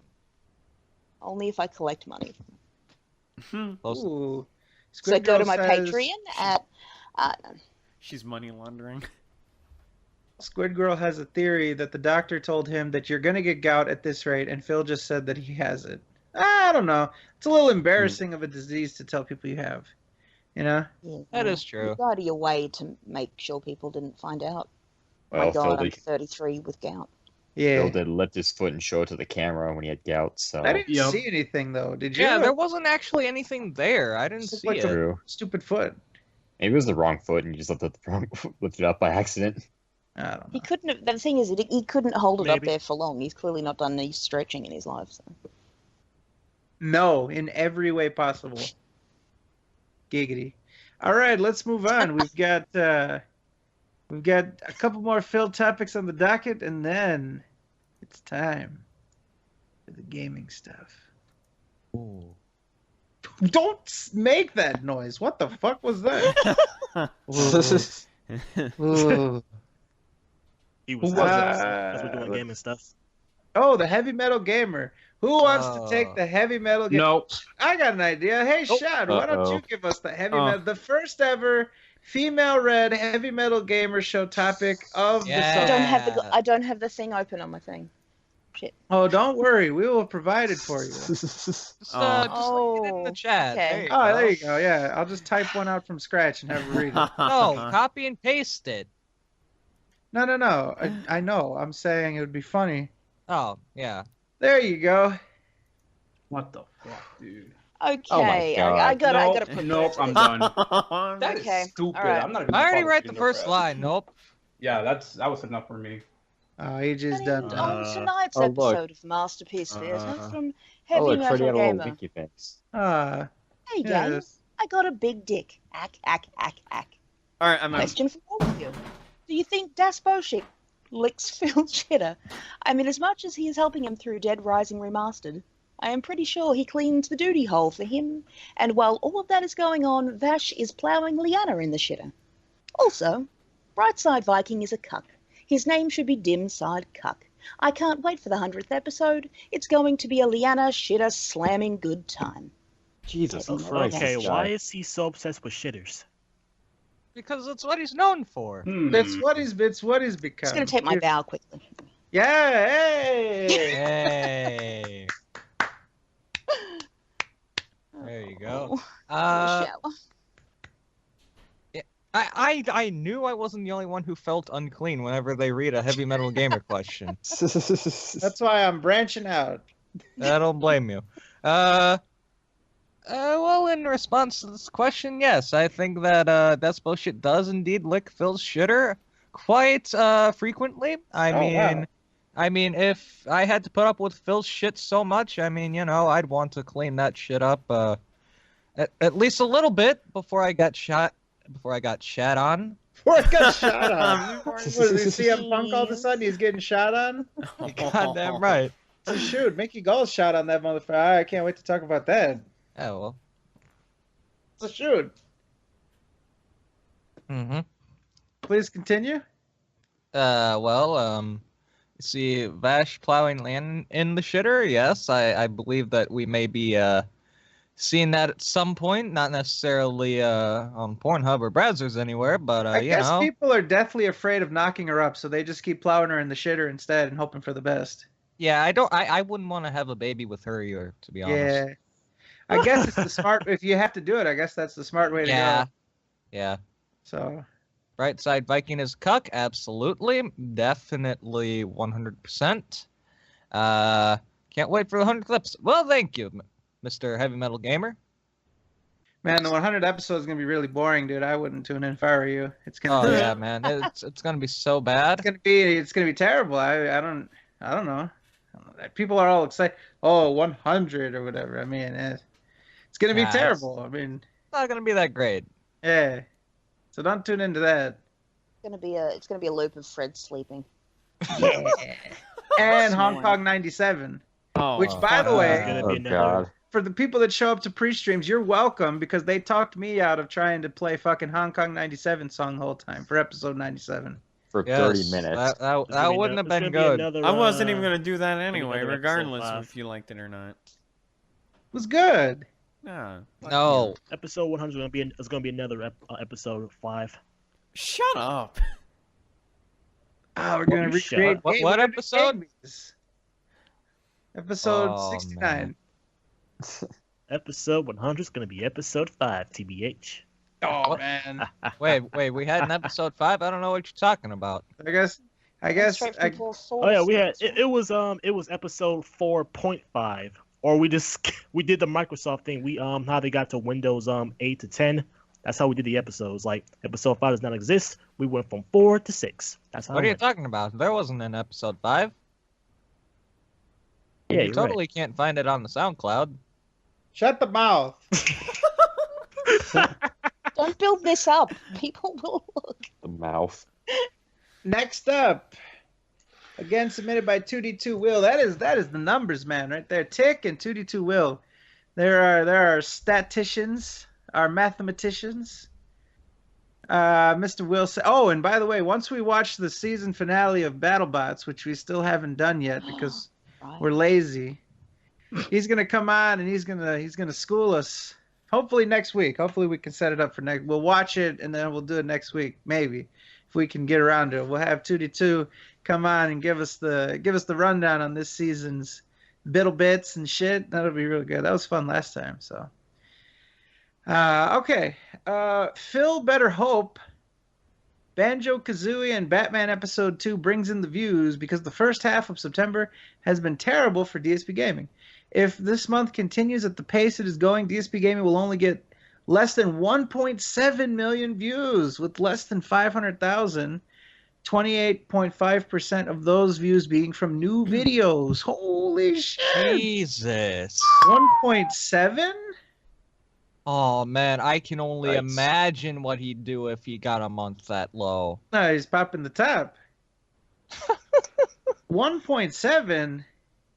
Only if I collect money.
Close.
Ooh.
So
Squid
go to
Girl
my
says-
Patreon at.
She's money laundering.
Squid Girl has a theory that the doctor told him that you're gonna get gout at this rate, and Phil just said that he has it. I don't know. It's a little embarrassing of a disease to tell people you have. You know?
That is
You
true.
go out of your way to make sure people didn't find out.
Well,
My God, I'm
Phil
33 with gout.
Yeah.
did lift his foot and show it to the camera when he had gout. So
I didn't
Yep.
see anything though. Did you?
Yeah, there wasn't actually anything there. I didn't
It's
see
like
it.
a-
true.
Stupid foot.
Maybe it was the wrong foot, and you just lifted it up by accident.
I don't
He
know.
couldn't have. The thing is, he couldn't hold it up
Maybe.
there for long. He's clearly not done any stretching in his life. So.
No, in every way possible. Giggity. All right, let's move on. We've got a couple more Phil topics on the docket, and then it's time for the gaming stuff.
Ooh.
Don't make that noise. What the fuck was that? Ooh.
He was
Who was
as we're
that?
doing gaming stuff.
Oh, the heavy metal gamer. Who wants to take the heavy metal gamer?
Nope.
I got an idea. Hey,
Oh.
Shad, why don't you
Uh-oh.
give us the heavy
Oh.
metal, the first ever female-read heavy metal gamer show topic of
Yeah.
the
I
summer?
don't have the thing open on my thing. Shit.
Oh, don't worry, we will provide it for you.
Just link it in
Oh,
the chat.
okay.
There you
Oh,
go.
there you go. Yeah, I'll just type one out from scratch and have her read it.
No, copy and paste it.
No. I know. I'm saying it would be funny.
Oh, yeah.
There you go.
What the fuck, dude?
Okay,
Oh my God.
I gotta
Nope,
prepare
nope,
for
I'm
this.
done. That is
Okay,
stupid.
all right.
I'm not even.
I already
bothered
read the
reading
first
rest.
line. Nope.
Yeah, that was enough for me.
Oh, AJ's
And
done.
on tonight's
oh, look.
episode of Masterpiece Theatre from
Oh,
Heavy
look, Freddie
Metal
had a little
Gamer.
winky face.
Hey gang,
Yes.
I got a big dick. Ack.
All right, I'm out.
Question for all of you. Do you think Das Boshik licks Phil Chitter? I mean, as much as he is helping him through Dead Rising Remastered, I am pretty sure he cleans the duty hole for him. And while all of that is going on, Vash is ploughing Liana in the shitter. Also, Brightside Viking is a cuck. His name should be Dim Side Cuck. I can't wait for the 100th episode. It's going to be a Liana shitter slamming good time.
Jesus
Heavy metal
Christ!
Okay,
this
why
guy.
is he so obsessed with shitters?
Because that's what he's known for.
It's what he's become.
I'm just going to take my bow quickly.
Yeah, hey.
Hey. There you go.
Oh,
Uh,
shower.
I knew I wasn't the only one who felt unclean whenever they read a heavy metal gamer question.
That's why I'm branching out.
I don't blame you. Well, in response to this question, yes, I think that That's Bullshit does indeed lick Phil's shitter quite frequently.
Wow.
I mean, if I had to put up with Phil's shit so much, I mean, you know, I'd want to clean that shit up at least a little bit before I got shat on.
Before he got shot on. What, does he CM Punk all of a sudden? He's getting shot on?
You're goddamn right.
So shoot, Mickey Gall's shot on that motherfucker. I can't wait to talk about that.
Oh well.
So shoot.
Mm-hmm.
Please continue.
Well, see Vash plowing land in the shitter. Yes, I believe that we may be seeing that at some point. Not necessarily on Pornhub or browsers anywhere, but
I
you
guess
know.
people are deathly afraid of knocking her up, so they just keep plowing her in the shitter instead and hoping for the best.
Yeah, I wouldn't want to have a baby with her either, to be honest.
Yeah. I guess it's the smart. If you have to do it, I guess that's the smart way to
Yeah.
go.
Yeah.
So.
Right side Viking is cuck, absolutely, definitely, 100%. Can't wait for the 100th episode. Well, thank you, Mr. Heavy Metal Gamer.
Man, the 100 episode is gonna be really boring, dude. I wouldn't tune in if I were you. It's gonna.
Oh
be,
yeah, man, it's gonna be so bad.
It's gonna be terrible. I don't know. People are all excited. Oh, 100 or whatever. I mean, it's gonna be terrible. I mean,
It's not gonna be that great.
yeah. So don't tune into that.
It's gonna be a loop of Fred sleeping.
Yeah. And Hong Kong 97.
Oh,
Which, by the way,
It's gonna be
Oh,
another.
God.
for the people that show up to pre-streams, you're welcome because they talked me out of trying to play fucking Hong Kong 97 song the whole time for episode 97.
For
Yes,
30 minutes.
It's gonna
That
be
wouldn't have
it's
been
gonna be
good.
another,
I wasn't even gonna do that anyway,
another episode
regardless of
5.
if you liked it or not.
It was good.
No.
No.
Episode 100 is gonna be another episode 5.
Shut up.
Oh, we're gonna
you shut
recreate.
up.
What
we're gonna
episode?
recreate these. Episode
Oh,
69.
Episode 100 is gonna be episode 5, TBH.
Oh
What?
man.
Wait, we had an episode 5? I don't know what you're talking about.
I guess.
Straight
I,
from full
Oh yeah, we had
source.
it was episode 4.5, or we did the Microsoft thing. We how they got to Windows 8 to 10. That's how we did the episodes. Like episode 5 does not exist. We went from 4 to 6. That's how.
What
it
are you
went.
talking about? There wasn't an episode 5.
Yeah,
You
you're
totally can't find it on the SoundCloud.
shut the mouth.
Don't build this up. People will look.
The mouth.
Next up, again submitted by 2D2 Will. That is the numbers man right there. Tick and 2D2 Will. There are statisticians, our mathematicians. Mr. Will said, oh, and by the way, once we watch the season finale of BattleBots, which we still haven't done yet because
Right.
we're lazy, he's gonna come on and he's gonna school us. Hopefully next week. Hopefully we can set it up for next. We'll watch it and then we'll do it next week, maybe, if we can get around to it. We'll have 2D2 come on and give us the rundown on this season's Biddle bits and shit. That'll be really good. That was fun last time. So, okay. Phil Better Hope. Banjo-Kazooie and Batman Episode 2 brings in the views because the first half of September has been terrible for DSP Gaming. If this month continues at the pace it is going, DSP Gaming will only get less than 1.7 million views, with less than 500,000, 28.5% of those views being from new videos. Holy shit!
Jesus.
1.7?
Oh man, I can only
Yikes.
imagine what he'd do if he got a month that low.
No, he's popping the top. 1.7?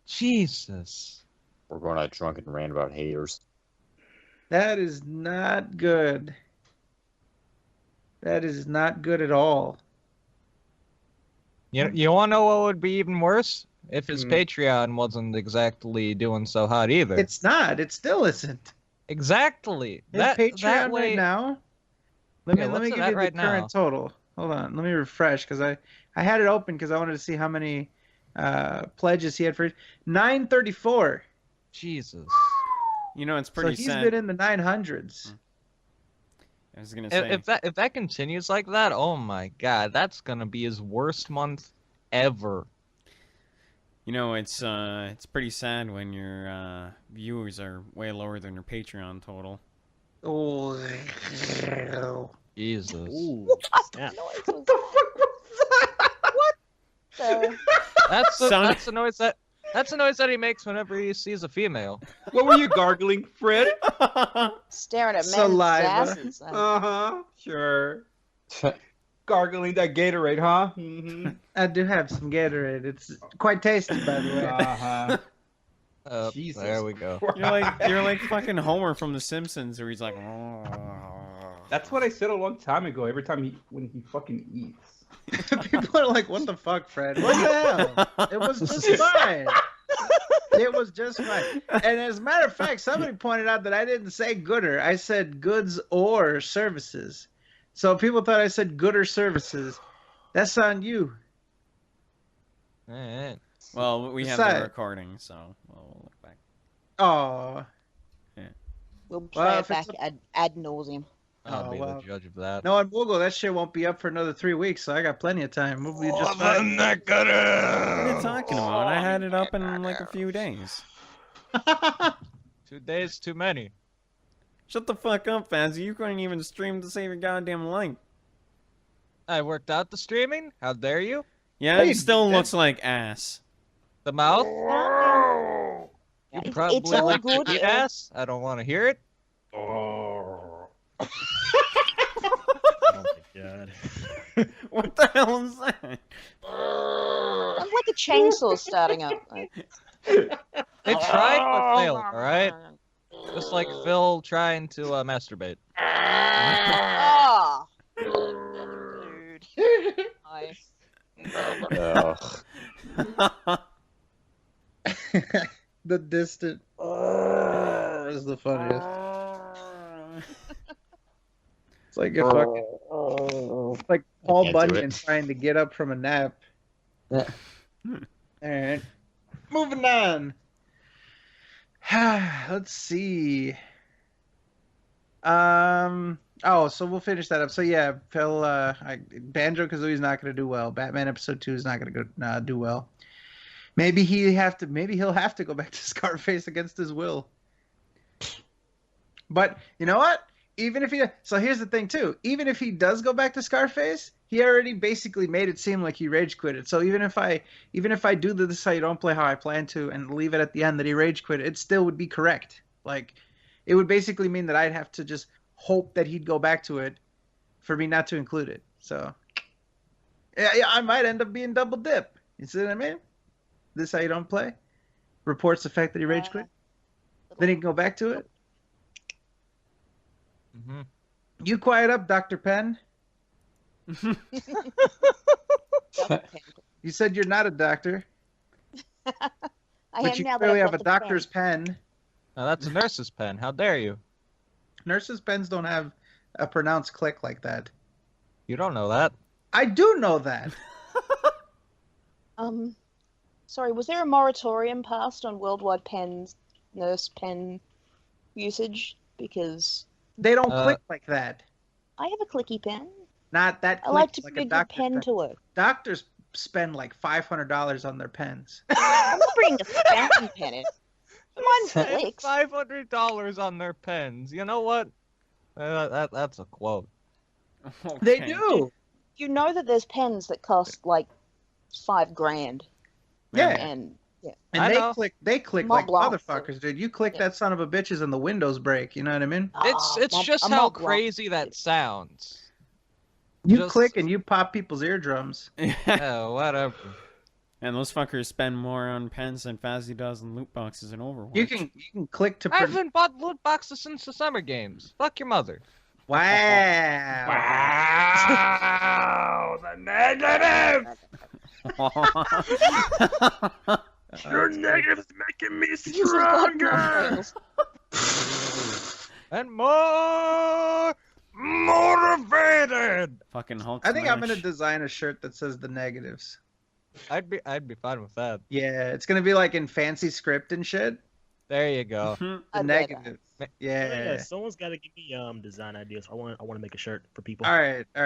Jesus.
We're going on a drunken rant about haters.
That is not good. That is not good at all.
You want to know what would be even worse? If his
Hmm.
Patreon wasn't exactly doing so hot either.
It's not. It still isn't.
Exactly.
His
That
Patreon
way,
right now. Let
Yeah,
me
what's
give
it at
you the
right now?
current total. Hold on. Let me refresh because I had it open because I wanted to see how many pledges he had for 934.
Jesus.
You know, it's
So
pretty
he's
sad.
been in the 900s.
I was gonna say.
If that continues like that, oh my god, that's gonna be his worst month ever.
You know, it's pretty sad when your viewers are way lower than your Patreon total.
Oh.
Jesus.
Ooh, snap.
What the fuck was that?
That's the,
Sound-
that's the noise that he makes whenever he sees a female.
What were you gargling, Fred?
Staring at men's
Saliva.
asses.
Uh-huh. Sure. Gargling that Gatorade, huh? Mm-hmm.
I do have some Gatorade. It's quite tasty, by the way.
Uh-huh. Jesus
There we go.
You're like fucking Homer from The Simpsons, where he's like.
That's what I said a long time ago. Every time when he fucking eats.
People are like, "What the fuck, Fred? What the hell?" It was just fine. It was just fine. And as a matter of fact, somebody pointed out that I didn't say gooder. I said goods or services. So people thought I said good or services. That's on you.
All right.
Well, we have
Decide.
the recording, so we'll look back.
Oh.
We'll play
Well,
it
if
back
it's
ad nauseum.
I'll
Oh,
be
well.
the judge of that.
No, on Google, that shit won't be up for another 3 weeks, so I got plenty of time. We'll be just fine.
What are you talking about? I had it up in like a few days.
2 days too many.
Shut the fuck up, Fazzy. You couldn't even stream to save your goddamn life.
I worked out the streaming. How dare you?
Yeah,
Hey,
it still
that-
looks like ass.
The mouth. You
It's
probably
all
like
good.
to eat ass. I don't want to hear it.
Oh.
Oh my god.
What the hell is that?
I'm like a chainsaw starting up. Like,
They tried but failed. All right. Just like Phil trying to masturbate.
Ah, dude. Nice.
Ugh.
The distant is the funniest. It's like a fucking, it's like Paul
can't do
Bunyan
it.
trying to get up from a nap. All right, moving on. Let's see. Oh, so we'll finish that up. So yeah, Phil, Banjo-Kazooie's not going to do well. Batman Episode 2 is not going to do well. Maybe he'll have to go back to Scarface against his will. But you know what? So here's the thing too. Even if he does go back to Scarface, he already basically made it seem like he rage quitted. So even if I do this how you don't play how I plan to and leave it at the end that he rage quit, it still would be correct. Like it would basically mean that I'd have to just hope that he'd go back to it for me not to include it. So yeah, I might end up being double dip. You see what I mean? This how you don't play? Reports the fact that he rage quit. Then he can go back to it.
Mm-hmm.
You quiet up, Dr. Penn. You said you're not a doctor,
I
but
am
you
now that
clearly
I've
have
got
a
the pen.
doctor's pen.
Now that's a nurse's pen. How dare you?
Nurses' pens don't have a pronounced click like that.
You don't know that.
I do know that.
Sorry, was there a moratorium passed on worldwide nurse pen usage? Because
They don't click like that.
I have a clicky pen.
Not that.
I like to
clicks
bring
a
a
doctor's
pen to work.
Doctors spend like $500 on their pens.
I'm not bringing a fountain pen in. Mine clicks.
$500 on their pens. You know what? That's a quote.
They
Okay.
do.
You know that there's pens that cost like $5,000,
Yeah.
and
And
I
they
know.
click
Mont
like
Blanc.
motherfuckers, dude. You click
Yeah.
that son of a bitches and the windows break. You know what I mean?
It's just how crazy that sounds.
You
Just-
click and you pop people's eardrums.
Oh, whatever.
And those fuckers spend more on pens than Fazzy does on loot boxes and Overwatch.
You can click to.
I haven't bought loot boxes since the summer games. Fuck your mother.
Wow.
Wow, the negative. Your negative's making me stronger.
And more motivated.
Fucking Hulk
I think I'm
smash.
gonna design a shirt that says the negatives.
I'd be fine with that.
Yeah, it's gonna be like in fancy script and shit.
There you go.
The
I'd wear that.
negatives.
Yeah,
Yeah.
someone's got to give me design ideas. I want to make a shirt for people.
All right. You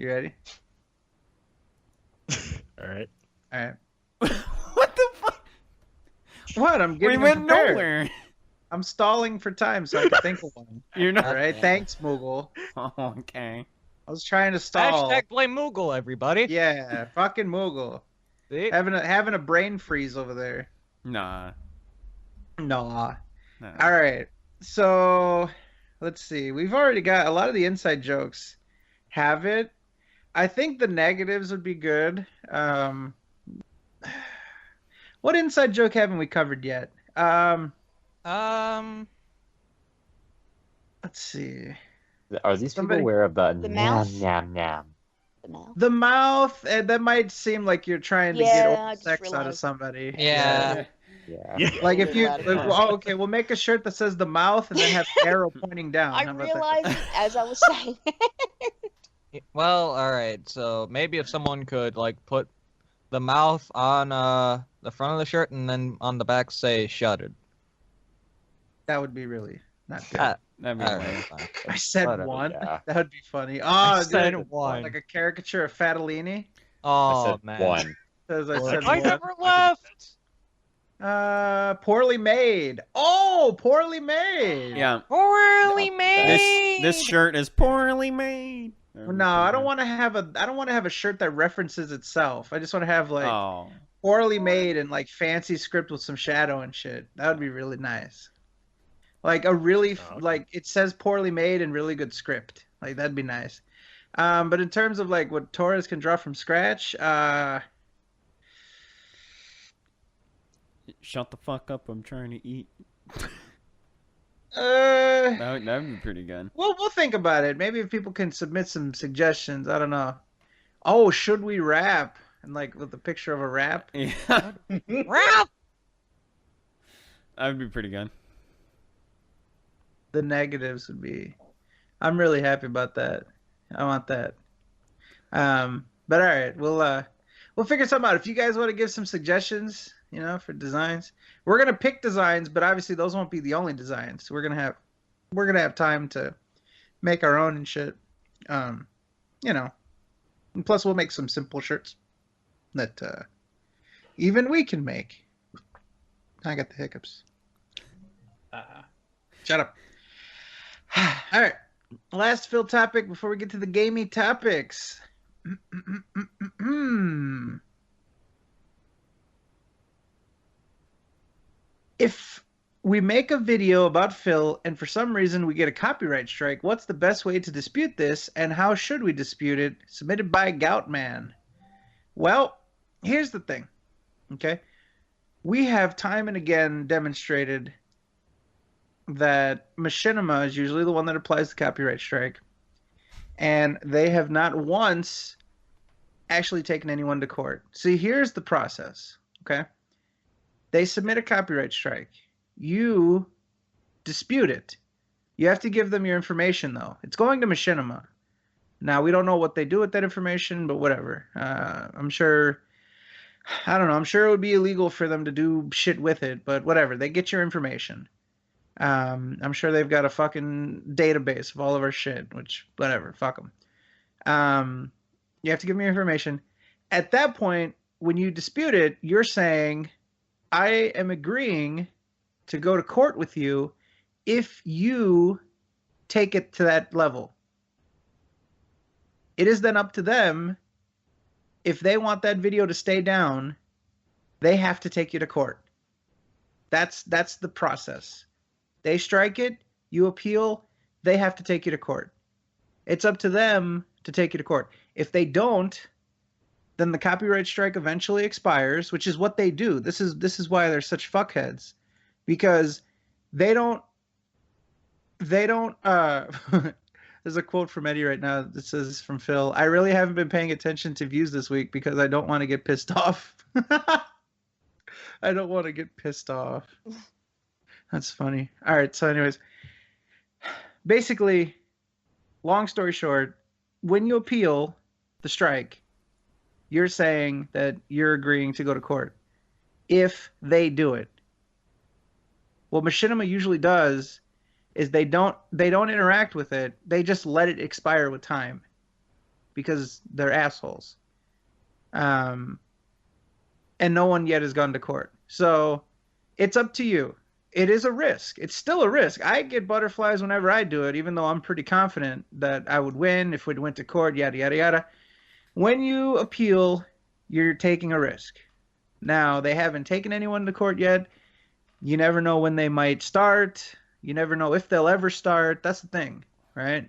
ready?
All right.
All right.
What the fuck?
What? I'm
We
getting
went
prepared.
nowhere.
I'm stalling for time so I can think of one.
You're
All
not.
right. Thanks, Moogle.
Oh, okay.
I was trying to stall.
Hashtag blame Moogle, everybody.
Yeah, fucking Moogle.
See?
Having a brain freeze over there.
Nah.
Nah.
Nah.
All right. So let's see. We've already got a lot of the inside jokes. have it. I think the negatives would be good. What inside joke haven't we covered yet?
Um,
Let's see.
Are these
Somebody-
people aware of the
The
nam
mouth?
nam nam?
The mouth.
The mouth, that might seem like you're trying to
Yeah,
get
I
oral
just
sex out of
realized.
somebody.
yeah.
Yeah.
Yeah.
Like if you,
Little
like,
out of
well, okay, we'll make a shirt that says the mouth and then have an arrow pointing down.
I
How about that?
realized it as I was saying.
Well, all right. So maybe if someone could like put the mouth on the front of the shirt and then on the back say "shuttered."
That would be really not good.
That'd be
All
lame.
right, fine.
I said
whatever,
one.
yeah.
That would be funny.
I
Oh,
said
dude,
one.
like a caricature of Fatalini.
I
Oh
said
man.
one.
Says I
Well,
said
I
one.
never left.
Poorly made. Oh, poorly made.
Yeah.
Poorly
No,
made.
This shirt is poorly made.
No, I don't want to have a shirt that references itself. I just want to have like
Oh.
poorly made and like fancy script with some shadow and shit. That would be really nice. Like a really
Okay.
like it says poorly made and really good script. Like that'd be nice. But in terms of like what Torres can draw from scratch,
Shut the fuck up! I'm trying to eat.
uh,
That'd be pretty good.
well, we'll think about it. Maybe if people can submit some suggestions. I don't know. Oh, should we rap? And like with a picture of a rap.
Yeah.
Ralph.
That'd be pretty good.
The negatives would be. I'm really happy about that. I want that. But all right, we'll figure something out. If you guys want to give some suggestions, for designs, we're gonna pick designs, but obviously those won't be the only designs. We're gonna have time to make our own and shit. And plus we'll make some simple shirts that even we can make. I got the hiccups. Shut up. All right. Last fill topic before we get to the gamey topics. If we make a video about Phil and for some reason we get a copyright strike, what's the best way to dispute this and how should we dispute it? Submitted by Goutman. Well, here's the thing. Okay? We have time and again demonstrated that Machinima is usually the one that applies the copyright strike. And they have not once actually taken anyone to court. See, here's the process, okay? They submit a copyright strike. You dispute it. You have to give them your information, though. It's going to Machinima. Now, we don't know what they do with that information, but whatever. I'm sure it would be illegal for them to do shit with it, but whatever. They get your information. I'm sure they've got a fucking database of all of our shit, which, whatever, fuck them. You have to give me your information. At that point, when you dispute it, you're saying, I am agreeing to go to court with you if you take it to that level. It is then up to them. If they want that video to stay down, they have to take you to court. That's the process. They strike it, you appeal, they have to take you to court. It's up to them to take you to court. If they don't, then the copyright strike eventually expires, which is what they do. This is why they're such fuckheads, because they don't there's a quote from Eddie right now that says from Phil, I really haven't been paying attention to views this week because I don't want to get pissed off. I don't want to get pissed off. That's funny. All right. So anyways, basically, long story short, when you appeal the strike, you're saying that you're agreeing to go to court if they do it. What Machinima usually does is they don't interact with it. They just let it expire with time because they're assholes. And no one yet has gone to court. So it's up to you. It is a risk. It's still a risk. I get butterflies whenever I do it, even though I'm pretty confident that I would win if we went to court, yada, yada, yada. When you appeal, you're taking a risk. Now, they haven't taken anyone to court yet. You never know when they might start. You never know if they'll ever start. That's the thing, right?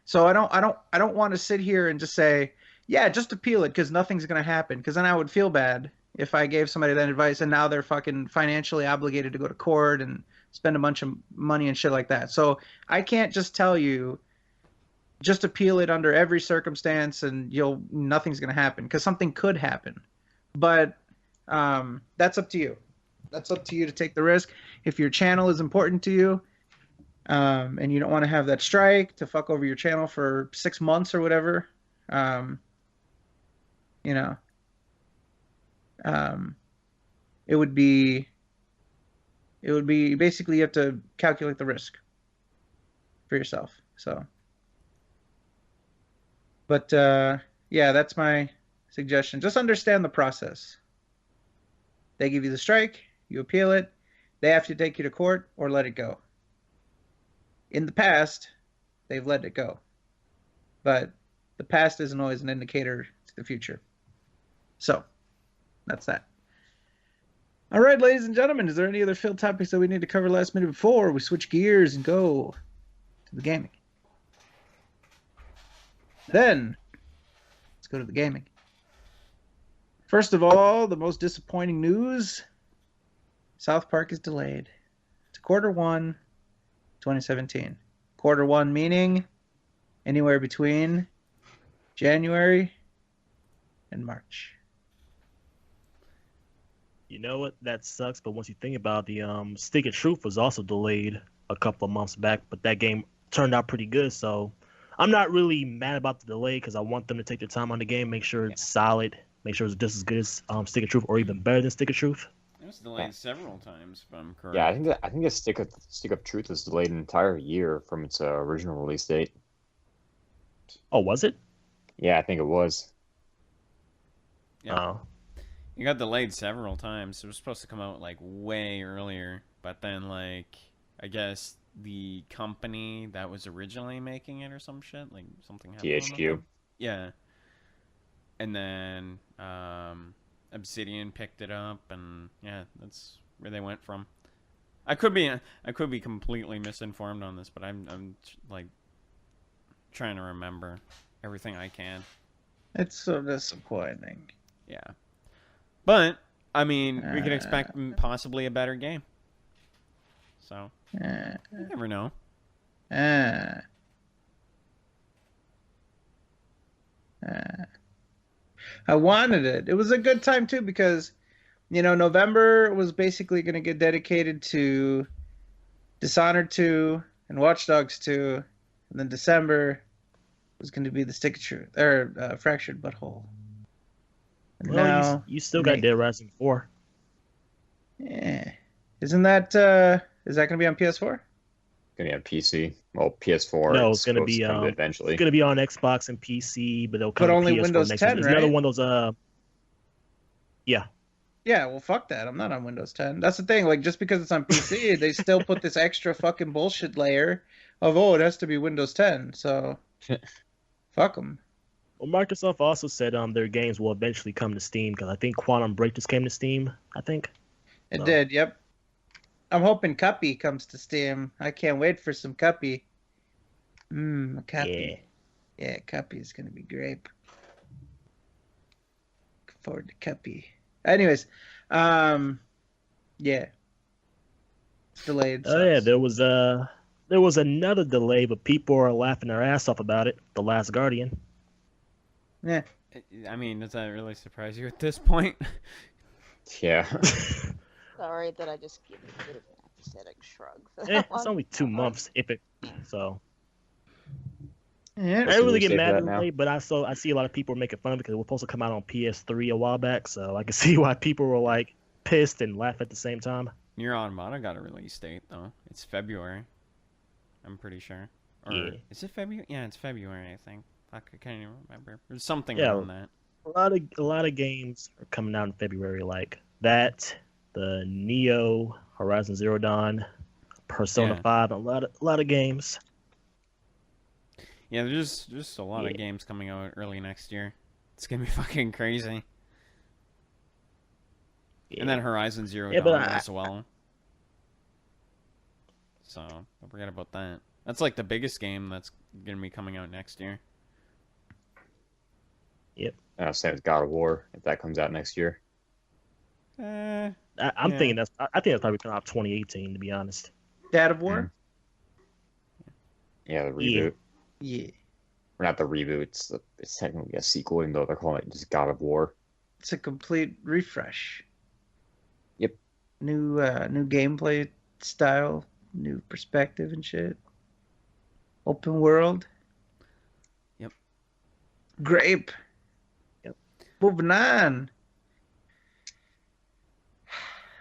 So I don't want to sit here and just say, yeah, just appeal it because nothing's gonna happen. Because then I would feel bad if I gave somebody that advice and now they're fucking financially obligated to go to court and spend a bunch of money and shit like that. So I can't just tell you just appeal it under every circumstance and nothing's gonna happen because something could happen. But that's up to you. That's up to you to take the risk. If your channel is important to you, and you don't want to have that strike to fuck over your channel for 6 months or whatever, you know, it would be basically you have to calculate the risk for yourself. So, but yeah, that's my suggestion. Just understand the process. They give you the strike, you appeal it, they have to take you to court or let it go. In the past, they've let it go. But the past isn't always an indicator to the future. So, that's that. All right, ladies and gentlemen, is there any other field topics that we need to cover last minute before we switch gears and go to the gaming? Then, let's go to the gaming. First of all, the most disappointing news, South Park is delayed to Q1 2017. Q1 meaning anywhere between January and March.
You know what? That sucks. But once you think about the Stick of Truth was also delayed a couple of months back, but that game turned out pretty good. So I'm not really mad about the delay because I want them to take their time on the game, make sure it's solid, make sure it's just as good as Stick of Truth or even better than Stick of Truth.
It was delayed several times, if I'm correct.
Yeah, I think the Stick of Truth was delayed an entire year from its original release date.
Oh, was it?
Yeah, I think it was.
Yeah.
Oh.
It got delayed several times. It was supposed to come out like way earlier, but then like I guess the company that was originally making it or some shit, like something happened.
THQ.
Yeah. And then Obsidian picked it up, and yeah, that's where they went from. I could be completely misinformed on this, but I'm like trying to remember everything I can.
It's so disappointing.
Yeah. But I mean, we could expect possibly a better game. So, you never know.
I wanted it. It was a good time too because, November was basically going to get dedicated to Dishonored 2 and Watch Dogs 2, and then December was going to be the Stick of Truth or Fractured Butthole. And
Well,
now
you still got Dead Rising 4.
Yeah, isn't that is that going to be on PS4?
Gonna be on PC. Well, PS4.
No, it's gonna be
eventually.
It's gonna be on Xbox and PC, but it'll come
But
to
only
PS4
Windows
next
10,
year. It's
right?
another one of those. Yeah.
Yeah, well, fuck that. I'm not on Windows 10. That's the thing. Like, just because it's on PC, they still put this extra fucking bullshit layer of, it has to be Windows 10. So, fuck them.
Well, Microsoft also said their games will eventually come to Steam because I think Quantum Break just came to Steam. I think
It did. Yep. I'm hoping Cuppy comes to Steam. I can't wait for some Cuppy. Cuppy. Yeah, Cuppy is gonna be great. Look forward to Cuppy. Anyways, yeah. It's delayed.
Oh yeah, there was another delay, but people are laughing their ass off about it. The Last Guardian.
Yeah.
I mean, does that really surprise you at this point?
Yeah.
Sorry that I just give a bit of an apathetic shrug. For that
It's
one.
only 2 months, if it. So
Yeah.
I didn't really get
Safe
mad
for
at
that now.
it, but I see a lot of people making fun of it because it was supposed to come out on PS3 a while back. So I can see why people were like pissed and laugh at the same time.
Nier Automata got a release date though. It's February. I'm pretty sure. Or
Yeah.
is it February? Yeah, it's February. I think. Fuck, I can't even remember. There's something
Yeah.
around that.
A lot of games are coming out in February, like that, the Neo, Horizon Zero Dawn, Persona
Yeah.
5, a lot of games.
Yeah, there's just a lot of games coming out early next year. It's gonna be fucking crazy.
Yeah.
And then Horizon Zero
Yeah, but
Dawn as well. So don't forget about that. That's like the biggest game that's gonna be coming out next year.
Same with God of War, if that comes out next year.
Eh,
I'm
Yeah.
thinking that's. I think that's probably coming out 2018, to be honest.
Dad of War?
Yeah, the
Yeah.
reboot.
Yeah.
Or not the reboot, it's technically a sequel, even though they're calling it just God of War.
It's a complete refresh.
Yep.
New gameplay style, new perspective and shit. Open world.
Yep.
Grape.
Yep.
Moving on.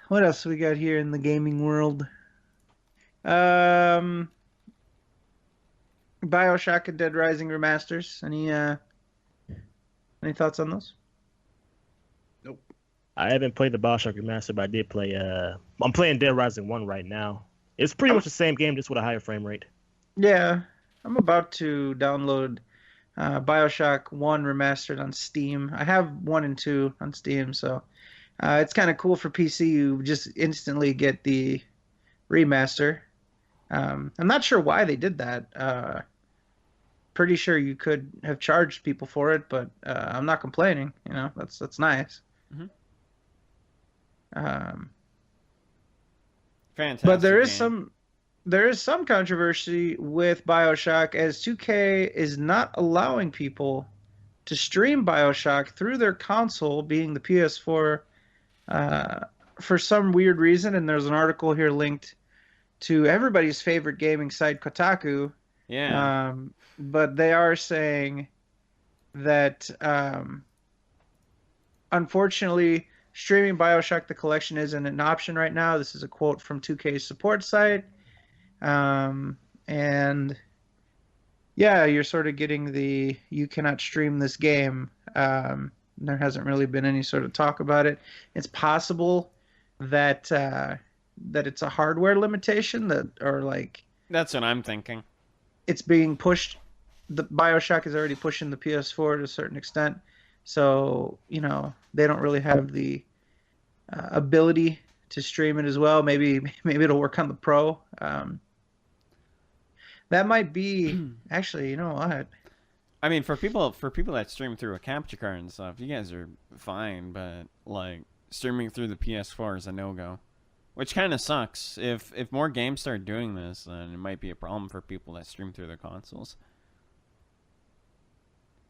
What else we got here in the gaming world? BioShock and Dead Rising remasters. Any thoughts on those?
I haven't played the BioShock remaster, but I did play. I'm playing Dead Rising 1 right now. It's pretty much the same game, just with a higher frame rate.
Yeah, I'm about to download BioShock 1 remastered on Steam. I have 1 and 2 on Steam, so it's kind of cool for PC. You just instantly get the remaster. I'm not sure why they did that. Pretty sure you could have charged people for it, but I'm not complaining. You know, that's nice.
Mhm.
Um,
fantastic.
But there is
game.
some controversy with BioShock, as 2K is not allowing people to stream BioShock through their console, being the PS4, for some weird reason. And there's an article here linked to everybody's favorite gaming site, Kotaku.
Yeah.
But they are saying that unfortunately, streaming BioShock the Collection isn't an option right now. This is a quote from 2K's support site. And yeah, you're sort of getting the you cannot stream this game. There hasn't really been any sort of talk about it. It's possible that it's a hardware limitation or like
That's what I'm thinking.
it's being pushed. The BioShock is already pushing the PS4 to a certain extent, so you know they don't really have the ability to stream it as well. Maybe it'll work on the Pro. That might be actually. You know what?
I mean, for people that stream through a capture card and stuff, you guys are fine. But like streaming through the PS4 is a no-go, which kind of sucks. If more games start doing this, then it might be a problem for people that stream through their consoles.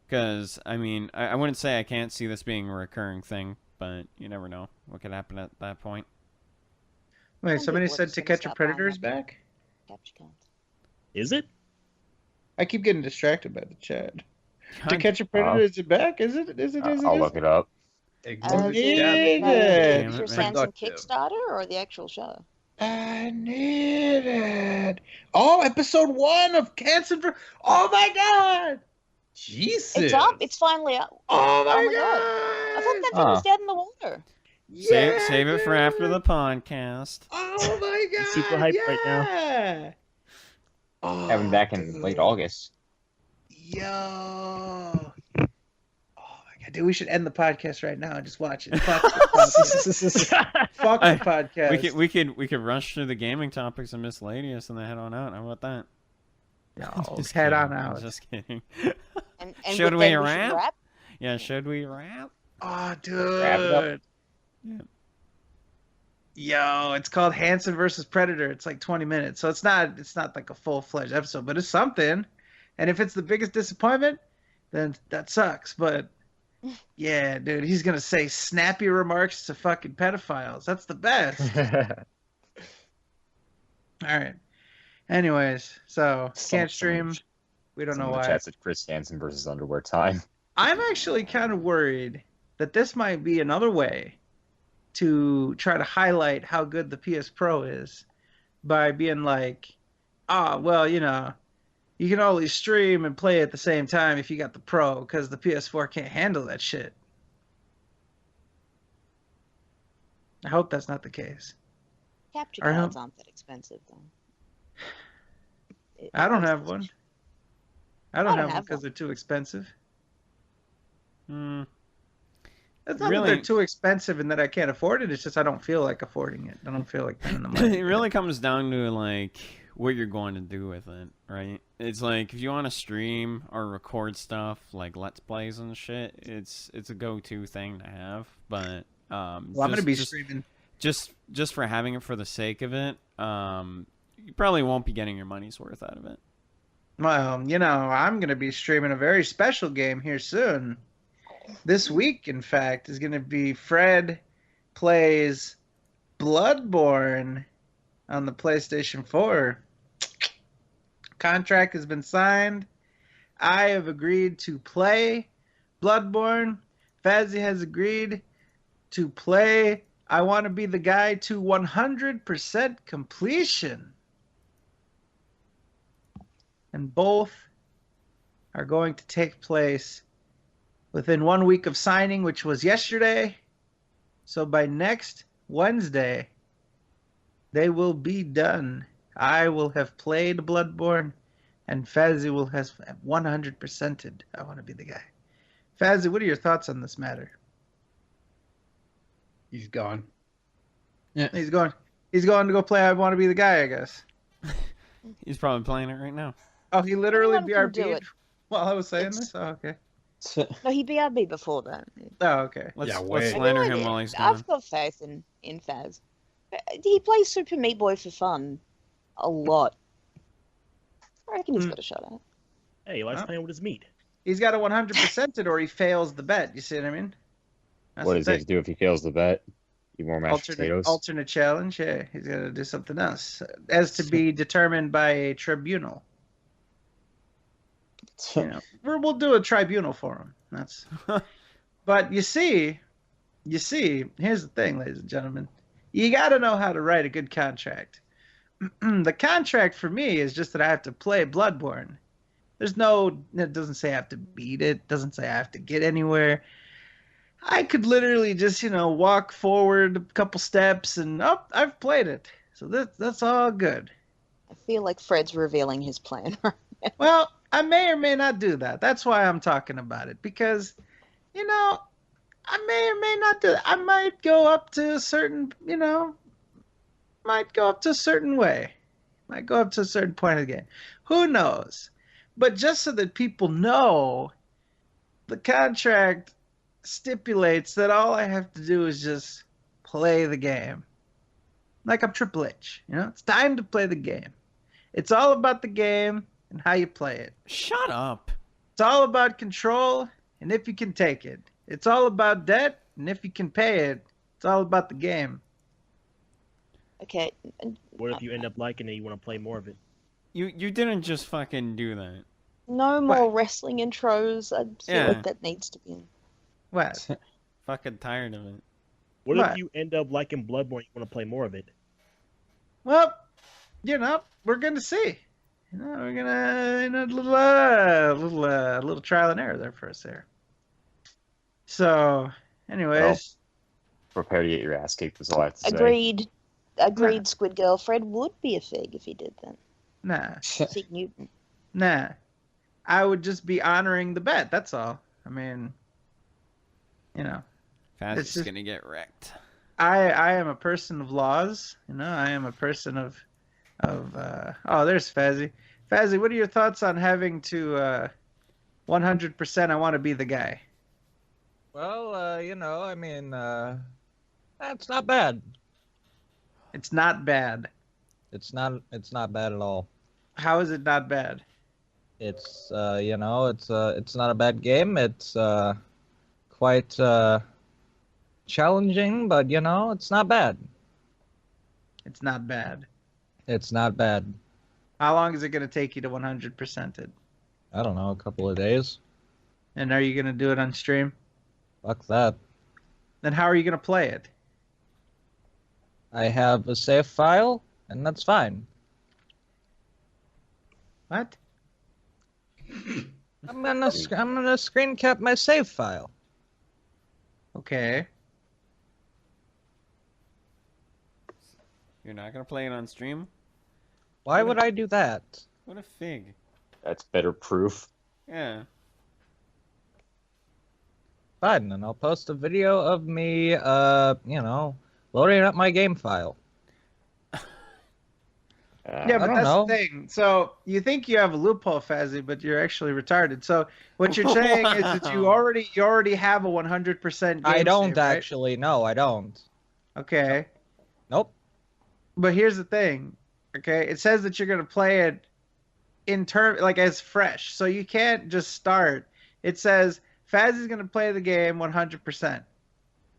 Because, I mean, I wouldn't say I can't see this being a recurring thing, but you never know what could happen at that point.
Wait,
Some
somebody
people
said
have
To
just
Catch a
stopped buying
Predator is
them.
back?
Capture cards.
Is it?
I keep getting distracted by the chat. To
God
Catch a Predator is it back? Is it?
I'll look it up.
Oh,
need
no,
it.
Is
Damn
your
it,
Samsung
Productive.
Kickstarter or the actual show?
I need it. Oh, episode 1 of Cancer. Oh my god!
Jesus.
It's up. It's finally up.
Oh my,
my
god!
God. I thought that thing was dead in the water.
Save it for after the podcast.
Oh my god!
super hyped right now.
now. Oh,
Having back in late August.
Yo. Oh my god, dude, we should end the podcast right now and just watch it. Fuck the podcast. Fuck the podcast.
We could rush through the gaming topics and miscellaneous and then head on out. How about that?
No,
Just
head
kidding.
on
I'm
out.
Just kidding.
And
Should
then
we
should
wrap? Yeah, should we wrap?
Oh,
Wrap it up.
dude.
Yeah.
Yo, it's called Hanson versus Predator. It's like 20 minutes, so it's not like a full-fledged episode, but it's something. And if it's the biggest disappointment, then that sucks. But yeah, dude, he's gonna say snappy remarks to fucking pedophiles. That's the best. All right. Anyways, so can't stream. We don't know why.
Chat said Chris Hansen versus underwear time.
I'm actually kind of worried that this might be another way to try to highlight how good the PS Pro is by being like, well, you know, you can only stream and play at the same time if you got the Pro because the PS4 can't handle that shit. I hope that's not the case.
Capture
Or no.
cards aren't that expensive, though.
I don't have one. I don't have one
have
because
one.
they're too expensive.
Hmm.
It's not
Really-
that they're too expensive and that I can't afford it. It's just I don't feel like affording it. I don't feel like spending the money.
It really comes down to like what you're going to do with it, right? It's like if you want to stream or record stuff like Let's Plays and shit, it's a go-to thing to have. But
I'm gonna be streaming.
Just for having it for the sake of it, you probably won't be getting your money's worth out of it.
Well, I'm gonna be streaming a very special game here soon. This week, in fact, is gonna be Fred plays Bloodborne on the PlayStation 4. Contract has been signed. I have agreed to play Bloodborne. Fazzy has agreed to play I Want to Be the Guy to 100% completion. And both are going to take place within 1 week of signing, which was yesterday. So by next Wednesday, they will be done. I will have played Bloodborne, and Fazzy will have 100%ed I Want to Be the Guy. Fazzy, what are your thoughts on this matter?
He's gone.
Yeah. He's going to go play I Want to Be the Guy, I guess.
He's probably playing it right now.
Oh, he literally
Anyone can do
BRB'd
it.
while I was saying this? Oh, okay.
No, he BRB before that.
Oh, okay.
Let's
wait.
slander him while he's gone.
I've got faith in Faz. He plays Super Meat Boy for fun a lot. I reckon he's got a shot at it.
Hey, he likes playing with his meat.
He's got to 100% it or he fails the bet. You see what I mean? That's
What
the
does he have
thing.
to do if he fails the bet? Eat more mashed potatoes?
Alternate challenge. Yeah, he's got to do something else. As to be determined by a tribunal. We'll do a tribunal for him. That's. But you see, here's the thing, ladies and gentlemen. You got to know how to write a good contract. The contract for me is just that I have to play Bloodborne. It doesn't say I have to beat it. Doesn't say I have to get anywhere. I could literally just, walk forward a couple steps and, I've played it. So that's all good.
I feel like Fred's revealing his plan.
Well, I may or may not do that. That's why I'm talking about it. Because, I may or may not do that. I might go up to a certain, might go up to a certain way. Might go up to a certain point of the game. Who knows? But just so that people know, the contract stipulates that all I have to do is just play the game. Like I'm Triple H. It's time to play the game. It's all about the game and how you play it.
Shut up.
It's all about control and if you can take it. It's all about debt and if you can pay it. It's all about the game.
Okay.
What if you end up liking it, you want to play more of it?
You didn't just fucking do that.
No more wrestling intros. I feel like that needs to be in.
What?
Fucking tired of it.
What
What?
if you end up liking Bloodborne, you want to play more of it?
Well, we're going to see. We're going to, little trial and error there for us there. So, anyways.
Prepare to get your ass kicked is all I have to say.
Agreed.
Nah.
Squid Girl. Fred would be a fig if he did that.
Nah.
Zeke Newton.
Nah. I would just be honoring the bet. That's all. I mean,
Fast
It's
is
just-
gonna get wrecked.
I am a person of laws. I am a person of there's Fazzy. Fazzy, what are your thoughts on having to 100% I want to be the guy?
Well, that's not bad.
It's not bad.
It's not bad at all.
How is it not bad?
It's it's not a bad game. It's quite challenging, but it's not bad.
It's not bad.
It's not bad.
How long is it going to take you to 100% it?
I don't know, a couple of days.
And are you going to do it on stream?
Fuck that.
Then how are you going to play it?
I have a save file, and that's fine.
What?
I'm gonna screen cap my save file.
Okay.
You're not gonna play it on stream?
Why would I do that?
What a fig.
That's better proof.
Yeah.
Fine, and I'll post a video of me, loading up my game file.
Yeah, but
don't
that's
know.
the thing. So you think you have a loophole, Fazzy, but you're actually retarded. So what you're saying is that you
Wow.
already have a 100% game
I don't
save, right?
actually. No, I don't.
Okay.
Nope.
But here's the thing. Okay, it says that you're gonna play it in term like as fresh, so you can't just start. It says Fazzy's gonna play the game 100%.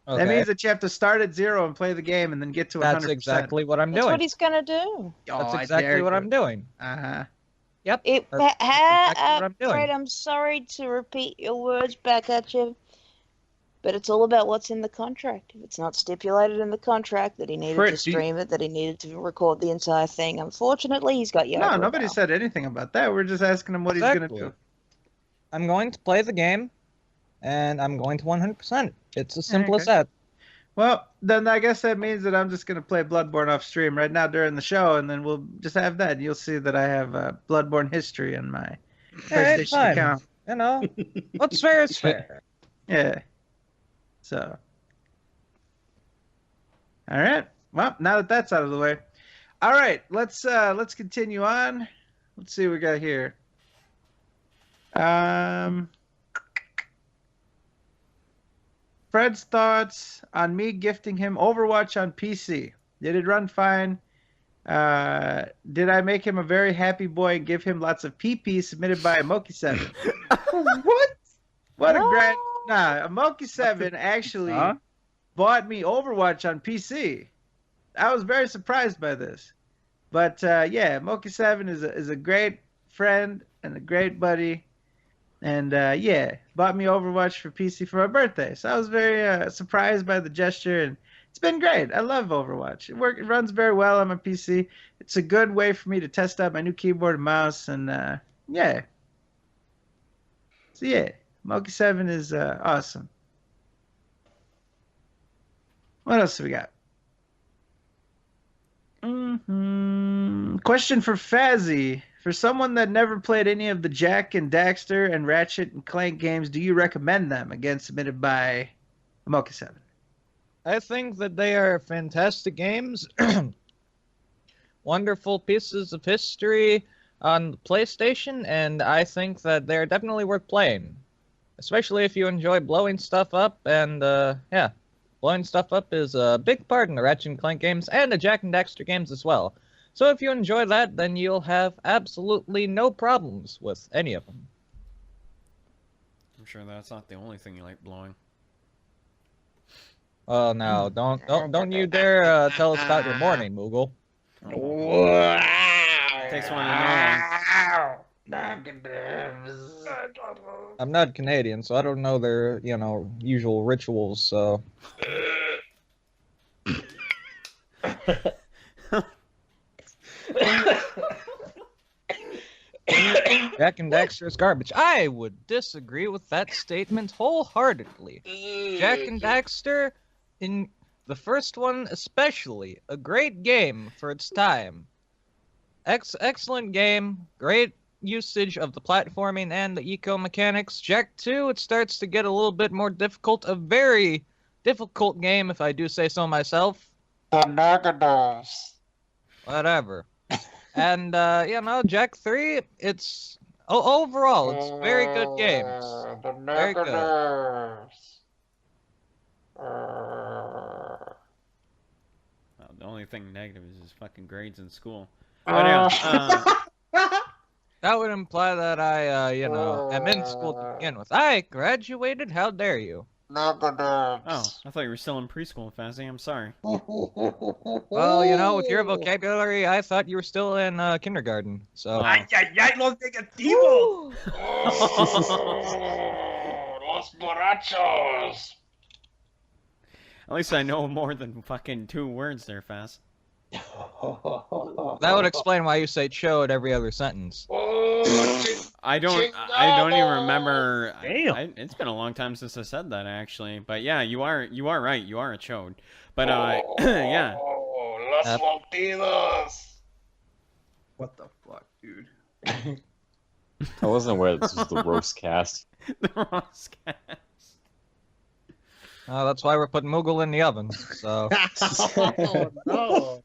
Okay.
That means that you have to start at 0 and play the game, and then get to 100%.
That's exactly what I'm
That's
doing.
what he's gonna do.
That's exactly what I'm doing.
Uh-huh.
Yep.
It,
That's exactly what I'm doing.
Fred, I'm sorry to repeat your words back at you, but it's all about what's in the contract. If it's not stipulated in the contract that he needed
Fred,
to stream it, that he needed to record the entire thing, unfortunately, he's got you.
No,
over a
nobody
barrel.
said anything about that. We're just asking him what he's gonna
Exactly.
do.
I'm going to play the game, and I'm going to 100%. It's as simple as
Okay.
that.
Well, then I guess that means that I'm just gonna play Bloodborne off stream right now during the show, and then we'll just have that. And you'll see that I have Bloodborne history in my
Alright,
PlayStation
fine.
account.
You know, what's fair is fair.
Yeah. So. All right. Well, now that that's out of the way, all right. Let's continue on. Let's see what we got here. Fred's thoughts on me gifting him Overwatch on PC. Did it run fine? Did I make him a very happy boy and give him lots of PP submitted by Amoki7?
What?
What a great... Nah, Amoki7 actually
Huh?
bought me Overwatch on PC. I was very surprised by this. But yeah, Amoki7 is a great friend and a great buddy. And yeah, bought me Overwatch for PC for my birthday. So I was very surprised by the gesture, and it's been great. I love Overwatch. It runs very well on my PC. It's a good way for me to test out my new keyboard and mouse, and yeah. So yeah, Moki7 is awesome. What else do we got? Question for Fazzy. For someone that never played any of the Jack and Daxter and Ratchet and Clank games, do you recommend them? Again, submitted by Amoki7.
I think that they are fantastic games. Wonderful pieces of history on the PlayStation, and I think that they're definitely worth playing. Especially if you enjoy blowing stuff up, and yeah. Blowing stuff up is a big part in the Ratchet and Clank games, and the Jack and Daxter games as well. So if you enjoy that, then you'll have absolutely no problems with any of them.
I'm sure that's not the only thing you like blowing.
Oh no, don't you dare tell us about your morning, Moogle.
Takes one to know one.
I'm not Canadian, so I don't know their, usual rituals, so... Jack and Daxter is garbage. I would disagree with that statement wholeheartedly. Jack and Daxter, in the first one especially, a great game for its time. Excellent game, great usage of the platforming and the eco mechanics. Jack 2, it starts to get a little bit more difficult. A very difficult game, if I do say so myself. Whatever. And, Jack 3, it's... overall, it's very good games. Very good.
Well, the only thing negative is his fucking grades in school. But yeah,
That would imply that I, am in school to begin with. I graduated? How dare you?
oh, I thought you were still in preschool, Fazzy. I'm sorry.
Well, with your vocabulary, I thought you were still in kindergarten, so...
Ay, los negativos!
Los borrachos.
At least I know more than fucking 2 words there, Faz.
That would explain why you say "cho" at every other sentence.
I don't even remember.
Damn.
It's been a long time since I said that, actually. But yeah, you are right. You are a chode. But yeah.
Las mordidas.
What the fuck, dude?
I wasn't aware this was the roast cast.
The Ross cast.
That's why we're putting Moogle in the oven. So
Oh, no.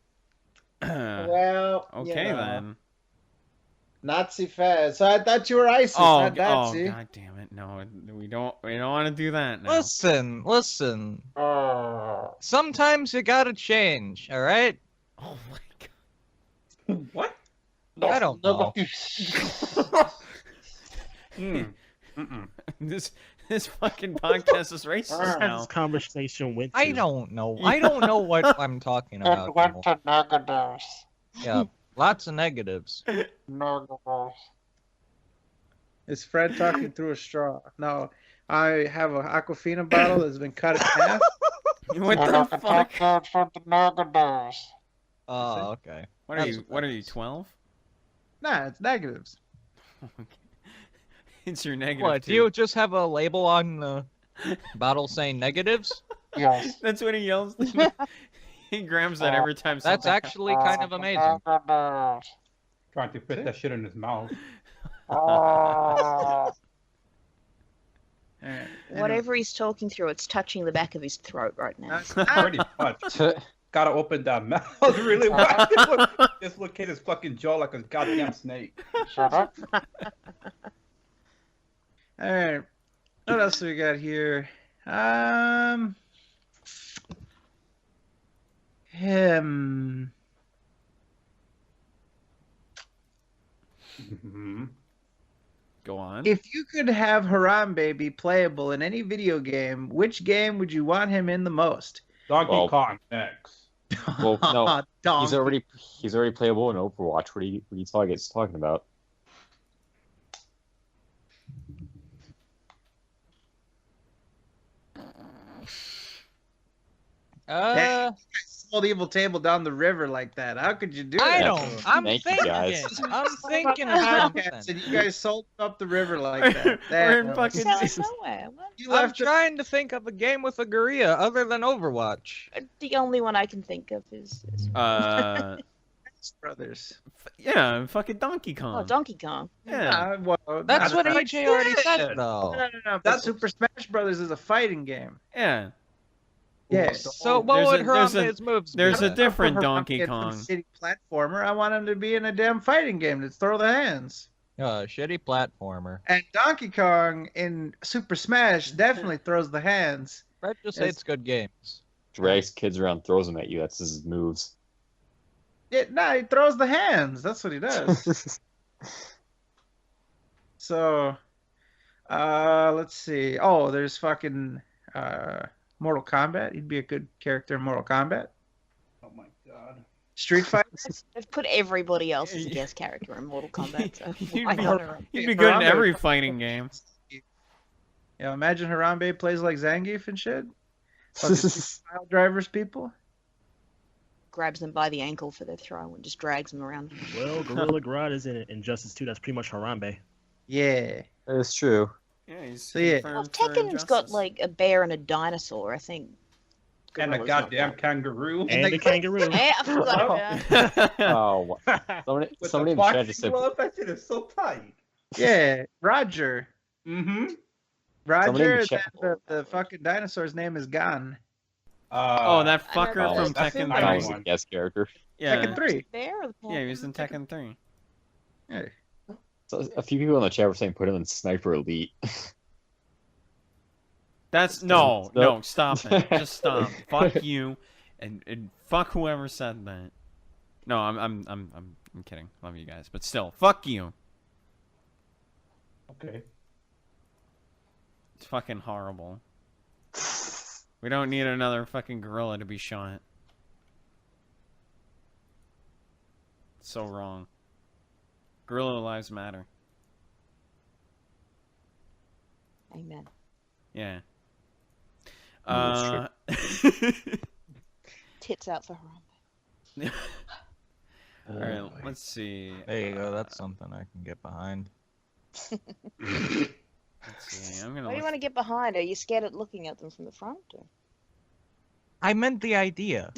Well,
Okay
know.
then.
Nazi fad. So I thought you were ISIS,
Oh,
not Nazi.
god damn it! No, we don't want to do that now.
Listen. Sometimes you gotta change, all right?
Oh my
What?
I don't know.
Mm-mm.
god. This fucking podcast is racist
Let's have
now.
this conversation went to.
I don't know. I don't know what I'm talking about.
And went to negatives.
Yeah, lots of negatives.
Negatives.
Is Fred talking through a straw? No. I have an Aquafina bottle that's been cut in half.
What
And
the
I can
fuck?
take that for the negatives.
Oh, okay.
What are you? What are you? 12?
Nah, it's negatives.
It's your negative.
What, do
two.
you just have a label on the bottle saying negatives?
Yes.
That's what he yells. He grabs that every time.
That's
something
actually kind of amazing.
Negatives.
Trying to fit that shit in his mouth.
Oh.
Alright,
Whatever he's talking through, it's touching the back of his throat right now.
Pretty much. Gotta open that mouth really wide. Dislocate his fucking jaw like a goddamn snake.
Shut up.
Alright. What else do we got here? Him.
Mhm.
Go on.
If you could have Harambe be playable in any video game, which game would you want him in the most?
Donkey
Well-
Kong next.
Well, no,
Donkey.
he's already playable in Overwatch. What are you talking about?
Sold Evil Table down the river like that. How could you do that?
I don't. I'm
Thank you,
thinking.
guys.
I'm thinking of something.
And you guys sold up the river like that.
We're in
That-
fucking-
Sounds nowhere. What?
You
I'm
left it.
trying to think of a game with a gorilla other than Overwatch.
The only one I can think of is
Brothers.
Yeah, fucking Donkey Kong.
oh, Donkey Kong.
Yeah.
Well,
That's what
like
AJ already
shit.
said, though.
No. But Super Smash Brothers is a fighting game.
Yeah.
Yeah.
So what
There's
would
a- there's a-
Harambe's moves be?
There's a
then?
different
Harambe
Donkey
in some
Kong.
City platformer. I want him to be in a damn fighting game to throw the hands.
Shitty platformer.
And Donkey Kong in Super Smash definitely throws the hands.
Brett just
Yes.
hates good games.
Drags kids around, throws them at you. That's his moves.
He throws the hands. That's what he does. So, let's see. Oh, there's fucking Mortal Kombat. He'd be a good character in Mortal Kombat.
Oh my god.
Street Fighter.
They've put everybody else as a guest character in Mortal Kombat. So
You'd
why
be-
not Harambe?
You'd be good in
Harambe-
every fighting game.
Yeah, imagine Harambe plays like Zangief and shit. Fucking pile drivers people.
Grabs them by the ankle for their throw and just drags them around.
Well, Gorilla Grodd is in Injustice 2. That's pretty much Harambe.
Yeah.
That's true.
Yeah, he's
So, yeah.
Well,
confirmed for
Tekken's got
Injustice.
like a bear and a dinosaur. I think.
And a
Gorilla's not
goddamn
that.
kangaroo.
And the kangaroo.
Yeah, I forgot about that.
Oh, somebody
With
in
the
the chat
boxing
just said.
glove, that shit is so tight.
Yeah. Roger.
Mm-hmm.
Somebody in
Roger,
the chat-
the fucking dinosaur's name is Gon.
Oh, that fucker
Oh,
from
that's
Tekken
the
I
funny
was
3.
a
one.
guest character.
Yeah.
Tekken 3.
Bear or the
Yeah, he was in Tekken 3.
Yeah.
So a few people in the chat were saying put him in Sniper Elite.
That's no, stop it. Just stop. Fuck you, and fuck whoever said that. No, I'm kidding. Love you guys, but still, fuck you.
Okay.
It's fucking horrible. We don't need another fucking gorilla to be shot. It's so wrong. Gorilla lives matter.
Amen.
Yeah.
Yeah,
Tits out for Harambe.
All right, let's see.
There you go. That's something I can get behind.
Let's see. I'm gonna.
Why do you
look-
want to get behind? Are you scared of looking at them from the front? Or?
I meant the idea.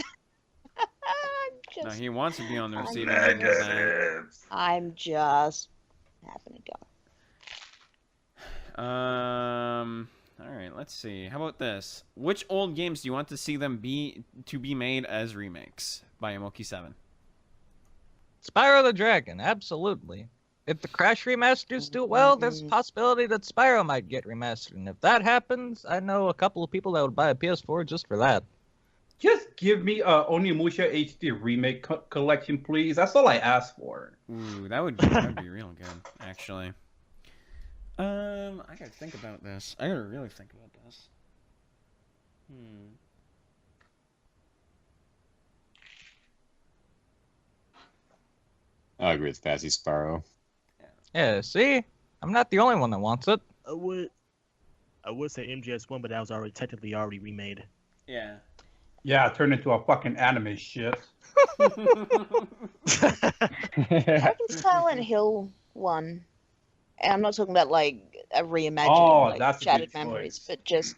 No,
Just,
he wants to be on the
I'm
receiving end of that.
I'm just having a go.
All right, let's see. How about this? Which old games do you want to see them be made as remakes by Emoki 7?
Spyro the Dragon, absolutely. If the Crash remasters do well, there's a possibility that Spyro might get remastered. And if that happens, I know a couple of people that would buy a PS4 just for that.
Just give me a Onimusha HD remake collection, please. That's all I ask for.
Ooh, that would be real good, actually. I gotta think about this. I gotta really think about this.
I agree with Fancy Sparrow.
Yeah, see? I'm not the only one that wants it.
I would say MGS1, but that was technically already remade.
Yeah.
Yeah, turned into a fucking anime shit.
I reckon Silent Hill 1. And I'm not talking about like a reimagining,
that's
like
a
shattered
good
memories,
choice.
but just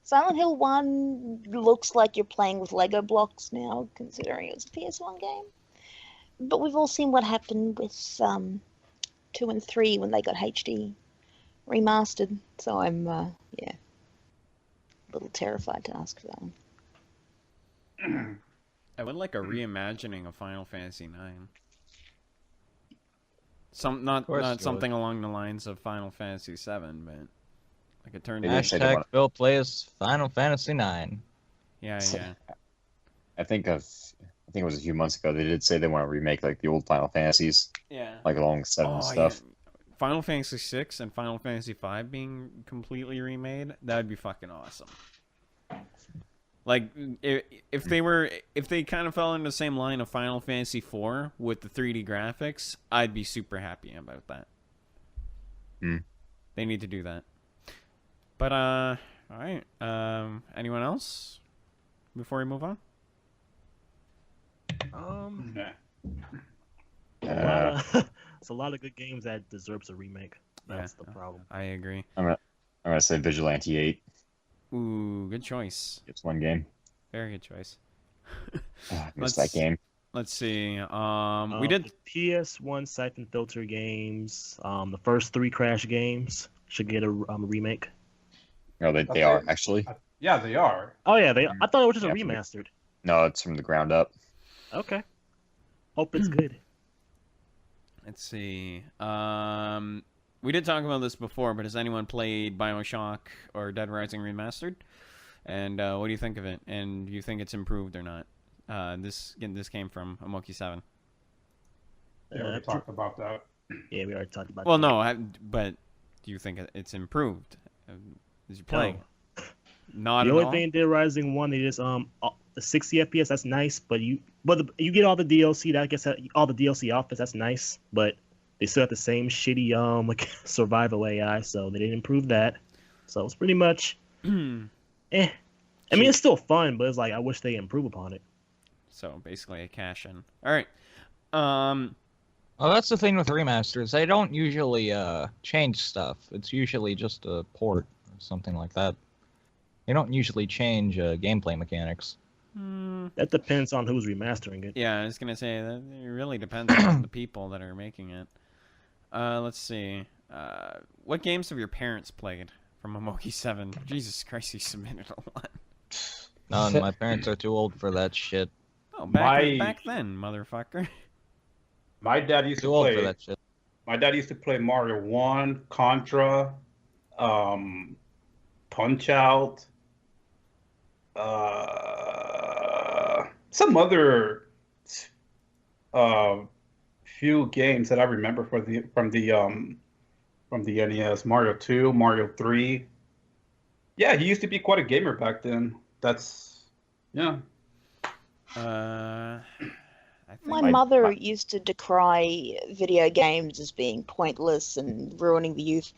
Silent Hill 1 looks like you're playing with Lego blocks now, considering it was a PS1 game. But we've all seen what happened with 2 and 3 when they got HD remastered. So I'm, a little terrified to ask for that one.
I would like a reimagining of Final Fantasy IX. Not
course you
something along the lines of Final Fantasy VII, but like a turn.
They didn't say they
Hashtag
want-
Phil plays Final Fantasy IX.
Yeah.
I think it was a few months ago. They did say they want to remake like the old Final Fantasies,
Yeah.
like along with 7 and stuff.
Yeah. Final Fantasy VI and Final Fantasy V being completely remade, that would be fucking awesome. Like if they kind of fell in the same line of Final Fantasy IV with the 3D graphics, I'd be super happy about that. They need to do that. But all right. Anyone else before we move on?
Nah.
It's a lot of good games that deserves a remake. That's the problem.
I agree.
I'm gonna say Vigilante 8.
Ooh, good choice.
It's one game.
Very good choice.
I missed that game.
Let's see. We did
PS1 Siphon Filter games. The first 3 Crash games should get a remake.
No, they are actually.
Yeah, they are.
Oh yeah, I thought it was just a
Yeah,
remastered.
No, it's from the ground up.
Okay. Hope it's good.
Let's see. We did talk about this before, but has anyone played BioShock or Dead Rising Remastered? And what do you think of it? And do you think it's improved or not? This came from Amoki7.
We already talked about that.
Yeah, we already talked about
Well,
that.
no, but do you think it's improved? As you play? Not
The
at
only
all?
thing in Dead Rising 1 is the 60 FPS. That's nice, but you get all the DLC. That gets all the DLC outfits. That's nice, but they still have the same shitty like survival AI, so they didn't improve that. So it's pretty much I mean, it's still fun, but it's like I wish they improve upon it.
So basically a cash-in. All right.
Well, that's the thing with remasters. They don't usually change stuff. It's usually just a port or something like that. They don't usually change gameplay mechanics.
That depends on who's remastering it.
Yeah, I was gonna say that it really depends on the people that are making it. Let's see. What games have your parents played from Amoki7? Jesus Christ, he submitted a lot.
None. My parents are too old for that shit.
Oh,
My-
back then, motherfucker.
My dad used
Too
to
old
play.
for that shit.
My dad used to play Mario 1, Contra, Punch Out, some other few games that I remember from the NES. Mario 2, Mario 3. Yeah, he used to be quite a gamer back then. Yeah.
I think
My
My-
mother
my-
used to decry video games as being pointless and ruining the youth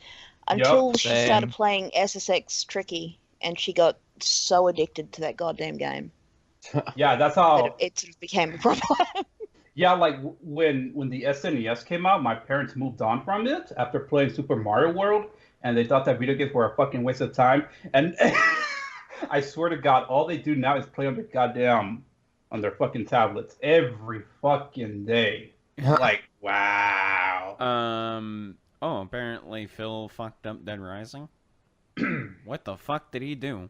until she started
Same.
playing SSX Tricky, and she got so addicted to that goddamn game
Yeah, that's
that
how.
it sort of became a problem.
Yeah, like when the SNES came out, my parents moved on from it after playing Super Mario World, and they thought that video games were a fucking waste of time. And I swear to God, all they do now is play on their fucking tablets every fucking day. Like, wow.
Oh, apparently Phil fucked up Dead Rising. What the fuck did he do?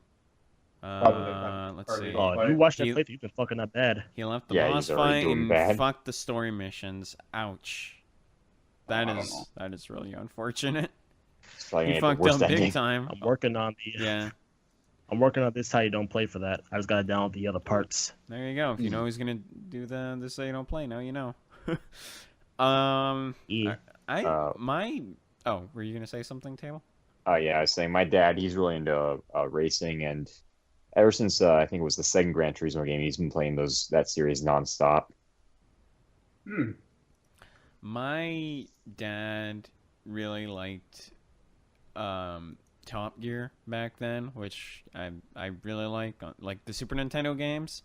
Let's see.
Oh,
Oh, if you watch that
He-
playthrough, you've been fucking up bad.
He left the
Yeah,
boss
he's already
fight
doing
and
bad.
fucked the story missions. Ouch.
I don't know.
That is really unfortunate.
It's like
He
the
fucked
worst
up big
ending.
time.
I'm working on the.
Yeah,
I'm working on this. How you don't play for that? I just gotta download the other parts.
there you go. If you know he's gonna do the say you don't play, now you know.
Yeah.
Oh, were you gonna say something, Table?
Oh yeah, I was saying my dad, he's really into racing, and ever since I think it was the second Gran Turismo game, he's been playing that series nonstop.
Hmm.
My dad really liked Top Gear back then, which I really like the Super Nintendo games.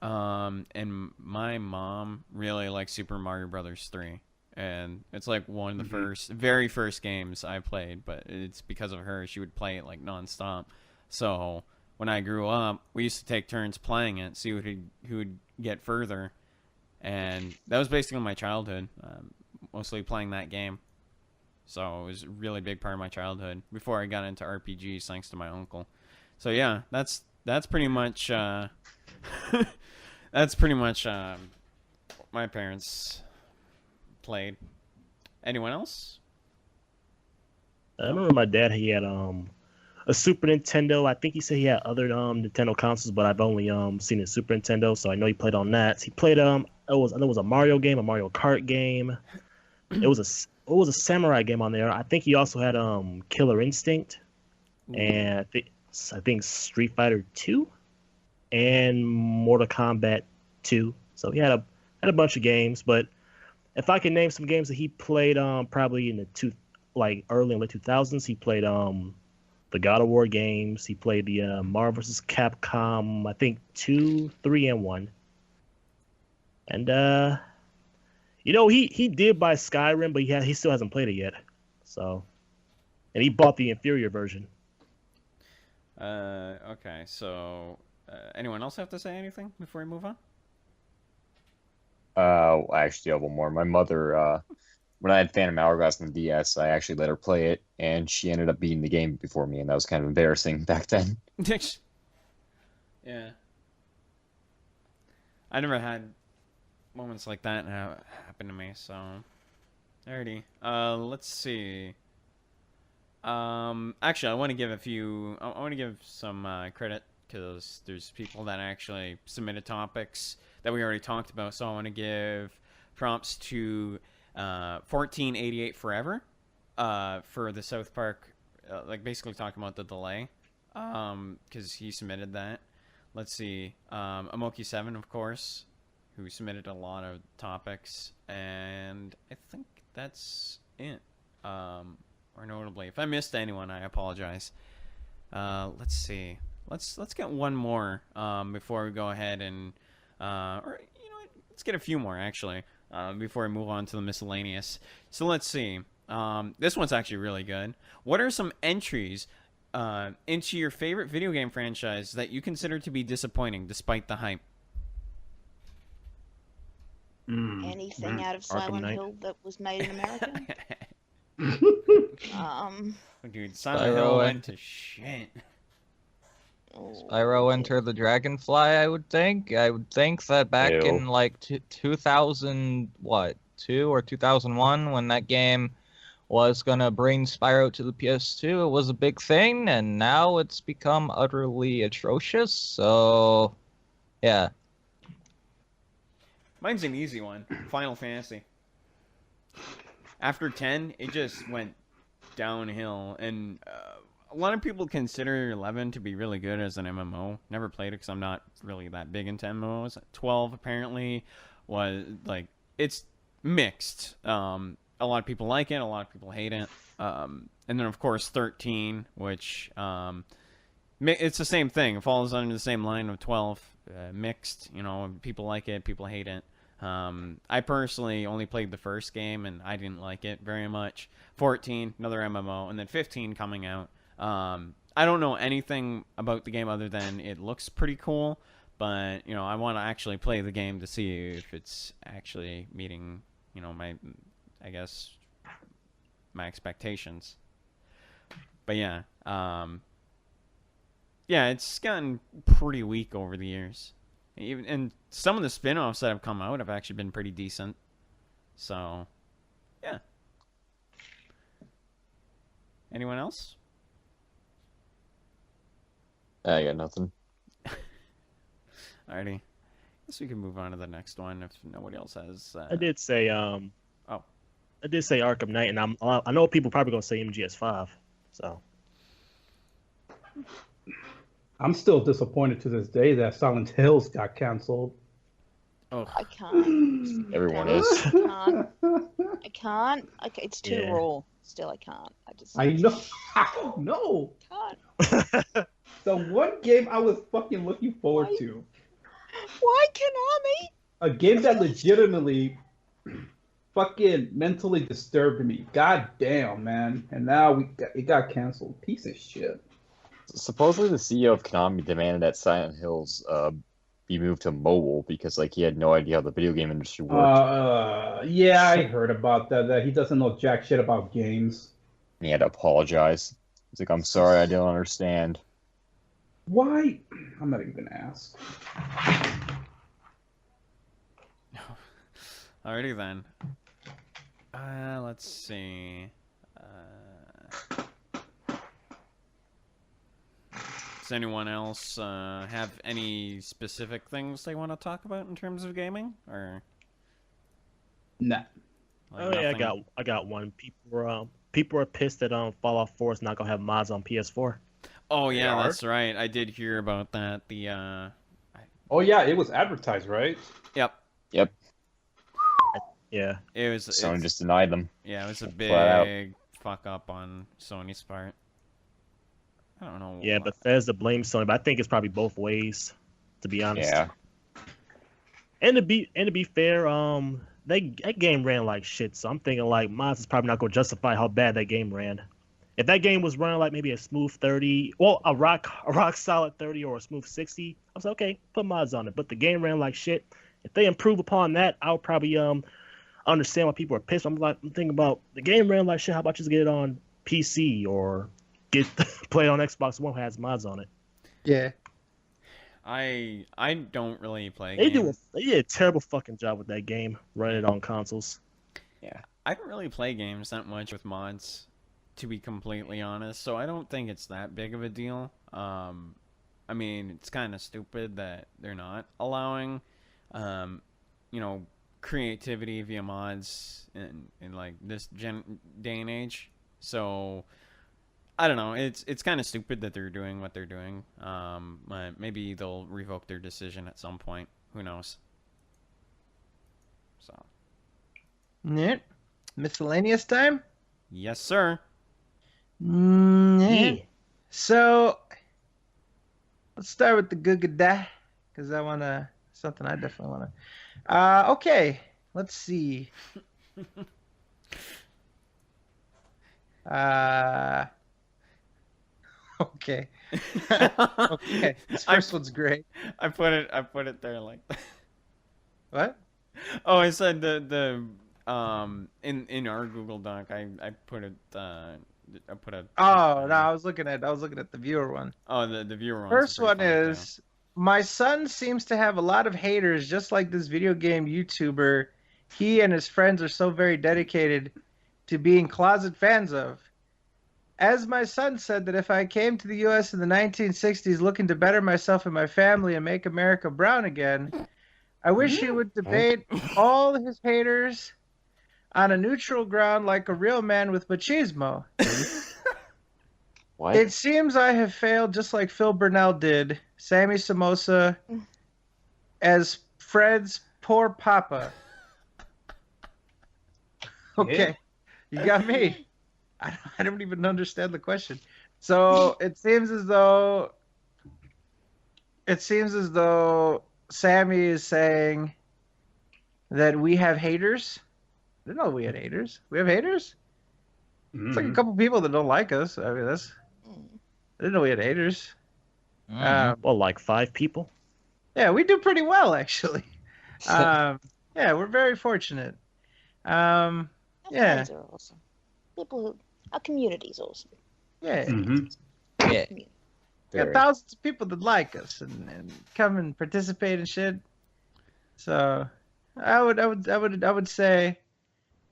And my mom really liked Super Mario Brothers 3. And it's like one of the very first games I played, but it's because of her. She would play it like nonstop. So when I grew up, we used to take turns playing it, see who would get further. And that was basically my childhood, mostly playing that game. So it was a really big part of my childhood before I got into RPGs, thanks to my uncle. So yeah, that's pretty much that's pretty much what my parents played. Anyone else?
I remember my dad. He had a Super Nintendo. I think he said he had other Nintendo consoles, but I've only seen his Super Nintendo, so I know he played on that. He played I know it was a Mario game, a Mario Kart game. It was a samurai game on there. I think he also had Killer Instinct, and I think Street Fighter 2 and Mortal Kombat 2. So he had a bunch of games, but if I can name some games that he played probably in the early and late 2000s, he played the God of War games. He played the Marvel vs. Capcom, I think 2, 3, and 1. And he did buy Skyrim, but he still hasn't played it yet. So, and he bought the inferior version.
Okay, so anyone else have to say anything before we move on?
I actually have one more. My mother, when I had Phantom Hourglass on the DS, I actually let her play it, and she ended up beating the game before me, and that was kind of embarrassing back then.
Yeah. I never had moments like that happen to me, so alrighty. Let's see. Actually, I want to give some credit because there's people that actually submitted topics that we already talked about. So I want to give prompts to 1488 Forever for the South Park, like basically talking about the delay, because he submitted that. Let's see, Amoki7, of course, who submitted a lot of topics, and I think that's it. Or notably, if I missed anyone, I apologize. Let's see. Let's get one more before we go ahead and or you know what? Let's get a few more actually before we move on to the miscellaneous. So let's see. This one's actually really good. What are some entries into your favorite video game franchise that you consider to be disappointing despite the hype?
Anything out of Silent
Knight.
Hill that was made in America?
Dude, Silent Hill went to shit.
Spyro Enter the Dragonfly, I would think. I would think that back
Ew.
in like 2000, what, 2 or 2001, when that game was gonna bring Spyro to the PS2, it was a big thing, and now it's become utterly atrocious. So, yeah.
Mine's an easy one. Final Fantasy. After 10, it just went downhill, and a lot of people consider 11 to be really good as an MMO. Never played it because I'm not really that big into MMOs. 12 apparently was like, it's mixed. A lot of people like it, a lot of people hate it. And then of course 13, which it's the same thing. It falls under the same line of 12. Mixed, you know, people like it, people hate it. I personally only played the first game and I didn't like it very much. 14, another MMO, and then 15 coming out. I don't know anything about the game other than it looks pretty cool, but you know, I want to actually play the game to see if it's actually meeting, you know, my expectations. But yeah, Yeah, it's gotten pretty weak over the years. And some of the spin-offs that have come out have actually been pretty decent. So, yeah. Anyone else?
I got nothing.
Alrighty. Guess we can move on to the next one if nobody else has.
I did say
Oh.
I did say Arkham Knight, and I know people probably gonna say MGS5. So
I'm still disappointed to this day that Silent Hills got canceled.
Oh.
I can't.
Everyone
No,
is.
I can't. It's too
Yeah.
raw. Still, I can't.
I know. No.
Can't.
The one game I was fucking looking forward to.
Why Konami?
A game that legitimately fucking mentally disturbed me. God damn, man. And now it got canceled. Piece of shit.
Supposedly, the CEO of Konami demanded that Silent Hills be moved to mobile because like he had no idea how the video game industry worked.
Yeah, I heard about that. That he doesn't know jack shit about games.
And he had to apologize. He's like, "I'm sorry, I don't understand."
Why? I'm not even gonna ask.
Alrighty then. Let's see. Does anyone else have any specific things they want to talk about in terms of gaming, or?
Nah.
Like
oh yeah,
nothing?
I got one. People are pissed that Fallout 4 is not gonna have mods on PS4.
Oh
They
yeah,
are?
that's right. I did hear about that.
Oh yeah, it was advertised, right?
Yep.
Yep.
Yeah.
It was.
Sony just denied them.
Yeah, it was a
Flat out.
big fuck up on Sony's part. I don't know.
Yeah, Bethesda blames Sony, but I think it's probably both ways, to be honest.
Yeah.
And to be fair, that game ran like shit. So I'm thinking like mods is probably not gonna justify how bad that game ran. If that game was running like maybe a smooth 30, well, a rock solid 30 or a smooth 60, I was like, okay, put mods on it. But the game ran like shit. If they improve upon that, I'll probably understand why people are pissed. I'm thinking about the game ran like shit. How about just get it on PC or play it on Xbox One who has mods on it?
Yeah.
I don't really play
They
games.
they did a terrible fucking job with that game running it on consoles.
I don't really play games that much with mods, to be completely honest. So I don't think it's that big of a deal. I mean, it's kind of stupid that they're not allowing, creativity via mods in like this day and age. So I don't know. It's kind of stupid that they're doing what they're doing. But maybe they'll revoke their decision at some point. Who knows? So
Yeah. Miscellaneous time?
yes, sir.
Yeah. So let's start with the good guy because I wanna something I definitely wanna. Okay, let's see. Okay. Okay. This first one's great.
I put it there like
What?
Oh, I said the in our Google Doc I put it I put a
Oh no, I was looking at the viewer one.
Oh, the viewer one.
First one is my son seems to have a lot of haters, just like this video game YouTuber. He and his friends are so very dedicated to being closet fans of. As my son said that if I came to the U.S. in the 1960s looking to better myself and my family and make America brown again, I wish he would debate all his haters on a neutral ground like a real man with machismo.
What?
It seems I have failed just like Phil Burnell did, Sammy Samosa, as Fred's poor papa. Okay, you got me. I don't even understand the question. So it seems as though Sammy is saying that we have haters. I didn't know we had haters. We have haters? It's like a couple people that don't like us. I mean, I didn't know we had haters.
Well, like 5 people.
Yeah, we do pretty well, actually. Yeah, we're very fortunate.
Our
Yeah.
fans are awesome. Our community's awesome.
Yeah.
Mm-hmm.
Yeah.
We got
Very.
thousands of people that like us and come and participate and shit. So I would say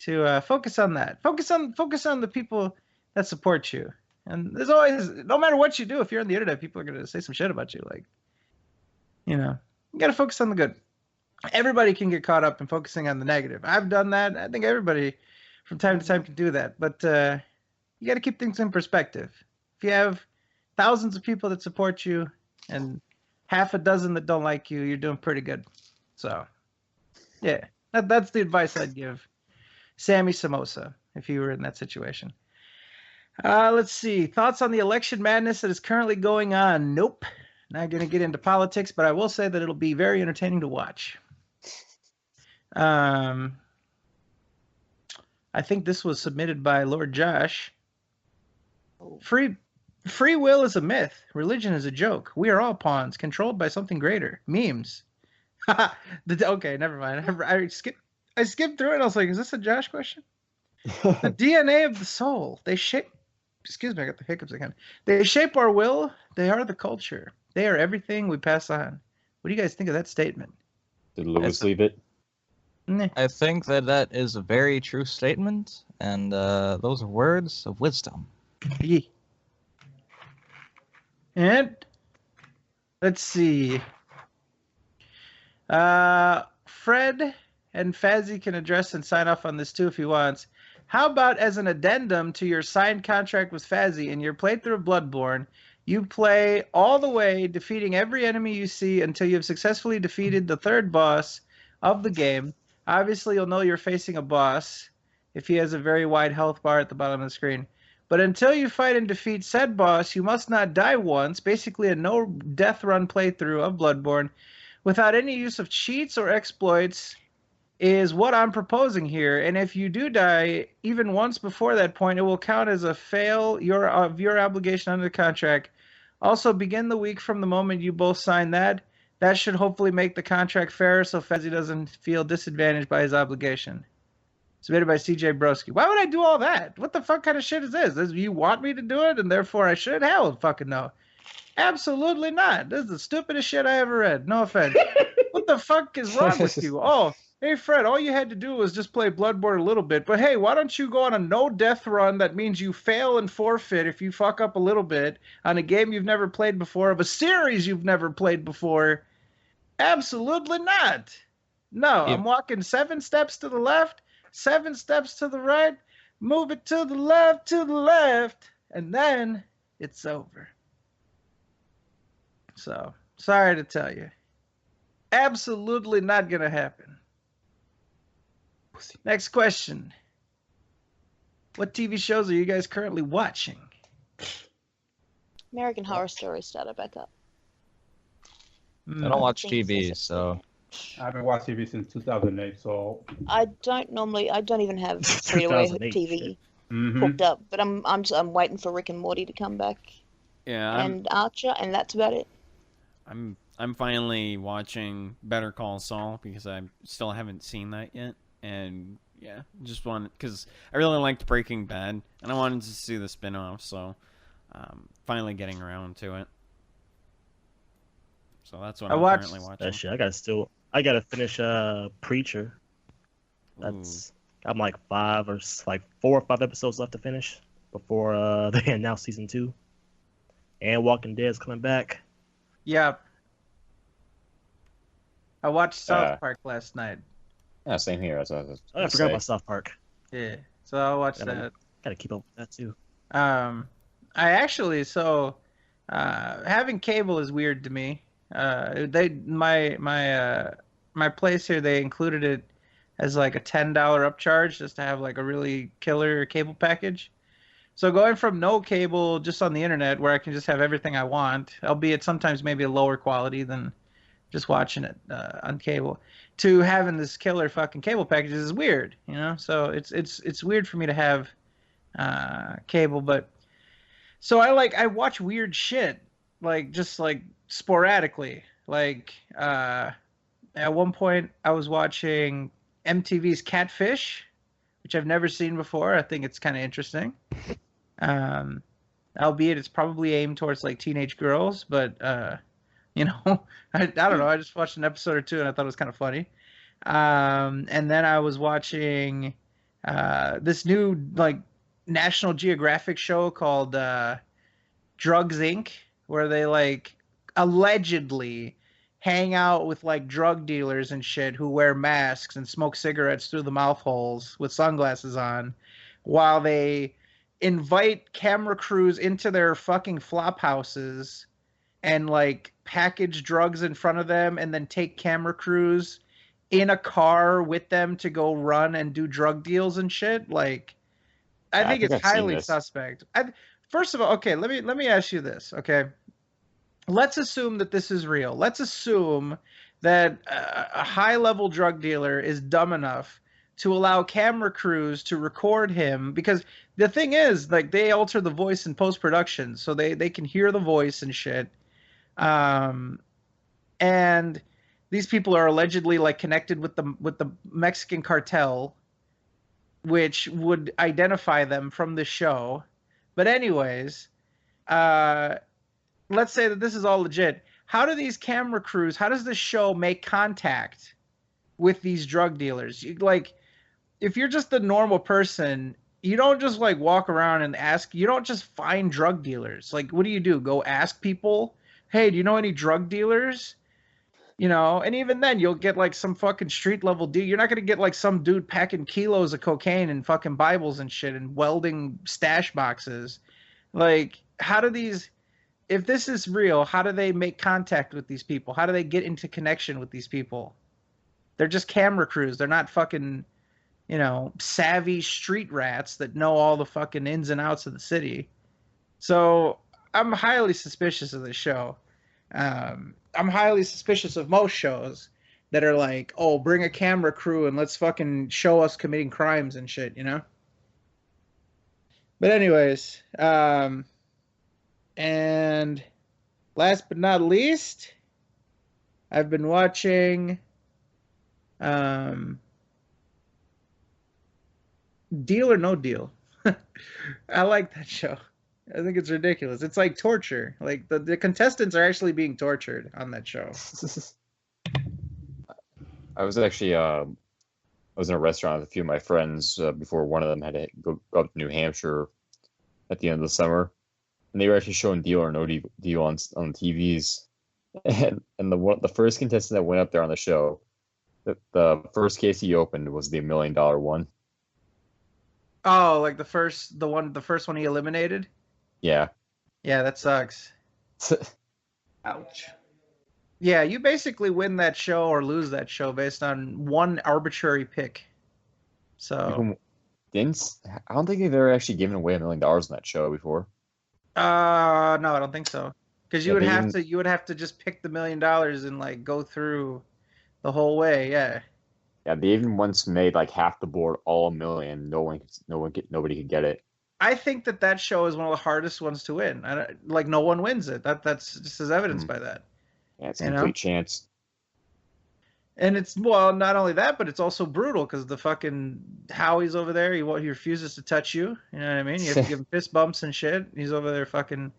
to focus on that. Focus on the people that support you. And there's always, no matter what you do, if you're on the internet, people are gonna say some shit about you. Like, you gotta focus on the good. Everybody can get caught up in focusing on the negative. I've done that. I think everybody from time to time can do that. But you got to keep things in perspective. If you have thousands of people that support you and half a dozen that don't like you, you're doing pretty good. So, yeah, that's the advice I'd give Sammy Samosa if you were in that situation. Let's see. Thoughts on the election madness that is currently going on? Nope. Not going to get into politics, but I will say that it'll be very entertaining to watch. I think this was submitted by Lord Josh. Free will is a myth. Religion is a joke. We are all pawns, controlled by something greater. Memes. Okay, never mind. I skipped through it. I was like, is this a Josh question? The DNA of the soul. They shape. Excuse me, I got the hiccups again. They shape our will. They are the culture. They are everything we pass on. What do you guys think of that statement?
Did Lewis leave it?
Nah.
I think that is a very true statement, and those are words of wisdom.
Yeah. And let's see. Fred and Fazzy can address and sign off on this too if he wants. How about as an addendum to your signed contract with Fazzy in your playthrough of Bloodborne, you play all the way, defeating every enemy you see until you have successfully defeated the third boss of the game. Obviously, you'll know you're facing a boss if he has a very wide health bar at the bottom of the screen. But until you fight and defeat said boss, you must not die once, basically a no-death run playthrough of Bloodborne, without any use of cheats or exploits, is what I'm proposing here. And if you do die even once before that point, it will count as a fail of your obligation under the contract. Also, begin the week from the moment you both sign that. That should hopefully make the contract fairer so Fezzi doesn't feel disadvantaged by his obligation. Submitted by CJ Broski. Why would I do all that? What the fuck kind of shit is this? You want me to do it and therefore I should? Hell fucking no. Absolutely not. This is the stupidest shit I ever read. No offense. What the fuck is wrong with you? Oh, hey Fred, all you had to do was just play Bloodborne a little bit. But hey, why don't you go on a no-death run that means you fail and forfeit if you fuck up a little bit on a game you've never played before, of a series you've never played before? Absolutely not. No, I'm walking 7 steps to the left, 7 steps to the right, move it to the left, and then it's over. So, sorry to tell you. Absolutely not going to happen. Next question. What TV shows are you guys currently watching?
American Horror Story started back up.
I don't watch
think
TV,
so.
so
I haven't watched TV since 2008, so.
I don't even have free-to-air
2008,
TV
Mhm.
hooked up, but I'm waiting for Rick and Morty to come back
Yeah,
and Archer, and that's about it.
I'm finally watching Better Call Saul because I still haven't seen that yet, and yeah, just wanted because I really liked Breaking Bad, and I wanted to see the spin-off, so finally getting around to it. So that's what I'm currently watching.
That shit. I gotta finish Preacher. I'm like 4 or 5 episodes left to finish before they announce season 2. And Walking Dead's coming back.
Yep. I watched South Park last night.
Yeah, same here. I
forgot about South Park.
Yeah, so I watched that.
Gotta keep up with that too.
I actually having cable is weird to me. My place here, they included it as like a $10 upcharge just to have like a really killer cable package. So going from no cable just on the internet where I can just have everything I want, albeit sometimes maybe a lower quality than just watching it on cable, to having this killer fucking cable packages is weird, you know? So it's weird for me to have cable, but so I watch weird shit just sporadically. At one point I was watching MTV's Catfish, which I've never seen before. I think it's kind of interesting. albeit it's probably aimed towards like teenage girls. But you know, I don't know. I just watched an episode or two and I thought it was kind of funny. And then I was watching this new like National Geographic show called Drugs Inc., where they like allegedly hang out with like drug dealers and shit who wear masks and smoke cigarettes through the mouth holes with sunglasses on while they invite camera crews into their fucking flop houses and like package drugs in front of them and then take camera crews in a car with them to go run and do drug deals and shit. Like, I
Yeah, I
think
think
it's
I've seen
highly
this.
suspect. First of all, okay, let me ask you this, okay? Let's assume that this is real. Let's assume that a high-level drug dealer is dumb enough to allow camera crews to record him, because the thing is, like, they alter the voice in post-production, so they can hear the voice and shit. And these people are allegedly like connected with the Mexican cartel, which would identify them from the show. But anyways, let's say that this is all legit. How do these camera crews, how does the show make contact with these drug dealers? Like, if you're just a normal person, you don't just like walk around and ask, you don't just find drug dealers. Like, what do? Go ask people, hey, do you know any drug dealers? You know, and even then you'll get like some fucking street level dude. You're not gonna get like some dude packing kilos of cocaine and fucking Bibles and shit and welding stash boxes. Like, how do these, if this is real, how do they make contact with these people? How do they get into connection with these people? They're just camera crews. They're not fucking, you know, savvy street rats that know all the fucking ins and outs of the city. So I'm highly suspicious of this show. I'm highly suspicious of most shows that are like, oh, bring a camera crew and let's fucking show us committing crimes and shit, you know? But anyways, and last but not least, I've been watching Deal or No Deal. I like that show. I think it's ridiculous. It's like torture. Like the contestants are actually being tortured on that show.
I was actually I was in a restaurant with a few of my friends before one of them had to go up to New Hampshire at the end of the summer, and they were actually showing Deal or No Deal on TVs, and the first contestant that went up there on the show, the first case he opened was the $1 million one.
Oh, like the first one he eliminated?
Yeah.
Yeah, that sucks. Ouch. Yeah, you basically win that show or lose that show based on one arbitrary pick. So
I don't think they've ever actually given away $1 million on that show before.
no, I don't think so. Because you
Yeah,
would have to just pick the $1 million and like go through the whole way. Yeah.
Yeah, they even once made like half the board all $1 million. Nobody could get it.
I think that show is one of the hardest ones to win. Like no one wins it. That's just as evidenced by that.
Yeah, it's a
You know?
complete chance.
And it's, well, not only that, but it's also brutal because the fucking Howie's over there. He refuses to touch you. You know what I mean? You have to give him fist bumps and shit. He's over there fucking.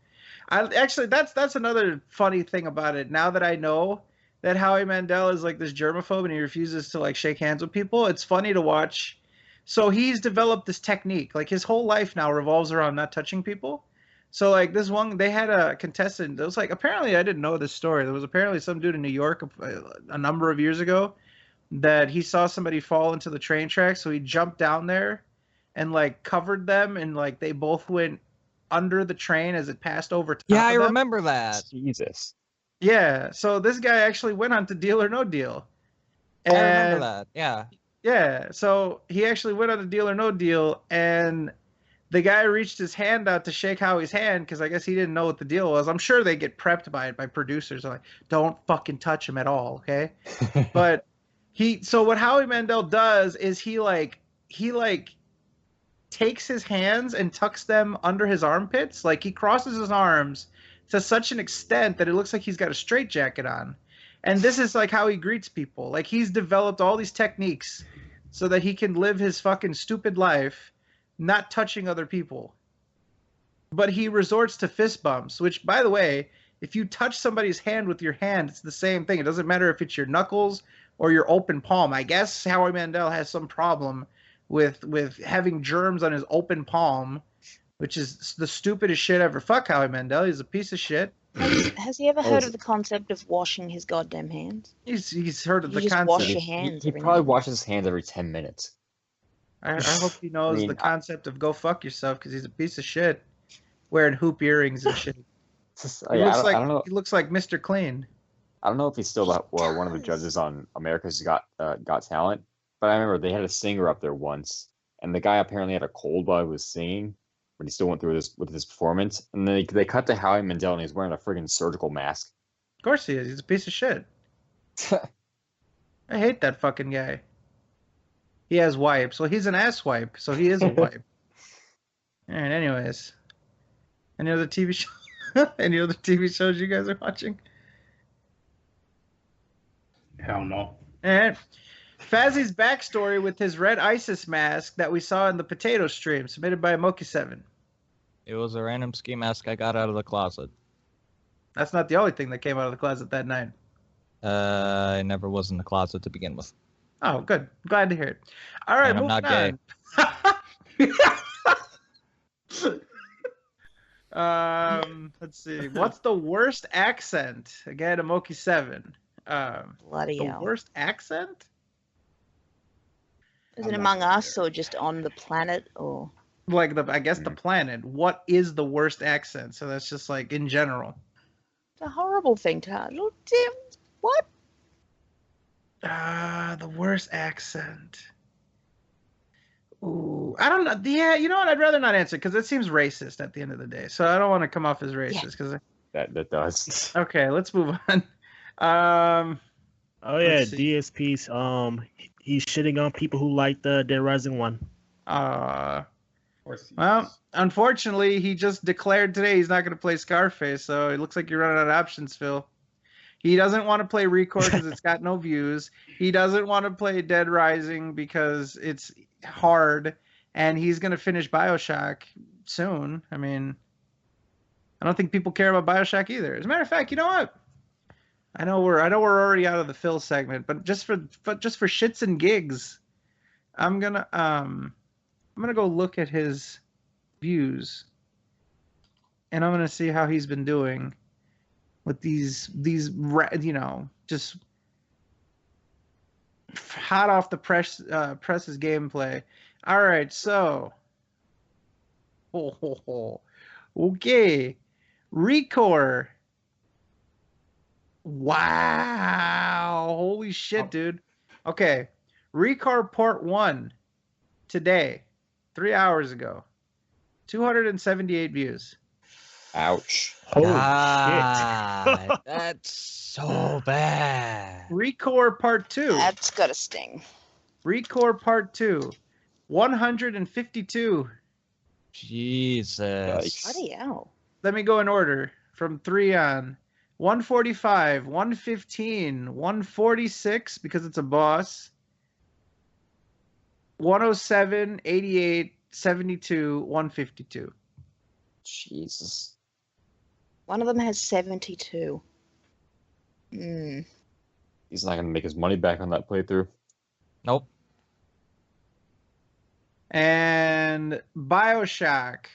Actually, that's another funny thing about it. Now that I know that Howie Mandel is like this germaphobe and he refuses to like shake hands with people, it's funny to watch. So he's developed this technique. Like his whole life now revolves around not touching people. So like this one, they had a contestant. It was like, apparently I didn't know this story. There was apparently some dude in New York a number of years ago that he saw somebody fall into the train tracks. So he jumped down there and like covered them, and like they both went under the train as it passed over top
Yeah,
of
I
them.
remember that.
Jesus.
Yeah. So this guy actually went on to Deal or No Deal.
I remember
And
that. Yeah.
yeah, so he actually went on a Deal or No Deal, and the guy reached his hand out to shake Howie's hand because I guess he didn't know what the deal was. I'm sure they get prepped by it by producers. They're like, don't fucking touch him at all, okay? But so what Howie Mandel does is he takes his hands and tucks them under his armpits. Like he crosses his arms to such an extent that it looks like he's got a straitjacket on. And this is like how he greets people. Like he's developed all these techniques so that he can live his fucking stupid life not touching other people. but he resorts to fist bumps, which, by the way, if you touch somebody's hand with your hand, it's the same thing. It doesn't matter if it's your knuckles or your open palm. I guess Howie Mandel has some problem with having germs on his open palm, which is the stupidest shit ever. Fuck Howie Mandel. He's a piece of shit.
Has he ever heard of the concept of washing his goddamn hands?
He's heard of
You
the
just
concept.
wash your hands
He
every
probably
now
washes his hands every 10 minutes.
I hope he knows
I mean,
the concept of go fuck yourself, because he's a piece of shit wearing hoop earrings and shit. He looks like Mr. Clean.
I don't know if he's still one of the judges on America's Got Talent, but I remember they had a singer up there once, and the guy apparently had a cold while he was singing, but he still went through with his performance. And then they cut to Howie Mandel, and he's wearing a friggin' surgical mask.
Of course he is. He's a piece of shit. I hate that fucking guy. He has wipes. Well, he's an ass wipe, so he is a wipe. All right. Anyways, any other TV show? Any other TV shows you guys are watching?
Hell no.
All right. Fazzy's backstory with his red ISIS mask that we saw in the potato stream, submitted by Moki7.
It was a random ski mask I got out of the closet.
That's not the only thing that came out of the closet that night.
I never was in the closet to begin with.
Oh, good. Glad to hear it. All right,
And I'm not gay.
Let's see. What's the worst accent? Again, Moki7.
Bloody
The
hell.
worst accent?
Is it among us or just on the planet or?
Like I guess the planet. What is the worst accent? So that's just like in general.
It's a horrible thing to look. What?
The worst accent. Ooh, I don't know. Yeah, you know what? I'd rather not answer because it seems racist at the end of the day. So I don't want to come off as racist because.
That does.
Okay, let's move on.
Oh yeah,
Let's see.
DSP's he's shitting on people who like the Dead Rising 1.
Of course he
Well,
is.
unfortunately, he just declared today he's not going to play Scarface, so it looks like you're running out of options, Phil. He doesn't want to play Recore because it's got no views. He doesn't want to play Dead Rising because it's hard, and he's going to finish BioShock soon. I mean, I don't think people care about BioShock either. As a matter of fact, you know what? I know we're already out of the Phil segment, but just for shits and gigs, I'm gonna go look at his views, and I'm gonna see how he's been doing with these just hot off the presses gameplay. All right, so okay, Recore. Wow, holy shit, dude. Okay, Recore Part 1 today, 3 hours ago, 278 views.
Ouch.
Holy
God, that's so bad.
Recore Part 2.
That's gotta sting.
Recore Part 2. 152.
Jesus.
Yikes.
Bloody hell.
Let me go in order from 3 on. 145, 115, 146 because it's a boss. 107, 88, 72, 152.
Jesus.
One of them has 72. Hmm.
He's not going to make his money back on that playthrough.
Nope.
And BioShock.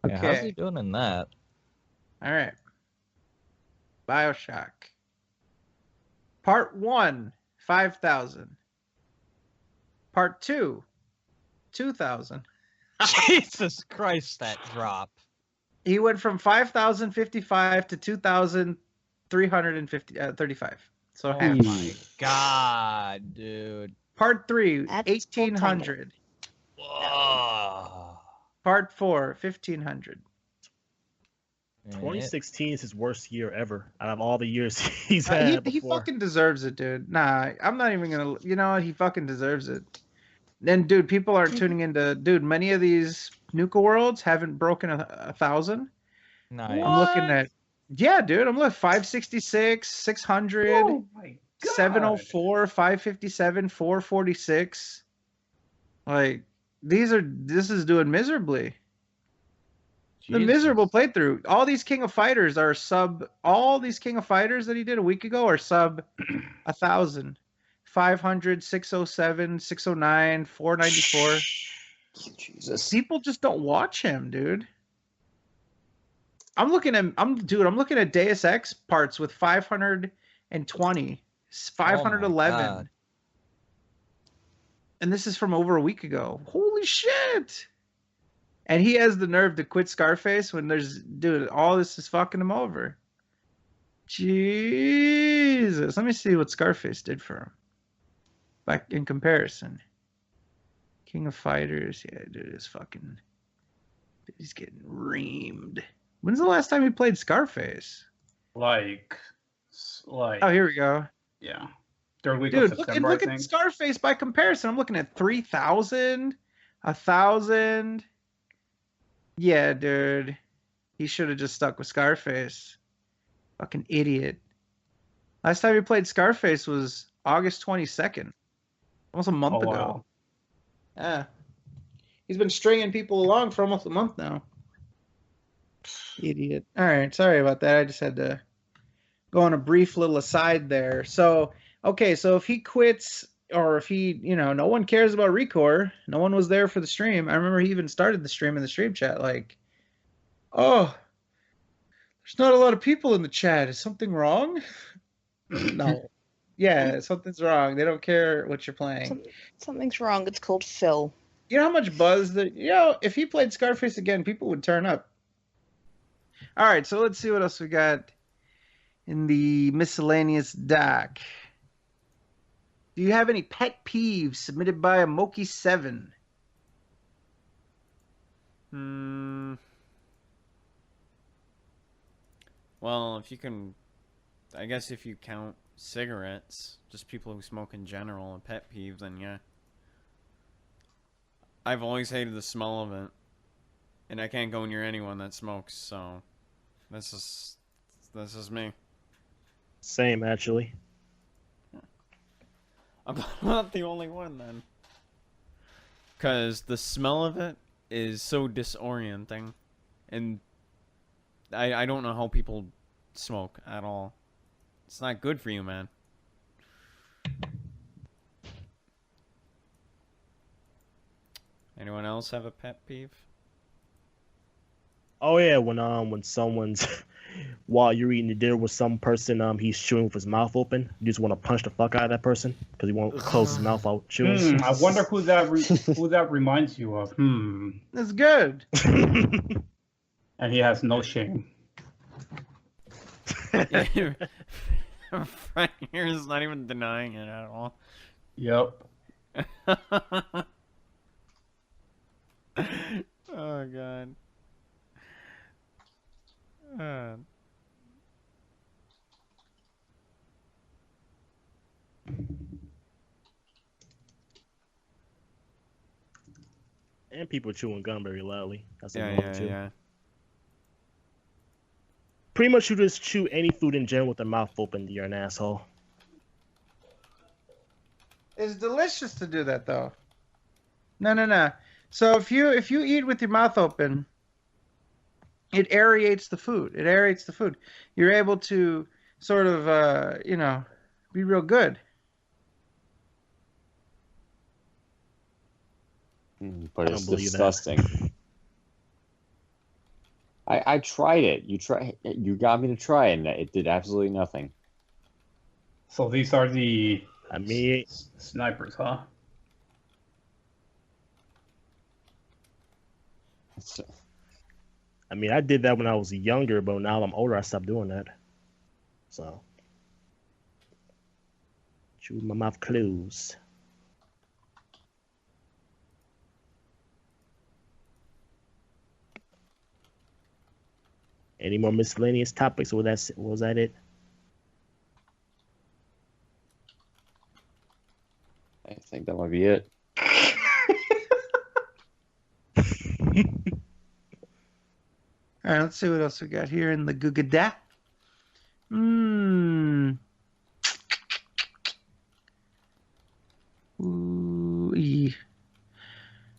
Yeah, how's
Okay.
he doing in that?
All right. BioShock. Part 1, 5,000. Part 2, 2,000.
Jesus Christ, that drop.
He went from 5,055 to 2,335. So
Oh
half.
my God, dude.
Part 3,
That's
1,800.
Whoa.
Part 4, 1,500.
2016 is his worst year ever out of all the years he's had
He
before.
fucking deserves it, dude. Nah, I'm not even gonna. You know what? He fucking deserves it. And dude, people aren't tuning into. Dude, many of these Nuka worlds haven't broken 1,000.
Nice.
I'm looking at. Yeah, dude, I'm looking 566, 600,
Oh my God.
704, 557, 446. Like this is doing miserably. The miserable playthrough. All these King of Fighters are sub. All these King of Fighters that he did a week ago are sub 1,000. 500, 607, 609, 494.
Jesus.
People just don't watch him, dude. I'm looking at Deus Ex parts with 520, 511.
God.
And this is from over a week ago. Holy shit. And he has the nerve to quit Scarface when dude, all this is fucking him over. Jesus. Let me see what Scarface did for him. Back in comparison. King of Fighters. Yeah, dude, he's getting reamed. When's the last time he played Scarface?
Like.
Oh, here we go.
Yeah. Third week
Dude,
of September,
look
I
at
think.
Scarface by comparison. I'm looking at 3,000, 1,000. Yeah, dude. He should have just stuck with Scarface. Fucking idiot. Last time he played Scarface was August 22nd. Almost a month ago.
Wow.
Yeah. He's been stringing people along for almost a month now. Idiot. All right. Sorry about that. I just had to go on a brief little aside there. So, okay. So if he quits or if he, no one cares about Recore. No one was there for the stream. I remember he even started the stream in the stream chat like, oh, there's not a lot of people in the chat. Is something wrong? No. Yeah, something's wrong. They don't care what you're playing.
Something's wrong. It's called Phil.
You know how much buzz if he played Scarface again, people would turn up. All right, so let's see what else we got in the miscellaneous doc. Do you have any pet peeves submitted by a Moki7?
Well, I guess if you count cigarettes, just people who smoke in general, and pet peeves, then yeah. I've always hated the smell of it, and I can't go near anyone that smokes, so this is me.
Same, actually.
I'm not the only one, then. Because the smell of it is so disorienting, and I don't know how people smoke at all. It's not good for you, man. Anyone else have a pet peeve?
Oh yeah, when someone's while you're eating the dinner with some person, he's chewing with his mouth open. You just want to punch the fuck out of that person because he won't close his mouth out chewing.
I wonder who that reminds you of.
That's good.
And he has no shame.
Frank here is not even denying it at all.
Yep.
Oh god.
And people chewing gum very loudly. That's
Yeah,
annoying too.
yeah.
Pretty much, you just chew any food in general with the mouth open. You're an asshole.
It's delicious to do that though. No. So if you eat with your mouth open, it aerates the food. You're able to sort of be real good.
But
I
it's
don't believe
disgusting. I tried it. You got me to try it, and it did absolutely nothing.
So these are the snipers, huh?
I did that when I was younger, but now I'm older, I stopped doing that. So, chew my mouth closed. Any more miscellaneous topics, or was that it?
I think that might be it.
All right, let's see what else we got here in the Gugada.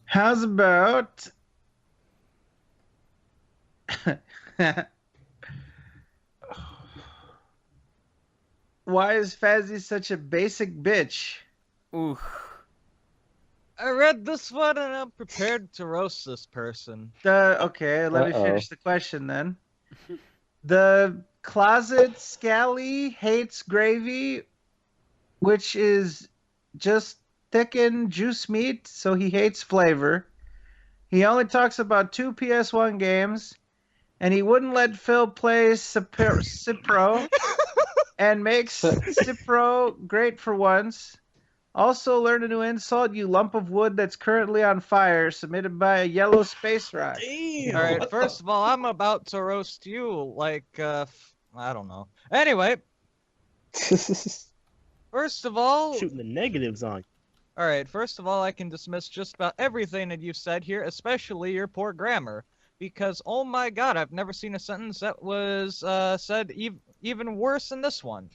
How's about Why is Fazzy such a basic bitch?
Ooh.
I read this one and I'm prepared to roast this person.
Okay, let me finish the question then. The closet scally hates gravy, which is just thickened juice meat, so he hates flavor. He only talks about 2 PS1 games, and he wouldn't let Phil play Cipro, and makes Cipro great for once. Also, learn a new insult, you lump of wood that's currently on fire, submitted by a yellow space rock.
Damn.
All right, first of all, I'm about to roast you like, I don't know. Anyway, first of all,
Shooting the negatives on you.
all right, first of all, I can dismiss just about everything that you've said here, especially your poor grammar. Because, oh my god, I've never seen a sentence that was said even worse than this one.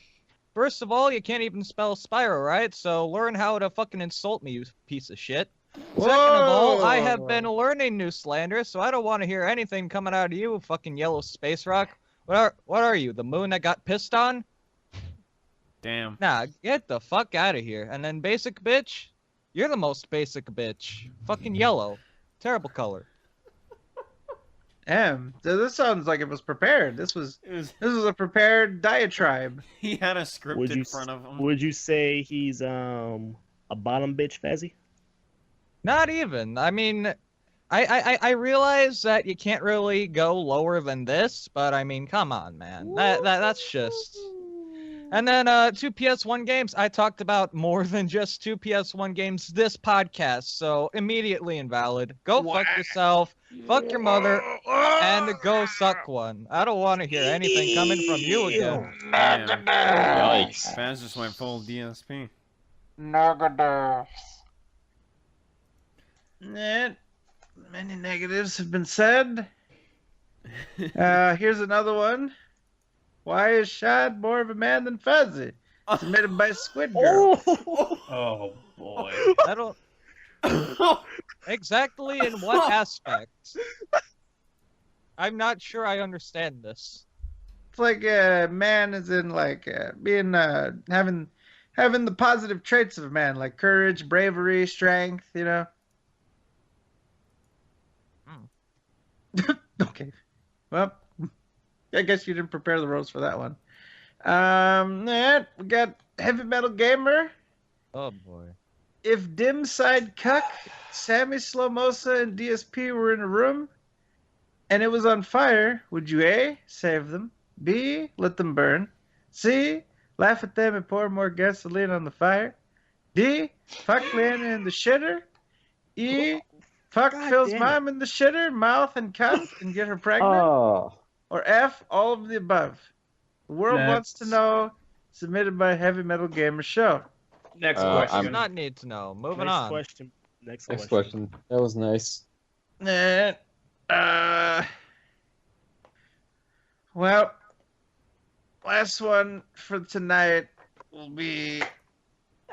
First of all, you can't even spell Spyro right, so learn how to fucking insult me, you piece of shit. Second of all, I have been learning new slander, so I don't want to hear anything coming out of you, fucking yellow space rock. What are you, the moon that got pissed on?
Damn.
Nah, get the fuck out of here. And then basic bitch, you're the most basic bitch. Fucking yellow. Terrible color.
Damn, this sounds like it was prepared. This was a prepared diatribe.
He had a script
Would
in
you
front of him.
would you say he's a bottom bitch, Fazzy?
Not even. I mean, I realize that you can't really go lower than this, but I mean, come on, man. That's just. And then 2 PS1 games. I talked about more than just 2 PS1 games this podcast, so immediately invalid. Go fuck yourself, fuck your mother, and go suck one. I don't want to hear anything coming from you again.
Damn.
Yikes.
Fans just went full DSP.
Negatives.
Many negatives have been said. Here's another one. Why is Shad more of a man than Fuzzy? Submitted by Squid Girl.
Oh boy.
I don't. Exactly in what aspect? I'm not sure I understand this.
It's like a man is in like being having the positive traits of a man, like courage, bravery, strength. You know. Okay. Well, I guess you didn't prepare the roast for that one. We got Heavy Metal Gamer.
Oh boy.
If Dim Side Cuck, Sammy Slomosa, and DSP were in a room and it was on fire, would you A, save them, B, let them burn, C, laugh at them and pour more gasoline on the fire, D, fuck Lana in the shitter, E, fuck
God
Phil's
damn it.
mom in the shitter, mouth and cunt, and get her pregnant,
Oh.
or F, all of the above. The world wants to
Next.
know. Submitted by Heavy Metal Gamer Show.
Next
I'm-
I do
question.
not need to know. Moving
Next
on.
question. Next
Next
question.
question. That was nice.
Well, last one for tonight will be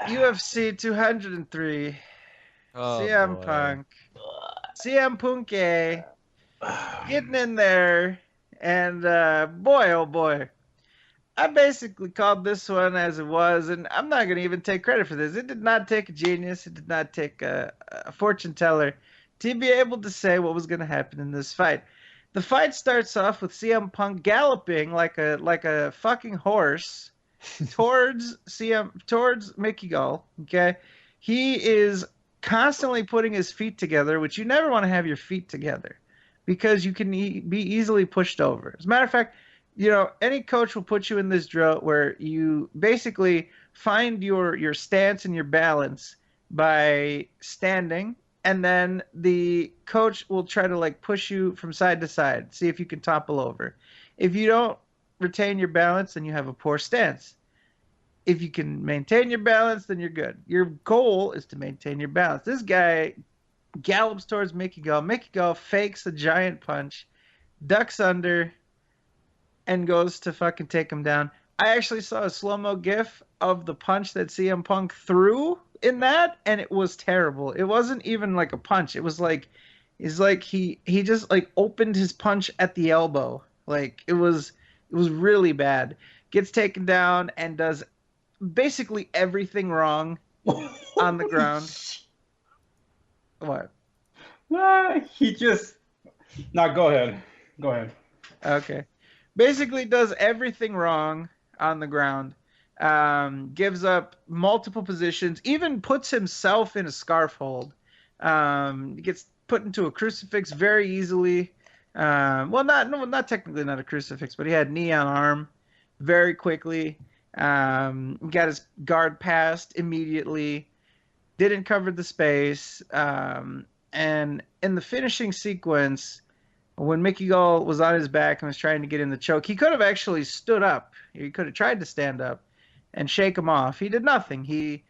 UFC 203.
Oh,
CM
boy.
Punk. CM Punk A. Getting in there. And boy, oh boy. I basically called this one as it was, and I'm not going to even take credit for this. It did not take a genius. It did not take a fortune teller to be able to say what was going to happen in this fight. The fight starts off with CM Punk galloping like a fucking horse towards Mickey Gall. Okay, he is constantly putting his feet together, which you never want to have your feet together because you can be easily pushed over. As a matter of fact, you know, any coach will put you in this drill where you basically find your stance and your balance by standing, and then the coach will try to like push you from side to side, see if you can topple over. If you don't retain your balance, then you have a poor stance. If you can maintain your balance, then you're good. Your goal is to maintain your balance. This guy gallops towards Mickey Gall. Mickey Gall fakes a giant punch, ducks under, and goes to fucking take him down. I actually saw a slow-mo gif of the punch that CM Punk threw in that, and it was terrible. It wasn't even like a punch. It was like is like he just like opened his punch at the elbow. Like it was really bad. Gets taken down and does basically everything wrong on the ground. What?
He just. No, go ahead. Go ahead.
Okay. Basically does everything wrong on the ground. Gives up multiple positions, even puts himself in a scarf hold. Gets put into a crucifix very easily. Not technically not a crucifix, but he had knee on arm very quickly. Got his guard passed immediately. Didn't cover the space. And in the finishing sequence, when Mickey Gall was on his back and was trying to get in the choke, he could have actually stood up. He could have tried to stand up and shake him off. He did nothing. He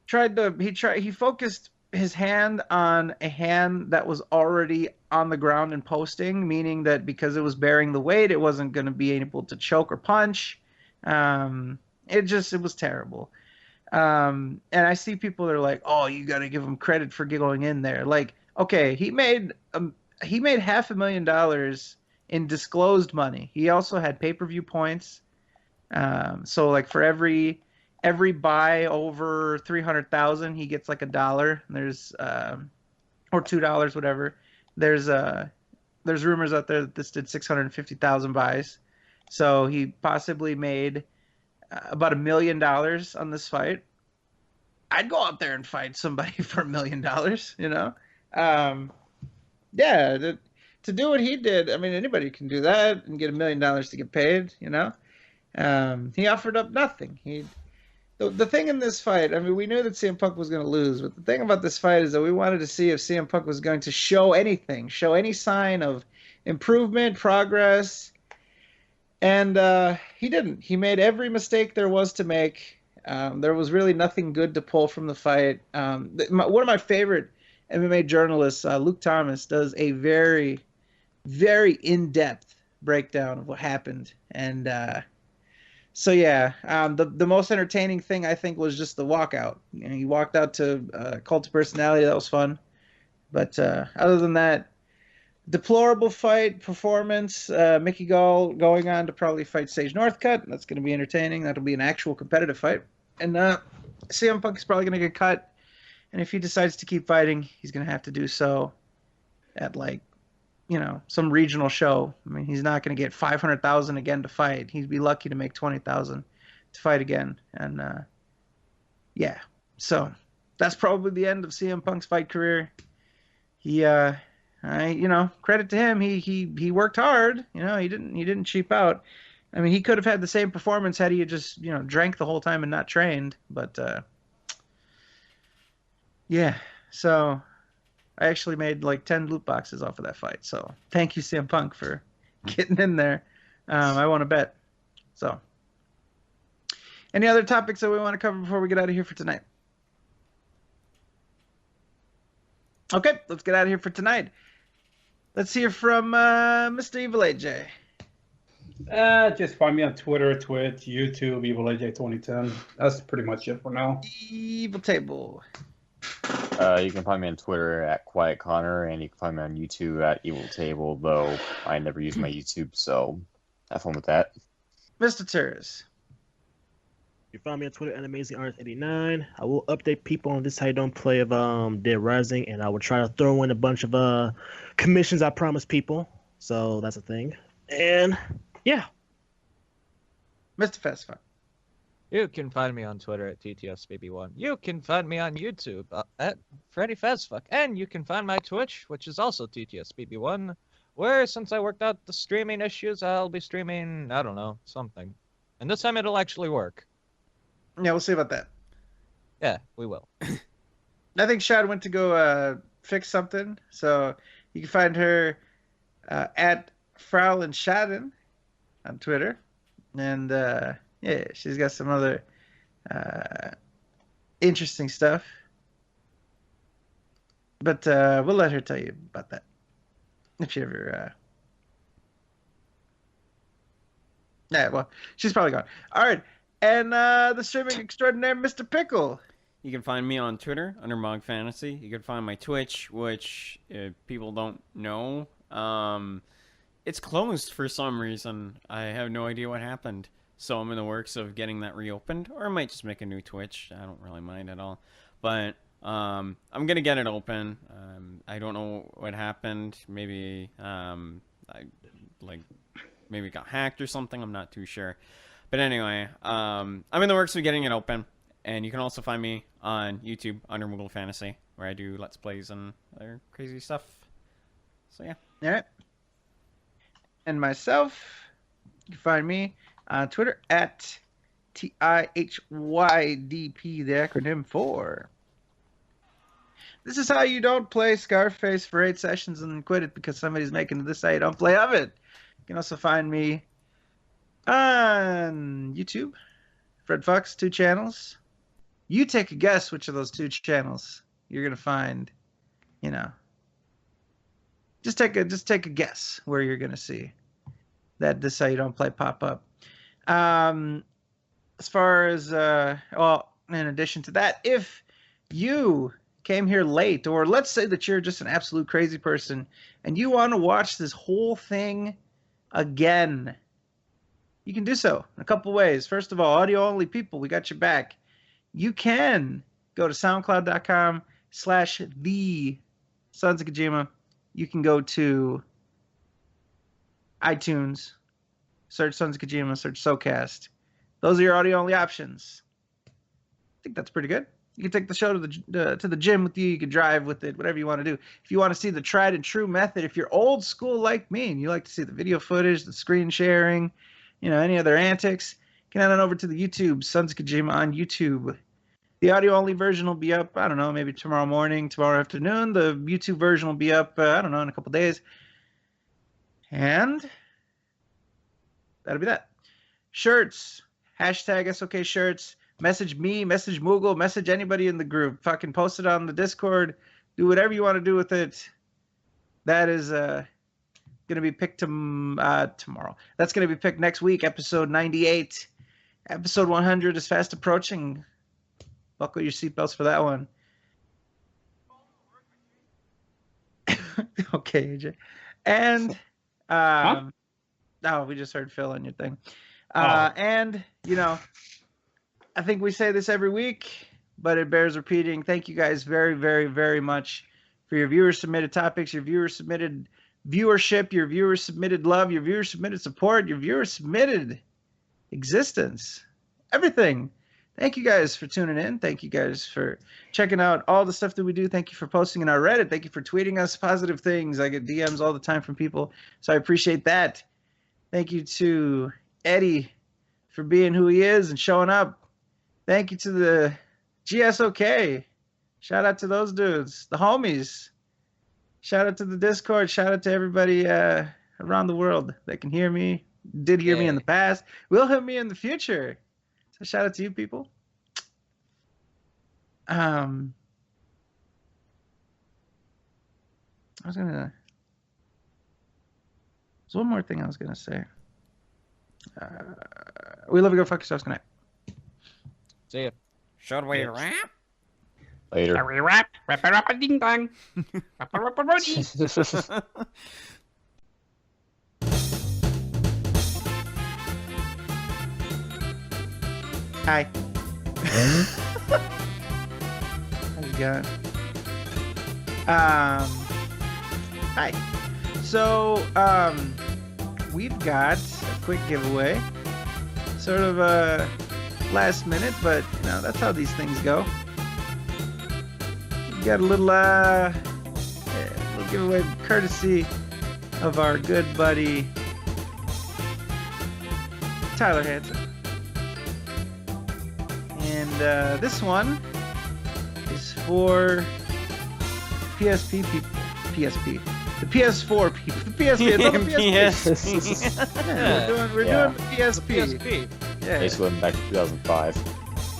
focused his hand on a hand that was already on the ground and posting, meaning that because it was bearing the weight, it wasn't going to be able to choke or punch. It was terrible. And I see people that are like, "Oh, you got to give him credit for going in there." Like, okay, he made $500,000 in disclosed money. He also had pay-per-view points. So like for every buy over 300,000, he gets like $1. There's or $2, whatever. There's rumors out there that this did 650,000 buys. So he possibly made about $1 million on this fight. I'd go out there and fight somebody for $1 million, you know? Yeah, to do what he did, I mean, anybody can do that and get $1 million to get paid, you know? He offered up nothing. The thing in this fight, I mean, we knew that CM Punk was going to lose, but the thing about this fight is that we wanted to see if CM Punk was going to show anything, show any sign of improvement, progress, and he didn't. He made every mistake there was to make. There was really nothing good to pull from the fight. One of my favorite MMA journalists, Luke Thomas, does a very, very in-depth breakdown of what happened. And so, yeah, the most entertaining thing, I think, was just the walkout. You know, he walked out to Cult of Personality. That was fun. But other than that, deplorable fight, performance. Mickey Gall going on to probably fight Sage Northcutt. That's going to be entertaining. That'll be an actual competitive fight. And CM Punk is probably going to get cut. And if he decides to keep fighting, he's going to have to do so at, like, you know, some regional show. I mean, he's not going to get 500,000 again to fight. He'd be lucky to make 20,000 to fight again. And yeah, so that's probably the end of CM Punk's fight career. He, credit to him. He worked hard. You know, he didn't cheap out. I mean, he could have had the same performance had he just, you know, drank the whole time and not trained. But yeah, so I actually made like 10 loot boxes off of that fight. So thank you, CM Punk, for getting in there. I won a bet. So any other topics that we want to cover before we get out of here for tonight? Okay, let's get out of here for tonight. Let's hear from Mr. Evil AJ.
Just find me on Twitter, Twitch, YouTube, Evil AJ 2010. That's pretty much it for now.
Evil Table.
You can find me on Twitter at Quiet Connor, and you can find me on YouTube at Evil Table, though I never use my YouTube, so have fun with that.
Mr. Turs.
You find me on Twitter at AmazingArtist89. I will update people on this How You Don't Play of Dead Rising, and I will try to throw in a bunch of commissions I promised people. So that's a thing. And yeah.
Mr. Festify.
You can find me on Twitter at TTSBB1. You can find me on YouTube at Freddy Fazfuck. And you can find my Twitch, which is also TTSBB1, where since I worked out the streaming issues, I'll be streaming, I don't know, something. And this time it'll actually work.
Yeah, we'll see about that.
Yeah, we will.
I think Shad went to go fix something, so you can find her at Fraulein Schaden on Twitter. And yeah, she's got some other interesting stuff. But we'll let her tell you about that. If she ever... Yeah, well, she's probably gone. All right. And the streaming extraordinaire, Mr. Pickle.
You can find me on Twitter under Mog Fantasy. You can find my Twitch, which if people don't know, it's closed for some reason. I have no idea what happened. So I'm in the works of getting that reopened, or I might just make a new Twitch. I don't really mind at all. But I'm gonna get it open. I don't know what happened. Maybe maybe it got hacked or something. I'm not too sure. But anyway, I'm in the works of getting it open. And you can also find me on YouTube under Moogle Fantasy, where I do Let's Plays and other crazy stuff. So yeah.
All right. And myself, you can find me on Twitter at TIHYDP, the acronym for. This is how you don't play Scarface for 8 sessions and then quit it because somebody's making this how you don't play of it. You can also find me on YouTube, Fred Fox, 2 channels. You take a guess which of those 2 channels you're gonna find. You know, just take a guess where you're gonna see that this how you don't play pop up. As far as well, in addition to that, if you came here late, or let's say that you're just an absolute crazy person and you want to watch this whole thing again, you can do so in a couple ways. First of all, audio only people, we got your back. You can go to soundcloud.com/the Sons of Kojima. You can go to iTunes, search Sons of Kojima, search SoKast. Those are your audio only options. I think that's pretty good. You can take the show to the gym with you. You can drive with it, whatever you want to do. If you want to see the tried and true method, if you're old school like me and you like to see the video footage, the screen sharing, any other antics, can head on over to the YouTube, Sons of Kojima on YouTube. The audio-only version will be up, I don't know, maybe tomorrow morning, tomorrow afternoon. The YouTube version will be up, I don't know, in a couple days. And that'll be that. Shirts, hashtag SOK shirts. Message me, message Moogle, message anybody in the group. Fucking post it on the Discord. Do whatever you want to do with it. That is going to be picked tomorrow. That's going to be picked next week, episode 98. Episode 100 is fast approaching. Buckle your seatbelts for that one. Okay, AJ. And, we just heard Phil on your thing. And, I think we say this every week, but it bears repeating. Thank you guys very, very, very much for your viewer-submitted topics, your viewer-submitted viewership, your viewer-submitted love, your viewer-submitted support, your viewer-submitted existence. Everything. Thank you guys for tuning in. Thank you guys for checking out all the stuff that we do. Thank you for posting in our Reddit. Thank you for tweeting us positive things. I get DMs all the time from people, so I appreciate that. Thank you to Eddie for being who he is and showing up. Thank you to the GSOK. Shout out to those dudes, the homies. Shout out to the Discord. Shout out to everybody around the world that can hear me, did hear me in the past, will hear me in the future. So shout out to you people. There's one more thing I was gonna say. We love you. Go fuck yourselves. Good night.
See ya.
Should we wrap?
Later.
Are we wrap? Wrap it up a ding dong. Wrap it up a roadie.
Hi. How's it going? Hi. So, we've got a quick giveaway. Sort of last minute, but that's how these things go. We got a little giveaway courtesy of our good buddy Tyler Hansen. And this one is for PSP people. PSP. The PS4 people. The PSP. It's all the PSP. We're doing the PSP. Yeah.
Basically went back to 2005.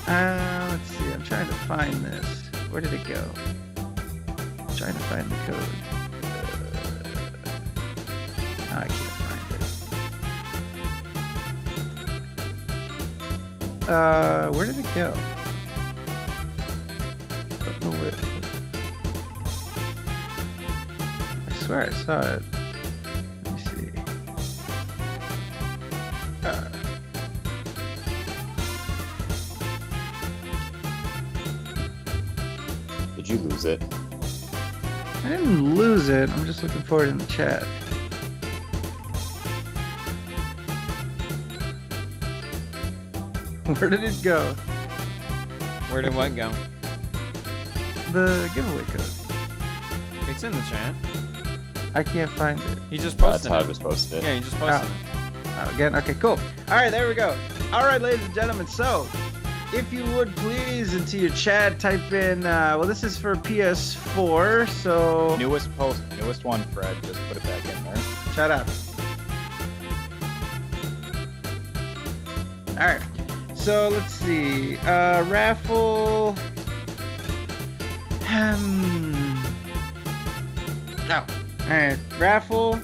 Let's see. I'm trying to find this. Where did it go? I'm trying to find the code. I can't find it. Where did it go? swear I saw it. Let me see.
Did you lose it?
I didn't lose it. I'm just looking for it in the chat. Where did it go?
Where did what go?
The giveaway code.
It's in the chat.
I can't find it.
He just
That's
posted
how I
it.
was posted.
Yeah, he just posted it.
Oh, again? Okay, cool. All right, there we go. All right, ladies and gentlemen. So, if you would please into your chat type in, well, this is for PS4, so
Newest one, Fred. Just put it back in there.
shut up. All right. So let's see. Raffle. No. All right. Raffle.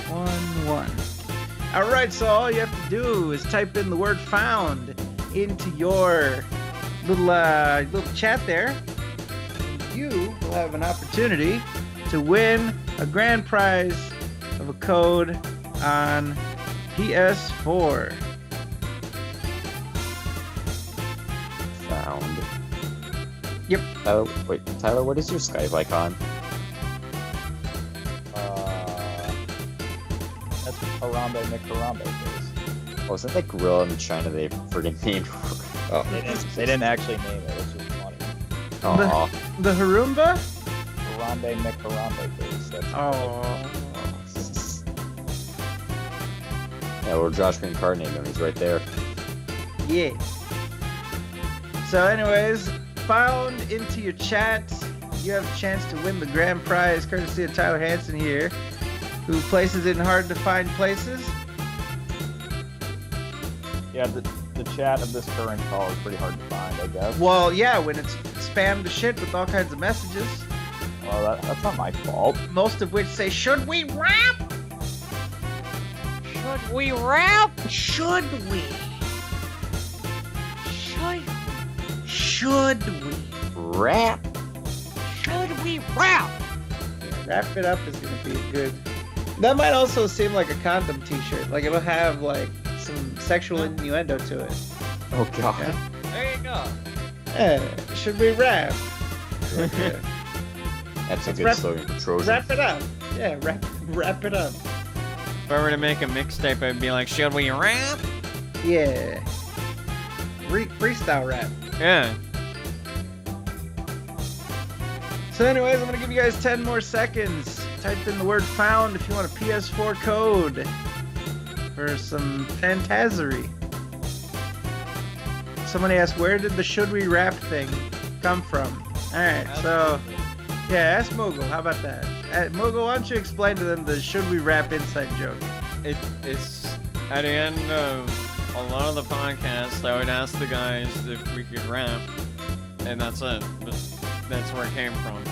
1-1. All right. So all you have to do is type in the word "found" into your little chat there, and you will have an opportunity to win a grand prize of a code on PS4.
Found.
Yep.
Tyler, what is your Skype icon?
That's Harambe McHarambe face.
Oh, is that that gorilla in China they friggin' named? Oh,
They didn't actually name it. It's just funny.
aw.
The Harumba?
Harambe McHarambe face. That's
Oh.
Yeah, well, Josh Green card named him. He's right there.
Yeah. So anyways, found into your chat. You have a chance to win the grand prize courtesy of Tyler Hansen here, who places it in hard to find places.
Yeah, the chat of this current call is pretty hard to find, I guess.
Well, yeah, when it's spammed to shit with all kinds of messages,
Well, that's not my fault.
most of which say, "Should we rap?
Should we rap?
Should we?
Should
Should we?"
Rap.
should we rap?
Wrap It Up is gonna be good. That might also seem like a condom t-shirt. Like it'll have like some sexual innuendo to it.
Oh god.
Yeah.
There you go.
Should we rap? Okay.
That's a
Let's
good
wrap-
slogan for Trojan.
Wrap it up. Yeah, wrap it up.
If I were to make a mixtape, I'd be like, should we rap?
Yeah. Freestyle rap.
Yeah.
So anyways, I'm gonna give you guys 10 more seconds. Type in the word "found" if you want a PS4 code for some fantasery. Somebody asked, where did the "should we rap" thing come from? Alright, so yeah, ask Moogle. How about that? Moogle, why don't you explain to them the "should we rap" inside joke?
It's at the end of a lot of the podcasts, I would ask the guys if we could rap, and that's it. But that's where it came from.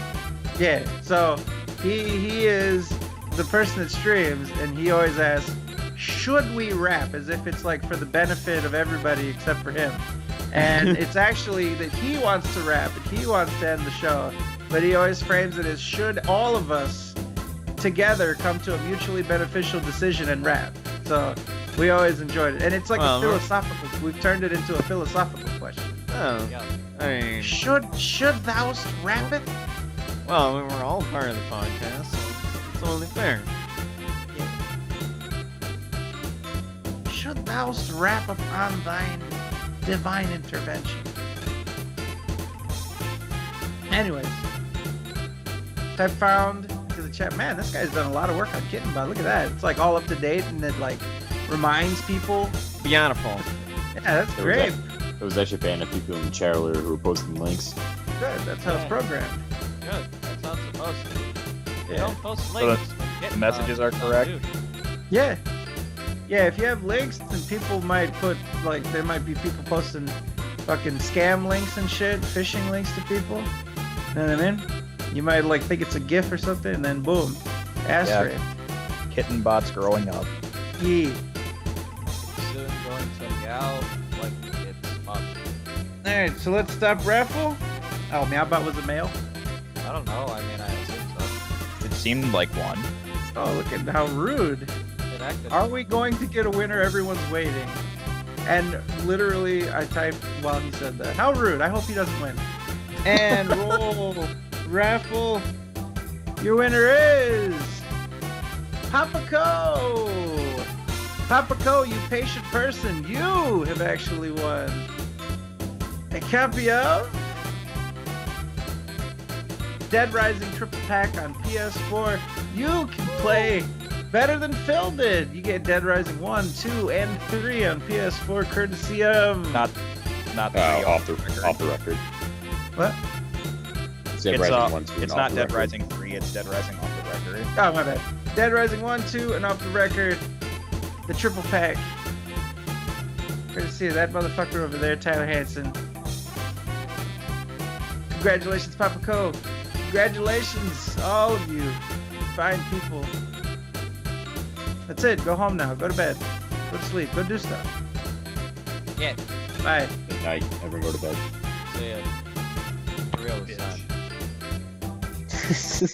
Yeah, so he is the person that streams, and he always asks, should we rap, as if it's like for the benefit of everybody except for him. And it's actually that he wants to rap and he wants to end the show, but he always frames it as, should all of us together come to a mutually beneficial decision and rap. So we always enjoyed it, and it's like
Well,
a philosophical. We've turned it into a philosophical question.
Oh,
Yeah.
I mean,
Should thou rap it?
well, we're all part of the podcast, so it's only fair.
Should thou rap upon thine divine intervention? Anyways, type "found" into the chat. Man, this guy's done a lot of work on Kitten Bot. Look at that. It's like all up to date, and it like reminds people.
Beautiful.
Yeah, that's
It was
great.
It was actually a band of people in the chat earlier who were posting links.
Good. That's how it's programmed.
Good. That's how it's supposed to be.
Yeah.
Don't post
So
links. when
the
getting
messages are
on
correct?
YouTube.
Yeah. Yeah, if you have links, then people might put, like, there might be people posting fucking scam links and shit, phishing links to people. You know what I mean? You might, like, think it's a GIF or something, and then boom, ass
Yeah.
rape.
Kitten bots growing up.
Yeah.
Soon going to meow like it's possible.
Alright, so let's stop raffle. Oh, Meowbot was a male?
I don't know. I mean, I assume so.
It seemed like one.
Oh, look at how rude.
It acted.
Are we going to get a winner? Everyone's waiting. And literally, I typed while he said that. How rude. I hope he doesn't win. And roll. Raffle. Your winner is... Papa Co! Papa Co, you patient person, you have actually won a copy of Dead Rising Triple Pack on PS4. You can play better than Phil did. You get Dead Rising 1, 2, and 3 on PS4 courtesy of...
Not three
off the record.
What?
Dead Rising 1, 2, and
it's
off
not
the
Dead
record.
Rising 3, it's Dead Rising off the record.
Oh, my bad. Dead Rising 1, 2, and off the record, the triple pack. Courtesy of that motherfucker over there, Tyler Hansen. Congratulations, Papa Co. Congratulations, all of you fine people. That's it. Go home now. Go to bed. Go to sleep. Go do stuff.
Yeah.
Bye.
Good night. Everyone go to bed.
See ya. For real this time.